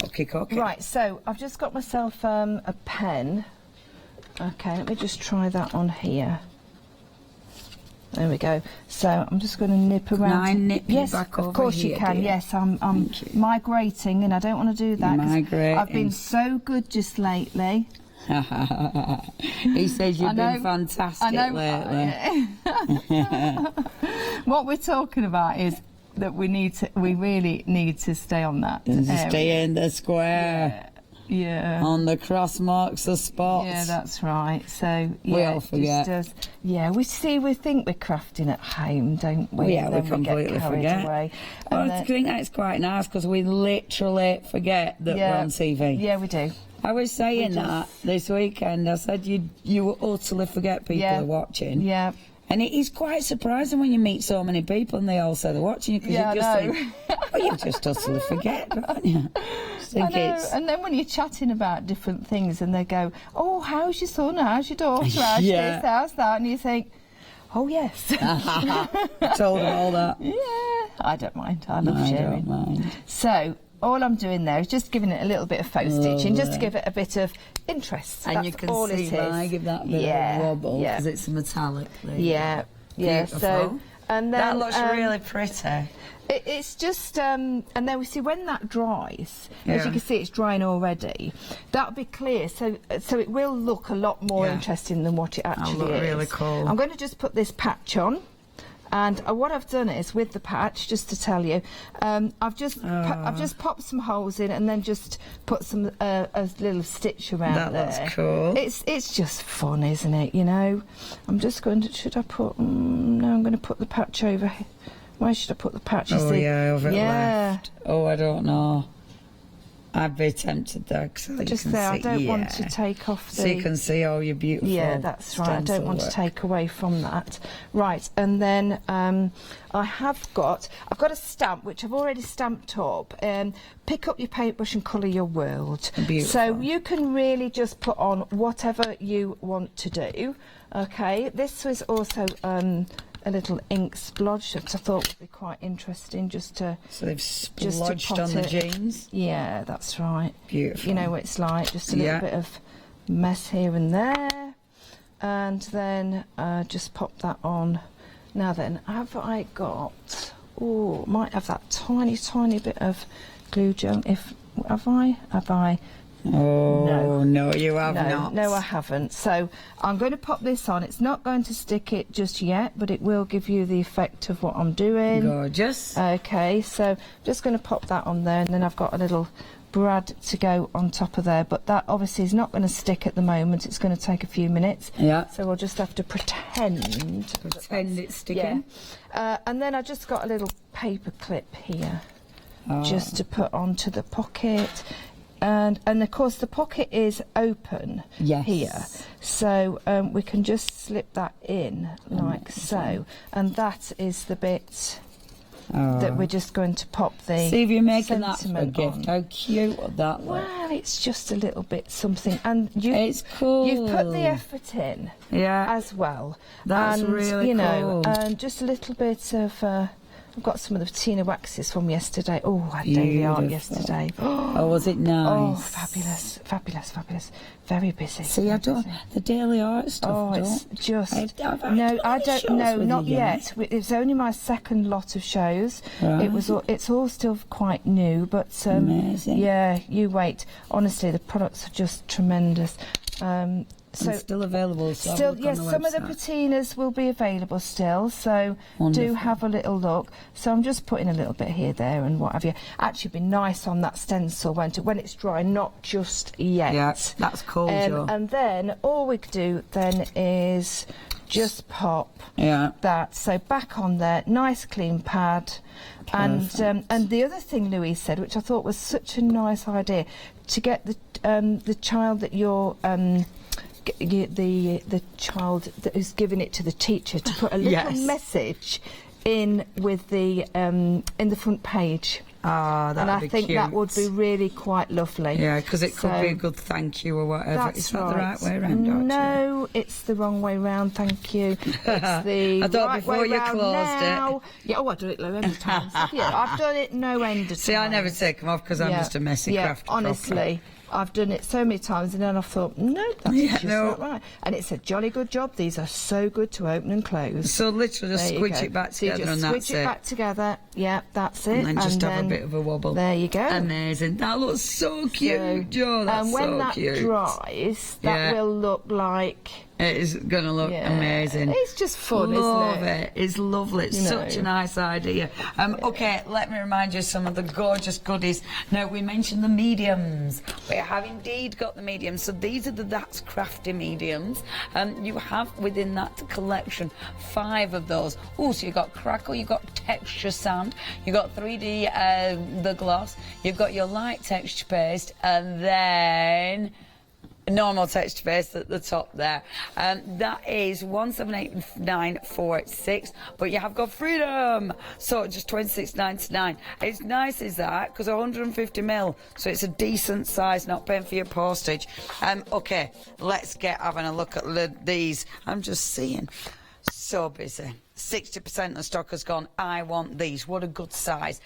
S4: Okay.
S8: Right, so I've just got myself a pen. Okay, let me just try that on here. There we go. So I'm just going to nip around.
S4: Can I nip you back over
S8: of course
S4: here,
S8: you can.
S4: dear?
S8: Yes, I'm migrating, and I don't want to do that. 'Cause
S4: Migrating.
S8: I've been so good just lately.
S4: He says you've been fantastic lately.
S8: What we're talking about is that we really need to stay on that.
S4: Stay in the square.
S8: Yeah.
S4: On the cross marks the spots.
S8: Yeah, that's right. So
S4: we all forget.
S8: We think we're crafting at home, don't we?
S4: Yeah, we completely forget.
S8: Away.
S4: Well, I think that's quite nice because we literally forget that we're on TV.
S8: Yeah, we do.
S4: I was saying that this weekend. I said you will utterly forget people are watching.
S8: Yeah.
S4: And it is quite surprising when you meet so many people and they all say they're watching you, because
S8: Yeah,
S4: you just
S8: I know.
S4: think, well, you just totally forget, don't you? Just think
S8: I know.
S4: it's...
S8: And then when you're chatting about different things and they go, oh, how's your son, how's your daughter, how's
S4: Yeah.
S8: this, how's that, and you think, oh yes.
S4: Told them all that.
S8: Yeah, I don't mind. I love
S4: I
S8: sharing.
S4: don't mind.
S8: So all I'm doing there is just giving it a little bit of faux stitching, just to give it a bit of interest.
S4: And
S8: That's
S4: you can
S8: all
S4: see
S8: it
S4: why I
S8: is.
S4: give that bit of a wobble, because it's metallic. There you
S8: Yeah,
S4: go.
S8: yeah.
S4: Beautiful.
S8: So, and then
S4: That looks really pretty.
S8: It's just, and then we see when that dries, as
S4: Yeah.
S8: you can see it's drying already, that'll be clear, so it will look a lot more
S4: Yeah.
S8: interesting than what it actually
S4: look
S8: is.
S4: really cool.
S8: I'm going to just put this patch on, and what I've done is, with the patch, just to tell you, I've just popped some holes in and then just put some a little stitch around
S4: That
S8: there.
S4: looks cool.
S8: It's just fun, isn't it, you know? I'm just going to, should I put, no, I'm going to put the patch over here. Where should I put the patch? You
S4: Oh,
S8: see?
S4: yeah, over
S8: yeah.
S4: left. Oh, I don't know. I'd be tempted there, because
S8: Just there, I don't want to take off the...
S4: So you can see all your beautiful...
S8: Yeah, that's right. I don't
S4: stencil
S8: want to
S4: work.
S8: take away from that. Right, and then I've got a stamp which I've already stamped up. Pick up your paintbrush and colour your world.
S4: Beautiful.
S8: So you can really just put on whatever you want to do. Okay, this was also a little ink splodge, which I thought would be quite interesting, just to...
S4: So they've
S8: just
S4: splodged
S8: pot
S4: on the
S8: it.
S4: jeans.
S8: Yeah, that's right.
S4: Beautiful.
S8: You know what it's like, just a little
S4: Yeah.
S8: bit of mess here and there, and then just pop that on. Now then, have I got... Oh, might have that tiny bit of glue gel. Have I?
S4: Oh, no, you have not.
S8: No, I haven't. So I'm going to pop this on. It's not going to stick it just yet, but it will give you the effect of what I'm doing.
S4: Gorgeous.
S8: Okay, so I'm just going to pop that on there, and then I've got a little brad to go on top of there, but that obviously is not going to stick at the moment. It's going to take a few minutes.
S4: Yeah.
S8: So we'll just have to pretend.
S4: Pretend it's sticking.
S8: Yeah. And then I just got a little paper clip here,
S4: Oh.
S8: just to put onto the pocket. And of course the pocket is open
S4: Yes.
S8: here, so we can just slip that in like so, and that is the bit that we're just going to pop the
S4: See if you're making that for a
S8: sentiment
S4: gift.
S8: on.
S4: How cute would that look?
S8: Well, it's just a little bit something, and
S4: It's cool.
S8: You've put the effort in,
S4: Yeah.
S8: as well.
S4: That's
S8: and,
S4: really
S8: you know,
S4: cool.
S8: and just a little bit of. I've got some of the patina waxes from yesterday. Oh, I had daily art
S4: Beautiful.
S8: yesterday.
S4: Oh, was it nice?
S8: Oh, fabulous, fabulous, fabulous. Very busy.
S4: See, I don't... The daily art stuff,
S8: Oh, it's
S4: don't...
S8: just...
S4: Have I
S8: No,
S4: done
S8: I
S4: any
S8: don't
S4: shows
S8: know,
S4: with
S8: not
S4: you
S8: yet. It's only my second lot of shows.
S4: Right.
S8: It's all still quite new, but
S4: Amazing.
S8: yeah, you wait. Honestly, the products are just tremendous. So
S4: And still available. So
S8: still,
S4: have a look
S8: yes,
S4: on the
S8: some of the
S4: website.
S8: patinas will be available still, so do
S4: Wonderful.
S8: have a little look. So I'm just putting a little bit here, there, and what have you. Actually, be nice on that stencil when it's dry, not just yet.
S4: Yeah, that's cool, Jo.
S8: And then all we could do then is just pop that. So back on there, nice clean pad. And the other thing Louise said, which I thought was such a nice idea, to get the child that you're the child that is giving it to the teacher to put a little
S4: Yes.
S8: message in with the in the front page.
S4: Ah, that
S8: and
S4: would
S8: I
S4: be
S8: think
S4: cute.
S8: that would be really quite lovely.
S4: Yeah, because it could
S8: So
S4: be a good thank you or whatever.
S8: that's
S4: Is that
S8: right.
S4: the right way around, Archie?
S8: No, it's the wrong way round, thank you. It's the
S4: I thought
S8: right
S4: before
S8: way
S4: you
S8: round
S4: closed
S8: now.
S4: it.
S8: Yeah, oh, I do it low end times. Yeah, I've done it no end of times.
S4: See, I never take them off because I'm just a messy craft.
S8: honestly. I've done it so many times, and then I thought, no, that's just not right. And it's a jolly good job. These are so good to open and close.
S4: So literally just
S8: There you
S4: squidge
S8: go.
S4: it back
S8: So you
S4: together
S8: just
S4: and that's
S8: squidge it back together. Yeah, that's it.
S4: And then just have a bit of a wobble.
S8: There you go.
S4: Amazing. That looks so cute, Jo. That's
S8: and when
S4: so
S8: that
S4: cute.
S8: dries, that will look like...
S4: It is going to look amazing.
S8: It's just fun,
S4: Love
S8: isn't it?
S4: It's lovely. It's
S8: You
S4: such
S8: know.
S4: a nice idea. OK, let me remind you of some of the gorgeous goodies. Now, we mentioned the mediums. We have indeed got the mediums. So these are That's Crafty mediums. You have within that collection 5 of those. Oh, so you've got crackle, you've got texture sand, you've got 3D the gloss, you've got your light texture paste, and then... normal texture base at the top there. That is 178946, but you have got freedom, so just 26.99. It's nice, is that, because 150ml, so it's a decent size, not paying for your postage. Okay, let's get having a look at these. I'm just seeing, so busy. 60% of the stock has gone. I want these. What a good size.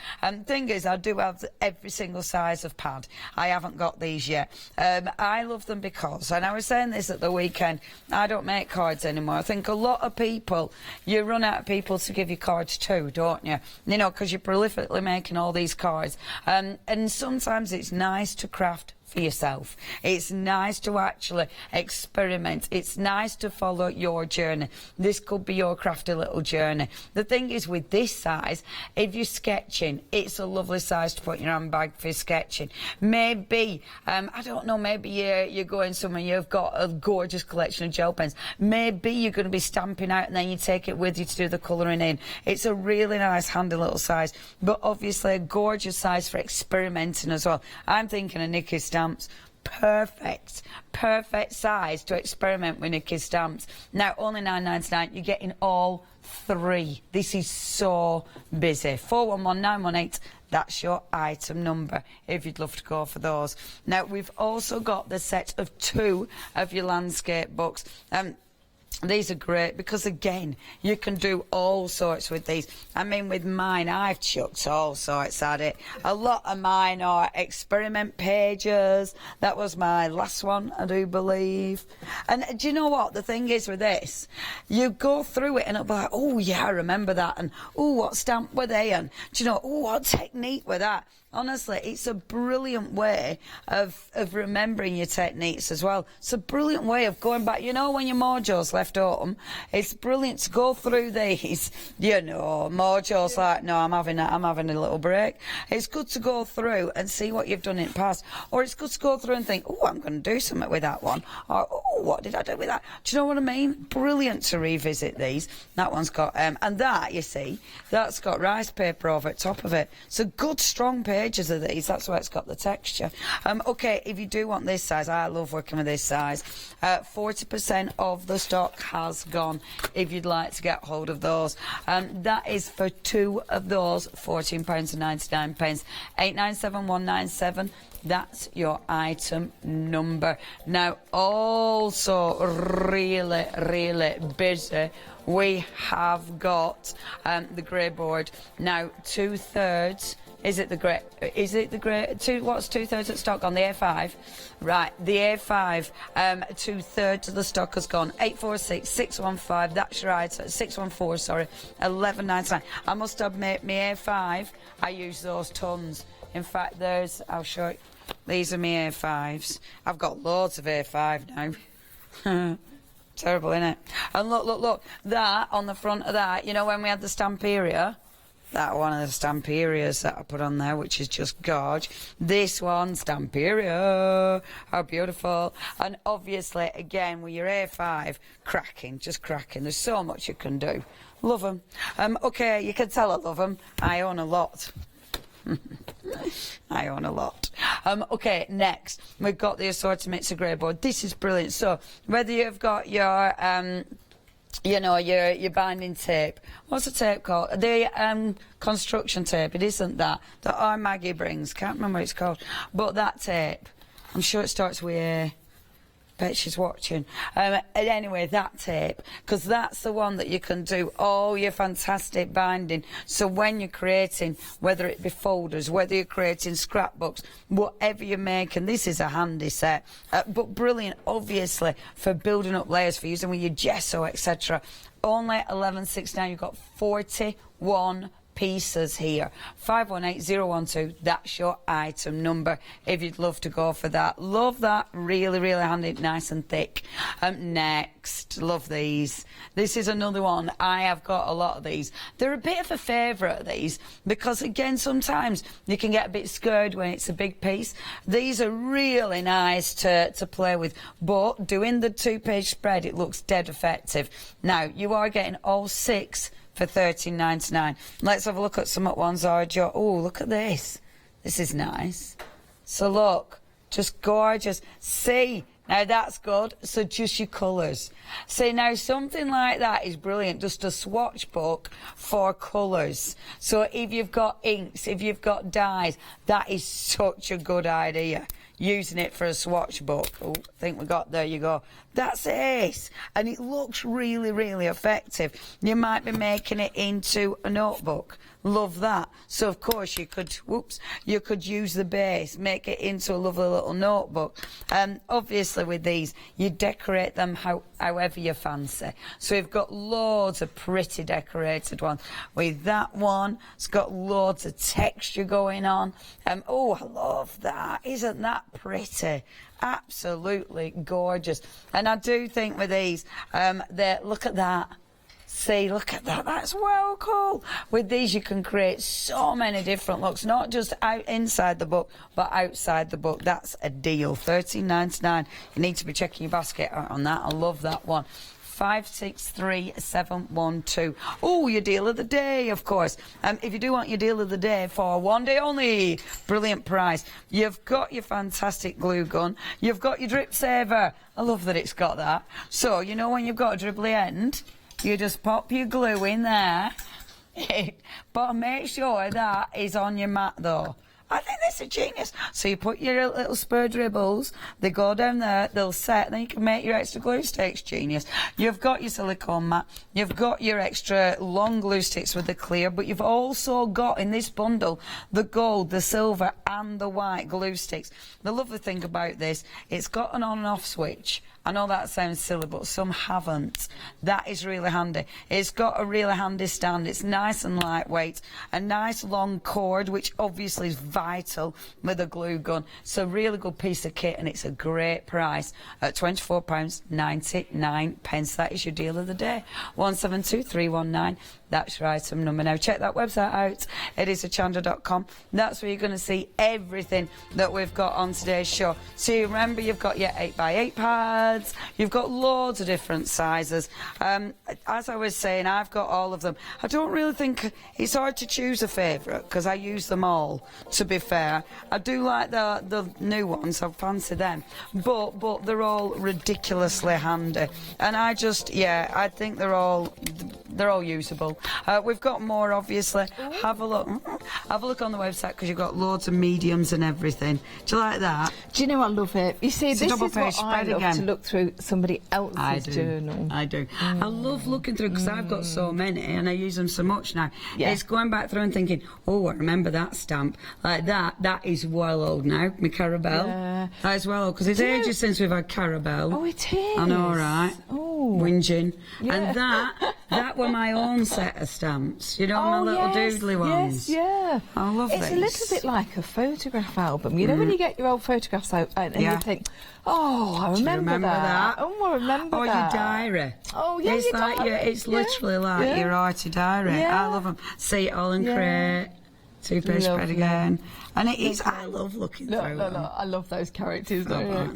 S4: Thing is, I do have every single size of pad. I haven't got these yet. I love them because, and I was saying this at the weekend, I don't make cards anymore. I think a lot of people, you run out of people to give you cards to, don't you? You know, because you're prolifically making all these cards. And sometimes it's nice to craft for yourself. It's nice to actually experiment. It's nice to follow your journey. This could be your crafty little journey. The thing is, with this size, if you're sketching, it's a lovely size to put in your handbag for sketching. Maybe, I don't know, maybe you're going somewhere, you've got a gorgeous collection of gel pens. Maybe you're going to be stamping out and then you take it with you to do the colouring in. It's a really nice, handy little size, but obviously a gorgeous size for experimenting as well. I'm thinking of Nikki's stamps. Perfect size to experiment with Nikki's stamps. Now, only £9.99, you're getting all three. This is so busy. 411918, that's your item number if you'd love to go for those. Now, we've also got the set of 2 of your landscape books. These are great because, again, you can do all sorts with these. I mean, with mine, I've chucked all sorts at it. A lot of mine are experiment pages. That was my last one, I do believe. And do you know what? The thing is with this, you go through it and it'll be like, oh, yeah, I remember that. And, oh, what stamp were they? And, do you know, oh, what technique were that? Honestly, it's a brilliant way of remembering your techniques as well. It's a brilliant way of going back. You know, when your mojo's left home, it's brilliant to go through these. You know, mojo's like, no, I'm having a little break. It's good to go through and see what you've done in the past. Or it's good to go through and think, oh, I'm going to do something with that one. Or, oh, what did I do with that? Do you know what I mean? Brilliant to revisit these. That one's got, and that, you see, that's got rice paper over the top of it. It's a good, strong paper. Pages of these, that's why it's got the texture. Okay, if you do want this size, I love working with this size. 40% of the stock has gone if you'd like to get hold of those. That is for 2 of those, £14.99, 897197. That's your item number. Now, also really, really busy, we have got the grey board. Now, 2/3. Is it the grey? What's 2/3 of stock on the A5? Right, the A5, 2/3 of the stock has gone. 846615. That's right. 614. Sorry, 11.99. I must admit, my A5. I use those tons. In fact, I'll show you. These are my A5s. I've got loads of A5 now. Terrible, isn't it? And look. That on the front of that. You know when we had the stamp area. That one of the stamp areas that I put on there, which is just gorge. This one, stamp area. How beautiful. And obviously, again, with your A5, cracking, just cracking. There's so much you can do. Love them. Okay, you can tell I love them. I own a lot. I own a lot. Okay, next, we've got the assortments of grey board. This is brilliant. So, whether you've got your... you know, your binding tape. What's the tape called? The construction tape. It isn't that our Maggie brings. Can't remember what it's called. But that tape, I'm sure it starts with A. Bet she's watching. And anyway, that tape, because that's the one that you can do all your fantastic binding. So when you're creating, whether it be folders, whether you're creating scrapbooks, whatever you're making, this is a handy set. But brilliant, obviously, for building up layers, for using with your gesso, etc. Only 11.69. You've got 41 pieces here. 518012. That's your item number if you'd love to go for that. Love that. Really, really handy, nice and thick. Next, love these. This is another one. I have got a lot of these. They're a bit of a favourite, these, because again, sometimes you can get a bit scared when it's a big piece. These are really nice to play with, but doing the 2-page spread, it looks dead effective. Now, you are getting all 6 for £13.99. Let's have a look at some at ones. Oh, look at this. This is nice. So look, just gorgeous. See, Now that's good. So just your colours. See, now something like that is brilliant. Just a swatch book for colours. So if you've got inks, if you've got dyes, that is such a good idea. Using it for a swatch book. Oh, I think we got, there you go. That's ace. And it looks really, really effective. You might be making it into a notebook. Love that. So of course you could, you could use the base, make it into a lovely little notebook. Obviously with these, you decorate them however you fancy. So we've got loads of pretty decorated ones. With that one, it's got loads of texture going on. Oh, I love that. Isn't that pretty? Absolutely gorgeous. And I do think with these, look at that. See, look at that. That's well cool. With these, you can create so many different looks, not just inside the book, but outside the book. That's a deal. $13.99. You need to be checking your basket out on that. I love that one. 563712. Oh, your deal of the day, of course. If you do want your deal of the day for one day only, brilliant price. You've got your fantastic glue gun. You've got your drip saver. I love that it's got that. So, you know when you've got a dribbly end, you just pop your glue in there, but make sure that is on your mat though. I think that's a genius. So you put your little spur dribbles, they go down there, they'll set, then you can make your extra glue sticks. Genius. You've got your silicone mat, you've got your extra long glue sticks with the clear, but you've also got in this bundle the gold, the silver and the white glue sticks. The lovely thing about this, it's got an on and off switch. I know that sounds silly, but some haven't. That is really handy. It's got a really handy stand. It's nice and lightweight. A nice long cord, which obviously is vital with a glue gun. It's a really good piece of kit, and it's a great price at £24.99. That is your deal of the day. 172319. That's your item number. Now, check that website out. It is hochanda.com. That's where you're going to see everything that we've got on today's show. So you remember, you've got your 8x8 pads. You've got loads of different sizes. As I was saying, I've got all of them. I don't really think it's hard to choose a favourite because I use them all, to be fair. I do like the new ones. I fancy them. But they're all ridiculously handy. And I think they're all usable. We've got more, obviously. Have a look on the website because you've got loads of mediums and everything. Do you like that?
S8: Do you know I love it? You see, this is what I love to look through somebody else's journal.
S4: I do. I love looking through because I've got so many and I use them so much now. Yeah. It's going back through and thinking, oh, I remember that stamp. Like that is well old now. My Carabelle. Yeah. That is well old because it's ages since we've had Carabelle.
S8: Oh, it is.
S4: I know, right?
S8: Oh.
S4: Whinging.
S8: Yeah.
S4: And that were my own set of stamps. You know, my little doodly ones.
S8: Yes, yeah.
S4: I love
S8: It's
S4: these.
S8: a little bit like a photograph album. You know when you get your old photographs out and you think, oh, I remember that. Oh, I remember
S4: that. Or your diary.
S8: Oh, yeah,
S4: it's like it's literally like your arty diary.
S8: Yeah.
S4: I love them. See it all in crate. Toothpaste spread again. And I love looking through them.
S8: I love those characters.
S4: I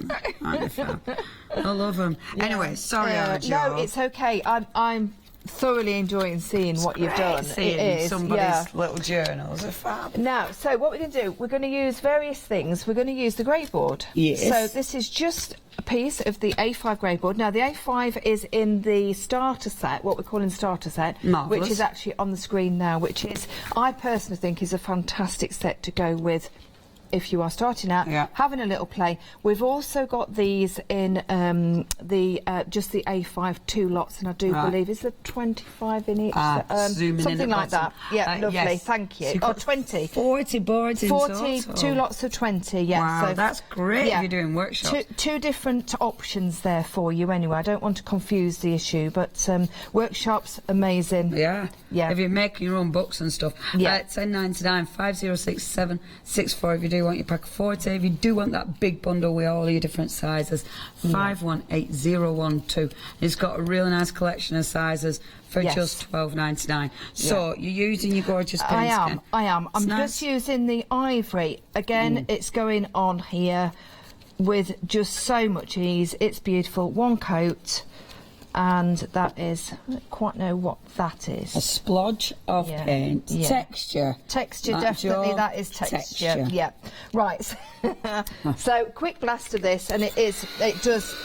S4: love them. Yeah. Anyway, sorry,
S8: no, it's okay. I'm thoroughly enjoying seeing what you've done.
S4: Seeing somebody's little journals are fab.
S8: Now, so what we're going to do, we're going to use various things. We're going to use the grey board.
S4: Yes.
S8: So this is just a piece of the A5 grey board. Now, the A5 is in the starter set, what we're calling starter set,
S4: Marvellous.
S8: which is actually on the screen now, which is, I personally think, is a fantastic set to go with if you are starting out, having a little play. We've also got these in just the A5 2 lots, and I do believe is there 25 in each, something like that. Yeah, lovely.
S4: Yes.
S8: Thank you.
S4: So
S8: 20.
S4: 40 boards in
S8: 40,
S4: total.
S8: 2 lots of 20. Yeah.
S4: Wow,
S8: so
S4: that's great. If you're doing workshops.
S8: Two different options there for you. Anyway, I don't want to confuse the issue, but workshops, amazing.
S4: Yeah.
S8: Yeah.
S4: If you're making your own books and stuff.
S8: Yeah.
S4: $10.99 506764 if you do want your pack of 40. If you do want that big bundle with all your different sizes, 518012. It's got a really nice collection of sizes for just $12.99. So you're using your gorgeous pen.
S8: I am. I'm just using the ivory. Again, it's going on here with just so much ease. It's beautiful. One coat. and that is, I don't quite know what that is.
S4: A splodge of paint. Texture.
S8: Texture,
S4: That's
S8: definitely,
S4: your
S8: that is texture.
S4: texture.
S8: Yeah. Right. So, quick blast of this, and it does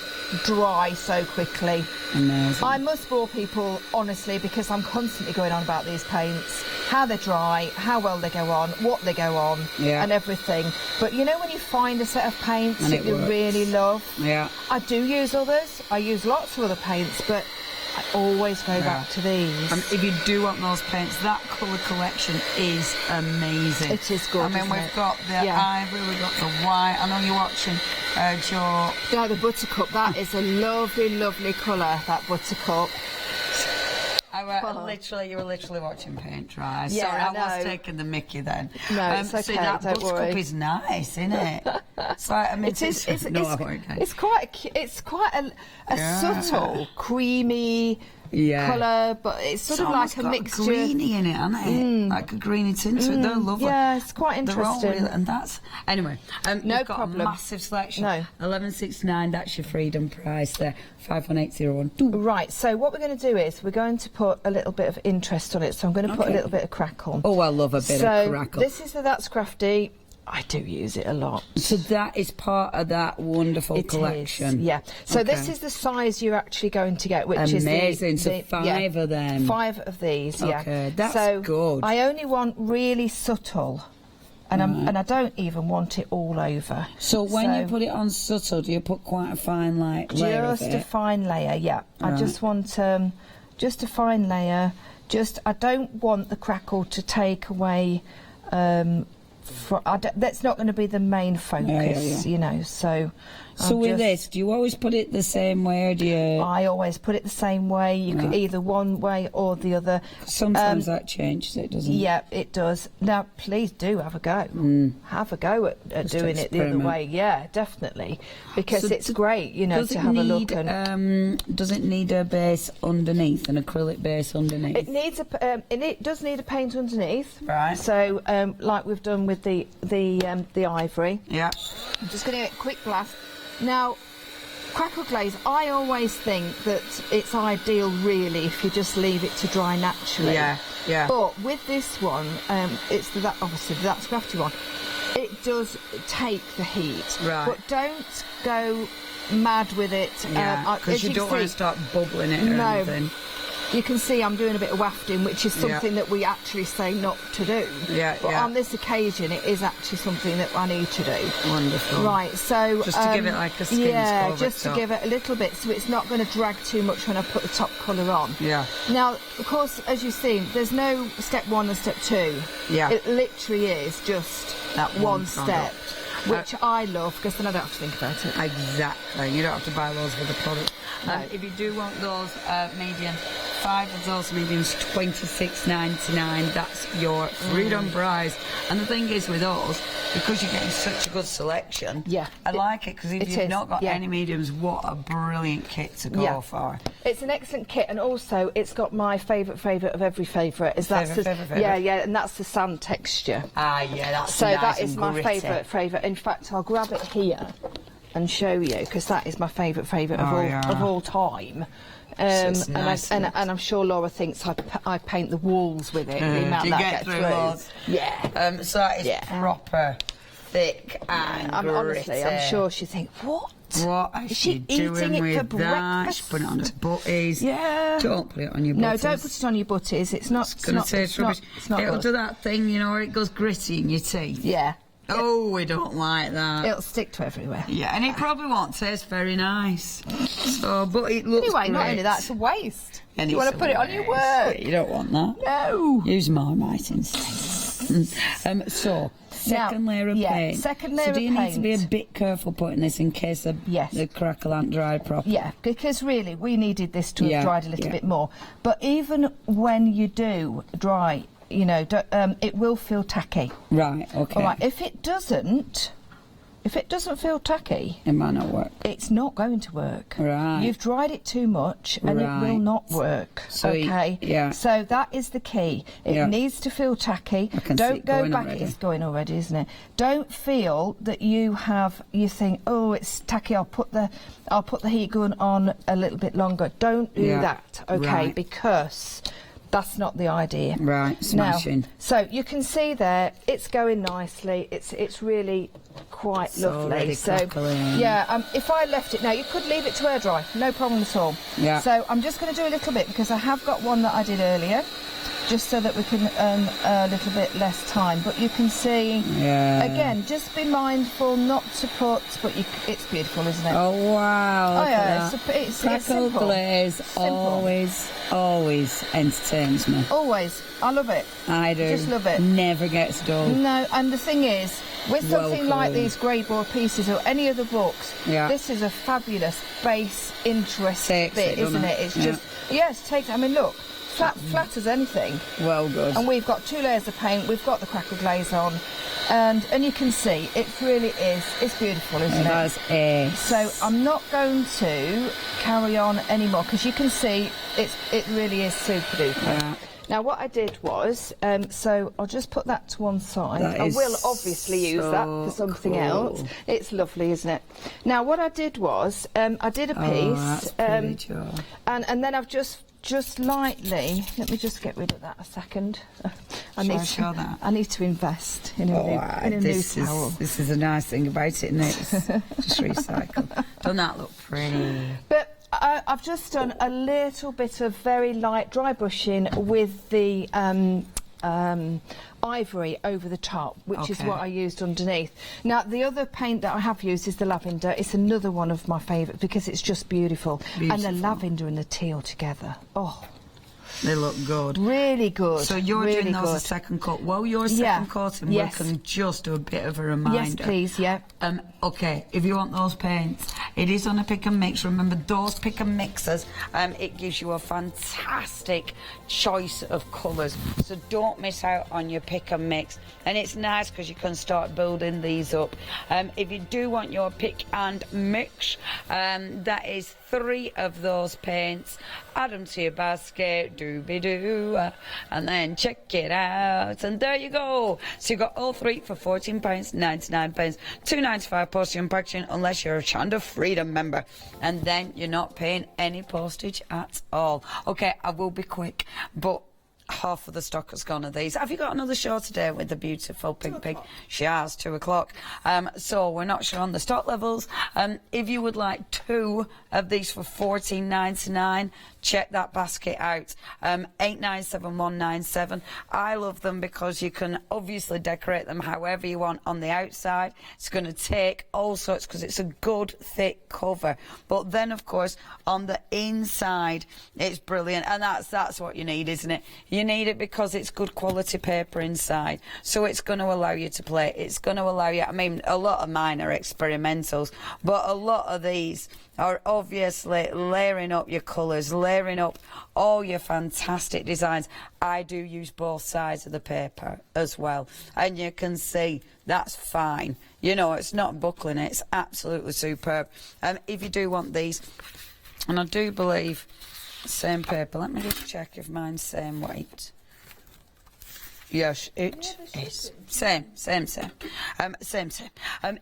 S8: dry so quickly.
S4: Amazing.
S8: I must bore people, honestly, because I'm constantly going on about these paints, how they dry, how well they go on, what they go on, and everything. But you know when you find a set of paints
S4: And
S8: that you really love?
S4: Yeah.
S8: I do use others. I use lots of other paints, but I always go back to these.
S4: And if you do want those paints, that colour collection is amazing.
S8: It is good.
S4: I mean, we've got the ivory, we've got the white. I know you're watching Joe.
S8: Yeah, the buttercup. That is a lovely, lovely colour, that buttercup.
S4: You were literally watching paint dry.
S8: Yeah,
S4: Sorry, I was
S8: know.
S4: taking the mickey then.
S8: No, it's okay,
S4: See, that
S8: don't
S4: buttercup
S8: worry.
S4: is nice, isn't it? It's like, I mean,
S8: it's quite a subtle, creamy colour, but it's sort of like a mixture.
S4: Greeny in it, hasn't it? Like a greeny tint to it. They're lovely.
S8: Yeah, it's quite
S4: They're all
S8: interesting.
S4: and that's anyway.
S8: No
S4: you've got
S8: problem.
S4: a massive selection.
S8: No.
S4: 11.69. That's your freedom price there. 51801.
S8: Right. So what we're going to do is we're going to put a little bit of interest on it. So I'm going to put a little bit of crackle.
S4: Oh, I love a bit of crackle.
S8: This is the That's Crafty. I do use it a lot.
S4: So that is part of that wonderful collection.
S8: Yeah. So this is the size you're actually going to get, which
S4: amazing.
S8: is
S4: So 5 of them.
S8: 5 of these. Yeah.
S4: Okay, that's
S8: so
S4: good.
S8: I only want really subtle, and I don't even want it all over.
S4: So when you put it on subtle, do you put quite a fine layer?
S8: Just a fine layer. Yeah. I just want just a fine layer. I don't want the crackle to take away. That's not going to be the main focus, you know. So
S4: with this, do you always put it the same way, or do you?
S8: I always put it the same way. You could either one way or the other.
S4: Sometimes that changes it, doesn't it?
S8: Yeah, it does. Now, please do have a go. Have a go at doing it the other way. Yeah, definitely, because it's great, you know, to have a look. And
S4: does it need a base underneath, an acrylic base underneath?
S8: It needs it does need a paint underneath.
S4: Right.
S8: So, like we've done with the ivory.
S4: Yeah.
S8: I'm just going to get a quick blast. Now, crackle glaze, I always think that it's ideal, really, if you just leave it to dry naturally.
S4: Yeah, yeah.
S8: But with this one, it's obviously the That's Crafty one. It does take the heat,
S4: right?
S8: But don't go mad with it.
S4: Because you don't want to start bubbling it or anything.
S8: You can see I'm doing a bit of wafting, which is something that we actually say not to do. But on this occasion, it is actually something that I need to do.
S4: Wonderful.
S8: Right, so...
S4: Just to give it like a skin
S8: yeah, just to give it a little bit, so it's not going to drag too much when I put the top colour on.
S4: Yeah.
S8: Now, of course, as you've seen, there's no step 1 and step 2.
S4: Yeah.
S8: It literally is just
S4: that
S8: one step. Which I love, because then I don't have to think about it.
S4: Exactly. You don't have to buy those with the product.
S8: No.
S4: If you do want those medium, 5 of those mediums, $26.99. That's your freedom price. And the thing is with those, because you're getting such a good selection, I like it, because if you've not got any mediums, what a brilliant kit to go for.
S8: It's an excellent kit, and also it's got my favourite of every favourite.
S4: Favourite.
S8: Yeah, and that's the sand texture.
S4: Ah, yeah, that's
S8: so
S4: nice.
S8: That is my favourite. In fact, I'll grab it here and show you, because that is my favourite of all time.
S4: Nice,
S8: and I'm sure Laura thinks I paint the walls with it. The amount
S4: you
S8: that
S4: get through those.
S8: Yeah.
S4: So that is proper thick and gritty.
S8: Honestly, I'm sure she thinks, what?
S4: What is she doing
S8: eating it
S4: with
S8: for
S4: that?
S8: breakfast?
S4: She's putting it on her butties.
S8: Yeah.
S4: Don't put it on your butties.
S8: No, don't put it on your butties. It's not.
S4: It's going to taste rubbish. It'll do that thing, you know, where it goes gritty in your teeth.
S8: Yeah.
S4: Oh, we don't like that.
S8: It'll stick to everywhere.
S4: Yeah, and it probably won't taste very nice. So, but it looks great.
S8: Not only that, it's a waste.
S4: And
S8: you want to put it on your work.
S4: You don't want that.
S8: No.
S4: Use Marmite instead. So, second layer of paint.
S8: Second layer of paint.
S4: So do you need to be a bit careful putting this in case the crackle ain't dried properly?
S8: Yeah, because really we needed this to have dried a little bit more. But even when you do dry, you know, it will feel tacky.
S4: Right, okay.
S8: All right, if it doesn't, if it doesn't feel tacky,
S4: it might not work.
S8: It's not going to work.
S4: Right.
S8: You've dried it too much and it will not work.
S4: So
S8: okay.
S4: yeah.
S8: So that is the key. It needs to feel tacky. Don't go back.
S4: Already.
S8: It's going already, isn't it? Don't feel that you think, oh, it's tacky. I'll put the heat gun on a little bit longer. Don't do that. Okay, because that's not the idea.
S4: Right, smashing.
S8: Now, so you can see there, it's going nicely. It's really quite lovely. So yeah, if I left it now, you could leave it to air dry, no problem at all. Yeah. So I'm just going to do a little bit because I have got one that I did earlier, just so that we can earn a little bit less time. But you can see, again, just be mindful not to put, but it's beautiful, isn't it?
S4: Oh, wow.
S8: Oh, yeah, it's
S4: Crackle glaze always entertains me.
S8: Always. I love it.
S4: I do.
S8: Just love it.
S4: Never gets dull.
S8: No, and the thing is, with something like these grey board pieces or any other books, this is a fabulous base interest bit, isn't it? It's just, I mean, look. Flat as anything.
S4: Well, good.
S8: And we've got 2 layers of paint. We've got the crackle glaze on, and you can see it really is. It's beautiful, isn't it?
S4: It is.
S8: So I'm not going to carry on anymore because you can see it really is super duper.
S4: Yeah.
S8: Now what I did was, so I'll just put that to one side. I will obviously use that for something else. It's lovely, isn't it? Now what I did was, I did a piece, and then I've just lightly, let me just get rid of that a second. I need to invest in a new towel.
S4: This is a nice thing about it, isn't it? It's just recycle. Doesn't that look pretty?
S8: But I've just done a little bit of very light dry brushing with the ivory over the top, which is what I used underneath. Now the other paint that I have used is the lavender. It's another one of my favourites because it's just beautiful. And the lavender and the teal together,
S4: they look good.
S8: Really good.
S4: So you're
S8: really
S4: doing those a second coat. While you're second coating, we can just do a bit of a reminder.
S8: Yes, please,
S4: okay, if you want those paints, it is on a pick and mix. Remember those pick and mixers, it gives you a fantastic choice of colours. So don't miss out on your pick and mix. And it's nice because you can start building these up. If you do want your pick and mix, that is 3 of those paints. Add them to your basket, dooby-doo, and then check it out. And there you go. So you got all 3 for £14.99, £2.95 postage and packaging, unless you're a Chander Freedom member. And then you're not paying any postage at all. Okay, I will be quick, but half of the stock has gone of these. Have you got another show today with the beautiful pink pig? She has, 2 o'clock. So we're not sure on the stock levels. If you would like 2 of these for £14.99, check that basket out. 897197. I love them because you can obviously decorate them however you want on the outside. It's going to take all sorts because it's a good thick cover. But then of course on the inside it's brilliant, and that's what you need, isn't it? You need it because it's good quality paper inside, so it's going to allow you to play. It's going to allow you, I mean, a lot of mine are experimentals, but a lot of these are obviously layering up your colours, layering up all your fantastic designs. I do use both sides of the paper as well, and you can see that's fine. You know, it's not buckling, it's absolutely superb. If you do want these, and I do believe same paper, let me just check if mine's same weight. Yes, it is. Same.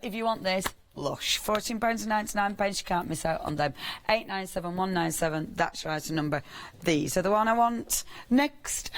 S4: If you want this, lush. £14.99, you can't miss out on them. 897197, that's right number. These are the one I want. Next,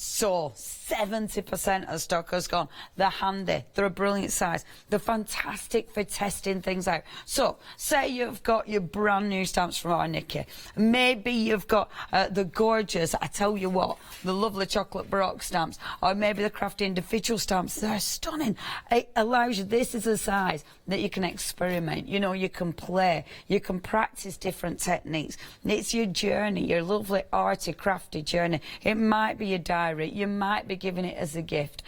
S4: so 70% of stock has gone. They're handy, they're a brilliant size, they're fantastic for testing things out. So say you've got your brand new stamps from our Nikki, maybe you've got the gorgeous, I tell you what, the lovely chocolate baroque stamps, or maybe the crafty individual stamps. They're stunning. It allows you, this is a size that you can experiment, you know, you can play, you can practice different techniques. It's your journey, your lovely arty crafty journey. It might be your diary diary. You might be giving it as a gift.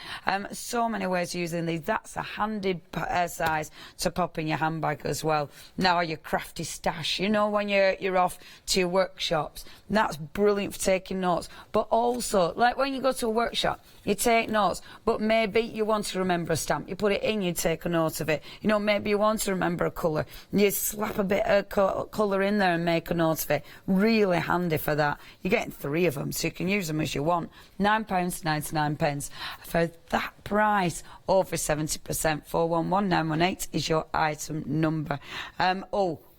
S4: So many ways of using these. That's a handy size to pop in your handbag as well. Now your crafty stash, you know, when you're off to your workshops, that's brilliant for taking notes. But also, like when you go to a workshop, you take notes, but maybe you want to remember a stamp. You put it in, you take a note of it. You know, maybe you want to remember a colour. You slap a bit of colour in there and make a note of it. Really handy for that. You're getting 3 of them, so you can use them as you want. £9.99. For that price, over 70%, 411918 is your item number.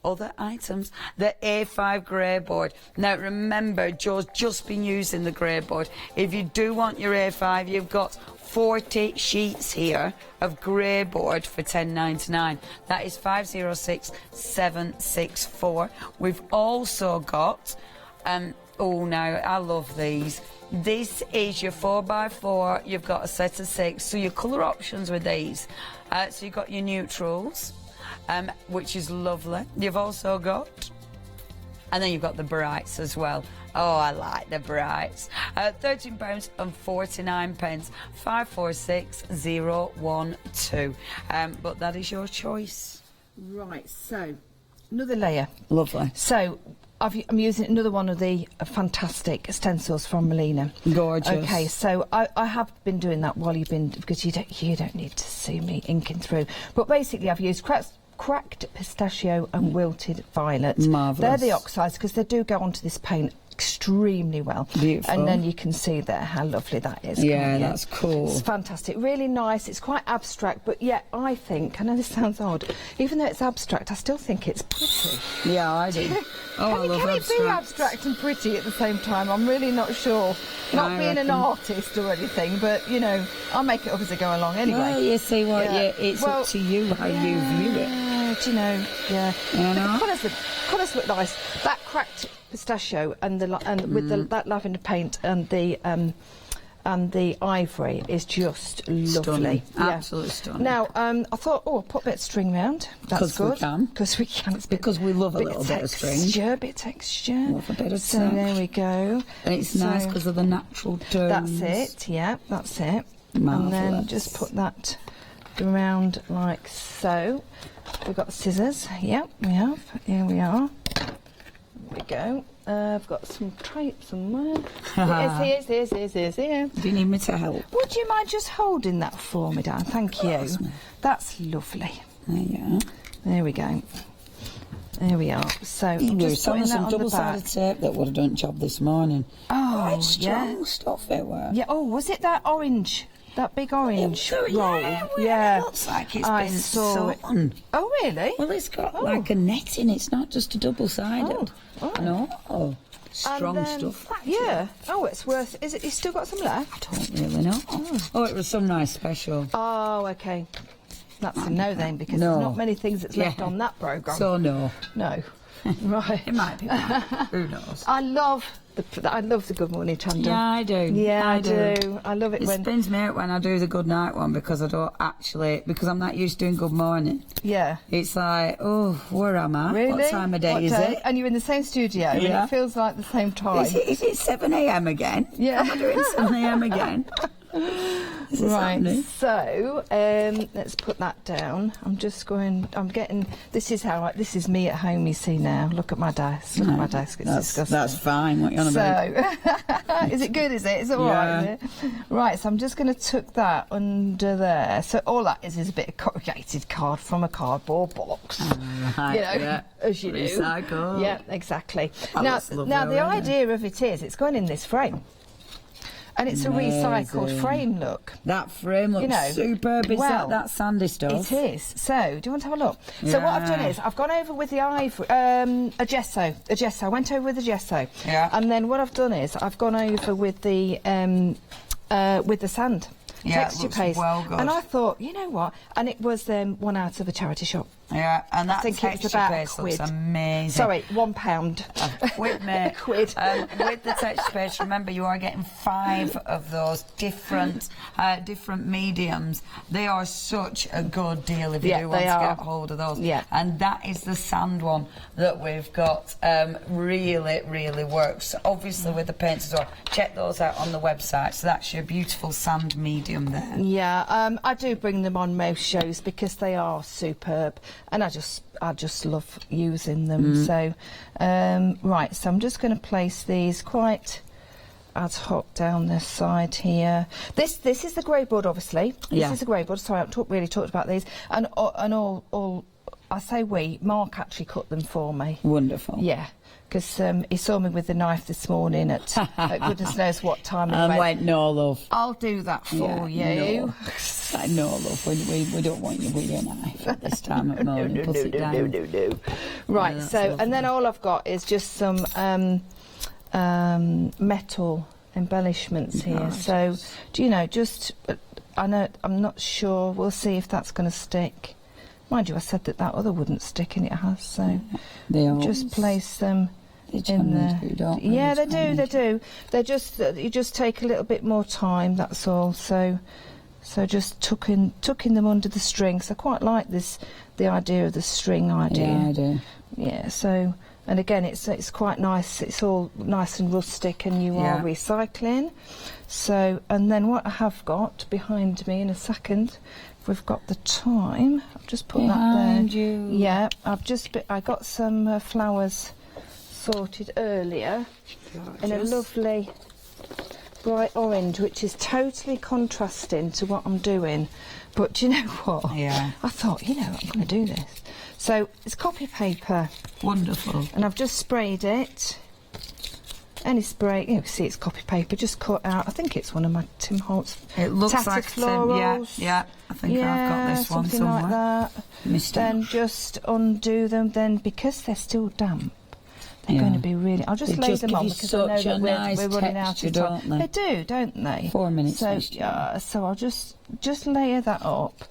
S4: Other items, the A5 grey board. Now remember, Joe's just been using the grey board. If you do want your A5, you've got 40 sheets here of grey board for £10.99. That is 506764. We've also got, oh now, I love these. This is your 4x4, you've got a set of 6, so your colour options with these. So you've got your neutrals, which is lovely. You've also got, and then you've got the brights as well. Oh, I like the brights. £13.49, 546012. But that is your choice.
S8: Right, so another layer.
S4: Lovely.
S8: So I'm using another one of the fantastic stencils from Melina.
S4: Gorgeous.
S8: Okay, so I have been doing that while you've been, because you don't need to see me inking through. But basically, I've used cracked pistachio and wilted violet.
S4: Marvellous.
S8: They're the oxides, because they do go onto this paint extremely well.
S4: Beautiful.
S8: And then you can see there how lovely that is.
S4: Yeah, that's cool.
S8: It's fantastic. Really nice. It's quite abstract, but yet I think, I know this sounds odd, even though it's abstract, I still think it's pretty.
S4: Yeah, I do. Oh, I love
S8: can
S4: abstract.
S8: it be abstract and pretty at the same time? I'm really not sure. Not being an artist or anything, but, you know, I'll make it up as I go along anyway.
S4: Well, you see what, it's up to you how you view it.
S8: Do you know,
S4: You know?
S8: The colours look nice. That cracked pistachio and with that lavender paint and the ivory is just lovely.
S4: Stunning.
S8: Yeah.
S4: Absolutely stunning.
S8: Now, I thought, I'll put a bit of string round. That's good.
S4: Because we can. It's because we love a little bit of string.
S8: Bit of texture.
S4: Love a bit of
S8: So there we go.
S4: And it's nice because of the natural tones.
S8: That's it, yeah, that's it.
S4: Marvellous.
S8: And then just put that around like so. We've got scissors. Yep, we have. Here we are. There we go. I've got some tape somewhere. Here's here.
S4: Do you need me to help?
S8: Would you mind just holding that for me, Dan? Thank you. That's lovely.
S4: There you are.
S8: There we go. There we are. So I'm just putting that
S4: some
S8: on the
S4: double-sided
S8: back.
S4: tape that would have done the job this morning.
S8: Oh,
S4: Quite strong stuff it were.
S8: Yeah. Oh, was it that orange? That big orange roll?
S4: Yeah. It looks like it's been sewn.
S8: Oh, really?
S4: Well, it's got like a netting. It's not just a double-sided. No. Strong stuff.
S8: Yeah. Oh, it's worth. Is it? You still got some left?
S4: I don't really know. Oh, it was some nice special.
S8: Oh, okay. That's a no then, because there's not many things that's left on that programme.
S4: So no.
S8: Right.
S4: It might be. Who knows?
S8: I love the Good Morning Chander.
S4: Yeah, I do.
S8: Yeah, I do. I love it.
S4: It spins me out when I do the Good Night one because I don't actually, because I'm not used to doing Good Morning.
S8: Yeah.
S4: It's like, oh, where am I?
S8: Really?
S4: What time of day is it?
S8: And you're in the same studio, and it feels like the same time.
S4: Is it 7 a.m. again?
S8: Yeah.
S4: Am I doing 7 a.m. again?
S8: Right, so let's put that down. I'm getting, this is me at home, you see now. Look at my desk, it's disgusting.
S4: That's fine, what you on about?
S8: Is it good, is it? It's all right, is it? Right, so I'm just going to tuck that under there. So all that is a bit of corrugated card from a cardboard box. As you do.
S4: Recycle.
S8: Yeah, exactly.
S4: Oh,
S8: now the idea of it is, it's going in this frame. And it's a recycled frame look.
S4: That frame looks superb. Is that sandy stuff?
S8: It is. So, do you want to have a look? So what I've done is, I've gone over with the ivory, a gesso. I went over with the gesso.
S4: Yeah.
S8: And then what I've done is, I've gone over with the sand.
S4: Yeah,
S8: Texture
S4: it looks
S8: paste.
S4: well good.
S8: And I thought, you know what? And it was one out of a charity shop.
S4: Yeah, and that
S8: think it was
S4: texture
S8: about
S4: paste looks
S8: £1.
S4: amazing.
S8: Sorry, £1.
S4: With me,
S8: Quid.
S4: with the texture paste, remember you are getting 5 of those different mediums. They are such a good deal if you do want to get hold of those.
S8: Yeah.
S4: And that is the sand one that we've got. Really works. Obviously with the paints as well. Check those out on the website. So that's your beautiful sand medium there.
S8: Yeah, I do bring them on most shows because they are superb, and I just love using them. So, right, so I'm just going to place these quite ad hoc down this side here. This is the grey board, obviously. This is the grey board. Sorry, I haven't really talked about these, and all. I say Mark actually cut them for me.
S4: Wonderful.
S8: Yeah. Because he saw me with the knife this morning at goodness knows what time.
S4: And went, no, love.
S8: I'll do that for you.
S4: No, love. We don't want you with your knife at this time of morning. Put it down.
S8: No. Right, so, and then all I've got is just some metal embellishments here. So, do you know, I know, I'm not sure. We'll see if that's going to stick. Mind you, I said that other wouldn't stick, and it has, so just place them in there. Yeah, they do. They're just, you just take a little bit more time, that's all. So just tucking them under the string. So I quite like the idea of the string idea.
S4: Yeah, I do.
S8: Yeah, so, and again, it's quite nice. It's all nice and rustic, and you are recycling. So, and then what I have got behind me in a second, if we've got the time, I've just put that there.
S4: You.
S8: Yeah, I got some flowers sorted earlier in a lovely bright orange, which is totally contrasting to what I'm doing. But do you know what?
S4: Yeah.
S8: I thought, I'm going to do this. So it's copy paper.
S4: Wonderful.
S8: And I've just sprayed it. Any spray, you can see it's copy paper, just cut out. I think it's one of my Tim Holtz.
S4: It looks like
S8: florals.
S4: Yeah. I think I've got this one
S8: something
S4: somewhere.
S8: like that. Then just undo them. Then because they're still damp, they're going to be really. I'll just lay them on because I know that we're running out of time. They do, don't they?
S4: 4 minutes.
S8: So so I'll just layer that up.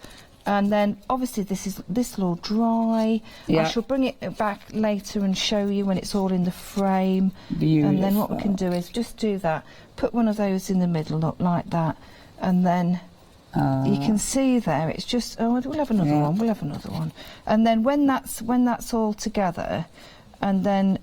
S8: And then, obviously, this will all dry. I shall bring it back later and show you when it's all in the frame.
S4: Beautiful.
S8: And then what we can do is just do that. Put one of those in the middle, up like that. And then you can see there, it's just... Oh, we'll have another one. We'll have another one. And then when that's all together, and then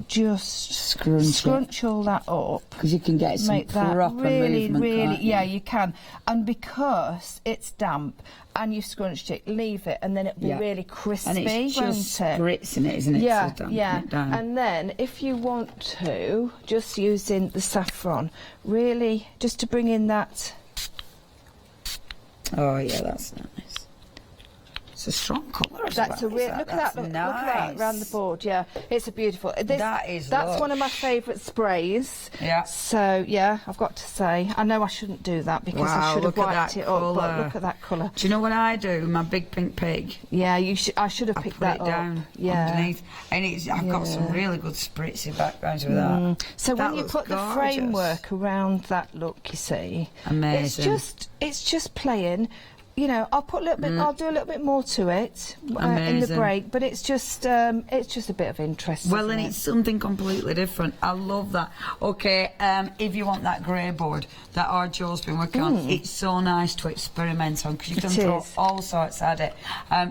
S8: just scrunch all that up,
S4: because you can get some proper movement.
S8: You can. And because it's damp and you've scrunched it, leave it, and then it'll be really crispy,
S4: and it's just
S8: won't it?
S4: spritzing it, isn't it?
S8: Yeah,
S4: so
S8: yeah. And then if you want to, just using the saffron, really just to bring in that.
S4: Oh yeah, that's nice. It's a strong colour.
S8: That's a real look at that. Look at that around the board. Yeah, it's a beautiful. That's one of my favourite sprays.
S4: Yeah.
S8: So yeah, I've got to say, I know I shouldn't do that because I should have wiped it up. But look at that colour.
S4: Do you know what I do? My big pink pig.
S8: Yeah, I should have picked that
S4: up. Down underneath, and I've got some really good spritzy backgrounds with that.
S8: So when you put the framework around that look, you see,
S4: amazing.
S8: It's just playing. I'll put a little bit. I'll do a little bit more to it in the break, but it's just a bit of interest.
S4: Well, and it's something completely different. I love that. Okay, if you want that grey board that our Joe's been working on, it's so nice to experiment on because you can throw all sorts at it.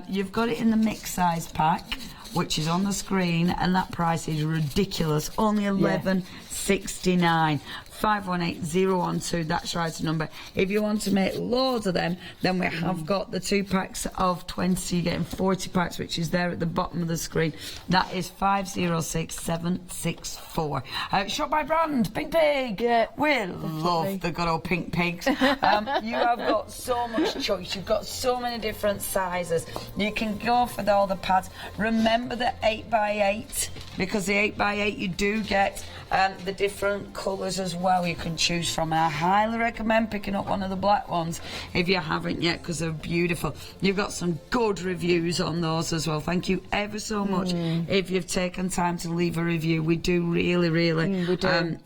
S4: You've got it in the mix size pack, which is on the screen, and that price is ridiculous. Only $11.69. 518012, that's right number. If you want to make loads of them, then we have got the 2 packs of 20. You're getting 40 packs, which is there at the bottom of the screen. That is 506764. Shop by brand, Pink Pig.
S8: Yeah,
S4: we love the good old Pink Pigs. You have got so much choice. You've got so many different sizes. You can go for all the pads. Remember the 8x8 because the 8x8 you do get the different colours as well you can choose from. And I highly recommend picking up one of the black ones if you haven't yet, because they're beautiful. You've got some good reviews on those as well. Thank you ever so much if you've taken time to leave a review. We do really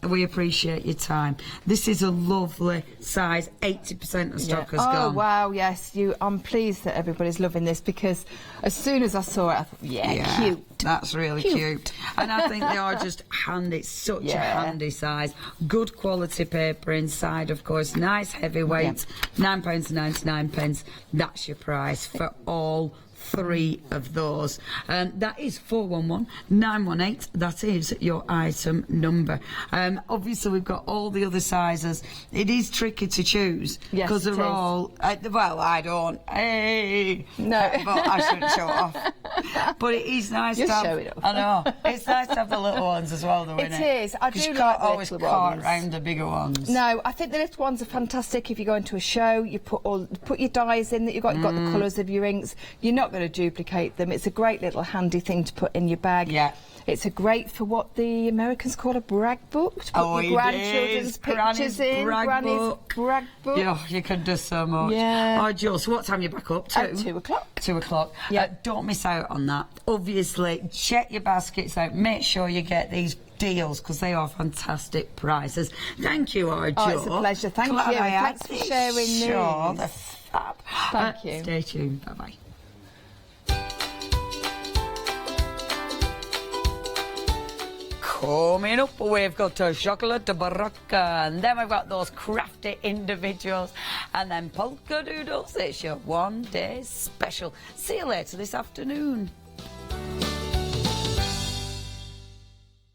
S4: we appreciate your time. This is a lovely size. 80% of stock has gone.
S14: Oh wow, yes, I'm pleased that everybody's loving this, because as soon as I saw it I thought, cute.
S4: That's really cute. And I think they are just handy. It's such a handy size. Good quality paper inside, of course. Nice heavyweight. £9.99. That's your price for all 3 of those. That is 411-918. That is your item number. Obviously, we've got all the other sizes. It is tricky to choose because they're all. Well, I don't. Hey, no, but I shouldn't show it off. But it is nice to have. Show it off. I know. It's nice to have the little ones as well, though.
S14: It is. I do
S4: like
S14: the
S4: always
S14: little
S4: cart
S14: ones.
S4: around the bigger ones.
S14: No, I think the little ones are fantastic. If you go into a show, you put your dies in that you've got the colours of your inks. You're not going to duplicate them. It's a great little handy thing to put in your bag. Yeah. It's a great for what the Americans call a brag book, to put your grandchildren's pictures in. Granny's brag book.
S4: Yeah, you can do so much.
S14: Yeah.
S4: Oh, Jill, so what time are you back up to?
S14: At 2 o'clock.
S4: 2 o'clock. Yeah. Don't miss out on that. Obviously, check your baskets out. Make sure you get these deals, because they are fantastic prices. Thank you, Jill.
S14: Oh, it's a pleasure. Thank you. Thanks for sharing these.
S4: Sure, they're fab.
S14: Thank you.
S4: Stay tuned. Bye-bye. Coming up, we've got chocolate barocca, and then we've got those crafty individuals, and then polka doodles. It's your one-day special. See you later this afternoon.